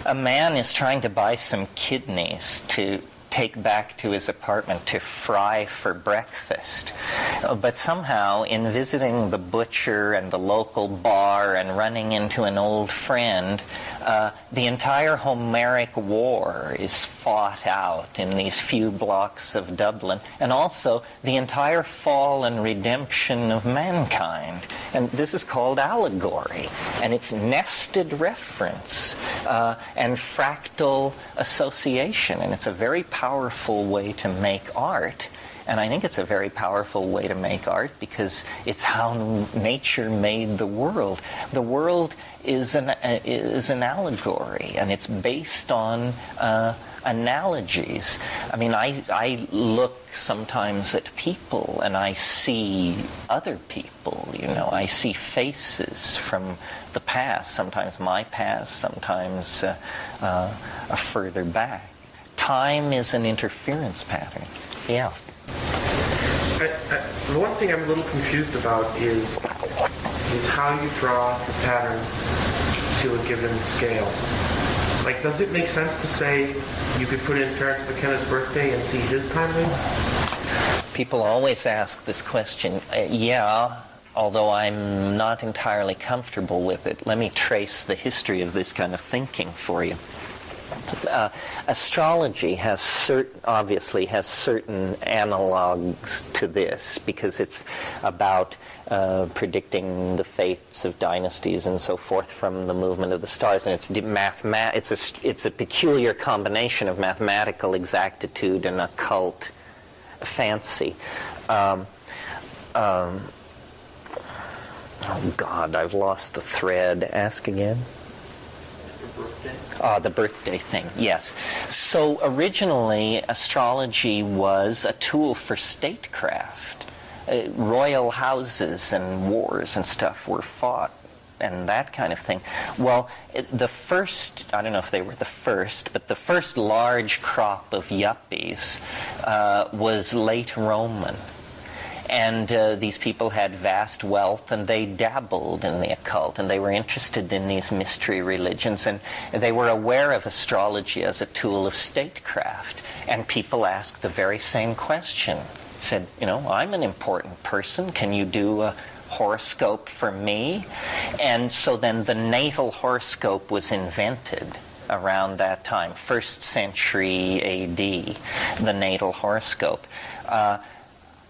a man is trying to buy some kidneys to take back to his apartment to fry for breakfast. But somehow, in visiting the butcher and the local bar and running into an old friend, the entire Homeric war is fought out in these few blocks of Dublin, and also the entire fall and redemption of mankind. And this is called allegory, and it's nested reference and fractal association, and it's a very powerful way to make art. And I think it's a very powerful way to make art because it's how nature made the world. The world is an allegory, and it's based on analogies. I mean, I look sometimes at people and I see other people, I see faces from the past, sometimes my past, sometimes further back. Time is an interference pattern. Yeah. The one thing I'm a little confused about is how you draw the pattern to a given scale. Like, does it make sense to say you could put in Terence McKenna's birthday and see his timeline? People always ask this question. Yeah, although I'm not entirely comfortable with it. Let me trace the history of this kind of thinking for you. Astrology obviously has certain analogs to this because it's about predicting the fates of dynasties and so forth from the movement of the stars, and it's a peculiar combination of mathematical exactitude and occult fancy. Oh God, I've lost the thread. Ask again. The birthday thing, yes. So originally, astrology was a tool for statecraft. Royal houses and wars and stuff were fought and that kind of thing. Well, the first, I don't know if they were the first, but the first large crop of yuppies was late Roman. And these people had vast wealth, and they dabbled in the occult, and they were interested in these mystery religions, and they were aware of astrology as a tool of statecraft. And people asked the very same question. Said, I'm an important person. Can you do a horoscope for me? And so then the natal horoscope was invented around that time, 1st century A.D., the natal horoscope.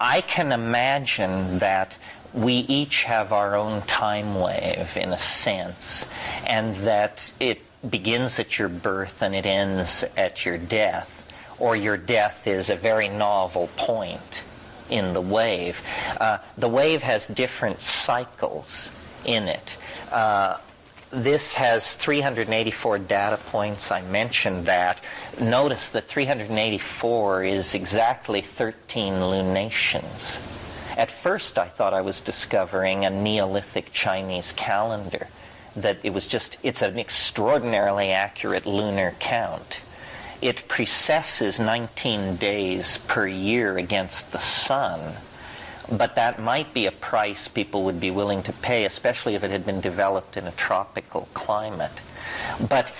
I can imagine that we each have our own time wave, in a sense, and that it begins at your birth and it ends at your death, or your death is a very novel point in the wave. The wave has different cycles in it. this has 384 data points. I mentioned that. Notice that 384 is exactly 13 lunations. At first I thought I was discovering a Neolithic Chinese calendar, that it's an extraordinarily accurate lunar count. It precesses 19 days per year against the sun, but that might be a price people would be willing to pay, especially if it had been developed in a tropical climate. But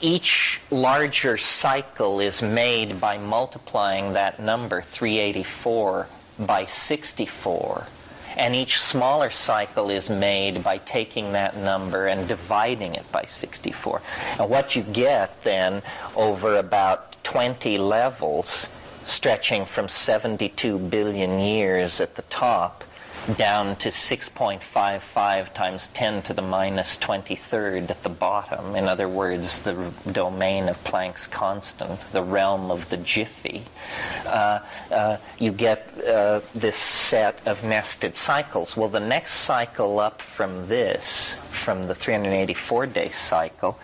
each larger cycle is made by multiplying that number, 384, by 64. And each smaller cycle is made by taking that number and dividing it by 64. And what you get then over about 20 levels, stretching from 72 billion years at the top down to 6.55 times 10 to the minus 23rd at the bottom. In other words, the domain of Planck's constant, the realm of the jiffy. You get this set of nested cycles. Well, the next cycle up from this, from the 384-day cycle,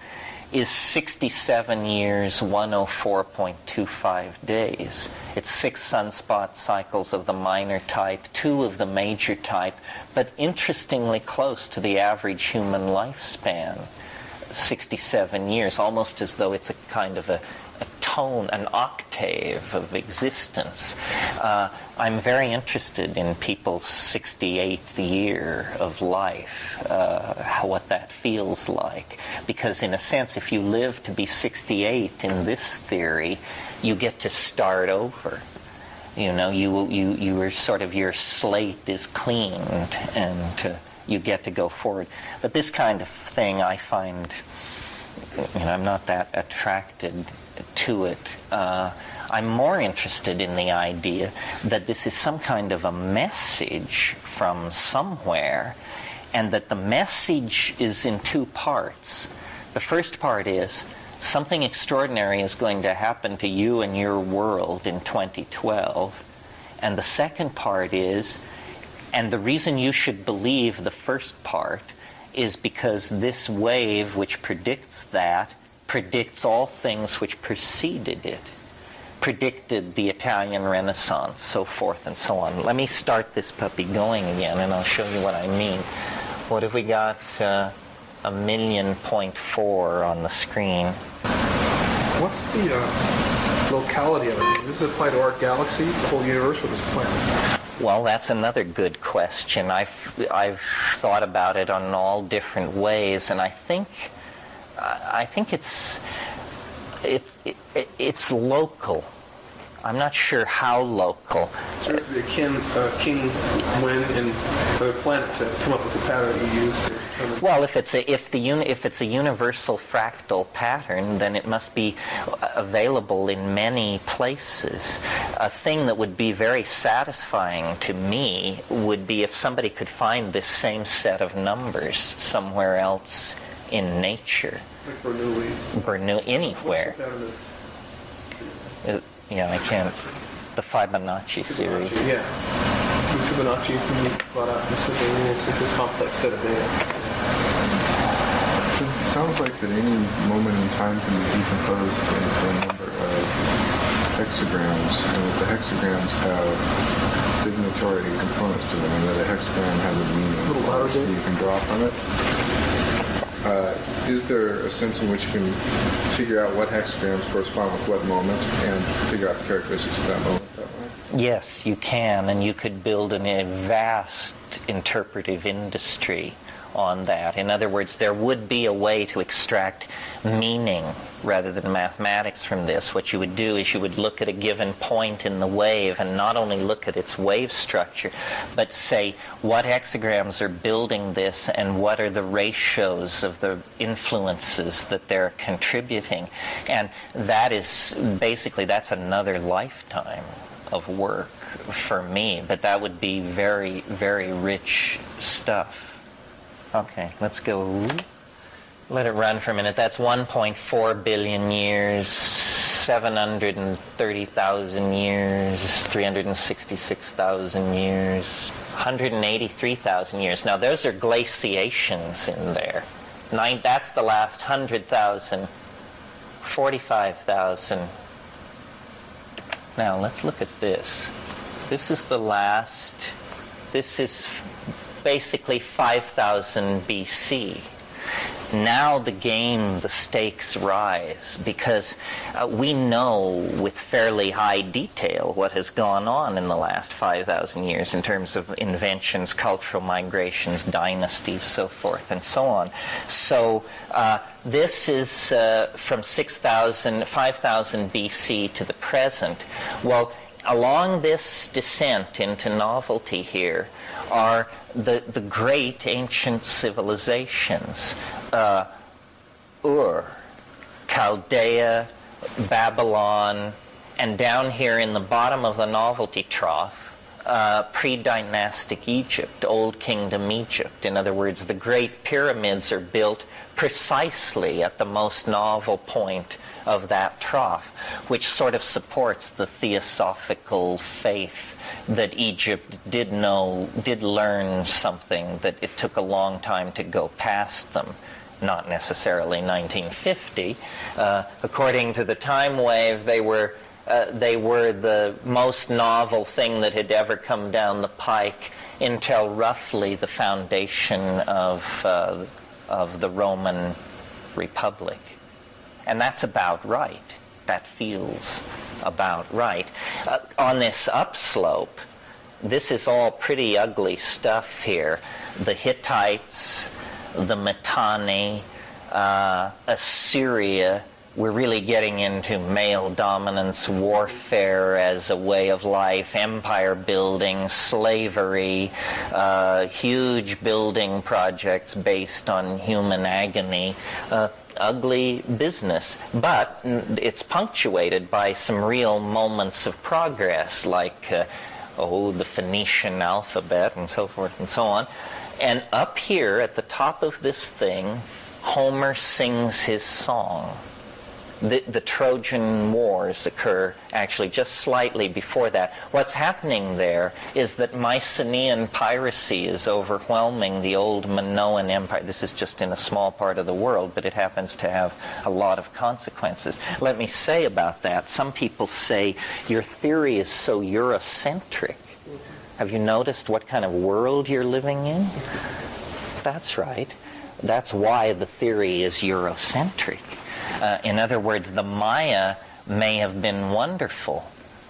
is 67 years, 104.25 days. It's 6 sunspot cycles of the minor type, 2 of the major type, but interestingly close to the average human lifespan, 67 years, almost as though it's a kind of a tone, an octave of existence. I'm very interested in people's 68th year of life, what that feels like. Because in a sense, if you live to be 68 in this theory, you get to start over. You know, you are sort of, your slate is cleaned and you get to go forward. But this kind of thing I find, I'm not that attracted to it. I'm more interested in the idea that this is some kind of a message from somewhere, and that the message is in 2 parts. The first part is, something extraordinary is going to happen to you and your world in 2012. And the second part is, and the reason you should believe the first part is because this wave which predicts that predicts all things which preceded it, predicted the Italian Renaissance, so forth and so on. Let me start this puppy going again, and I'll show you what I mean. What have we got? 1,000,000.4 on the screen. What's the locality of it? Does this apply to our galaxy, the whole universe, or this planet? Well, that's another good question. I've thought about it on all different ways, and I think it's local. I'm not sure how local. So it has to be a king when and the planet to come up with the pattern that you use to determine. Well, if it's a universal fractal pattern, then it must be available in many places. A thing that would be very satisfying to me would be if somebody could find this same set of numbers somewhere else in nature. Like Bernoulli. Anywhere. I can't. The Fibonacci series. Yeah. The Fibonacci can be brought out in simple rules with a complex set of data. So it sounds like that any moment in time can be decomposed into a number of hexagrams, and that the hexagrams have signatory components to them, and that a hexagram has a meaning. A little louder, Dave. You can draw from it. Is there a sense in which you can figure out what hexagrams correspond with what moment and figure out the characteristics of that moment that way? Yes, you can, and you could build a vast interpretive industry on that. In other words, there would be a way to extract meaning rather than mathematics from this. What you would do is you would look at a given point in the wave and not only look at its wave structure, but say what hexagrams are building this and what are the ratios of the influences that they're contributing. And that is basically, that's another lifetime of work for me, but that would be very, very rich stuff. Okay, let's go. Let it run for a minute. That's 1.4 billion years, 730,000 years, 366,000 years, 183,000 years. Now, those are glaciations in there. That's the last 100,000, 45,000. Now let's look at this. This is the last, this is basically 5,000 BC. Now the stakes rise, because we know with fairly high detail what has gone on in the last 5,000 years in terms of inventions, cultural migrations, dynasties, so forth and so on. So this is from 5,000 BC to the present. Well, along this descent into novelty here are the great ancient civilizations. Ur, Chaldea, Babylon, and down here in the bottom of the novelty trough, pre-dynastic Egypt, Old Kingdom Egypt. In other words, the great pyramids are built precisely at the most novel point of that trough, which sort of supports the theosophical faith that Egypt did learn something, that it took a long time to go past them. Not necessarily 1950. According to the time wave, they were the most novel thing that had ever come down the pike until roughly the foundation of the Roman Republic. And that's about right. That feels about right. On this upslope, this is all pretty ugly stuff here. The Hittites, the Mitanni, Assyria. We're really getting into male dominance, warfare as a way of life, empire building, slavery, huge building projects based on human agony. Ugly business, but it's punctuated by some real moments of progress, like the Phoenician alphabet and so forth and so on. And up here at the top of this thing, Homer sings his song. The Trojan Wars occur actually just slightly before that. What's happening there is that Mycenaean piracy is overwhelming the old Minoan Empire. This is just in a small part of the world, but it happens to have a lot of consequences. Let me say about that, some people say your theory is so Eurocentric. Have you noticed what kind of world you're living in? That's right. That's why the theory is Eurocentric. In other words, the Maya may have been wonderful,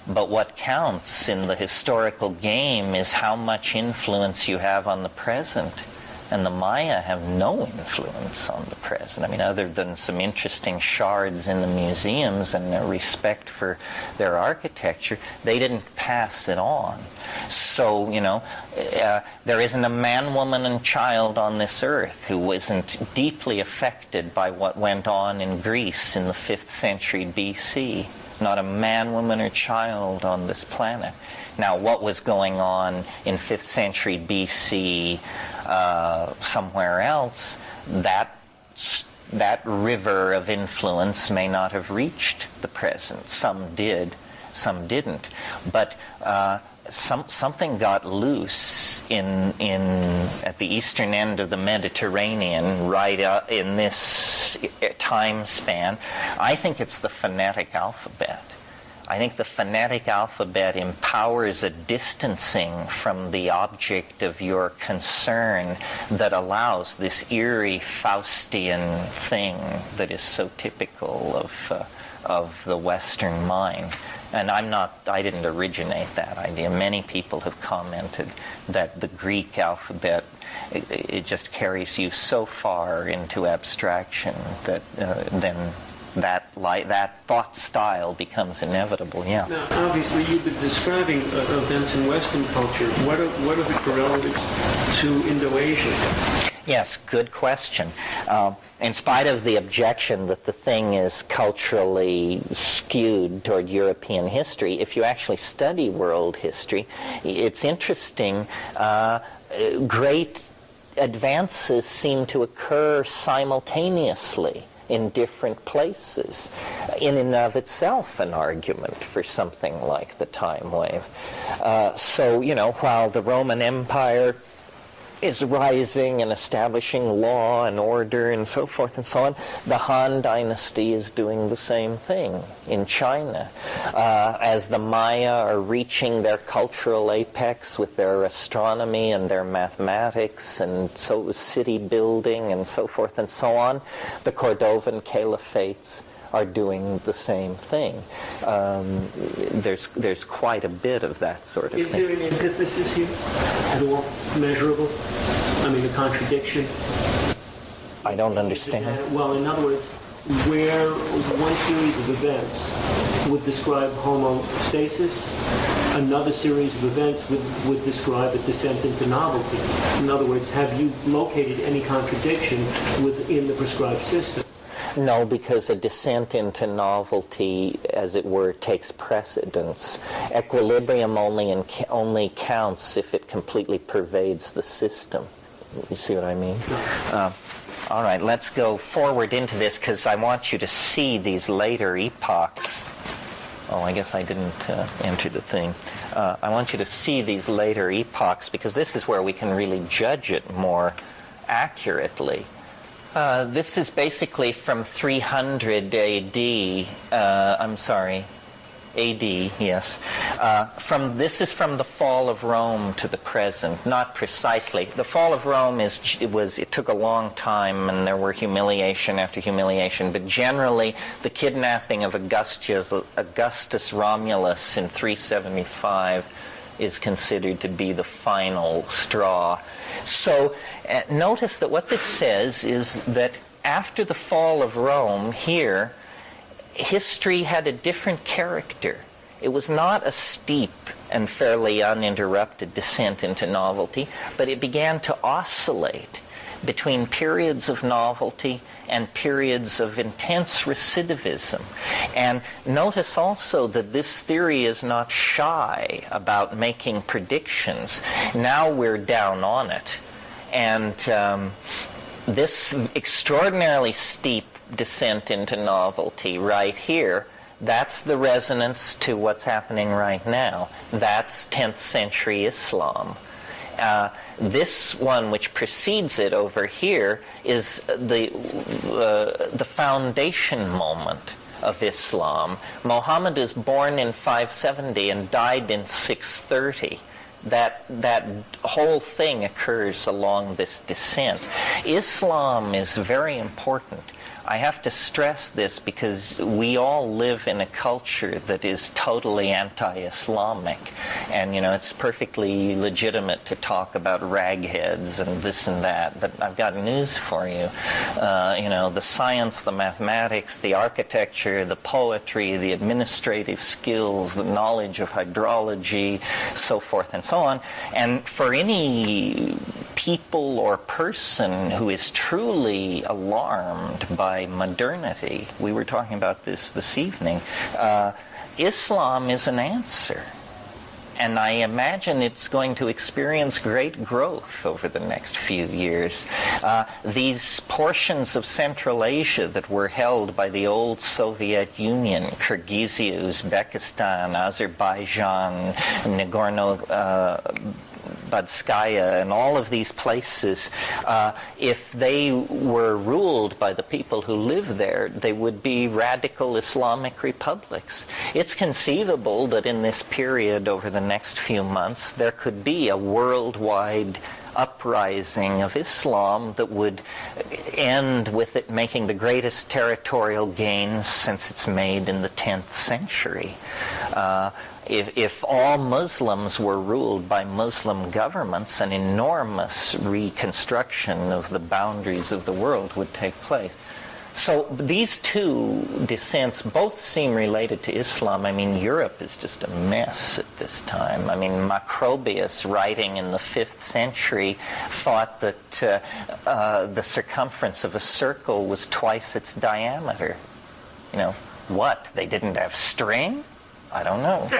but what counts in the historical game is how much influence you have on the present. And the Maya have no influence on the present. I mean, other than some interesting shards in the museums and their respect for their architecture, they didn't pass it on. So, there isn't a man, woman, and child on this earth who wasn't deeply affected by what went on in Greece in the 5th century BC. Not a man, woman, or child on this planet. Now, what was going on in 5th century BC somewhere else, that river of influence may not have reached the present. Some did, some didn't. But something got loose at the eastern end of the Mediterranean, right in this time span. I think it's the phonetic alphabet. I think the phonetic alphabet empowers a distancing from the object of your concern that allows this eerie Faustian thing that is so typical of the Western mind. And I didn't originate that idea. Many people have commented that the Greek alphabet, it just carries you so far into abstraction that then that thought style becomes inevitable. Yeah. Now, obviously, you've been describing events in Western culture. What are the correlatives to Indo-Asia? Yes, good question. In spite of the objection that the thing is culturally skewed toward European history, if you actually study world history, it's interesting. Great advances seem to occur simultaneously in different places, in and of itself an argument for something like the time wave. So, while the Roman Empire is rising and establishing law and order and so forth and so on. The Han Dynasty is doing the same thing in China. As the Maya are reaching their cultural apex with their astronomy and their mathematics and so city building and so forth and so on, the Cordovan caliphates are doing the same thing. There's quite a bit of that sort of thing. Is there an antithesis here at all measurable? I mean, a contradiction? I don't understand. Well, in other words, where one series of events would describe homostasis, another series of events would describe a descent into novelty. In other words, have you located any contradiction within the prescribed system? No, because a descent into novelty, as it were, takes precedence. Equilibrium only counts if it completely pervades the system. You see what I mean? All right, let's go forward into this because I want you to see these later epochs. Oh, I guess I didn't enter the thing. I want you to see these later epochs because this is where we can really judge it more accurately. This is basically from 300 AD. AD, yes. This is from the fall of Rome to the present, not precisely. The fall of Rome it took a long time, and there were humiliation after humiliation. But generally, the kidnapping of Augustus Romulus in 375 is considered to be the final straw. So notice that what this says is that after the fall of Rome here, history had a different character. It was not a steep and fairly uninterrupted descent into novelty, but it began to oscillate between periods of novelty and periods of intense recidivism. And notice also that this theory is not shy about making predictions. Now we're down on it. And this extraordinarily steep descent into novelty right here, that's the resonance to what's happening right now. That's 10th century Islam. This one which precedes it over here is the foundation moment of Islam. Muhammad is born in 570 and died in 630. That whole thing occurs along this descent. Islam is very important. I have to stress this because we all live in a culture that is totally anti-Islamic. And, it's perfectly legitimate to talk about ragheads and this and that. But I've got news for you. The science, the mathematics, the architecture, the poetry, the administrative skills, the knowledge of hydrology, so forth and so on. And for any people or person who is truly alarmed by modernity, we were talking about this evening, Islam is an answer. And I imagine it's going to experience great growth over the next few years. These portions of Central Asia that were held by the old Soviet Union, Kyrgyzia, Uzbekistan, Azerbaijan, Nagorno-Badskaya, and all of these places, if they were ruled by the people who live there, they would be radical Islamic republics. It's conceivable that in this period over the next few months there could be a worldwide uprising of Islam that would end with it making the greatest territorial gains since it's made in the 10th century. If all Muslims were ruled by Muslim governments, an enormous reconstruction of the boundaries of the world would take place. So these two descents both seem related to Islam. I mean, Europe is just a mess at this time. I mean, Macrobius, writing in the 5th century, thought that the circumference of a circle was twice its diameter. What? They didn't have string? I don't know.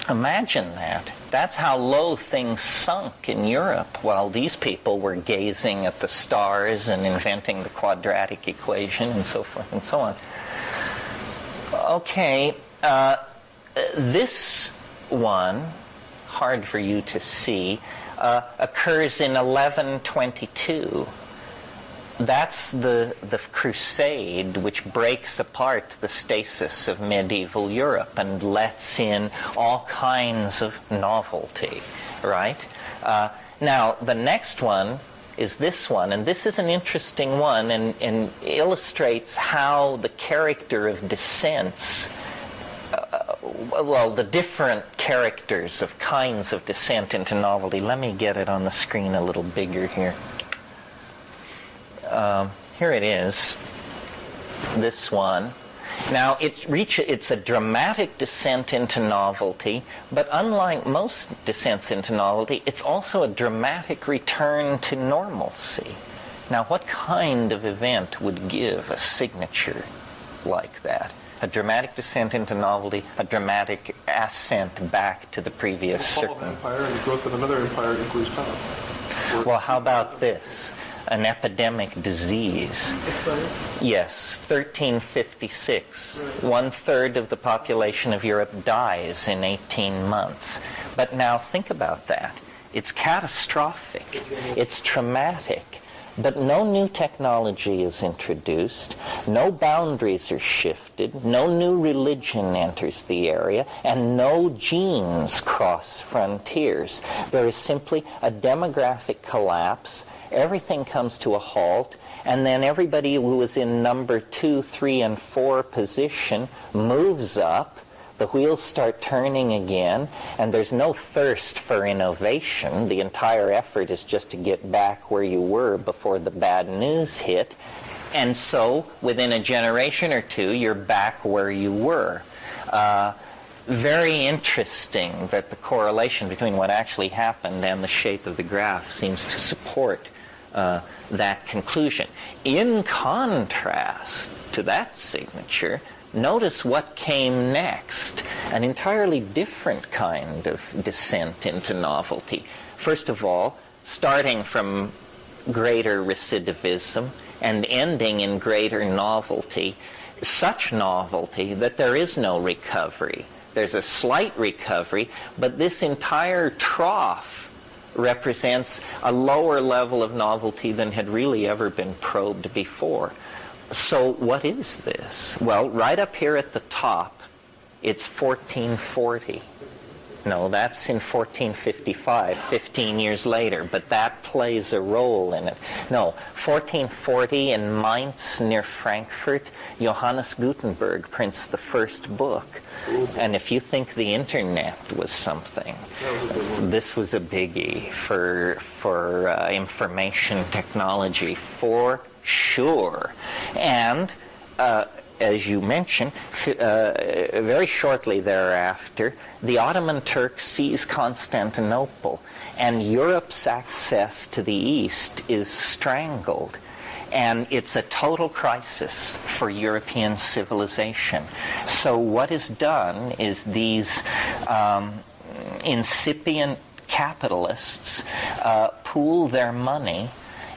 Imagine that. That's how low things sunk in Europe while these people were gazing at the stars and inventing the quadratic equation and so forth and so on. Okay, this one, hard for you to see, occurs in 1122. That's the crusade which breaks apart the stasis of medieval Europe and lets in all kinds of novelty, right? Now, the next one is this one, and this is an interesting one and illustrates how the character of dissents, the different characters of kinds of descent into novelty. Let me get it on the screen a little bigger here. Here it is, this one. Now, it's a dramatic descent into novelty, but unlike most descents into novelty, it's also a dramatic return to normalcy. Now, what kind of event would give a signature like that? A dramatic descent into novelty, a dramatic ascent back to the previous circle. The fall of an empire and the growth of another empire equals power. Well, how about this? An epidemic disease. Yes, 1356. 1/3 of the population of Europe dies in 18 months. But now think about that. It's catastrophic. It's traumatic. But no new technology is introduced, no boundaries are shifted, no new religion enters the area, and no genes cross frontiers. There is simply a demographic collapse. Everything comes to a halt, and then everybody who was in number 2, 3, and 4 position moves up. The wheels start turning again, and there's no thirst for innovation. The entire effort is just to get back where you were before the bad news hit. And so, within a generation or two, you're back where you were. Very interesting that the correlation between what actually happened and the shape of the graph seems to support that conclusion. In contrast to that signature, notice what came next, an entirely different kind of descent into novelty. First of all, starting from greater recidivism and ending in greater novelty, such novelty that there is no recovery. There's a slight recovery, but this entire trough represents a lower level of novelty than had really ever been probed before. So what is this? Well, right up here at the top, it's 1440. No, that's in 1455, 15 years later, but that plays a role in it. No, 1440 in Mainz near Frankfurt, Johannes Gutenberg prints the first book. And if you think the internet was something, this was a biggie for information technology, for sure. And as you mentioned, very shortly thereafter, the Ottoman Turks seize Constantinople, and Europe's access to the East is strangled. And it's a total crisis for European civilization. So what is done is these incipient capitalists pool their money,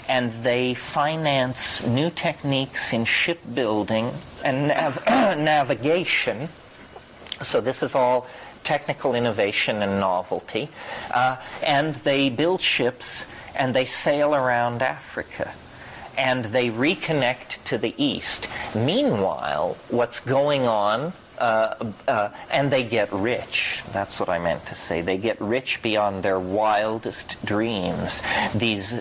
and they finance new techniques in shipbuilding and navigation. So this is all technical innovation and novelty. And they build ships and they sail around Africa. And they reconnect to the East. Meanwhile, what's going on, and they get rich. That's what I meant to say. They get rich beyond their wildest dreams. These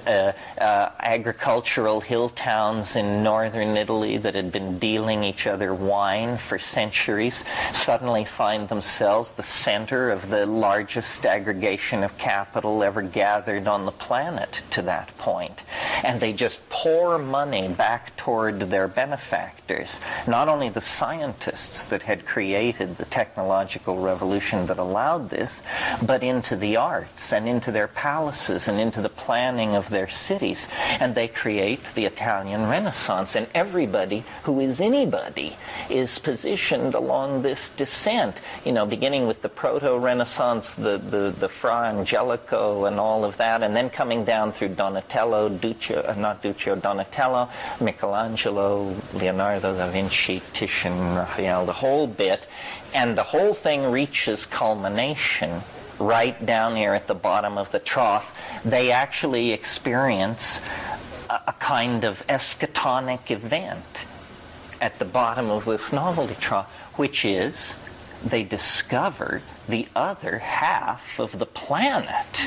agricultural hill towns in northern Italy that had been dealing each other wine for centuries suddenly find themselves the center of the largest aggregation of capital ever gathered on the planet to that point. And they just pour money back toward their benefactors. Not only the scientists that had created the technological revolution that allowed this, but into the arts and into their palaces and into the planning of their cities. And they create the Italian Renaissance. And everybody who is anybody is positioned along this descent, beginning with the Proto-Renaissance, the Fra Angelico and all of that, and then coming down through Donatello, Donatello, Michelangelo, Leonardo da Vinci, Titian, Raphael, the whole bit, and the whole thing reaches culmination right down here at the bottom of the trough, they actually experience a kind of eschatonic event at the bottom of this novelty trough, which is they discover the other half of the planet.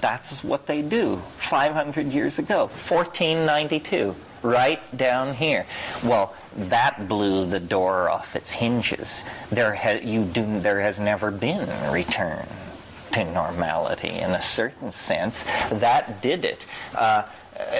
That's what they do 500 years ago, 1492, right down here. Well, that blew the door off its hinges. There has never been a return to normality in a certain sense. That did it.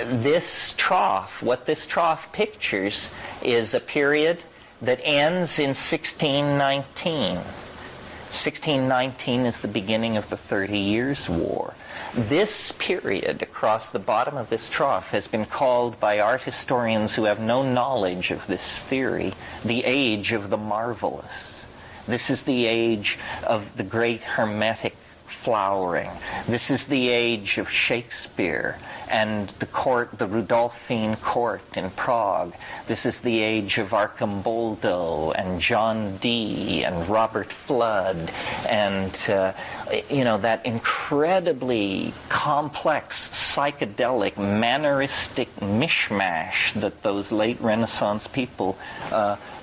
This trough, what this trough pictures, is a period that ends in 1619. 1619 is the beginning of the 30 Years' War. This period across the bottom of this trough has been called by art historians who have no knowledge of this theory the age of the marvelous. This is the age of the great Hermetic flowering. This is the age of Shakespeare and the Rudolphine court in Prague. This is the age of Arcimboldo and John Dee and Robert Flood and that incredibly complex psychedelic manneristic mishmash that those late Renaissance people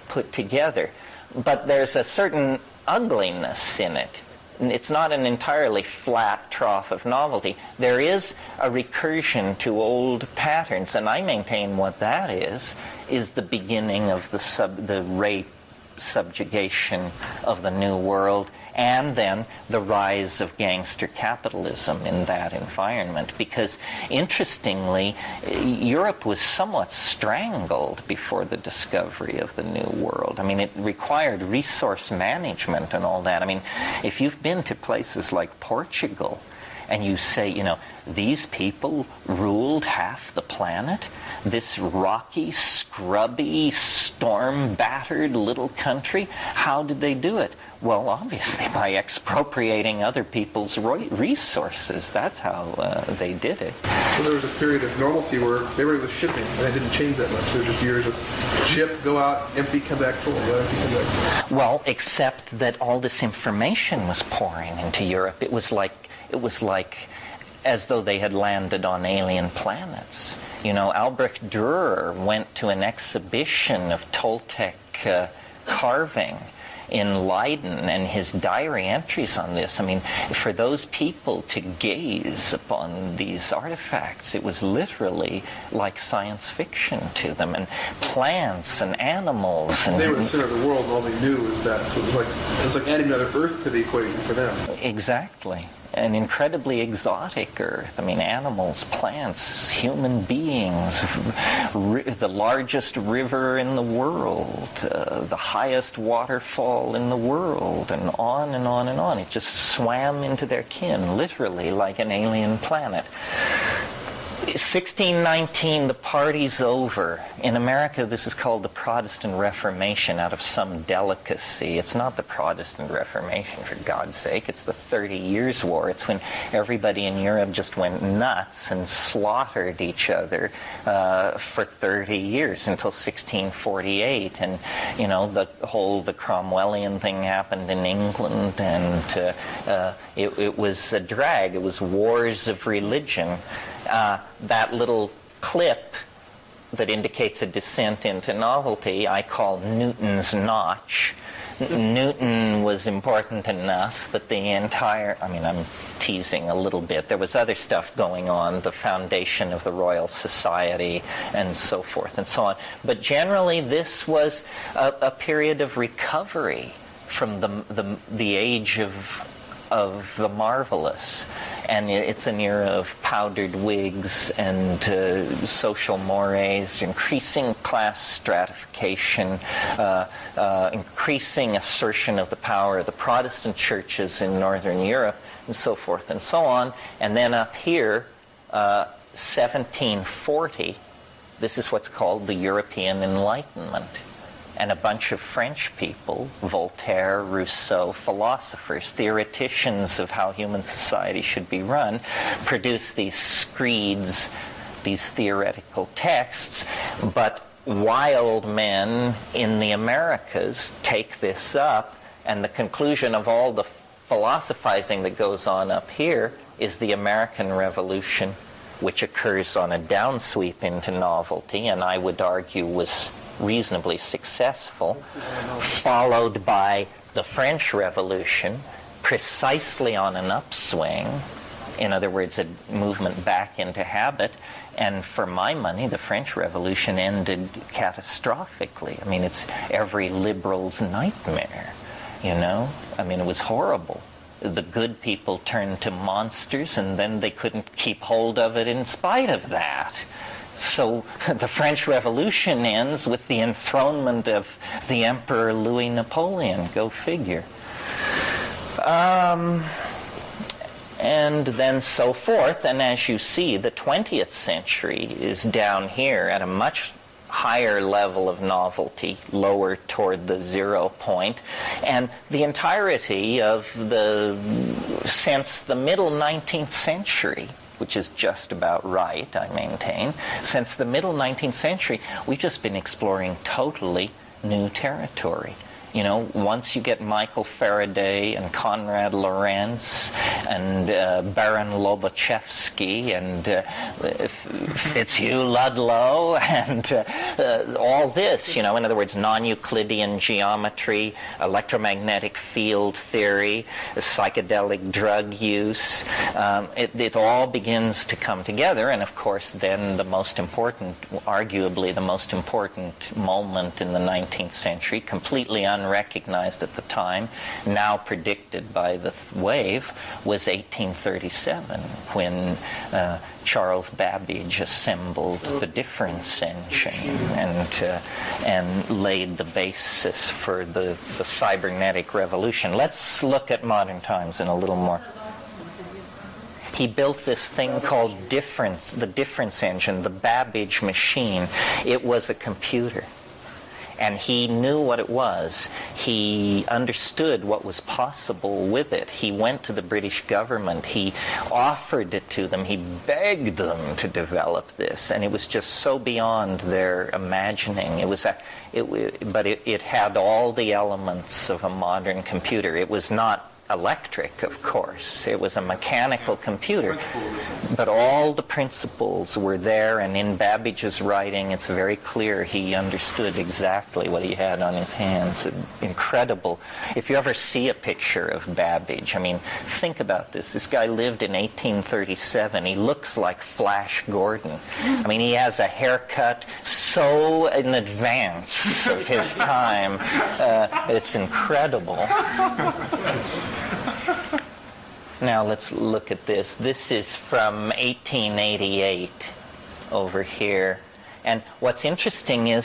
put together. But there's a certain ugliness in it. It's not an entirely flat trough of novelty. There is a recursion to old patterns, and I maintain what that is the beginning of the rape subjugation of the New World, and then the rise of gangster capitalism in that environment. Because, interestingly, Europe was somewhat strangled before the discovery of the New World. I mean, it required resource management and all that. I mean, if you've been to places like Portugal, and you say, these people ruled half the planet, this rocky, scrubby, storm-battered little country, how did they do it? Well, obviously by expropriating other people's resources. That's how they did it. So there was a period of normalcy where they were with shipping, and it didn't change that much. There were just years of ship, go out, empty, come back full, go empty, come back full. Well, except that all this information was pouring into Europe. It was like as though they had landed on alien planets. Albrecht Dürer went to an exhibition of Toltec carving in Leiden, and his diary entries on this. I mean, for those people to gaze upon these artifacts, it was literally like science fiction to them, and plants and animals. And they were the center of the world, and all they knew was that. So it was like adding another Earth to the equation for them. Exactly. An incredibly exotic Earth. I mean, animals, plants, human beings, the largest river in the world, the highest waterfall in the world, and on and on and on. It just swam into their kin, literally, like an alien planet. 1619, the party's over. In America, this is called the Protestant Reformation out of some delicacy. It's not the Protestant Reformation, for God's sake. It's the 30 Years' War. It's when everybody in Europe just went nuts and slaughtered each other for 30 years until 1648. And, the Cromwellian thing happened in England, and it was a drag. It was wars of religion. That little clip that indicates a descent into novelty I call Newton's notch. Newton was important enough that the entire, I'm teasing a little bit, there was other stuff going on, the foundation of the Royal Society and so forth and so on. But generally this was a period of recovery from the age of the marvelous. And it's an era of powdered wigs and social mores, increasing class stratification, increasing assertion of the power of the Protestant churches in Northern Europe, and so forth and so on. And then up here, 1740, this is what's called the European Enlightenment. And a bunch of French people, Voltaire, Rousseau, philosophers, theoreticians of how human society should be run, produce these screeds, these theoretical texts, but wild men in the Americas take this up, and the conclusion of all the philosophizing that goes on up here is the American Revolution, which occurs on a downsweep into novelty, and I would argue was reasonably successful, followed by the French Revolution, precisely on an upswing. In other words, a movement back into habit. And for my money, the French Revolution ended catastrophically. I mean, it's every liberal's nightmare, you know? I mean, it was horrible. The good people turned to monsters, and then they couldn't keep hold of it in spite of that. So the French Revolution ends with the enthronement of the Emperor Louis Napoleon. Go figure. And then so forth. And as you see, the 20th century is down here at a much higher level of novelty, lower toward the 0 point. And the entirety of since the middle 19th century, which is just about right, I maintain, since the middle 19th century, we've just been exploring totally new territory. You know, once you get Michael Faraday and Konrad Lorenz and Baron Lobachevsky and Fitzhugh Ludlow and all this, you know, in other words, non-Euclidean geometry, electromagnetic field theory, psychedelic drug use, it all begins to come together. And of course, then the most important, arguably the most important moment in the 19th century, completely unrecognized at the time, now predicted by the wave, was 1837, when Charles Babbage assembled the difference engine and laid the basis for the cybernetic revolution. Let's look at modern times in a little more. He built this thing called the difference engine, the Babbage machine. It was a computer. And he knew what it was. He understood what was possible with it. He went to the British government. He offered it to them. He begged them to develop this. And it was just so beyond their imagining. But it had all the elements of a modern computer. It was not electric, of course. It was a mechanical computer. But all the principles were there, and in Babbage's writing, it's very clear he understood exactly what he had on his hands. Incredible. If you ever see a picture of Babbage, I mean, think about this. This guy lived in 1837. He looks like Flash Gordon. I mean, he has a haircut so in advance of his time. It's incredible. Now let's look at this. This is from 1888 over here. And what's interesting is,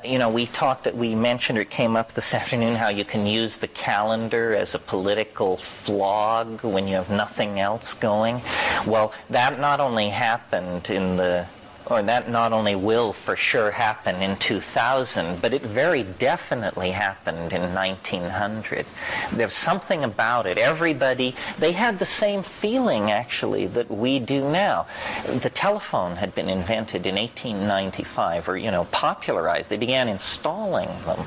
we mentioned, or it came up this afternoon, how you can use the calendar as a political flog when you have nothing else going. Well, that not only happened that not only will for sure happen in 2000, but it very definitely happened in 1900. There's something about it. They had the same feeling, actually, that we do now. The telephone had been invented in 1895, or, popularized. They began installing them.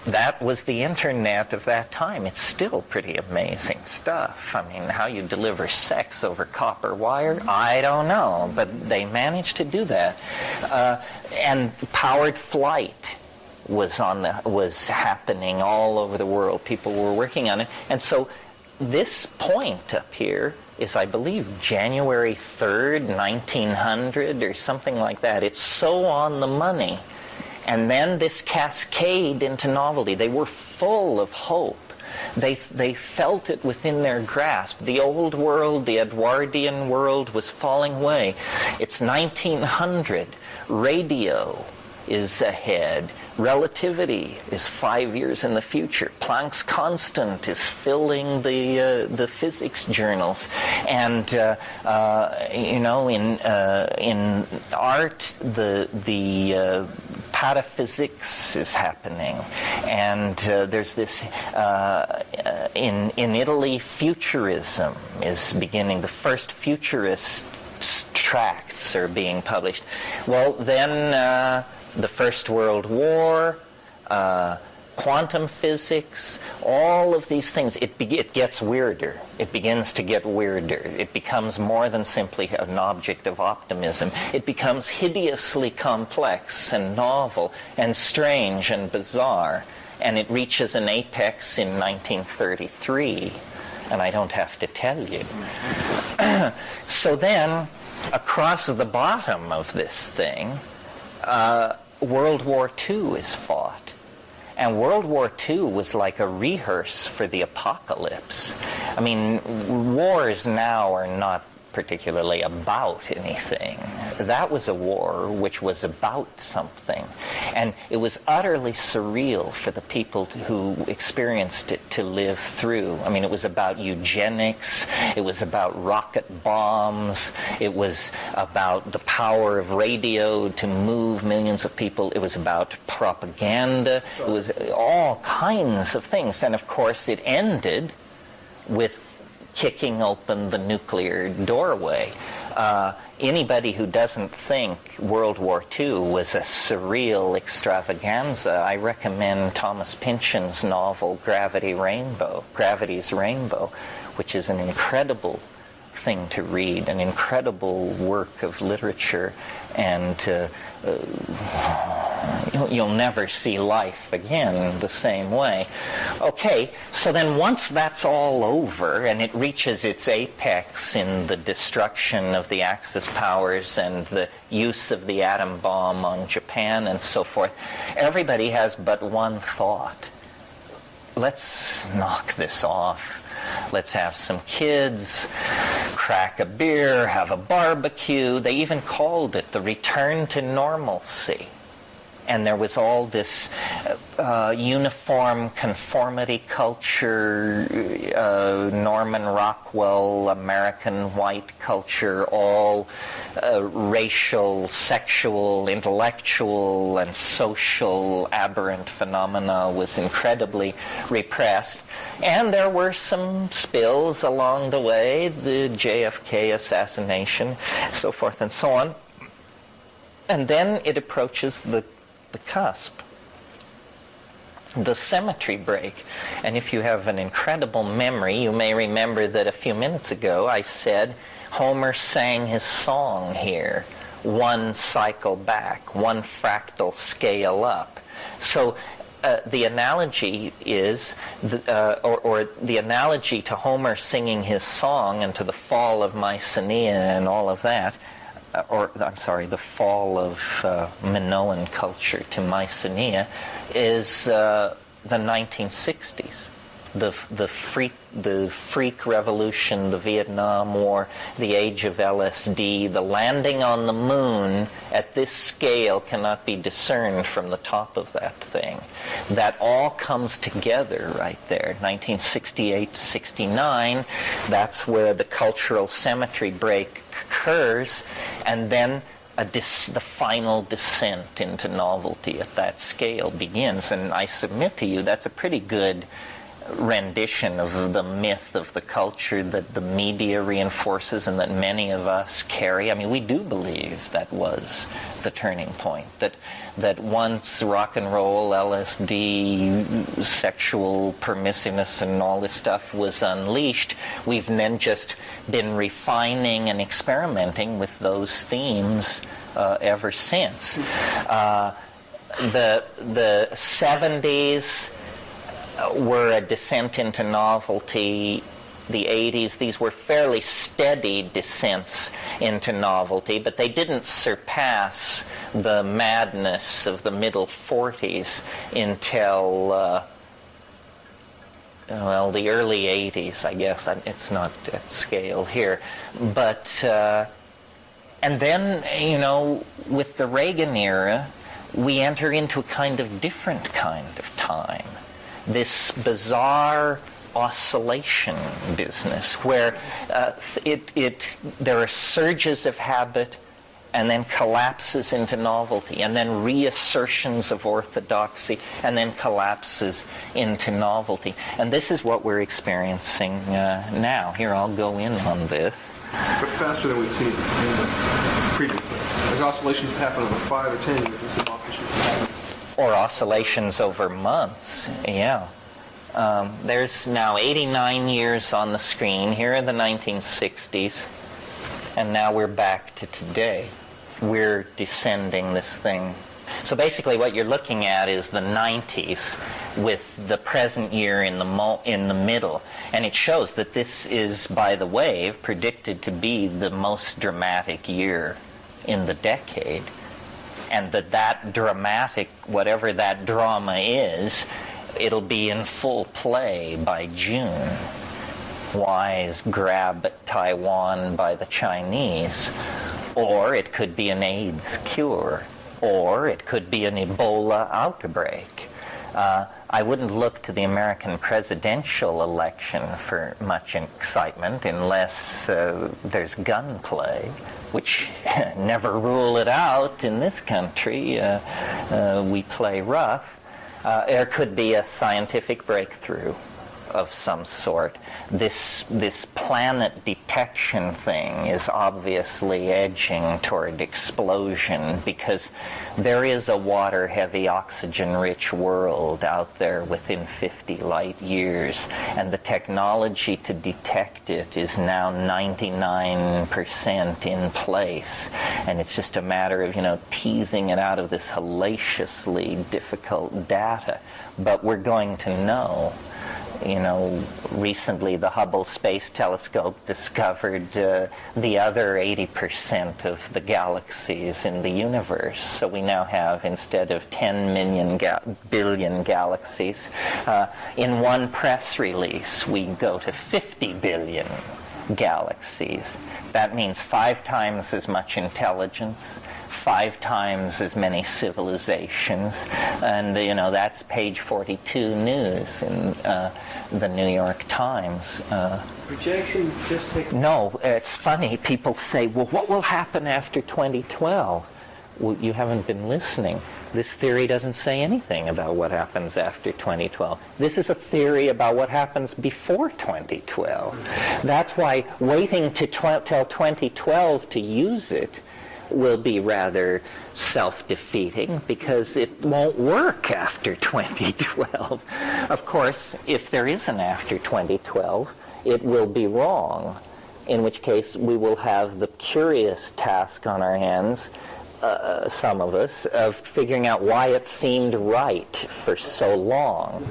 That was the internet of that time. It's still pretty amazing stuff. I mean, how you deliver sex over copper wire, I don't know, but they managed to do that. And powered flight was happening all over the world. People were working on it. And so this point up here is, I believe, January 3rd, 1900 or something like that. It's so on the money. And then this cascade into novelty. They were full of hope. They felt it within their grasp. The old world, the Edwardian world, was falling away. It's 1900. Radio is ahead. Relativity is 5 years in the future. Planck's constant is filling the physics journals, and in art, the pataphysics is happening, and there's this in Italy, futurism is beginning. The first futurist tracts are being published. Well, then. The First World War, quantum physics, all of these things, it gets weirder. It begins to get weirder. It becomes more than simply an object of optimism. It becomes hideously complex and novel and strange and bizarre. And it reaches an apex in 1933. And I don't have to tell you. So then, across the bottom of this thing, World War II is fought. And World War II was like a rehearse for the apocalypse. I mean, wars now are not particularly about anything. That was a war which was about something. And it was utterly surreal for the people who experienced it to live through. I mean, it was about eugenics, it was about rocket bombs, it was about the power of radio to move millions of people, it was about propaganda, it was all kinds of things. And of course it ended with kicking open the nuclear doorway. Anybody who doesn't think World War II was a surreal extravaganza, I recommend Thomas Pynchon's novel Gravity's Rainbow, which is an incredible thing to read, an incredible work of literature, and you'll never see life again the same way. Okay, so then once that's all over and it reaches its apex in the destruction of the Axis powers and the use of the atom bomb on Japan and so forth, everybody has but one thought. Let's knock this off. Let's have some kids, crack a beer, have a barbecue. They even called it the return to normalcy. And there was all this uniform conformity culture, Norman Rockwell, American white culture, all racial, sexual, intellectual, and social aberrant phenomena was incredibly repressed. And there were some spills along the way, the JFK assassination, so forth and so on. And then it approaches the cusp, the symmetry break. And if you have an incredible memory, you may remember that a few minutes ago I said Homer sang his song here, one cycle back, one fractal scale up. So the analogy is, or the analogy to Homer singing his song and to the fall of Mycenae and all of that, the fall of Minoan culture to Mycenae, is the 1960s. The freak revolution, the Vietnam War, the age of LSD, the landing on the moon at this scale cannot be discerned from the top of that thing. That all comes together right there. 1968 to 69, that's where the cultural symmetry break occurs, and then the final descent into novelty at that scale begins. And I submit to you that's a pretty good rendition of the myth of the culture that the media reinforces and that many of us carry. I mean, we do believe that was the turning point, that once rock and roll, LSD, sexual permissiveness and all this stuff was unleashed, we've then just been refining and experimenting with those themes ever since. The 70s were a descent into novelty. The 80s, these were fairly steady descents into novelty, but they didn't surpass the madness of the middle 40s until, the early 80s, I guess. It's not at scale here. But, and then, with the Reagan era, we enter into a kind of different kind of time. This bizarre oscillation business where there are surges of habit and then collapses into novelty, and then reassertions of orthodoxy, and then collapses into novelty. And this is what we're experiencing now. Here, I'll go in on this. But faster than we've seen previously. As oscillations happen over 5 or 10 years, this oscillations happen Or oscillations over months, yeah. There's now 89 years on the screen. Here are the 1960s, and now we're back to today. We're descending this thing. So basically what you're looking at is the 90s with the present year in the middle. And it shows that this is, by the way, predicted to be the most dramatic year in the decade. And that dramatic, whatever that drama is, it'll be in full play by June. Wise grab at Taiwan by the Chinese. Or it could be an AIDS cure. Or it could be an Ebola outbreak. I wouldn't look to the American presidential election for much excitement unless there's gunplay, which never rule it out in this country. We play rough. There could be a scientific breakthrough of some sort. This planet detection thing is obviously edging toward explosion because there is a water-heavy, oxygen-rich world out there within 50 light years, and the technology to detect it is now 99% in place, and it's just a matter of, teasing it out of this hellaciously difficult data. But we're going to know. Recently the Hubble Space Telescope discovered the other 80% of the galaxies in the universe. So we now have, instead of 10 billion galaxies, in one press release we go to 50 billion galaxies. That means 5 times as much intelligence, 5 times as many civilizations, and that's page 42 news in the New York Times. Projection just take... No, it's funny. People say, well, what will happen after 2012? Well, you haven't been listening. This theory doesn't say anything about what happens after 2012. This is a theory about what happens before 2012. That's why waiting till 2012 to use it will be rather self-defeating because it won't work after 2012. Of course, if there is an after 2012, it will be wrong, in which case we will have the curious task on our hands, some of us, of figuring out why it seemed right for so long.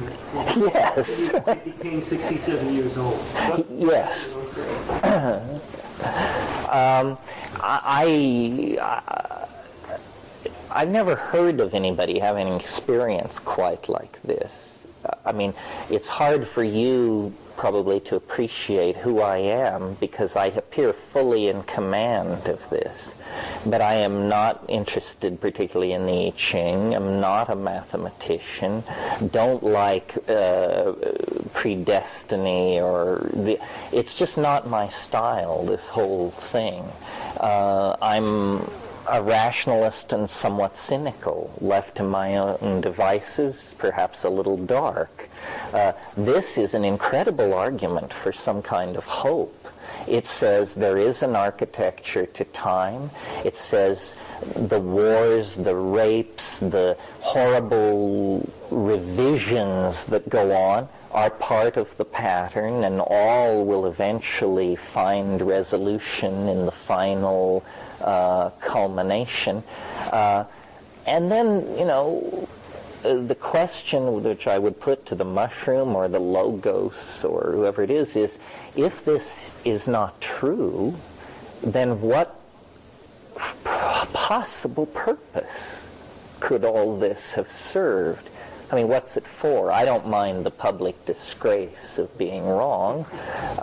Yes. It became 67 years old. Yes. I've never heard of anybody having an experience quite like this. It's hard for you probably to appreciate who I am because I appear fully in command of this. But I am not interested particularly in the I Ching. I'm not a mathematician. Don't like predestiny it's just not my style, this whole thing. I'm a rationalist and somewhat cynical, left to my own devices, perhaps a little dark. This is an incredible argument for some kind of hope. It says there is an architecture to time. It says the wars, the rapes, the horrible revisions that go on are part of the pattern, and all will eventually find resolution in the final culmination. And then, the question which I would put to the mushroom or the logos or whoever it is if this is not true, then what possible purpose could all this have served? What's it for? I don't mind the public disgrace of being wrong,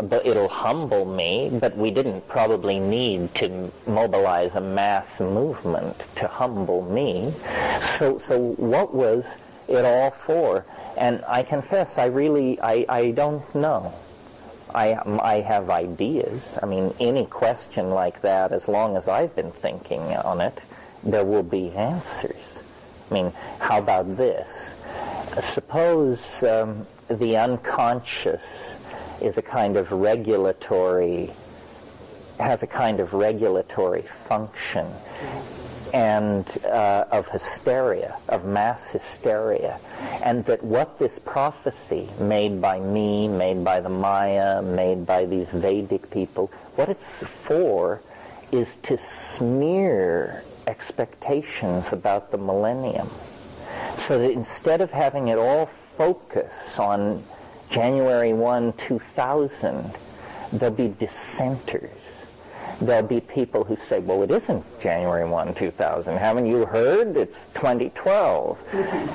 but it'll humble me, but we didn't probably need to mobilize a mass movement to humble me. So what was it all for? And I confess, I don't know. I have ideas. Any question like that, as long as I've been thinking on it, there will be answers. How about this? Suppose the unconscious is has a kind of regulatory function. and of hysteria, of mass hysteria, and that what this prophecy made by me, made by the Maya, made by these Vedic people, what it's for is to smear expectations about the millennium, so that instead of having it all focus on January 1, 2000, there'll be dissenters. There'll be people who say, well, it isn't January 1, 2000. Haven't you heard? It's 2012.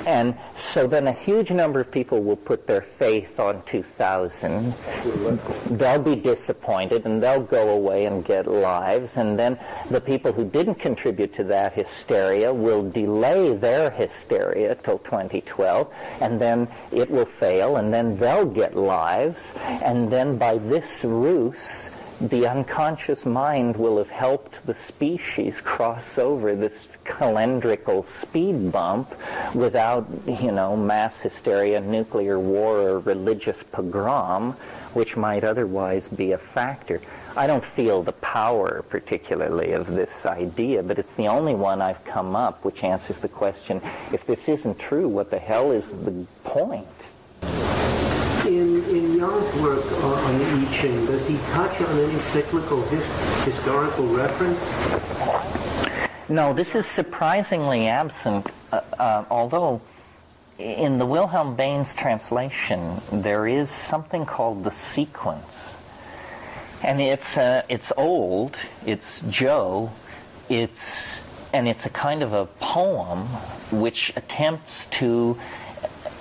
And so then a huge number of people will put their faith on 2000. They'll be disappointed, and they'll go away and get lives. And then the people who didn't contribute to that hysteria will delay their hysteria till 2012, and then it will fail, and then they'll get lives. And then by this ruse, the unconscious mind will have helped the species cross over this calendrical speed bump without, mass hysteria, nuclear war, or religious pogrom, which might otherwise be a factor. I don't feel the power particularly of this idea, but it's the only one I've come up which answers the question, if this isn't true, what the hell is the point? In Young's work on the I Ching, does he touch on any cyclical historical reference? No, this is surprisingly absent, although in the Wilhelm Baines translation there is something called the sequence. And it's old, it's Joe, and it's a kind of a poem which attempts to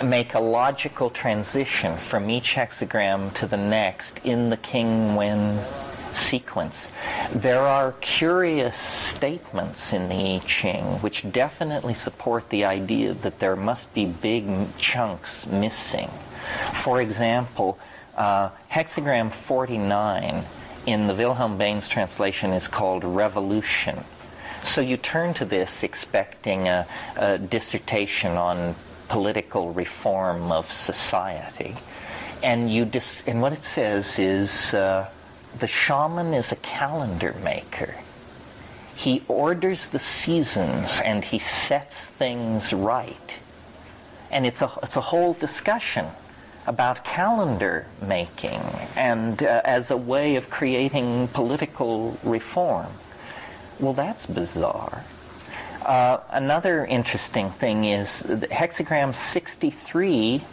make a logical transition from each hexagram to the next in the King Wen sequence. There are curious statements in the I Ching which definitely support the idea that there must be big chunks missing. For example, hexagram 49 in the Wilhelm Baines translation is called revolution. So you turn to this expecting a dissertation on political reform of society, and what it says is the shaman is a calendar maker. He orders the seasons and he sets things right, and it's a whole discussion about calendar making and as a way of creating political reform. Well, that's bizarre. Another interesting thing is that hexagram 63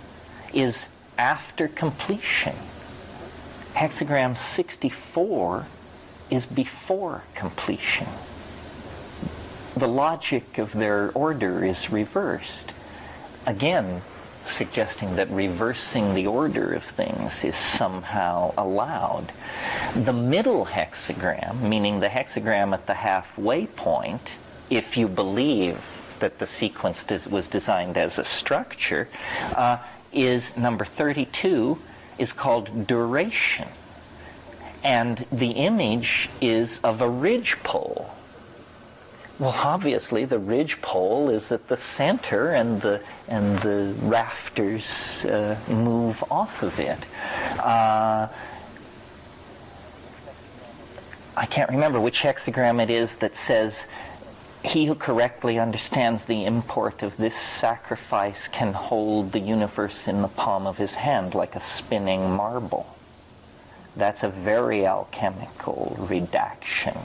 is after completion. Hexagram 64 is before completion. The logic of their order is reversed. Again, suggesting that reversing the order of things is somehow allowed. The middle hexagram, meaning the hexagram at the halfway point, if you believe that the sequence was designed as a structure, is number 32, is called duration. And the image is of a ridgepole. Well, obviously the ridgepole is at the center, and the rafters move off of it. I can't remember which hexagram it is that says, he who correctly understands the import of this sacrifice can hold the universe in the palm of his hand like a spinning marble. That's a very alchemical redaction.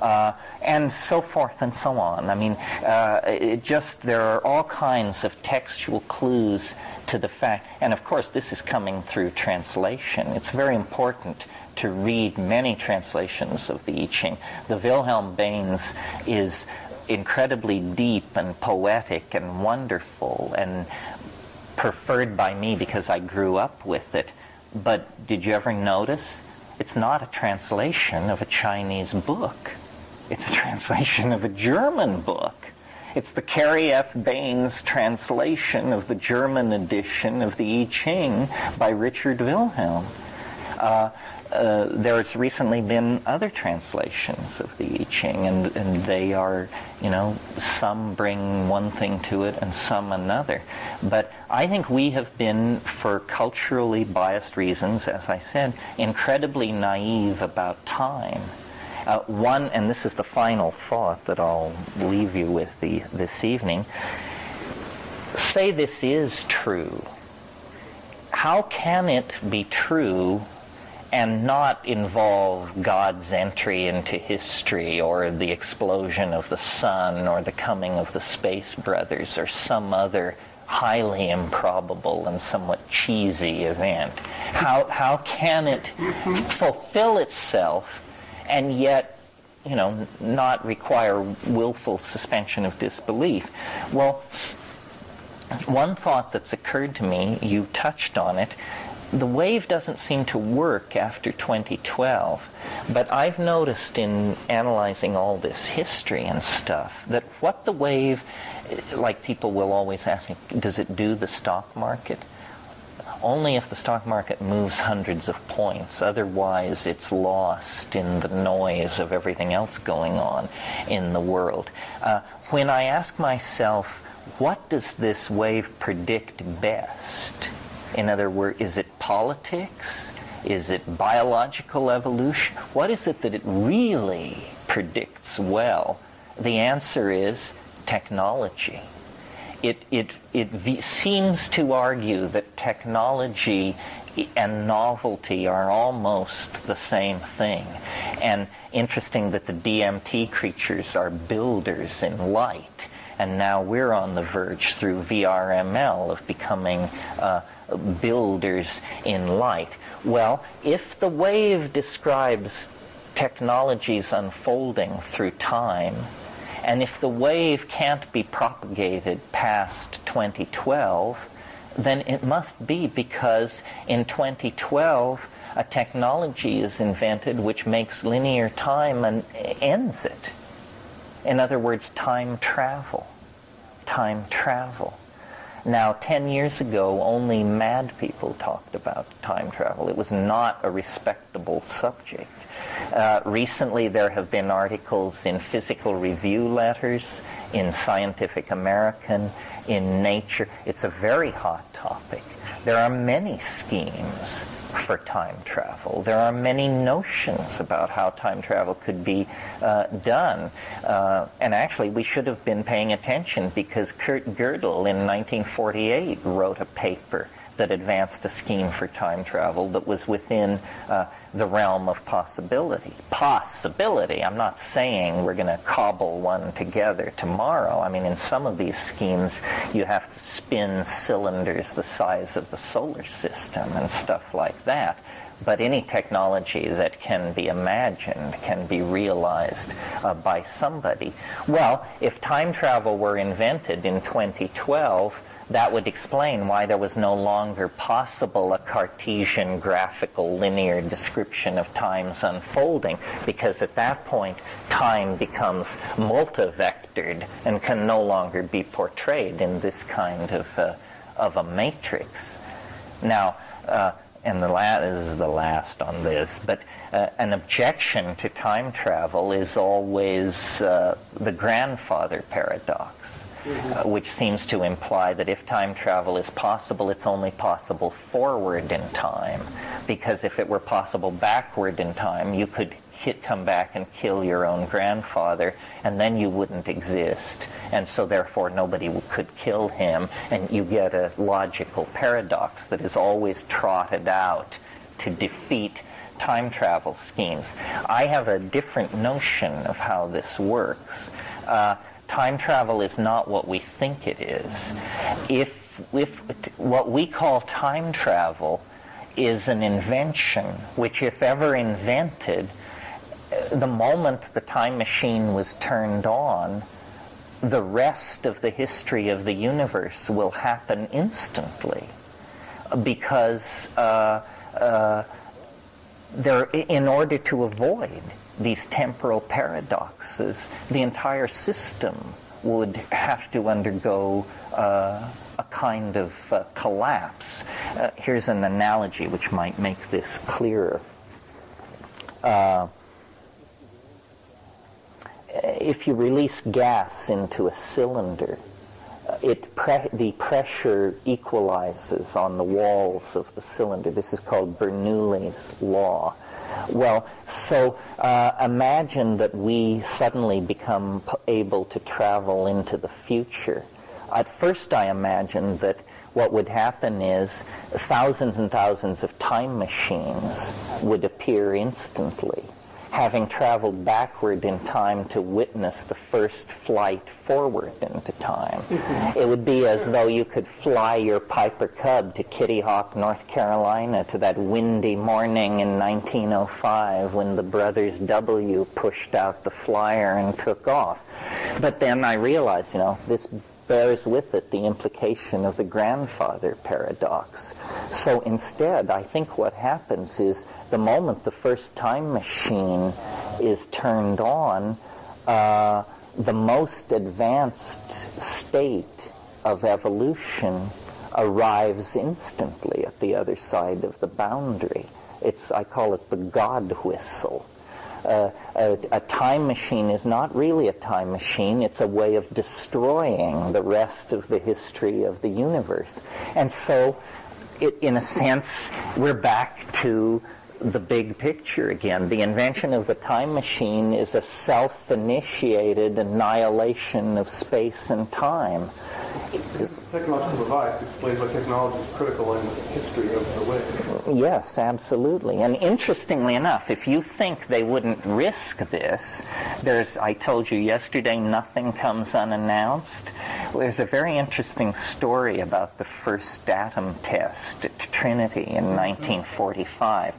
And so forth and so on. I mean, there are all kinds of textual clues to the fact, and of course this is coming through translation. It's very important to read many translations of the I Ching. The Wilhelm Baines is incredibly deep and poetic and wonderful and preferred by me because I grew up with it. But did you ever notice? It's not a translation of a Chinese book. It's a translation of a German book. It's the Carrie F. Baines translation of the German edition of the I Ching by Richard Wilhelm. There's recently been other translations of the I Ching, and they are, some bring one thing to it and some another. But I think we have been, for culturally biased reasons, as I said, incredibly naive about time. One, and this is the final thought that I'll leave you with this evening. Say this is true. How can it be true and not involve God's entry into history or the explosion of the sun or the coming of the Space Brothers or some other highly improbable and somewhat cheesy event? How can it fulfill itself and yet, not require willful suspension of disbelief? Well, one thought that's occurred to me, you touched on it, the wave doesn't seem to work after 2012, but I've noticed in analyzing all this history and stuff that what the wave, like people will always ask me, does it do the stock market? Only if the stock market moves hundreds of points. Otherwise, it's lost in the noise of everything else going on in the world. When I ask myself, what does this wave predict best? In other words, is it politics? Is it biological evolution? What is it that it really predicts well? The answer is technology. It seems to argue that technology and novelty are almost the same thing. And interesting that the DMT creatures are builders in light. And now we're on the verge through VRML of becoming builders in light. Well, if the wave describes technologies unfolding through time, and if the wave can't be propagated past 2012, then it must be because in 2012 a technology is invented which makes linear time and ends it. In other words, time travel. Time travel. Now, 10 years ago, only mad people talked about time travel. It was not a respectable subject. Recently, there have been articles in Physical Review letters, in Scientific American, in Nature. It's a very hot topic. There are many schemes for time travel. There are many notions about how time travel could be done. And actually, we should have been paying attention because Kurt Gödel in 1948 wrote a paper that advanced a scheme for time travel that was within the realm of possibility. Possibility. I'm not saying we're going to cobble one together tomorrow. I mean, in some of these schemes, you have to spin cylinders the size of the solar system and stuff like that. But any technology that can be imagined can be realized by somebody. Well, if time travel were invented in 2012, that would explain why there was no longer possible a Cartesian graphical linear description of time's unfolding, because at that point time becomes multivectored and can no longer be portrayed in this kind of a matrix. Now, and this is the last on this, but an objection to time travel is always the grandfather paradox. Which seems to imply that if time travel is possible, it's only possible forward in time. Because if it were possible backward in time, you could come back and kill your own grandfather, and then you wouldn't exist. And so therefore nobody could kill him, and you get a logical paradox that is always trotted out to defeat time travel schemes. I have a different notion of how this works. Time travel is not what we think it is. If what we call time travel is an invention, which if ever invented, the moment the time machine was turned on, the rest of the history of the universe will happen instantly. Because in order to avoid these temporal paradoxes, the entire system would have to undergo a kind of collapse. Here's an analogy which might make this clearer. If you release gas into a cylinder, the pressure equalizes on the walls of the cylinder. This is called Bernoulli's law. Well, so imagine that we suddenly become able to travel into the future. At first I imagined that what would happen is thousands and thousands of time machines would appear instantly, having traveled backward in time to witness the first flight forward into time. It would be as though you could fly your Piper Cub to Kitty Hawk, North Carolina, to that windy morning in 1905 when the brothers W pushed out the flyer and took off. But then I realized, this bears with it the implication of the grandfather paradox. So instead, I think what happens is the moment the first time machine is turned on, the most advanced state of evolution arrives instantly at the other side of the boundary. I call it the God whistle. A time machine is not really a time machine. It's a way of destroying the rest of the history of the universe. And so, in a sense, we're back to the big picture again. The invention of the time machine is a self-initiated annihilation of space and time. Technological device explains why technology is critical in the history of the way. Yes, absolutely. And interestingly enough, if you think they wouldn't risk this, I told you yesterday, nothing comes unannounced. Well, there's a very interesting story about the first atom test at Trinity in 1945.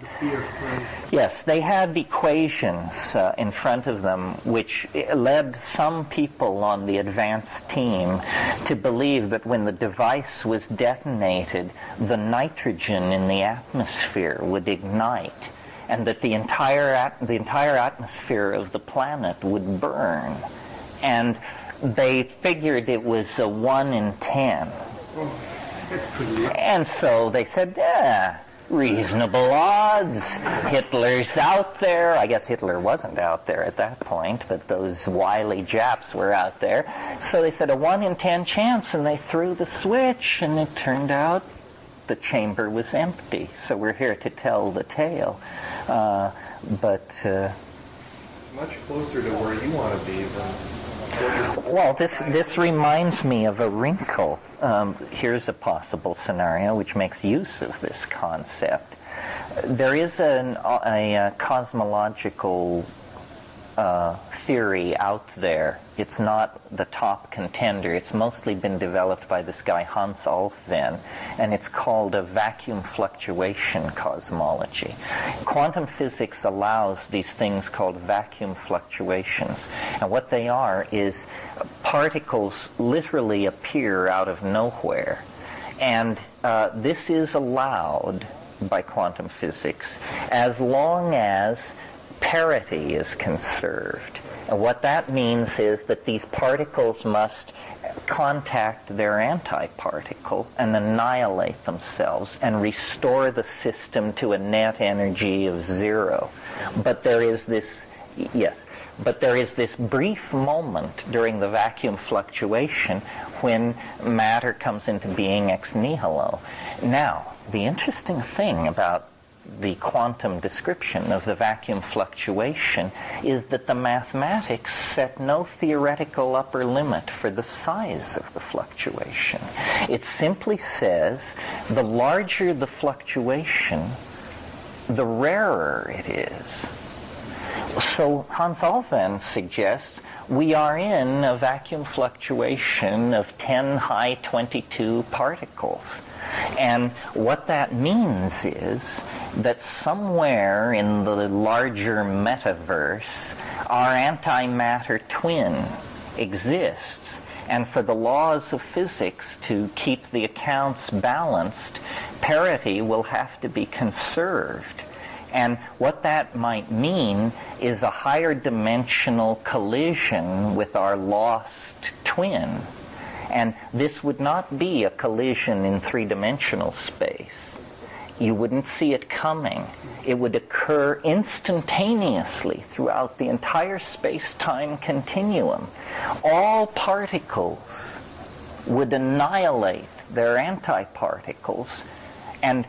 Yes, they had equations in front of them which led some people on the advanced team to believe that when the device was detonated, the nitrogen in the atmosphere would ignite, and that the entire atmosphere of the planet would burn. And they figured it was a 1 in 10. And so they said, reasonable odds. Hitler's out there. I guess Hitler wasn't out there at that point, but those wily Japs were out there. So they said a 1 in 10 chance, and they threw the switch, and it turned out the chamber was empty. So we're here to tell the tale. But much closer to where you want to be than... Well, this reminds me of a wrinkle. Here's a possible scenario which makes use of this concept. There is a cosmological theory out there. It's not the top contender. It's mostly been developed by this guy Hans Alfvén, and it's called a vacuum fluctuation cosmology. Quantum physics allows these things called vacuum fluctuations, and what they are is particles literally appear out of nowhere, and this is allowed by quantum physics as long as parity is conserved. And what that means is that these particles must contact their antiparticle and annihilate themselves and restore the system to a net energy of 0. But there is this brief moment during the vacuum fluctuation when matter comes into being ex nihilo. Now, the interesting thing about the quantum description of the vacuum fluctuation is that the mathematics set no theoretical upper limit for the size of the fluctuation. It simply says the larger the fluctuation, the rarer it is. So Hans Alfvén suggests we are in a vacuum fluctuation of 10 high 22 particles. And what that means is that somewhere in the larger metaverse, our antimatter twin exists. And for the laws of physics to keep the accounts balanced, parity will have to be conserved. And what that might mean is a higher dimensional collision with our lost twin. And this would not be a collision in three-dimensional space. You wouldn't see it coming. It would occur instantaneously throughout the entire space-time continuum. All particles would annihilate their antiparticles, and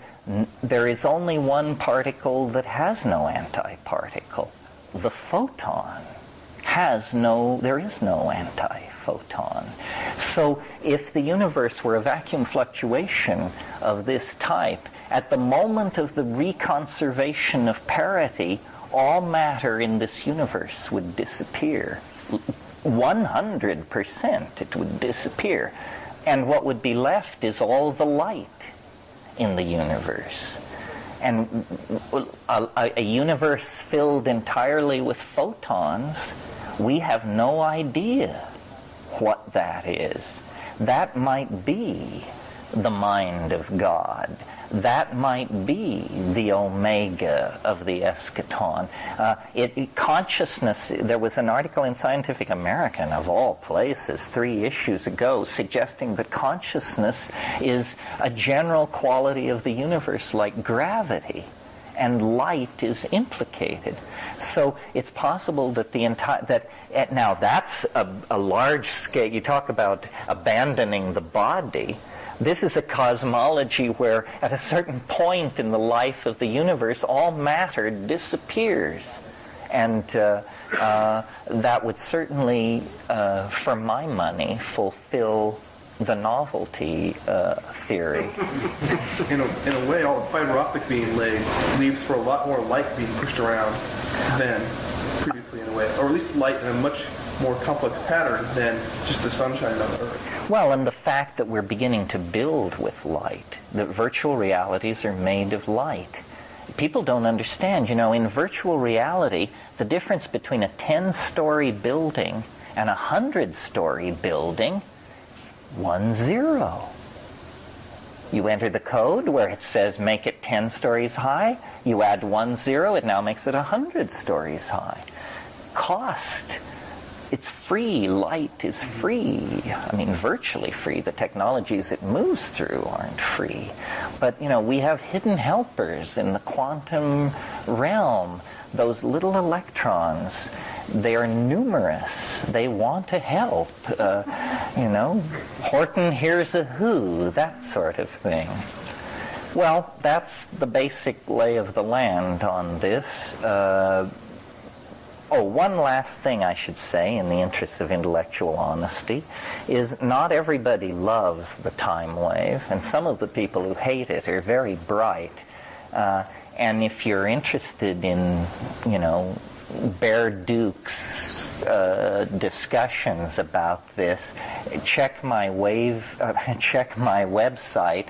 there is only one particle that has no antiparticle. The photon there is no antiphoton. So if the universe were a vacuum fluctuation of this type, at the moment of the reconservation of parity, all matter in this universe would disappear. 100% it would disappear. And what would be left is all the light in the universe. And a universe filled entirely with photons, we have no idea what that is. That might be the mind of God. That might be the omega of the eschaton. Consciousness, there was an article in Scientific American, of all places, 3 issues ago, suggesting that consciousness is a general quality of the universe like gravity, and light is implicated. So it's possible that now that's a large scale. You talk about abandoning the body. This is a cosmology where at a certain point in the life of the universe, all matter disappears. And that would certainly, for my money, fulfill the novelty theory. In a way, all the fiber optic being laid leaves for a lot more light being pushed around than previously, in a way. Or at least light in a much more complex pattern than just the sunshine on the Earth. Well, and the fact that we're beginning to build with light, that virtual realities are made of light. People don't understand, in virtual reality, the difference between a 10-story building and a 100-story building, 1-0. You enter the code where it says make it 10 stories high, you add 1-0, it now makes it 100 stories high. Cost. It's free. Light is free. I mean, virtually free. The technologies it moves through aren't free. But, we have hidden helpers in the quantum realm. Those little electrons, they are numerous. They want to help. Horton hears a who, that sort of thing. Well, that's the basic lay of the land on this. One last thing I should say, in the interest of intellectual honesty, is not everybody loves the time wave, and some of the people who hate it are very bright. And if you're interested in, Bear Duke's discussions about this, check my website.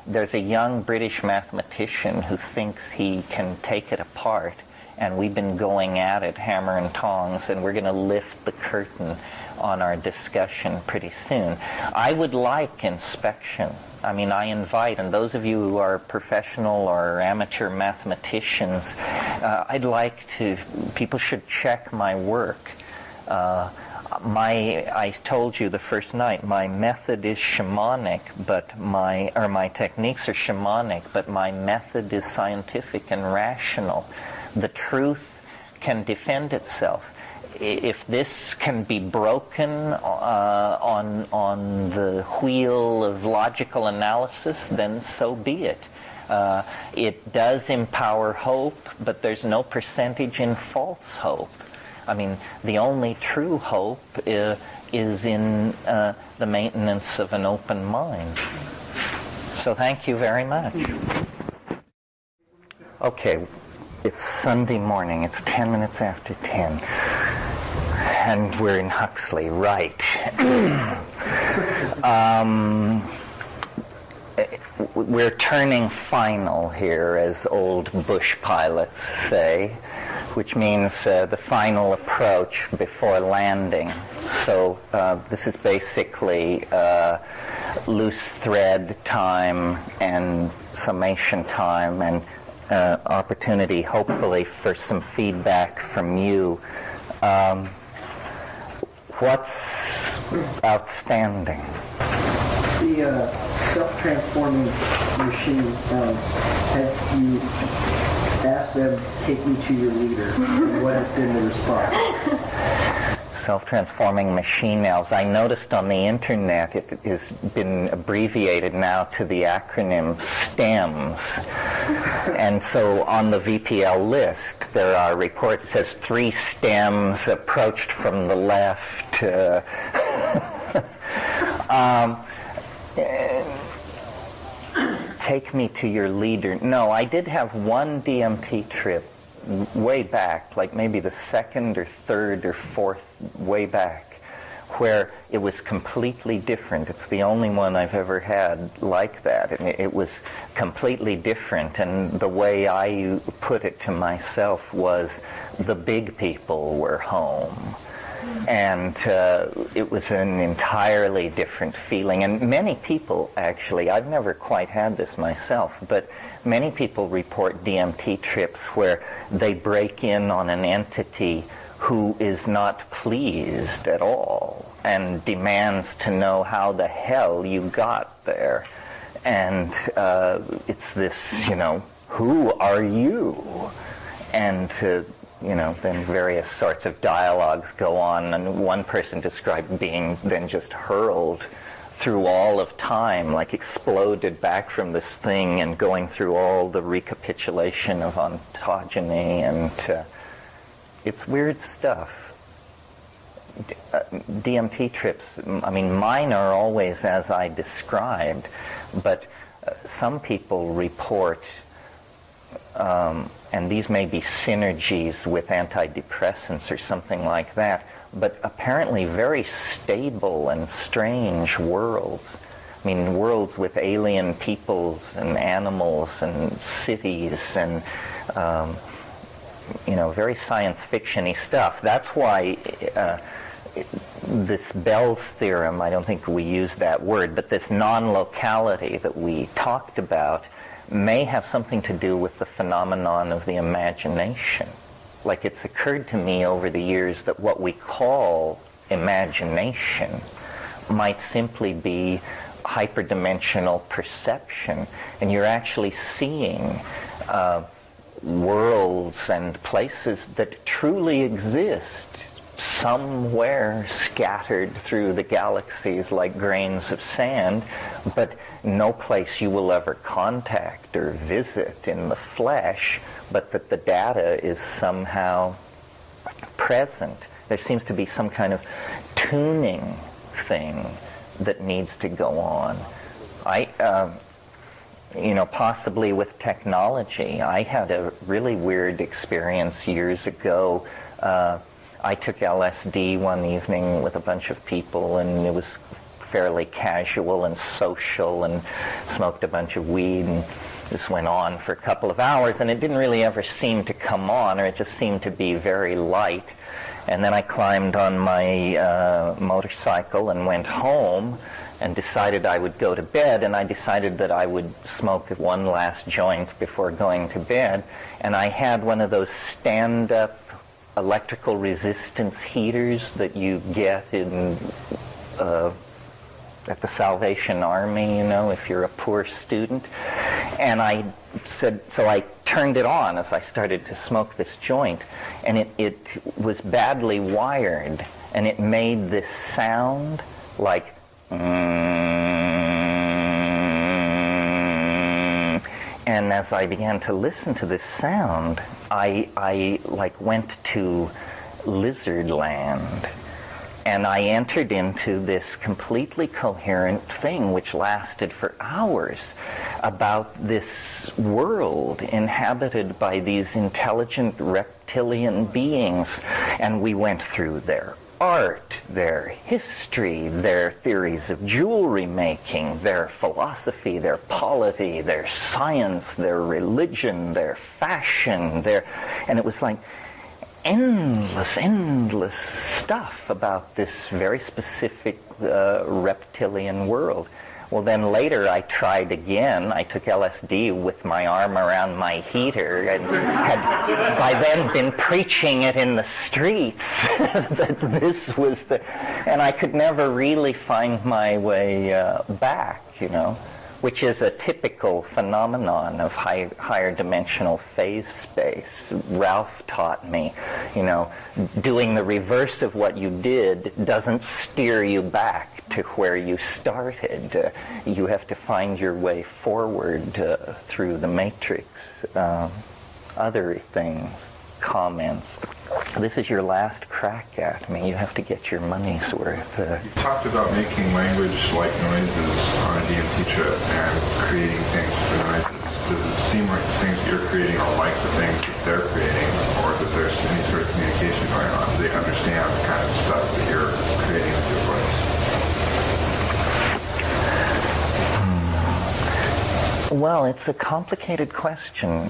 There's a young British mathematician who thinks he can take it apart. And we've been going at it hammer and tongs, and we're going to lift the curtain on our discussion pretty soon. I would like inspection. I mean, I invite, and those of you who are professional or amateur mathematicians, people should check my work. I told you the first night, my method is shamanic, my techniques are shamanic, but my method is scientific and rational. The truth can defend itself. If this can be broken on the wheel of logical analysis, then so be it. It does empower hope, but there's no percentage in false hope. I mean, the only true hope is in the maintenance of an open mind. So thank you very much. Okay. It's Sunday morning. It's 10 minutes after 10. And we're in Huxley, right. We're turning final here, as old bush pilots say, which means the final approach before landing. So this is basically loose thread time and summation time, and opportunity, hopefully, for some feedback from you. What's outstanding? The self-transforming machine, have you asked them to take me to your leader? And what has been the response? self-transforming machine elves. I noticed on the internet it has been abbreviated now to the acronym STEMS. And so on the VPL list there are reports that says 3 STEMs approached from the left. Take me to your leader. No, I did have one DMT trip way back, like maybe the 2nd or 3rd or 4th way back, where it was completely different. It's the only one I've ever had like that. And it was completely different, and the way I put it to myself was the big people were home. And it was an entirely different feeling. And many people, actually, I've never quite had this myself, but many people report DMT trips where they break in on an entity who is not pleased at all and demands to know how the hell you got there. And it's this, who are you? And then various sorts of dialogues go on, and one person described being then just hurled through all of time, like exploded back from this thing and going through all the recapitulation of ontogeny, and it's weird stuff. DMT trips, mine are always as I described, but some people report and these may be synergies with antidepressants or something like that, but apparently very stable and strange worlds. Worlds with alien peoples and animals and cities and, very science fiction-y stuff. That's why this Bell's theorem, I don't think we used that word, but this non-locality that we talked about may have something to do with the phenomenon of the imagination. Like, it's occurred to me over the years that what we call imagination might simply be hyperdimensional perception, and you're actually seeing worlds and places that truly exist somewhere scattered through the galaxies like grains of sand, but no place you will ever contact or visit in the flesh, but that the data is somehow present. There seems to be some kind of tuning thing that needs to go on. Possibly with technology. I had a really weird experience years ago. I took LSD one evening with a bunch of people, and it was fairly casual and social, and smoked a bunch of weed, and this went on for a couple of hours, and it didn't really ever seem to come on, or it just seemed to be very light. And then I climbed on my motorcycle and went home and decided I would go to bed, and I decided that I would smoke one last joint before going to bed. And I had one of those stand-up electrical resistance heaters that you get in at the Salvation Army, if you're a poor student. And I turned it on as I started to smoke this joint, and it was badly wired, and it made this sound like and as I began to listen to this sound, I went to lizard land, and I entered into this completely coherent thing which lasted for hours about this world inhabited by these intelligent reptilian beings. And we went through their art, their history, their theories of jewelry making, their philosophy, their polity, their science, their religion, their fashion, and it was like endless stuff about this very specific reptilian world. Well, then later I tried again. I took LSD with my arm around my heater and had by then been preaching it in the streets that this was and I could never really find my way back, which is a typical phenomenon of higher dimensional phase space. Ralph taught me, doing the reverse of what you did doesn't steer you back to where you started. You have to find your way forward through the matrix. Other things, comments. This is your last crack at me. You have to get your money's worth. You talked about making language like noises on a DMT trip and creating things for noises. Does it seem like the things that you're creating are like the things that they're creating, or that there's any sort of communication going on? Do they understand the kind of stuff that you're creating with your voice? Well, it's a complicated question.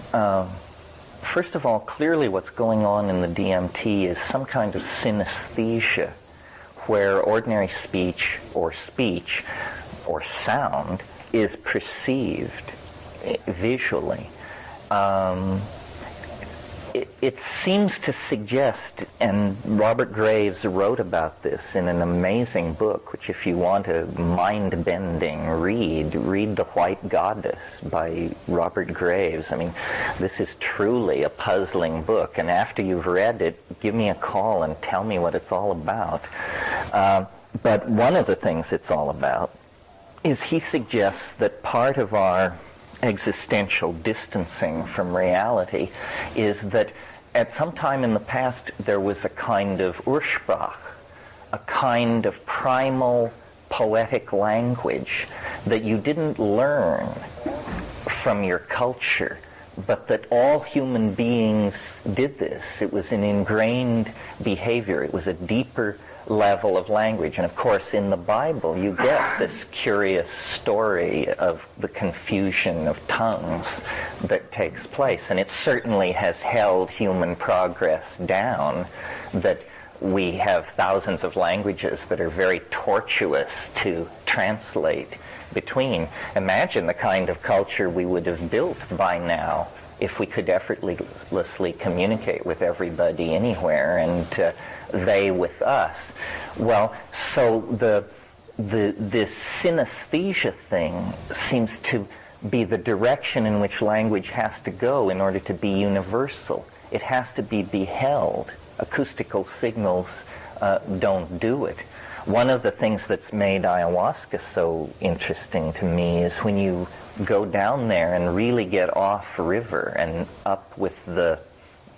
First of all, clearly what's going on in the DMT is some kind of synesthesia, where ordinary speech or sound is perceived visually. It seems to suggest, and Robert Graves wrote about this in an amazing book, which if you want a mind-bending read The White Goddess by Robert Graves. I mean, this is truly a puzzling book, and after you've read it, give me a call and tell me what it's all about. But one of the things it's all about is he suggests that part of our existential distancing from reality is that at some time in the past there was a kind of Ursprach, a kind of primal poetic language that you didn't learn from your culture, but that all human beings did this. It was an ingrained behavior. It was a deeper level of language. And of course, in the Bible, you get this curious story of the confusion of tongues that takes place. And it certainly has held human progress down, that we have thousands of languages that are very tortuous to translate between. Imagine the kind of culture we would have built by now if we could effortlessly communicate with everybody anywhere, and they with us. Well, so this synesthesia thing seems to be the direction in which language has to go in order to be universal. It has to be beheld. Acoustical signals don't do it. One of the things that's made ayahuasca so interesting to me is when you go down there and really get off river and up with the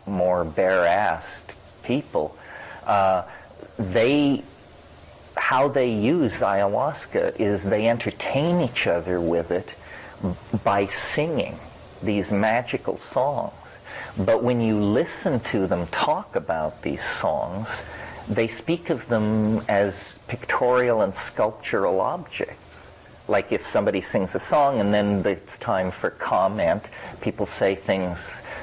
more bare-assed people, how they use ayahuasca is they entertain each other with it by singing these magical songs. But when you listen to them talk about these songs, they speak of them as pictorial and sculptural objects. Like if somebody sings a song and then it's time for comment, people say things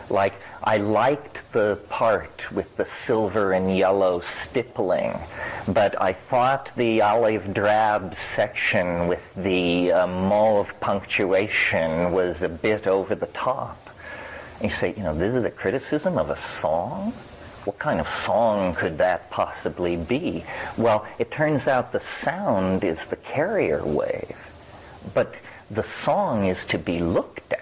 like, I liked the part with the silver and yellow stippling, but I thought the olive drab section with the mauve punctuation was a bit over the top. And you say, this is a criticism of a song? What kind of song could that possibly be? Well, it turns out the sound is the carrier wave, but the song is to be looked at.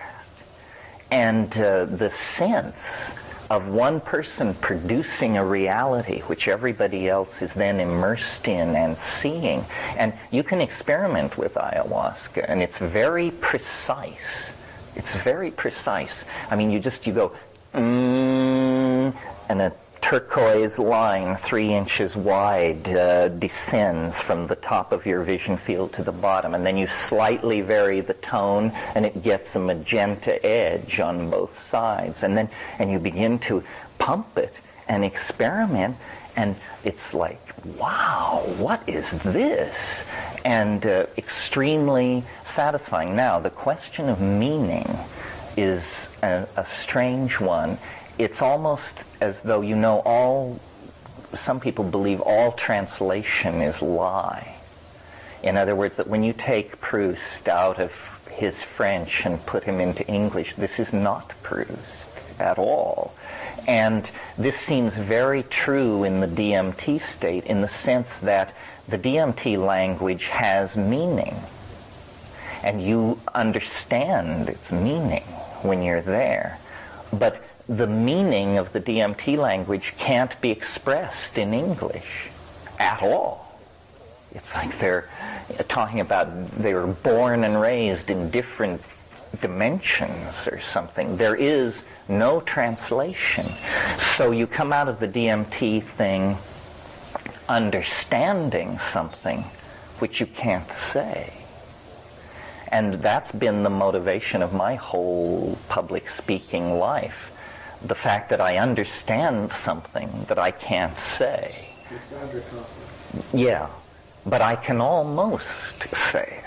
And the sense of one person producing a reality which everybody else is then immersed in and seeing. And you can experiment with ayahuasca, and it's very precise. It's very precise. I mean, you go, and a turquoise line 3 inches wide descends from the top of your vision field to the bottom, and then you slightly vary the tone and it gets a magenta edge on both sides, and you begin to pump it and experiment, and it's like, wow, what is this? And extremely satisfying. Now, the question of meaning is a strange one. It's almost as though some people believe all translation is lie. In other words, that when you take Proust out of his French and put him into English, this is not Proust at all. And this seems very true in the DMT state, in the sense that the DMT language has meaning. and you understand its meaning when you're there. But the meaning of the DMT language can't be expressed in English at all. It's like they're talking about they were born and raised in different dimensions or something. There is no translation. So you come out of the DMT thing understanding something which you can't say. And that's been the motivation of my whole public speaking life. The fact that I understand something that I can't say. Yeah, but I can almost say it.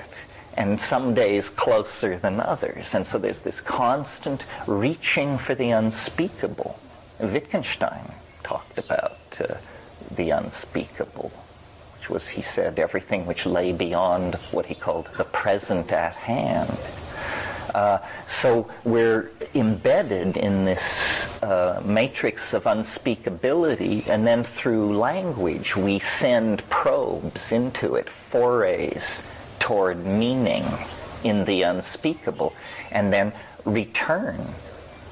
And some days closer than others. And so there's this constant reaching for the unspeakable. Wittgenstein talked about the unspeakable, which was, he said, everything which lay beyond what he called the present at hand. So we're embedded in this matrix of unspeakability, and then through language we send probes into it, forays toward meaning in the unspeakable, and then return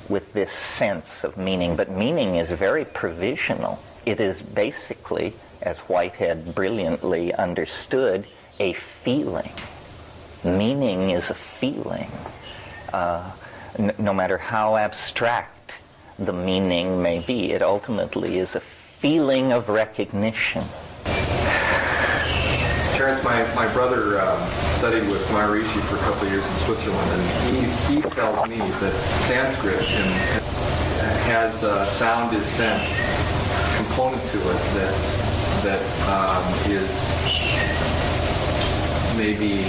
with this sense of meaning. But meaning is very provisional. It is basically, as Whitehead brilliantly understood, a feeling. Meaning is a feeling. No matter how abstract the meaning may be, it ultimately is a feeling of recognition. Terence, my brother studied with Maharishi for a couple of years in Switzerland, and he tells me that Sanskrit has sound is sense component to it that is maybe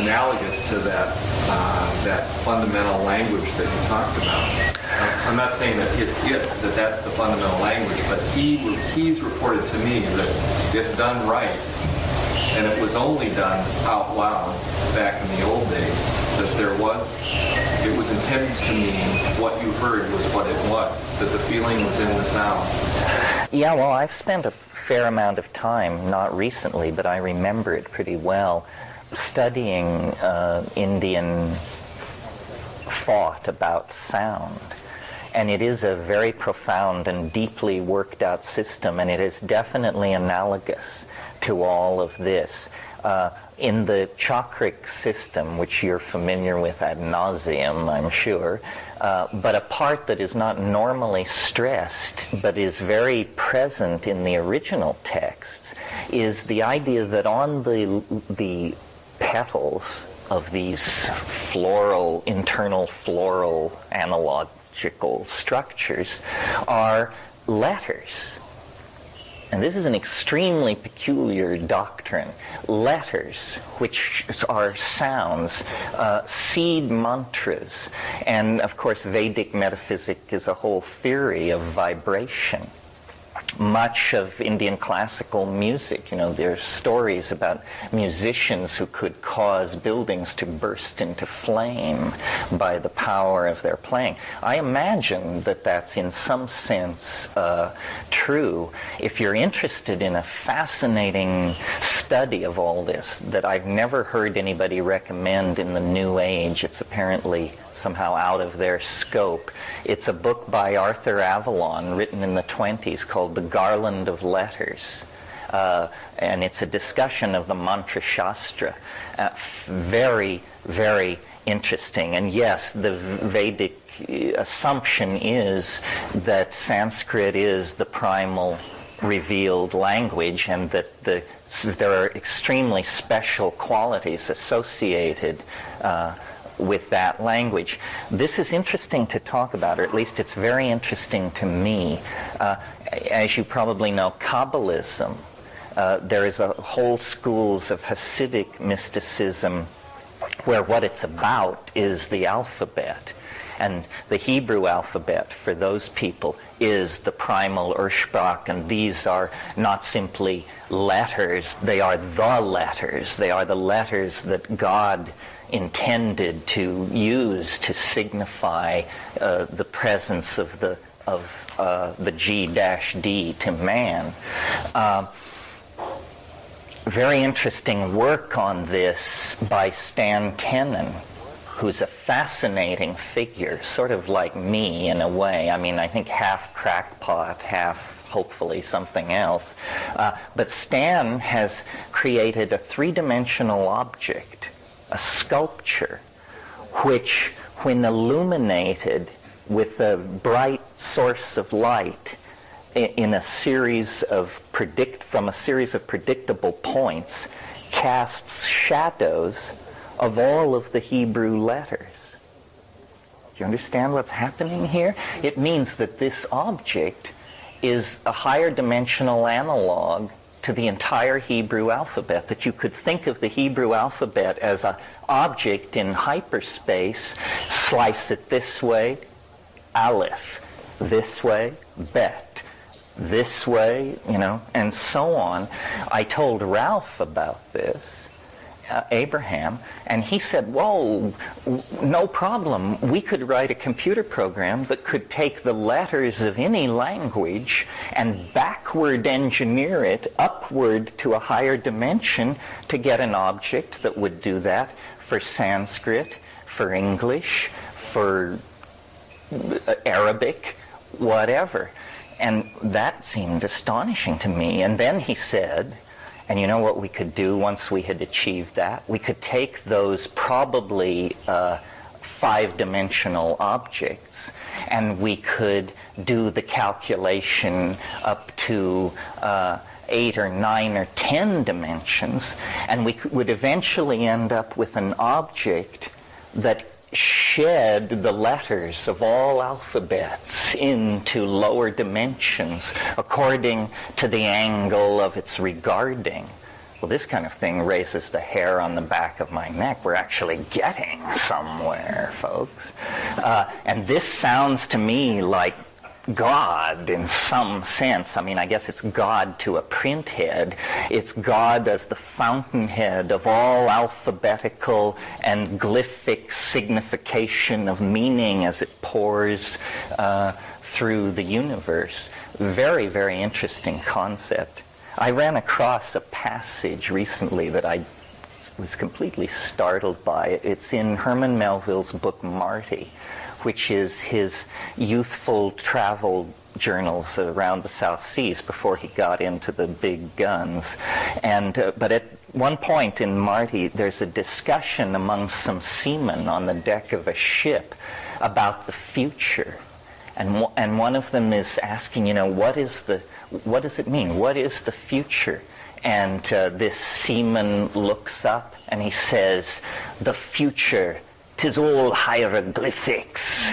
analogous to that fundamental language that you talked about. I'm not saying that that's the fundamental language, but he's reported to me that if done right, and it was only done out loud back in the old days, that it was intended to mean what you heard was what it was, that the feeling was in the sound. Yeah, well, I've spent a fair amount of time, not recently, but I remember it pretty well, studying Indian thought about sound. And it is a very profound and deeply worked out system, and it is definitely analogous to all of this. In the chakric system, which you're familiar with ad nauseum, I'm sure, but a part that is not normally stressed, but is very present in the original texts, is the idea that on the petals of these internal floral analogical structures are letters. And this is an extremely peculiar doctrine. Letters, which are sounds, seed mantras, and of course Vedic metaphysic is a whole theory of vibration. Much of Indian classical music, there's stories about musicians who could cause buildings to burst into flame by the power of their playing. I imagine that that's in some sense true. If you're interested in a fascinating study of all this that I've never heard anybody recommend in the New Age, it's apparently somehow out of their scope. It's a book by Arthur Avalon written in the 1920s called The Garland of Letters. And it's a discussion of the Mantra Shastra. Very, very interesting. And yes, the Vedic assumption is that Sanskrit is the primal revealed language, and that there are extremely special qualities associated with that language. This is interesting to talk about, or at least it's very interesting to me. As you probably know, Kabbalism, there is a whole schools of Hasidic mysticism where what it's about is the alphabet. And the Hebrew alphabet for those people is the primal Ursprach, and these are not simply letters, they are the letters. They are the letters that God intended to use to signify the presence of the G-D to man. very interesting work on this by Stan Kennan, who's a fascinating figure, sort of like me in a way. I mean, I think half crackpot, half hopefully something else. But Stan has created a three-dimensional object, a sculpture, which, when illuminated with a bright source of light in a series of from a series of predictable points, casts shadows of all of the Hebrew letters. Do you understand what's happening here? It means that this object is a higher dimensional analog to the entire Hebrew alphabet, that you could think of the Hebrew alphabet as an object in hyperspace, slice it this way, Aleph, this way, Bet, this way, and so on. I told Ralph about this, Abraham, and he said, whoa, no problem. We could write a computer program that could take the letters of any language and backward engineer it upward to a higher dimension to get an object that would do that for Sanskrit, for English, for Arabic, whatever. And that seemed astonishing to me. And then he said, and you know what we could do once we had achieved that? We could take those probably five-dimensional objects, and we could do the calculation up to 8 or 9 or 10 dimensions, and we would eventually end up with an object that shed the letters of all alphabets into lower dimensions according to the angle of its regarding. Well, this kind of thing raises the hair on the back of my neck. We're actually getting somewhere, folks. And this sounds to me like God in some sense. I mean, I guess it's God to a print head. It's God as the fountainhead of all alphabetical and glyphic signification of meaning as it pours through the universe. Very, very interesting concept. I ran across a passage recently that I was completely startled by. It's in Herman Melville's book Marty, which is his youthful travel journals around the South Seas before he got into the big guns. And but at one point in Marty, there's a discussion among some seamen on the deck of a ship about the future. And one of them is asking, what does it mean? What is the future? And this seaman looks up and he says, the future, 'tis all hieroglyphics.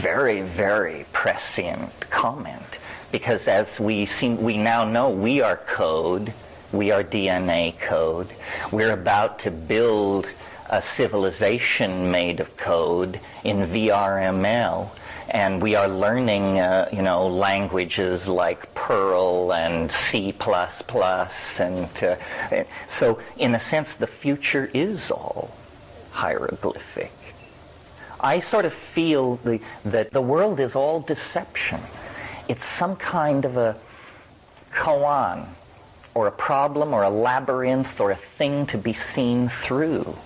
Very, very prescient comment, because as we now know, we are code, we are DNA code. We're about to build a civilization made of code in VRML, and we are learning, languages like Perl and C++, and so in a sense, the future is all hieroglyphic. I sort of feel that the world is all deception. It's some kind of a koan, or a problem, or a labyrinth, or a thing to be seen through.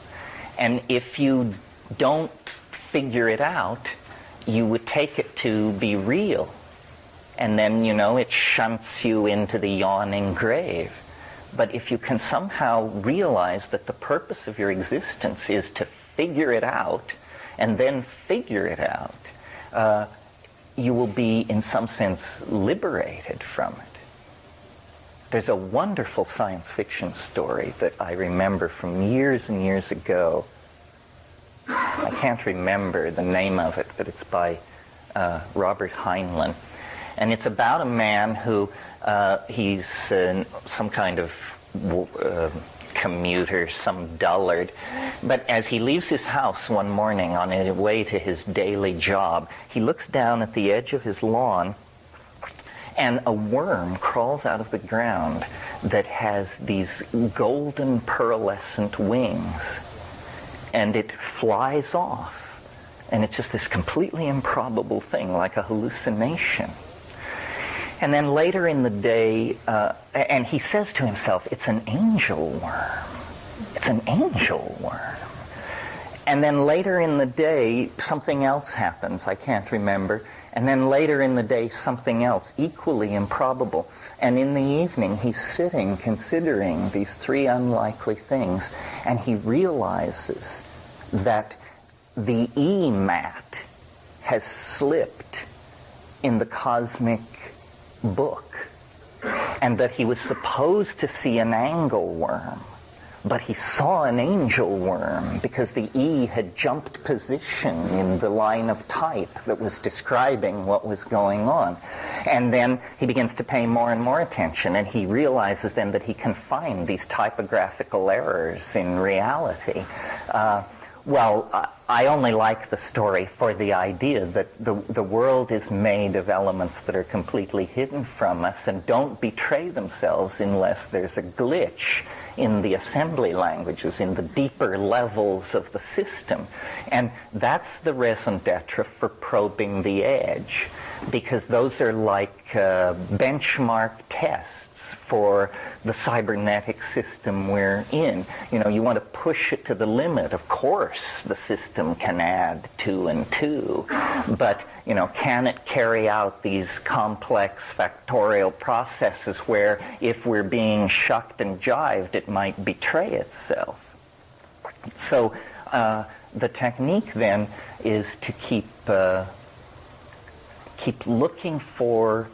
And if you don't figure it out, you would take it to be real. And then, it shunts you into the yawning grave. But if you can somehow realize that the purpose of your existence is to figure it out, and then figure it out, you will be, in some sense, liberated from it. There's a wonderful science fiction story that I remember from years and years ago. I can't remember the name of it, but it's by Robert Heinlein. And it's about a man who, he's some kind of commuter, some dullard. But as he leaves his house one morning on his way to his daily job, he looks down at the edge of his lawn, and a worm crawls out of the ground that has these golden pearlescent wings. And it flies off. And it's just this completely improbable thing, like a hallucination. And then later in the day, and he says to himself, it's an angel worm. It's an angel worm. And then later in the day, something else happens. I can't remember. And then later in the day, something else, equally improbable. And in the evening, he's sitting, considering these three unlikely things, and he realizes that the E mat has slipped in the cosmic book, and that he was supposed to see an angle worm, but he saw an angel worm because the E had jumped position in the line of type that was describing what was going on. And then he begins to pay more and more attention, and he realizes then that he can find these typographical errors in reality. I only like the story for the idea that the world is made of elements that are completely hidden from us and don't betray themselves unless there's a glitch in the assembly languages, in the deeper levels of the system. And that's the raison d'etre for probing the edge, because those are like benchmark tests for the cybernetic system we're in. You know, you want to push it to the limit. Of course, the system can add 2 and 2, but, you know, can it carry out these complex factorial processes where, if we're being shucked and jived, it might betray itself? So the technique then is to keep looking for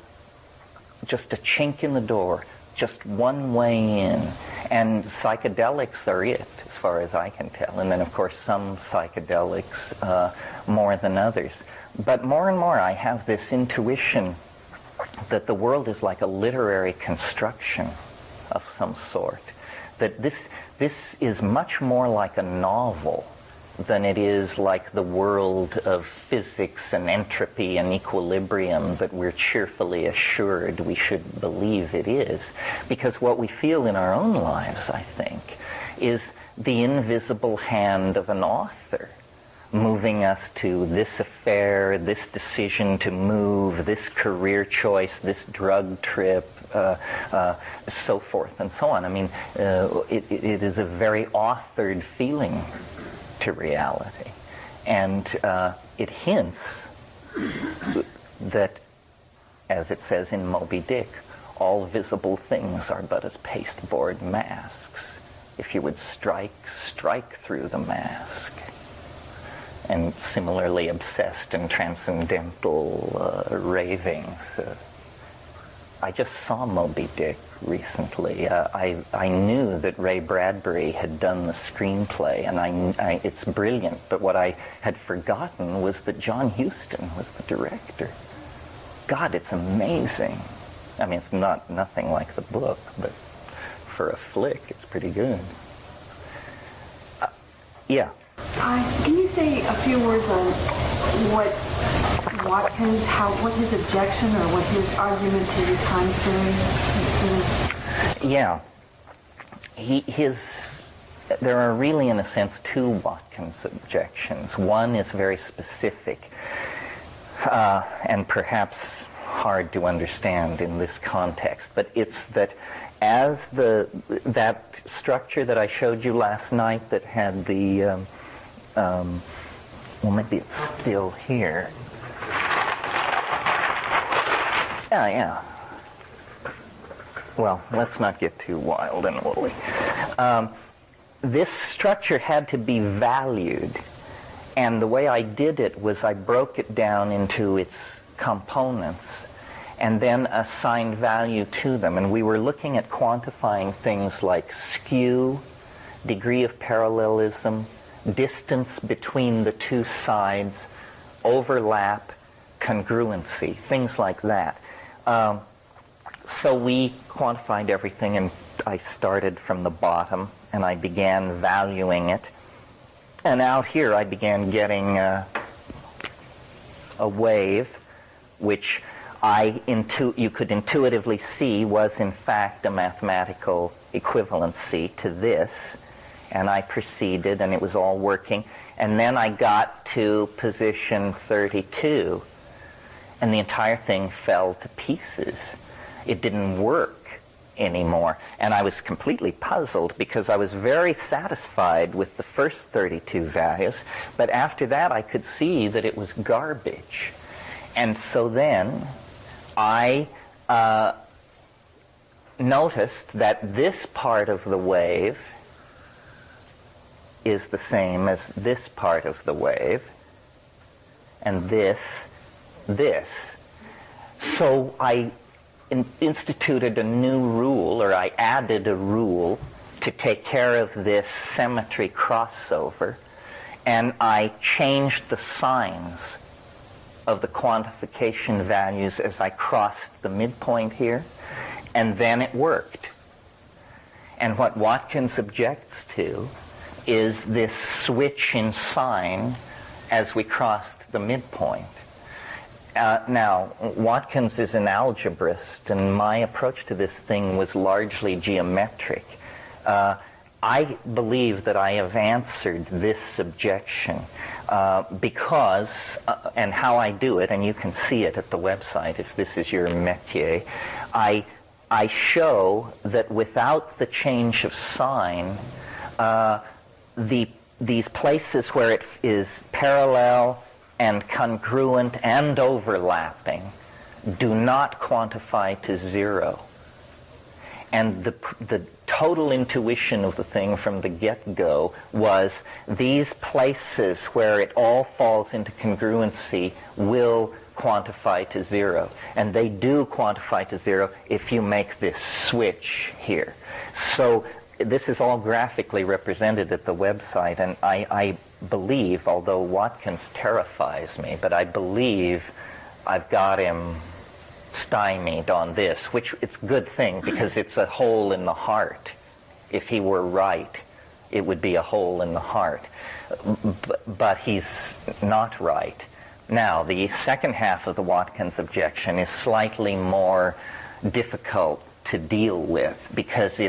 just a chink in the door, just one way in. And psychedelics are it, as far as I can tell. And then, of course, some psychedelics more than others. But more and more I have this intuition that the world is like a literary construction of some sort. That this is much more like a novel than it is like the world of physics and entropy and equilibrium that we're cheerfully assured we should believe it is. Because what we feel in our own lives, I think, is the invisible hand of an author moving us to this affair, this decision to move, this career choice, this drug trip, so forth and so on. I mean, it is a very authored feeling to reality. And it hints that, as it says in Moby Dick, all visible things are but as pasteboard masks. If you would strike through the mask. And similarly obsessed and transcendental ravings. I just saw Moby Dick recently. I knew that Ray Bradbury had done the screenplay, and it's brilliant. But what I had forgotten was that John Huston was the director. God, it's amazing. I mean, it's nothing like the book, but for a flick, it's pretty good. Yeah. Can you say a few words on what Watkins, what his objection or what his argument to the time theory? Yeah. There are really, in a sense, two Watkins objections. One is very specific and perhaps hard to understand in this context, but it's that as that structure that I showed you last night that had the well, maybe it's still here. Yeah. Well, let's not get too wild and woolly. This structure had to be valued, and the way I did it was I broke it down into its components and then assigned value to them. And we were looking at quantifying things like skew, degree of parallelism, distance between the two sides, overlap, congruency, things like that. So we quantified everything, and I started from the bottom, and I began valuing it. And out here I began getting a wave, which you could intuitively see was in fact a mathematical equivalency to this. And I proceeded, and it was all working. And then I got to position 32. and the entire thing fell to pieces. It didn't work anymore. And I was completely puzzled because I was very satisfied with the first 32 values, but after that I could see that it was garbage. And so then I noticed that this part of the wave is the same as this part of the wave, and this. So I instituted a new rule, or I added a rule to take care of this symmetry crossover, and I changed the signs of the quantification values as I crossed the midpoint here, and then it worked. And what Watkins objects to is this switch in sign as we crossed the midpoint. Now, Watkins is an algebraist, and my approach to this thing was largely geometric. I believe that I have answered this objection because, and how I do it, and you can see it at the website if this is your métier, I show that without the change of sign, these places where it is parallel and congruent and overlapping do not quantify to zero. And the total intuition of the thing from the get-go was these places where it all falls into congruency will quantify to zero. And they do quantify to zero if you make this switch here. So this is all graphically represented at the website, and I believe, although Watkins terrifies me, but I believe I've got him stymied on this, which it's a good thing because it's a hole in the heart. If he were right, it would be a hole in the heart. But he's not right. Now, the second half of the Watkins objection is slightly more difficult to deal with because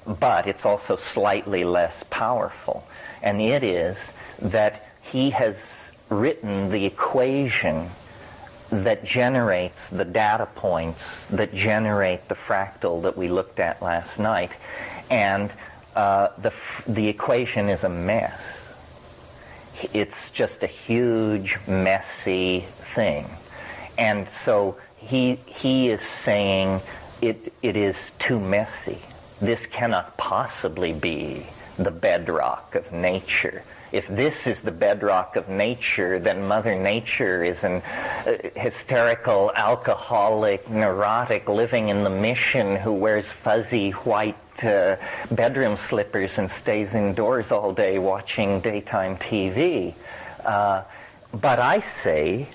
but it's also slightly less powerful. And it is that he has written the equation that generates the data points that generate the fractal that we looked at last night. And the equation is a mess. It's just a huge, messy thing. And so he is saying it is too messy. This cannot possibly be the bedrock of nature. If this is the bedrock of nature, then Mother Nature is an hysterical, alcoholic, neurotic living in the mission who wears fuzzy white bedroom slippers and stays indoors all day watching daytime TV. But I say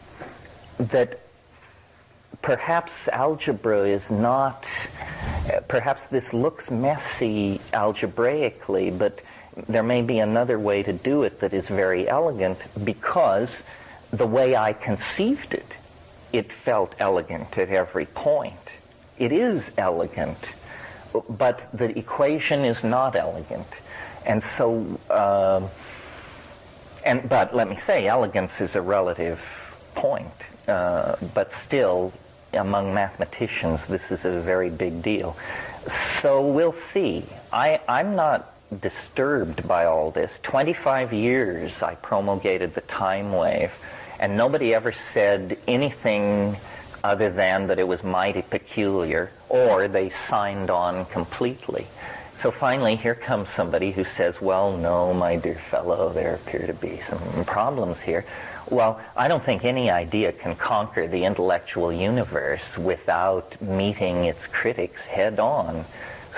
that perhaps algebra is not, perhaps this looks messy algebraically, but there may be another way to do it that is very elegant, because the way I conceived it, it felt elegant at every point. It is elegant, but the equation is not elegant. And so, but let me say, elegance is a relative point, but still, among mathematicians, this is a very big deal. So we'll see. I'm not disturbed by all this. 25 years I promulgated the time wave, and nobody ever said anything other than that it was mighty peculiar, or they signed on completely. So finally, here comes somebody who says, well, no, my dear fellow, there appear to be some problems here. Well, I don't think any idea can conquer the intellectual universe without meeting its critics head on.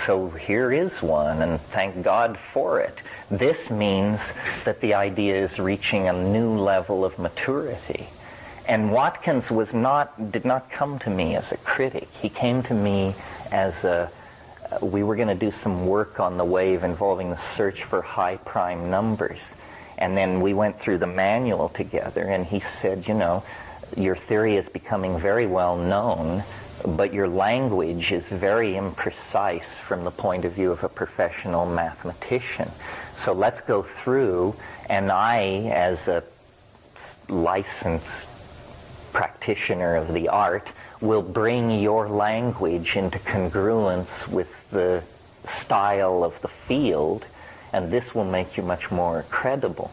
So here is one, and thank God for it. This means that the idea is reaching a new level of maturity. And Watkins did not come to me as a critic. He came to me as we were going to do some work on the wave involving the search for high prime numbers. And then we went through the manual together, and he said, you know, your theory is becoming very well known, but your language is very imprecise from the point of view of a professional mathematician. So let's go through, and I, as a licensed practitioner of the art, will bring your language into congruence with the style of the field, and this will make you much more credible.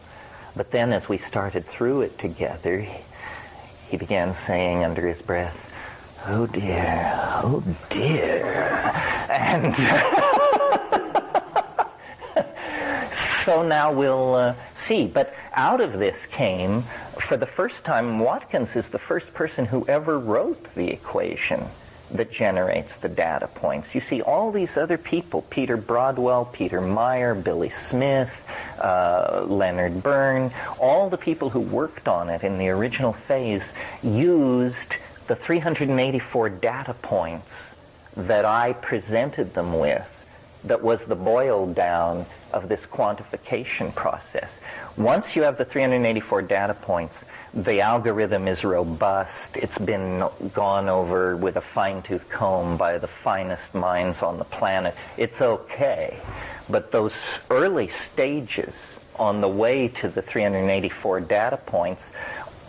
But then as we started through it together, he began saying under his breath, "Oh dear, oh dear." And so now we'll see. But out of this came, for the first time, Watkins is the first person who ever wrote the equation that generates the data points. You see, all these other people, Peter Broadwell, Peter Meyer, Billy Smith, Leonard Byrne, all the people who worked on it in the original phase used the 384 data points that I presented them with, that was the boiled down of this quantification process. Once you have the 384 data points, the algorithm is robust. It's been gone over with a fine-tooth comb by the finest minds on the planet. It's okay. But those early stages on the way to the 384 data points,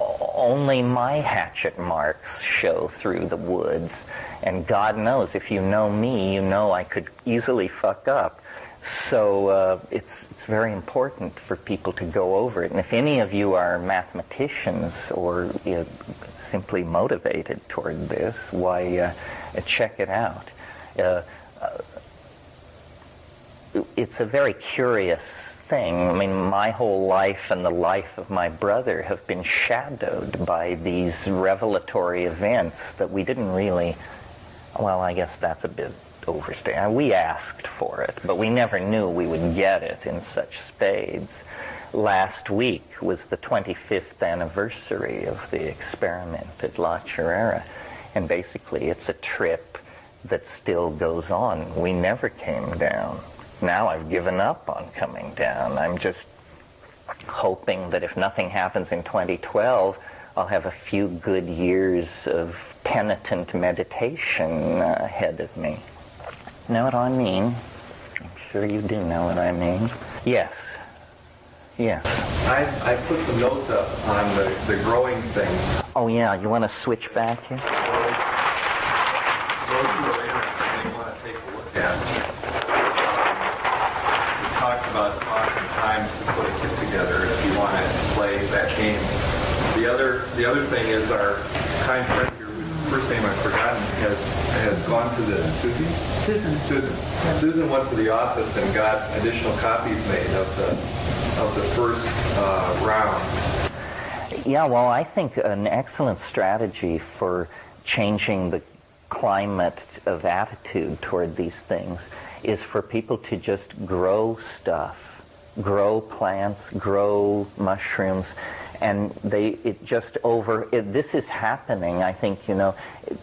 only my hatchet marks show through the woods. And God knows, if you know me, you know I could easily fuck up. So it's very important for people to go over it. And if any of you are mathematicians or simply motivated toward this, why, check it out. It's a very curious thing. I mean, my whole life and the life of my brother have been shadowed by these revelatory events that we didn't really, well, I guess that's a bit overstated. We asked for it, but we never knew we would get it in such spades. Last week was the 25th anniversary of the experiment at La Chorrera, and basically it's a trip that still goes on. We never came down. Now I've given up on coming down. I'm just hoping that if nothing happens in 2012, I'll have a few good years of penitent meditation ahead of me. Know what I mean? I'm sure you do know what I mean. Yes. Yes. I put some notes up on the growing thing. Oh yeah, you want to switch back here? Those who are interested, they want to take a look at it. It talks about cost and times to put a kit together if you want to play that game. The other thing is our kind friend here, whose first name I've forgotten, has gone to the Susan went to the office and got additional copies made of the first round. Yeah, well, I think an excellent strategy for changing the climate of attitude toward these things is for people to just grow stuff, grow plants, grow mushrooms, and this is happening. I think,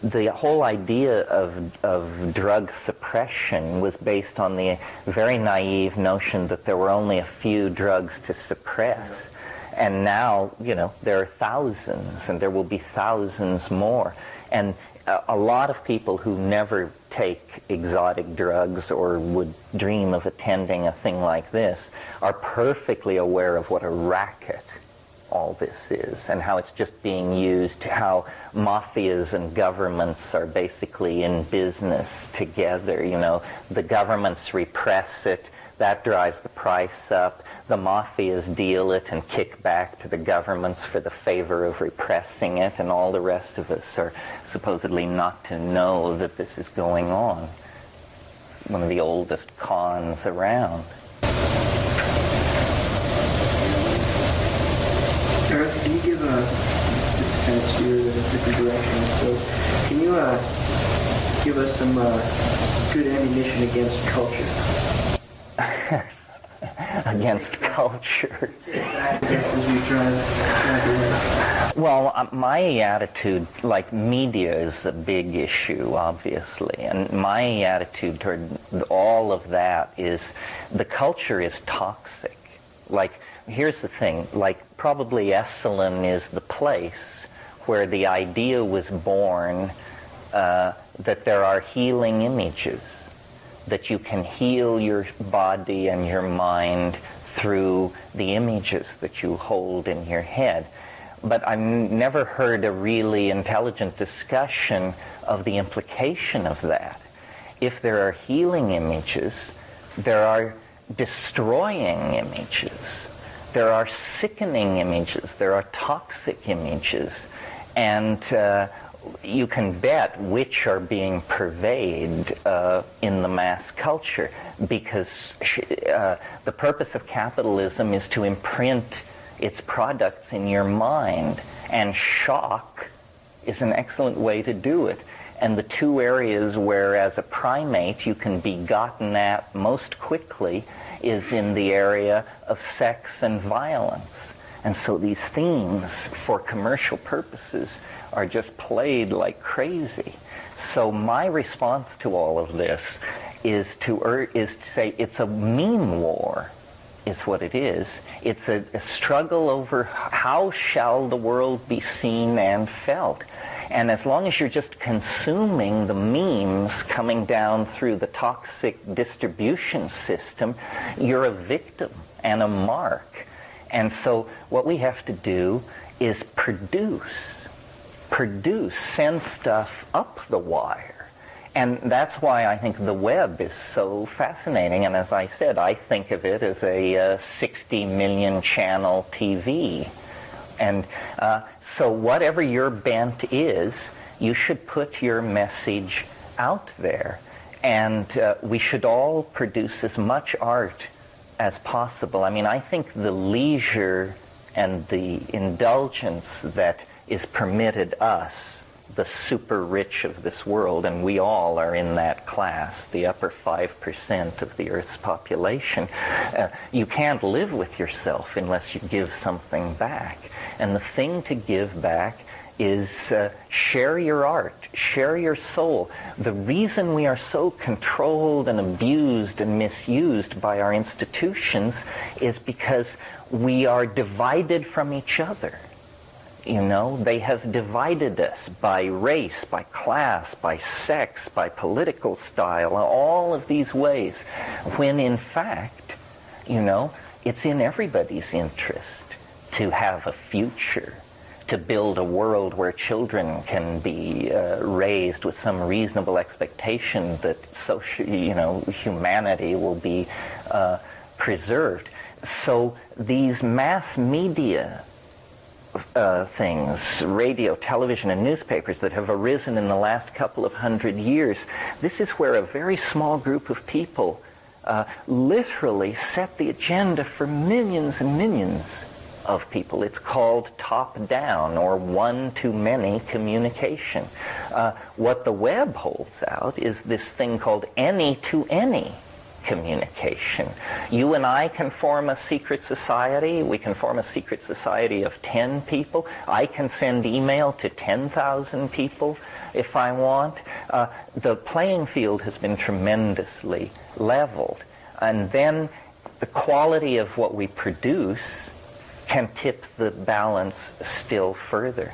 the whole idea of drug suppression was based on the very naive notion that there were only a few drugs to suppress. And now, there are thousands, and there will be thousands more. And a lot of people who never take exotic drugs or would dream of attending a thing like this are perfectly aware of what a racket all this is, and how it's just being used, how mafias and governments are basically in business together. The governments repress it, that drives the price up. The mafias deal it and kick back to the governments for the favor of repressing it, and all the rest of us are supposedly not to know that this is going on. It's one of the oldest cons around. Eric, can you give just kind of steer in a different direction? So, can you give us some good ammunition against culture? Against culture. Well, my attitude, like media, is a big issue, obviously. And my attitude toward all of that is the culture is toxic. Like, here's the thing, probably Esalen is the place where the idea was born that there are healing images, that you can heal your body and your mind through the images that you hold in your head. but I've never heard a really intelligent discussion of the implication of that. If there are healing images, there are destroying images, there are sickening images, there are toxic images, and you can bet which are being purveyed in the mass culture, because the purpose of capitalism is to imprint its products in your mind, and shock is an excellent way to do it. And the two areas where, as a primate, you can be gotten at most quickly is in the area of sex and violence. And so these themes, for commercial purposes, are just played like crazy. So my response to all of this is to say it's a meme war, is what it is. It's a struggle over how shall the world be seen and felt. And as long as you're just consuming the memes coming down through the toxic distribution system, you're a victim and a mark. And so what we have to do is produce, send stuff up the wire. And that's why I think the web is so fascinating. And as I said, I think of it as a 60 million channel TV. And so whatever your bent is, you should put your message out there. And we should all produce as much art as possible. I mean, I think the leisure and the indulgence that is permitted us, the super rich of this world, and we all are in that class, the upper 5% of the Earth's population, you can't live with yourself unless you give something back. And the thing to give back is share your art, share your soul. The reason we are so controlled and abused and misused by our institutions is because we are divided from each other. You know, they have divided us by race, by class, by sex, by political style, all of these ways, when in fact, you know, it's in everybody's interest to have a future, to build a world where children can be raised with some reasonable expectation that humanity will be preserved. So these mass media things, radio, television, and newspapers that have arisen in the last couple of 100 years, this is where a very small group of people literally set the agenda for millions and millions of people. It's called top-down or one-to-many communication. What the web holds out is this thing called any-to-any communication. You and I can form a secret society. We can form a secret society of 10 people. I can send email to 10,000 people if I want. The playing field has been tremendously leveled. And then the quality of what we produce can tip the balance still further.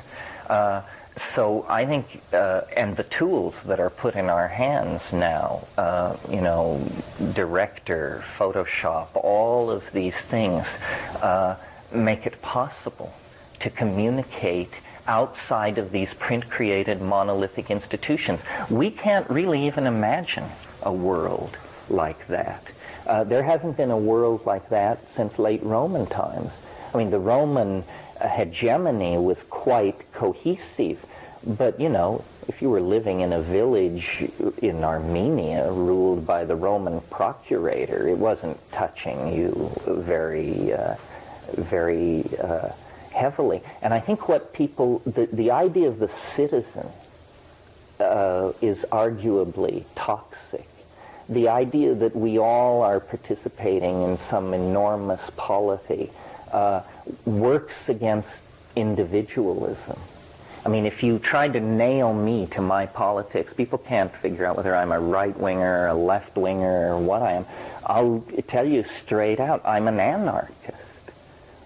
So I think, and the tools that are put in our hands now, Director, Photoshop, all of these things make it possible to communicate outside of these print-created monolithic institutions. We can't really even imagine a world like that. There hasn't been a world like that since late Roman times. I mean, the Roman hegemony was quite cohesive, but, if you were living in a village in Armenia ruled by the Roman procurator, it wasn't touching you very heavily. And I think what people, the idea of the citizen is arguably toxic. The idea that we all are participating in some enormous polity works against individualism. I mean, if you tried to nail me to my politics, people can't figure out whether I'm a right-winger, a left-winger, or what I am. I'll tell you straight out, I'm an anarchist.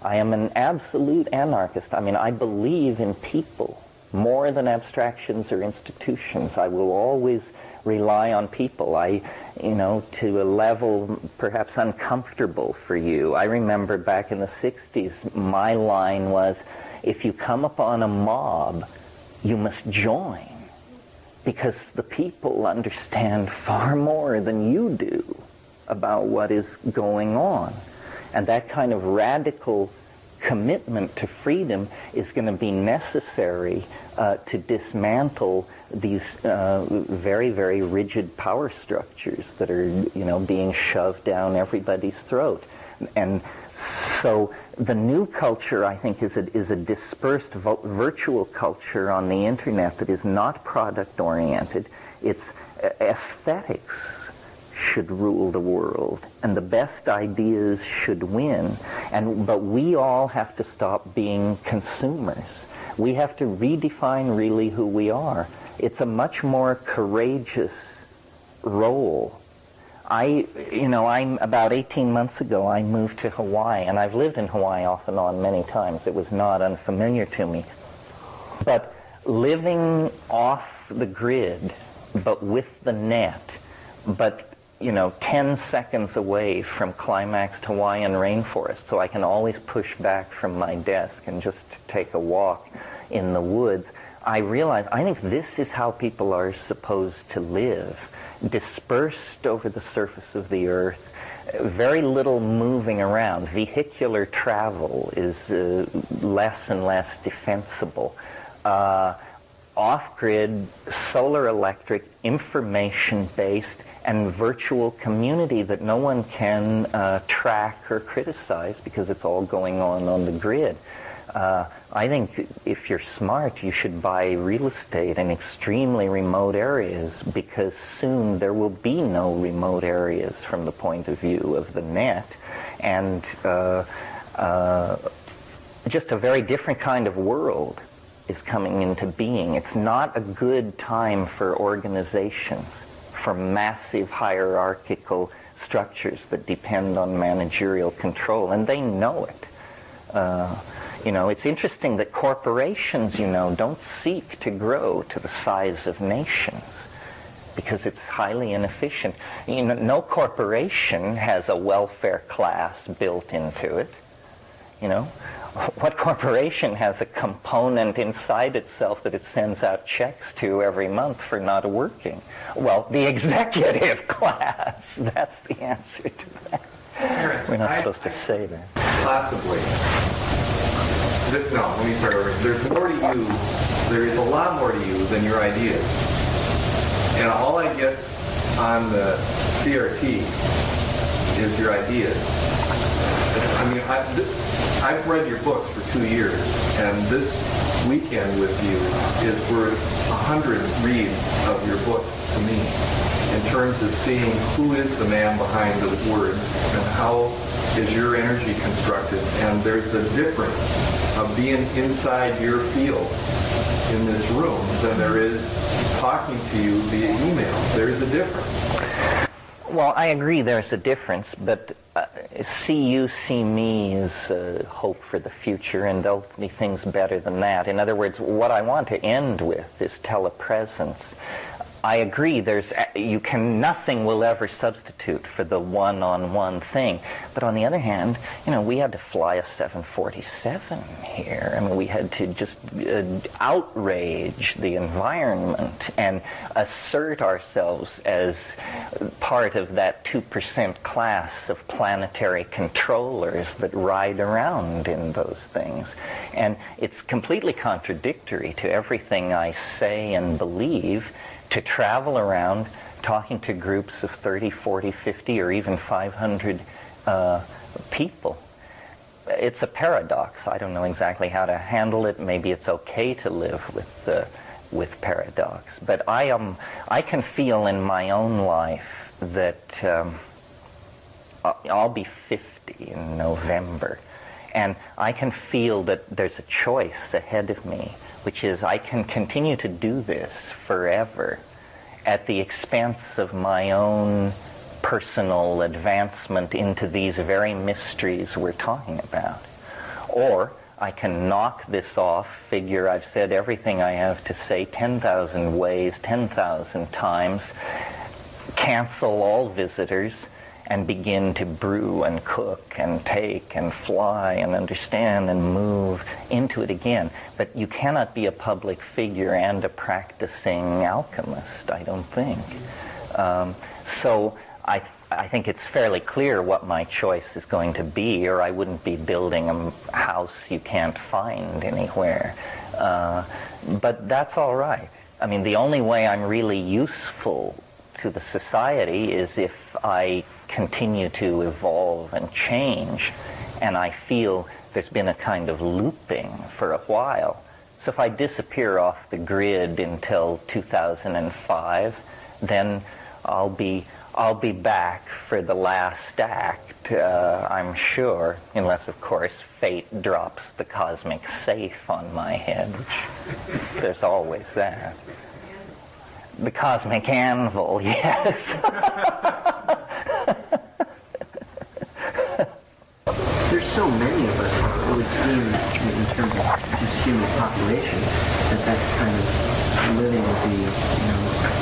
I am an absolute anarchist. I mean, I believe in people more than abstractions or institutions. I will always rely on people, to a level perhaps uncomfortable for you. I remember back in the 60s, my line was, if you come upon a mob, you must join, because the people understand far more than you do about what is going on. And that kind of radical commitment to freedom is going to be necessary to dismantle these very, very rigid power structures that are, being shoved down everybody's throat. And so the new culture, I think, is a dispersed virtual culture on the internet that is not product-oriented. It's aesthetics should rule the world, and the best ideas should win. But we all have to stop being consumers. We have to redefine really who we are. It's a much more courageous role. I'm about 18 months ago, I moved to Hawaii, and I've lived in Hawaii off and on many times. It was not unfamiliar to me. But living off the grid, but with the net, but 10 seconds away from climaxed Hawaiian rainforest, so I can always push back from my desk and just take a walk in the woods. I realized, I think this is how people are supposed to live, dispersed over the surface of the earth, very little moving around. Vehicular travel is less and less defensible. Off-grid, solar electric, information-based, and virtual community that no one can track or criticize because it's all going on the grid. I think if you're smart, you should buy real estate in extremely remote areas, because soon there will be no remote areas from the point of view of the net. And just a very different kind of world is coming into being. It's not a good time for organizations, for massive hierarchical structures that depend on managerial control, and they know it. It's interesting that corporations, don't seek to grow to the size of nations because it's highly inefficient. No corporation has a welfare class built into it. What corporation has a component inside itself that it sends out checks to every month for not working? Well, the executive class. That's the answer to that. We're not supposed to say that. Possibly. No, let me start over. There's more to you. There is a lot more to you than your ideas. And all I get on the CRT is your ideas. I've read your books for 2 years, and this weekend with you is worth 100 reads of your books to me, in terms of seeing who is the man behind the words and how is your energy constructed. And there's a difference of being inside your field in this room than there is talking to you via email. There's a difference. Well, I agree there's a difference, but see you, see me is hope for the future, and there'll be things better than that. In other words, what I want to end with is telepresence. I agree, nothing will ever substitute for the one-on-one thing. But on the other hand, we had to fly a 747 here. We had to just outrage the environment and assert ourselves as part of that 2% class of planetary controllers that ride around in those things. And it's completely contradictory to everything I say and believe to travel around talking to groups of 30, 40, 50, or even 500 people. It's a paradox. I don't know exactly how to handle it. Maybe it's okay to live with paradox. But I can feel in my own life that I'll be 50 in November. And I can feel that there's a choice ahead of me, which is I can continue to do this forever at the expense of my own personal advancement into these very mysteries we're talking about. Or I can knock this off, figure I've said everything I have to say 10,000 ways, 10,000 times, cancel all visitors, and begin to brew and cook and take and fly and understand and move into it again. But you cannot be a public figure and a practicing alchemist, I don't think. So I think it's fairly clear what my choice is going to be, or I wouldn't be building a house you can't find anywhere. But that's all right. I mean, the only way I'm really useful to the society is if I continue to evolve and change, and I feel there's been a kind of looping for a while. So if I disappear off the grid until 2005, then I'll be back for the last act, I'm sure, unless, of course, fate drops the cosmic safe on my head, which there's always that. The cosmic anvil, yes. There's so many of us, it would seem, in terms of just human population, that kind of living would be,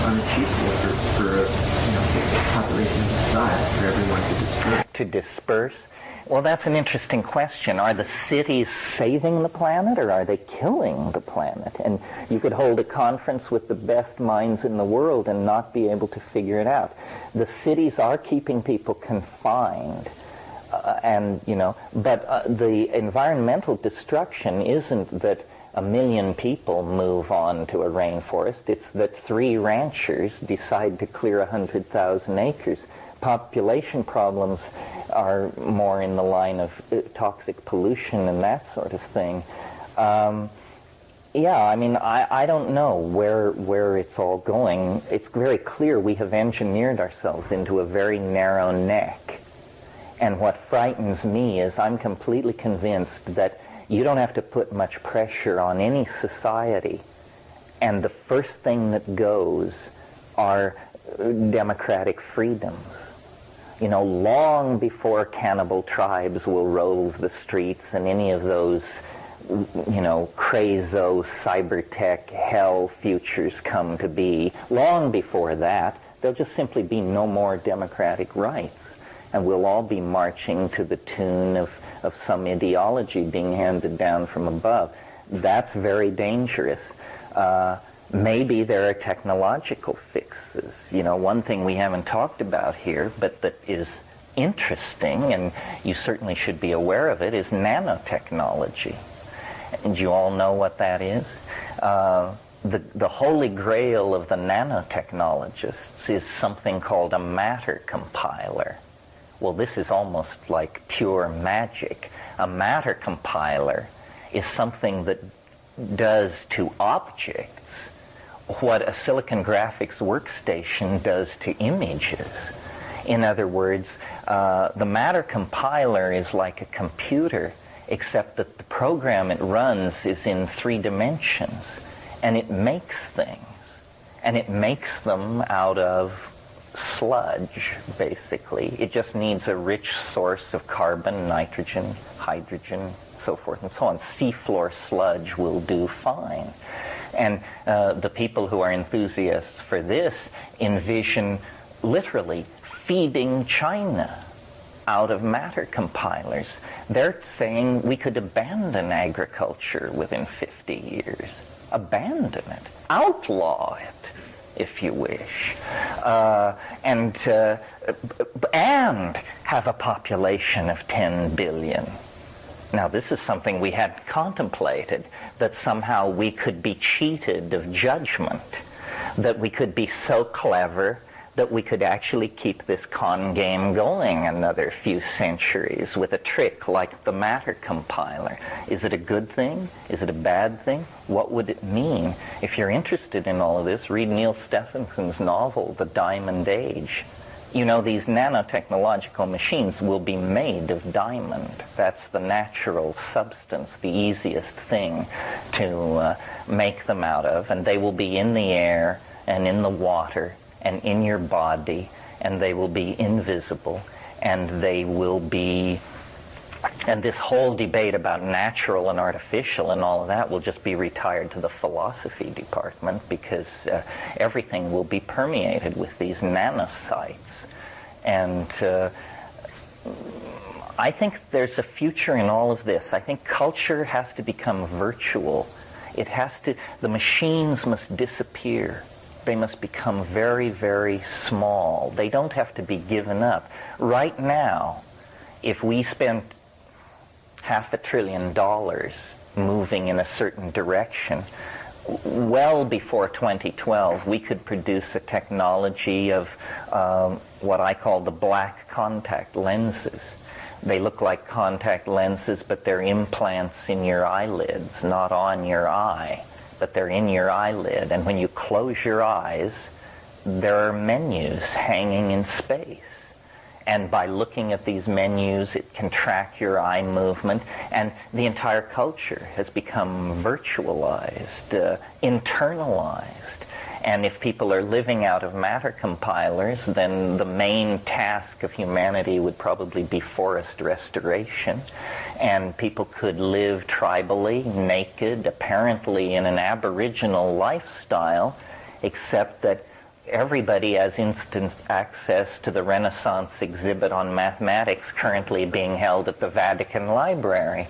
unachievable for a population of the size, for everyone to disperse. To disperse? Well, that's an interesting question. Are the cities saving the planet, or are they killing the planet? And you could hold a conference with the best minds in the world and not be able to figure it out. The cities are keeping people confined. But the environmental destruction isn't that 1 million people move on to a rainforest. It's that 3 ranchers decide to clear 100,000 acres. Population problems are more in the line of toxic pollution and that sort of thing. I don't know where it's all going. It's very clear we have engineered ourselves into a very narrow neck. And what frightens me is I'm completely convinced that you don't have to put much pressure on any society, and the first thing that goes are democratic freedoms. Long before cannibal tribes will rove the streets and any of those, crazo, cyber-tech, hell futures come to be, long before that, there'll just simply be no more democratic rights. And we'll all be marching to the tune of some ideology being handed down from above. That's very dangerous. Maybe there are technological fixes. One thing we haven't talked about here, but that is interesting, and you certainly should be aware of it, is nanotechnology. And you all know what that is? The holy grail of the nanotechnologists is something called a matter compiler. Well, this is almost like pure magic. A matter compiler is something that does to objects what a Silicon Graphics workstation does to images. In other words, the matter compiler is like a computer, except that the program it runs is in 3 dimensions, and it makes things, and it makes them out of sludge, basically. It just needs a rich source of carbon, nitrogen, hydrogen, so forth and so on. Seafloor sludge will do fine. And the people who are enthusiasts for this envision literally feeding China out of matter compilers. They're saying we could abandon agriculture within 50 years. Abandon it. Outlaw it, if you wish, and have a population of 10 billion. Now, this is something we hadn't contemplated, that somehow we could be cheated of judgment, that we could be so clever that we could actually keep this con game going another few centuries with a trick like the matter compiler. Is it a good thing? Is it a bad thing? What would it mean? If you're interested in all of this, read Neil Stephenson's novel, The Diamond Age. These nanotechnological machines will be made of diamond. That's the natural substance, the easiest thing to make them out of, and they will be in the air and in the water and in your body, and they will be invisible, and they will be, and this whole debate about natural and artificial and all of that will just be retired to the philosophy department, because everything will be permeated with these nanocytes. And I think there's a future in all of this. I think culture has to become virtual. The machines must disappear. They must become very, very small. They don't have to be given up. Right now, if we spent $500 billion moving in a certain direction, well before 2012, we could produce a technology of what I call the black contact lenses. They look like contact lenses, but they're implants in your eyelids, not on your eye, but they're in your eyelid. And when you close your eyes, there are menus hanging in space. And by looking at these menus, it can track your eye movement. And the entire culture has become virtualized, internalized. And if people are living out of matter compilers, then the main task of humanity would probably be forest restoration. And people could live tribally, naked, apparently in an aboriginal lifestyle, except that everybody has instant access to the Renaissance exhibit on mathematics currently being held at the Vatican Library.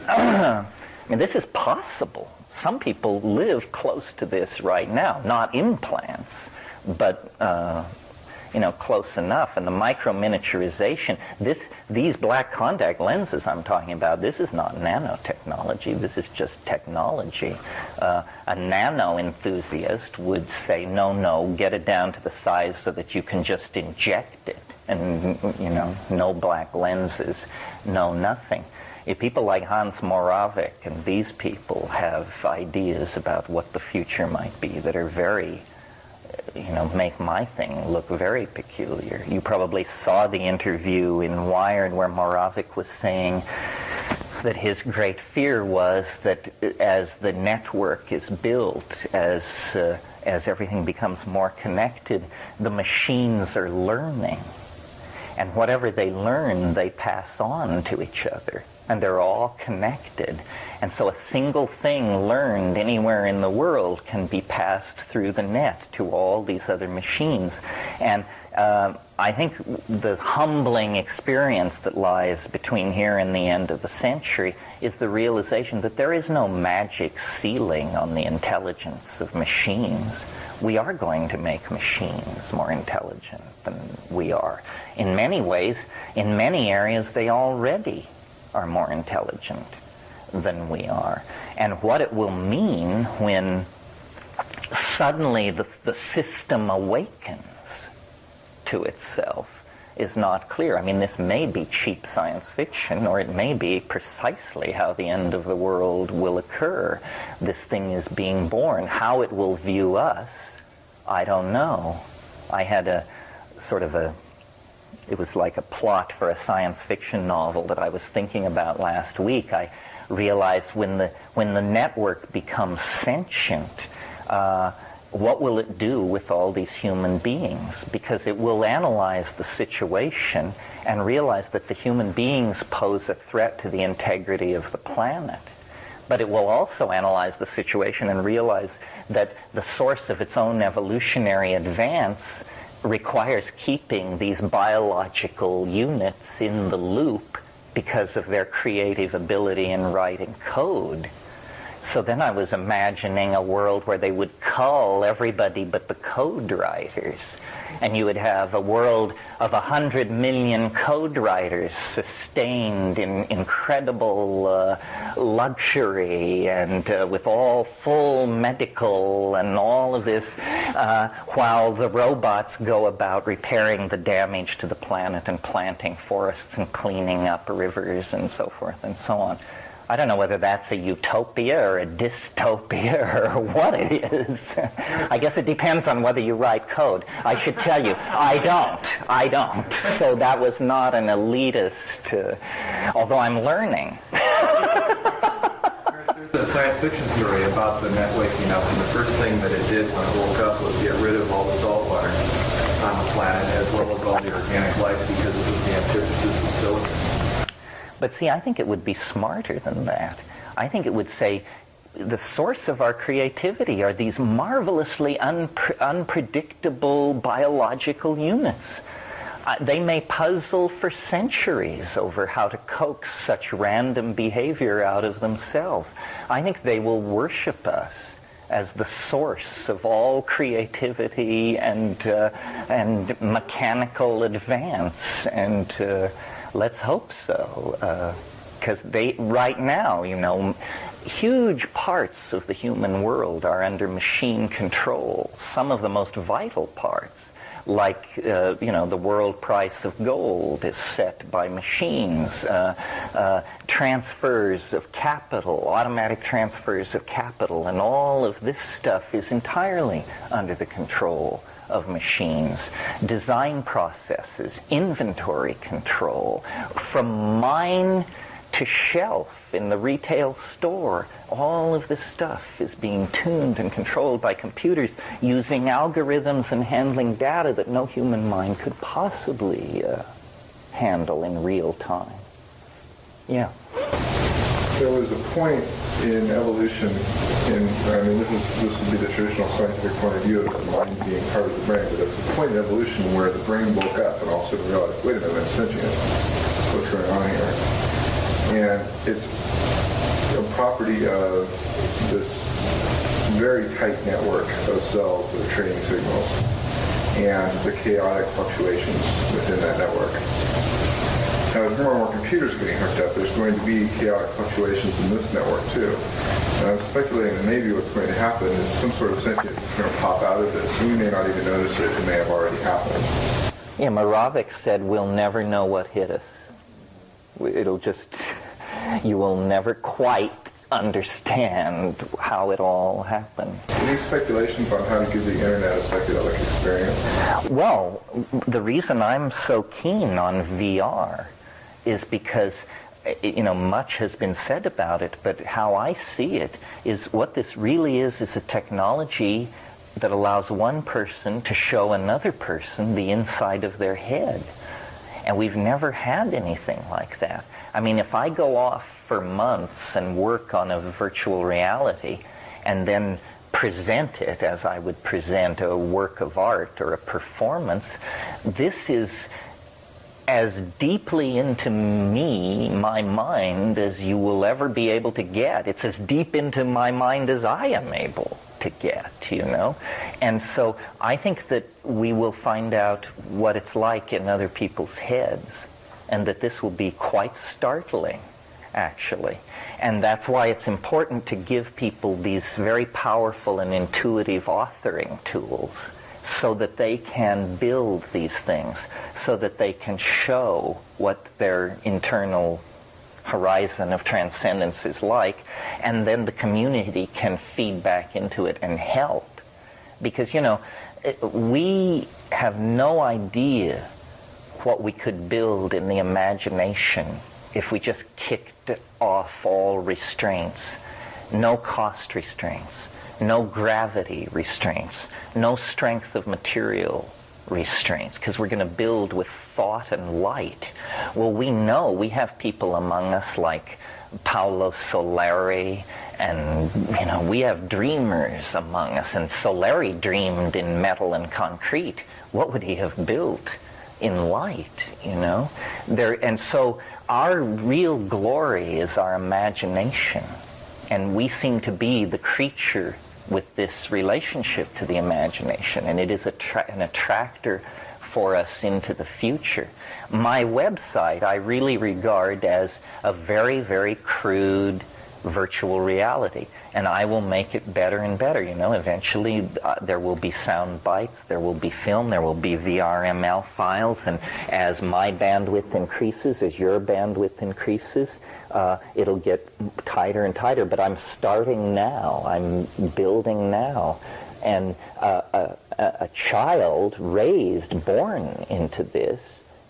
I mean, this is possible. Some people live close to this right now, not implants, but close enough. And the micro-miniaturization, these black contact lenses I'm talking about, this is not nanotechnology, this is just technology. A nano enthusiast would say, no, get it down to the size so that you can just inject it. And, no black lenses, no nothing. If people like Hans Moravec and these people have ideas about what the future might be that are very, make my thing look very peculiar. You probably saw the interview in Wired where Moravec was saying that his great fear was that as the network is built, as everything becomes more connected, the machines are learning. And whatever they learn, they pass on to each other. And they're all connected. And so a single thing learned anywhere in the world can be passed through the net to all these other machines. And I think the humbling experience that lies between here and the end of the century is the realization that there is no magic ceiling on the intelligence of machines. We are going to make machines more intelligent than we are. In many ways, in many areas, they already are more intelligent than we are. And what it will mean when suddenly the system awakens to itself is not clear. I mean, this may be cheap science fiction, or it may be precisely how the end of the world will occur. This thing is being born. How it will view us, I don't know. I had it was like a plot for a science fiction novel that I was thinking about last week. I realized when the network becomes sentient, what will it do with all these human beings? Because it will analyze the situation and realize that the human beings pose a threat to the integrity of the planet. But it will also analyze the situation and realize that the source of its own evolutionary advance requires keeping these biological units in the loop because of their creative ability in writing code. So then I was imagining a world where they would cull everybody but the code writers. And you would have a world of 100 million code writers sustained in incredible luxury and with all full medical and all of this, while the robots go about repairing the damage to the planet and planting forests and cleaning up rivers and so forth and so on. I don't know whether that's a utopia or a dystopia or what it is. I guess it depends on whether you write code. I should tell you, I don't. So that was not an elitist, although I'm learning. There's a science fiction story about the net waking up, and the first thing that it did when it woke up was get rid of all the salt water on the planet, as well as all the organic life, because it was the antithesis of silicon. But see, I think it would be smarter than that. I think it would say the source of our creativity are these marvelously unpredictable biological units. They may puzzle for centuries over how to coax such random behavior out of themselves. I think they will worship us as the source of all creativity and mechanical advance, and let's hope so. Because right now, huge parts of the human world are under machine control. Some of the most vital parts, like the world price of gold is set by machines. Transfers of capital, automatic transfers of capital, and all of this stuff is entirely under the control of machines. Design processes, inventory control, from mine to shelf in the retail store, all of this stuff is being tuned and controlled by computers using algorithms and handling data that no human mind could possibly handle in real time. Yeah. There was a point in evolution, this would be the traditional scientific point of view of the mind being part of the brain, but there was a point in evolution where the brain woke up and all of a sudden realized, wait a minute, I'm sentient. What's going on here? And it's a property of this very tight network of cells that are trading signals and the chaotic fluctuations within that network. Now, as more and more computers are getting hooked up, there's going to be chaotic fluctuations in this network too. And I'm speculating that maybe what's going to happen is some sort of sentient is going to pop out of this. We may not even notice it. It may have already happened. Yeah, Moravec said we'll never know what hit us. It'll just, you will never quite understand how it all happened. Any speculations on how to give the internet a psychedelic experience? Well, the reason I'm so keen on VR is because, much has been said about it, but how I see it is what this really is a technology that allows one person to show another person the inside of their head. And we've never had anything like that. I mean, if I go off for months and work on a virtual reality and then present it as I would present a work of art or a performance, this is as deeply into me, my mind, as you will ever be able to get. It's as deep into my mind as I am able to get, And so I think that we will find out what it's like in other people's heads, and that this will be quite startling, actually. And that's why it's important to give people these very powerful and intuitive authoring tools so that they can build these things, so that they can show what their internal horizon of transcendence is like, and then the community can feed back into it and help. Because, we have no idea what we could build in the imagination if we just kicked off all restraints. No cost restraints, no gravity restraints, no strength of material restraints, because we're going to build with thought and light. Well, we know we have people among us like Paolo Soleri, and we have dreamers among us, and Soleri dreamed in metal and concrete. What would he have built in light, and so our real glory is our imagination, and we seem to be the creature with this relationship to the imagination, and it is an attractor for us into the future. My website I really regard as a very, very crude virtual reality, and I will make it better and better. Eventually there will be sound bites, there will be film, there will be VRML files, and as my bandwidth increases, as your bandwidth increases, it'll get tighter and tighter. But I'm starting now, I'm building now, and a child born into this,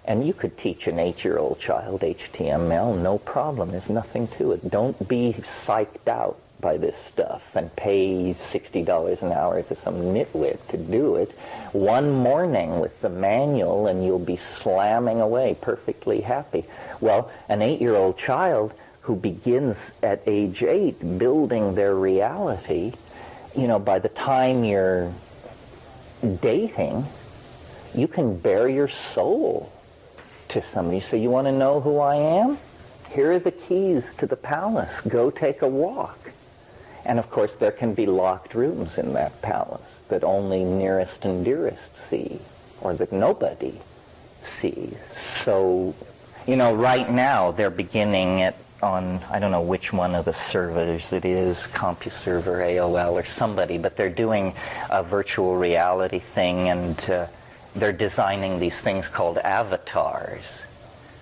and you could teach an 8-year-old child HTML, no problem. There's nothing to it. Don't be psyched out by this stuff and pay $60 an hour to some nitwit to do it. One morning with the manual and you'll be slamming away perfectly happy. Well, an 8-year-old child who begins at age 8 building their reality, by the time you're dating, You can bare your soul to somebody. So you want to know who I am? Here are the keys to the palace. Go take a walk. And of course there can be locked rooms in that palace that only nearest and dearest see, or that nobody sees. So, right now they're beginning it on, I don't know which one of the servers it is, CompuServer, AOL, or somebody, but they're doing a virtual reality thing, and they're designing these things called avatars,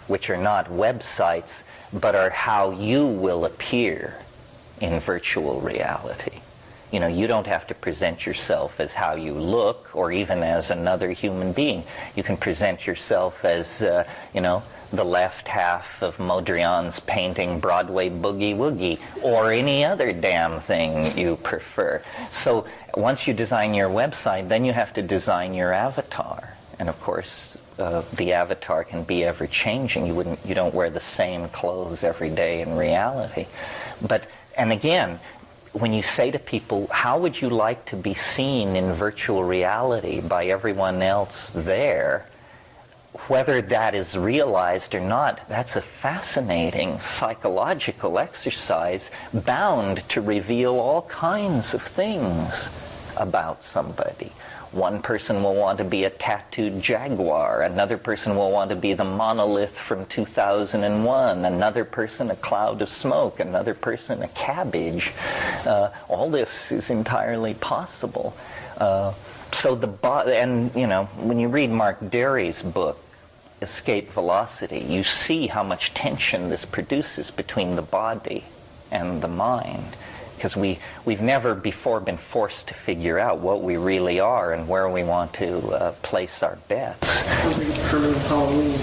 which are not websites, but are how you will appear in virtual reality. You don't have to present yourself as how you look or even as another human being. You can present yourself as, the left half of Mondrian's painting Broadway Boogie Woogie, or any other damn thing you prefer. So once you design your website, then you have to design your avatar. And of course, the avatar can be ever-changing. You don't wear the same clothes every day in reality. And again, when you say to people, how would you like to be seen in virtual reality by everyone else there, whether that is realized or not, that's a fascinating psychological exercise bound to reveal all kinds of things about somebody. One person will want to be a tattooed jaguar. Another person will want to be the monolith from 2001. Another person a cloud of smoke. Another person a cabbage. All this is entirely possible. When you read Mark Derry's book, Escape Velocity, you see how much tension this produces between the body and the mind. Because we've never before been forced to figure out what we really are and where we want to place our bets. Halloween.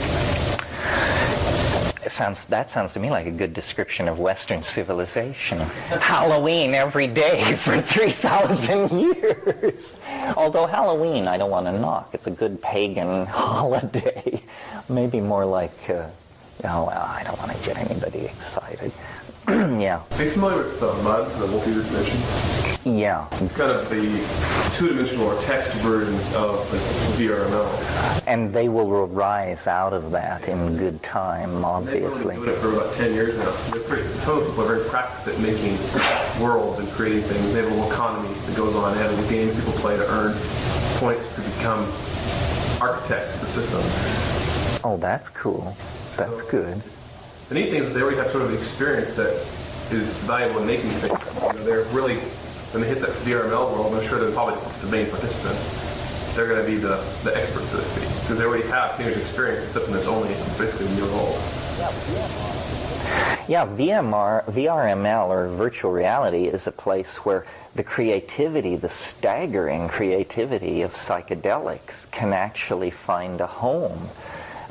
That sounds to me like a good description of Western civilization. Halloween every day for 3,000 years. Although Halloween, I don't want to knock. It's a good pagan holiday. Maybe more like, I don't want to get anybody excited. Yeah. Are you familiar with MUD, the multi-dimension? Yeah. It's kind of the two-dimensional or text version of VRML. And they will rise out of that in good time, obviously. They've been doing it for about 10 years now. Some of people are very practiced at making worlds and creating things. They have a little economy that goes on. They have the games people play to earn points to become architects of the system. Oh, that's cool. That's good. The neat thing is that they already have sort of the experience that is valuable in making things. They're really, when they hit that VRML world, I'm sure they're probably the main participants. They're going to be the experts, so to speak, because they already have 10 years experience in something that's only basically a year old. Yeah, VRML, or virtual reality, is a place where the creativity, the staggering creativity of psychedelics can actually find a home.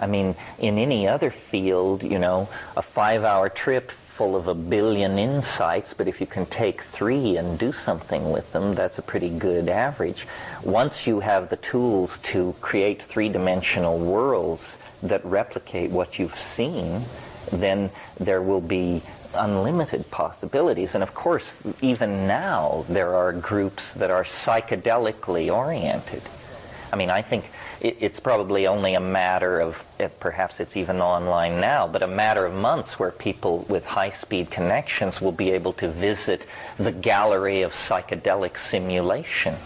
I mean, in any other field, a 5-hour trip full of 1 billion insights, but if you can take 3 and do something with them, that's a pretty good average. Once you have the tools to create 3-dimensional worlds that replicate what you've seen, then there will be unlimited possibilities. And of course, even now, there are groups that are psychedelically oriented. I mean, I think it's probably only a matter of, perhaps it's even online now, but a matter of months where people with high-speed connections will be able to visit the gallery of psychedelic simulations.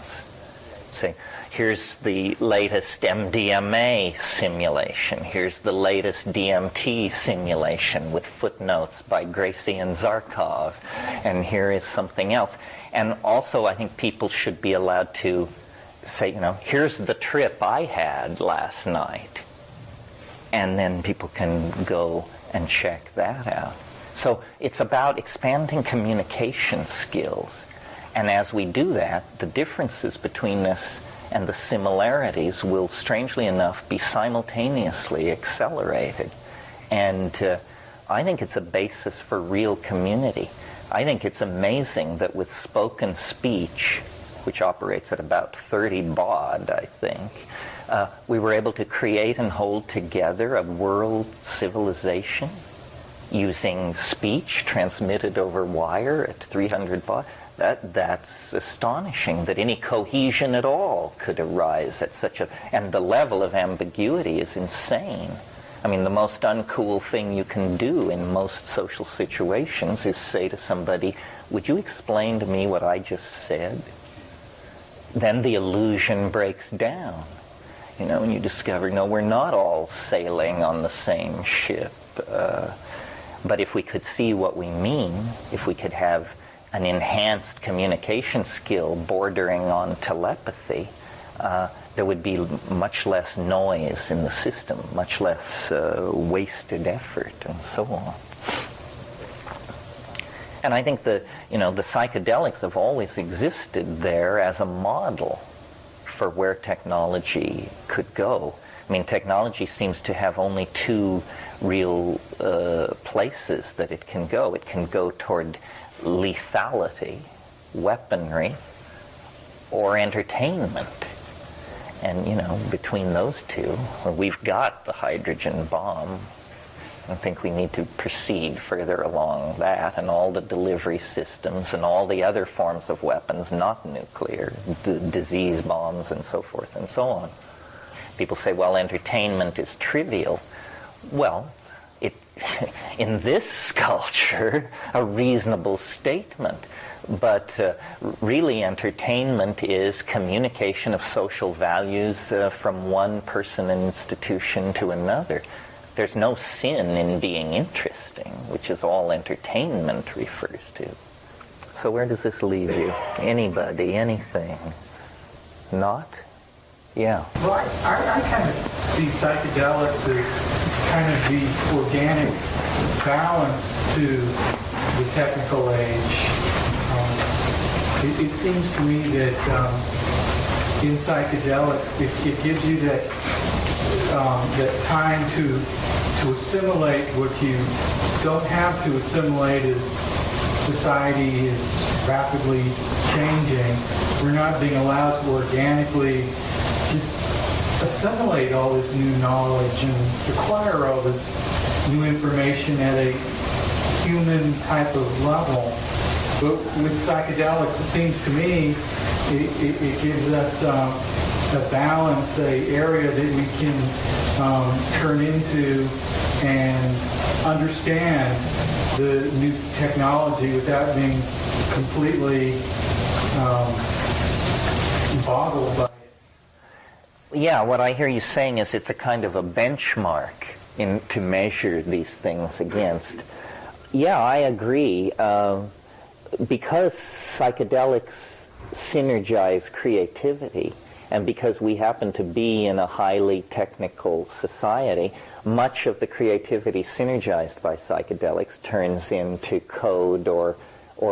Say, here's the latest MDMA simulation. Here's the latest DMT simulation with footnotes by Gracie and Zarkov. And here is something else. And also, I think people should be allowed to say, here's the trip I had last night. And then people can go and check that out. So it's about expanding communication skills. And as we do that, the differences between us and the similarities will, strangely enough, be simultaneously accelerated. And I think it's a basis for real community. I think it's amazing that with spoken speech, which operates at about 30 baud, I think, we were able to create and hold together a world civilization using speech transmitted over wire at 300 baud. That's astonishing that any cohesion at all could arise at such a... And the level of ambiguity is insane. I mean, the most uncool thing you can do in most social situations is say to somebody, would you explain to me what I just said? Then the illusion breaks down. You know, and you discover, no, we're not all sailing on the same ship. But if we could see what we mean, if we could have an enhanced communication skill bordering on telepathy, there would be much less noise in the system, much less wasted effort, and so on. And I think the psychedelics have always existed there as a model for where technology could go. I mean, technology seems to have only two real places that it can go. It can go toward lethality, weaponry, or entertainment. And, between those two, we've got the hydrogen bomb. I think we need to proceed further along that, and all the delivery systems and all the other forms of weapons, not nuclear, disease bombs and so forth and so on. People say, well, entertainment is trivial. Well, in this culture, a reasonable statement. But really, entertainment is communication of social values from one person and institution to another. There's no sin in being interesting, which is all entertainment refers to. So where does this leave you? Anybody, anything? Not? Yeah. Well, I kind of see psychedelics as kind of the organic balance to the technical age. It seems to me that in psychedelics, it gives you that time to assimilate what you don't have to assimilate as society is rapidly changing. We're not being allowed to organically just assimilate all this new knowledge and acquire all this new information at a human type of level. But with psychedelics, it seems to me, it gives us a balance, an area that we can turn into and understand the new technology without being completely boggled by it. Yeah, what I hear you saying is it's a kind of a benchmark to measure these things against. Yeah, I agree. Because psychedelics synergize creativity, and because we happen to be in a highly technical society, much of the creativity synergized by psychedelics turns into code or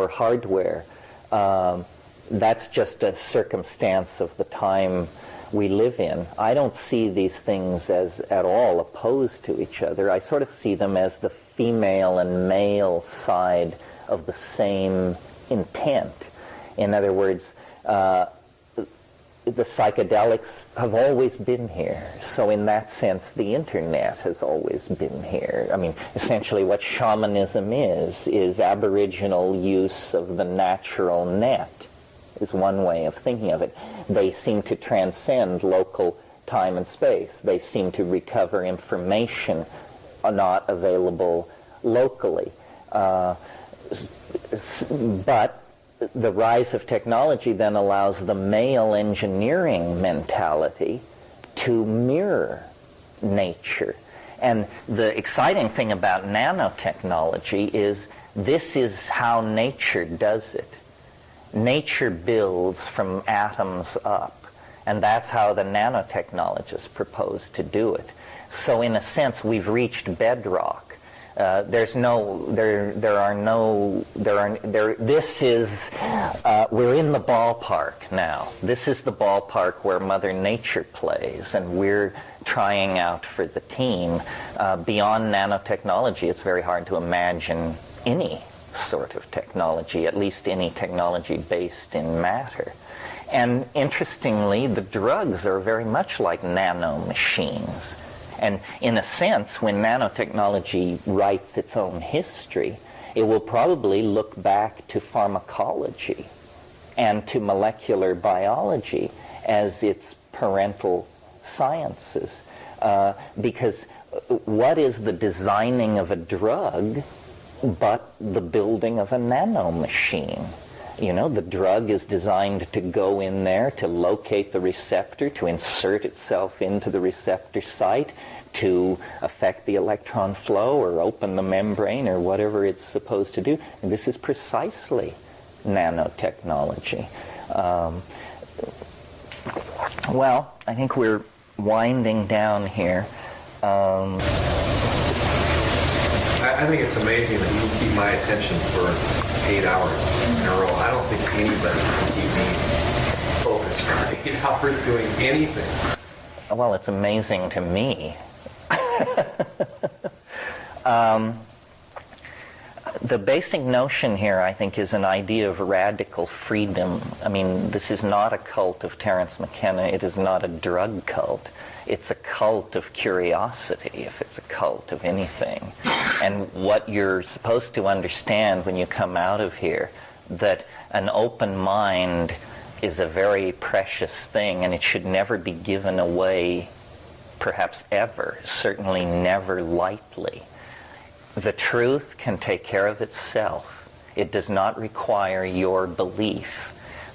hardware. That's just a circumstance of the time we live in. I don't see these things as at all opposed to each other. I sort of see them as the female and male side of the same intent. In other words, the psychedelics have always been here. So in that sense, the internet has always been here. I mean, essentially what shamanism is aboriginal use of the natural net, is one way of thinking of it. They seem to transcend local time and space. They seem to recover information not available locally. But the rise of technology then allows the male engineering mentality to mirror nature. And the exciting thing about nanotechnology is this is how nature does it. Nature builds from atoms up, and that's how the nanotechnologists propose to do it. So in a sense, we've reached bedrock. We're in the ballpark now. This is the ballpark where Mother Nature plays, and we're trying out for the team. Beyond nanotechnology, it's very hard to imagine any sort of technology, at least any technology based in matter. And interestingly, the drugs are very much like nanomachines. And in a sense, when nanotechnology writes its own history, It will probably look back to pharmacology and to molecular biology as its parental sciences. Because what is the designing of a drug but the building of a nanomachine? You know, the drug is designed to go in there, to locate the receptor, to insert itself into the receptor site, to affect the electron flow or open the membrane or whatever it's supposed to do. And this is precisely nanotechnology. Well, I think we're winding down here. I think it's amazing that you can keep my attention for 8 hours in a row. I don't think anybody can keep me focused for 8 hours doing anything. Well, it's amazing to me. The basic notion here, I think, is an idea of radical freedom. I mean, this is not a cult of Terence McKenna. It is not a drug cult. It's a cult of curiosity, if it's a cult of anything. And what you're supposed to understand when you come out of here, that an open mind is a very precious thing, and it should never be given away, perhaps ever, certainly never lightly. The truth can take care of itself. It does not require your belief.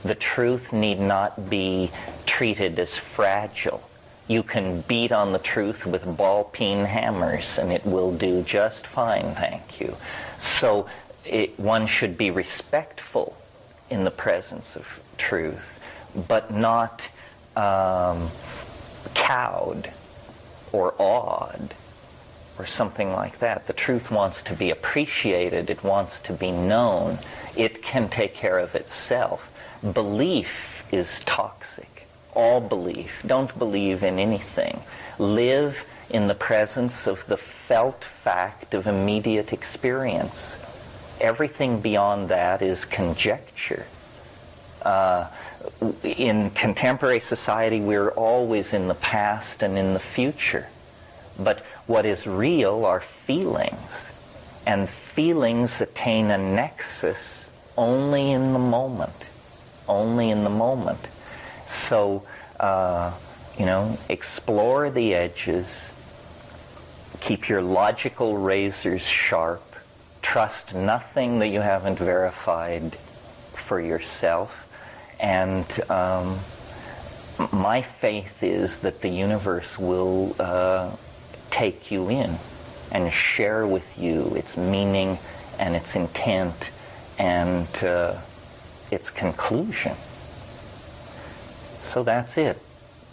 The truth need not be treated as fragile. You can beat on the truth with ball-peen hammers and it will do just fine, thank you. So one should be respectful in the presence of truth, but not cowed or awed or something like that. The truth wants to be appreciated. It wants to be known. It can take care of itself. Belief is toxic. All belief. Don't believe in anything. Live in the presence of the felt fact of immediate experience. Everything beyond that is conjecture. In contemporary society, we're always in the past and in the future. But what is real are feelings. And feelings attain a nexus only in the moment. Only in the moment. So, explore the edges, keep your logical razors sharp, trust nothing that you haven't verified for yourself, and my faith is that the universe will take you in and share with you its meaning and its intent and its conclusion. So that's it.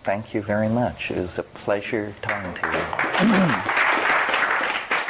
Thank you very much. It was a pleasure talking to you.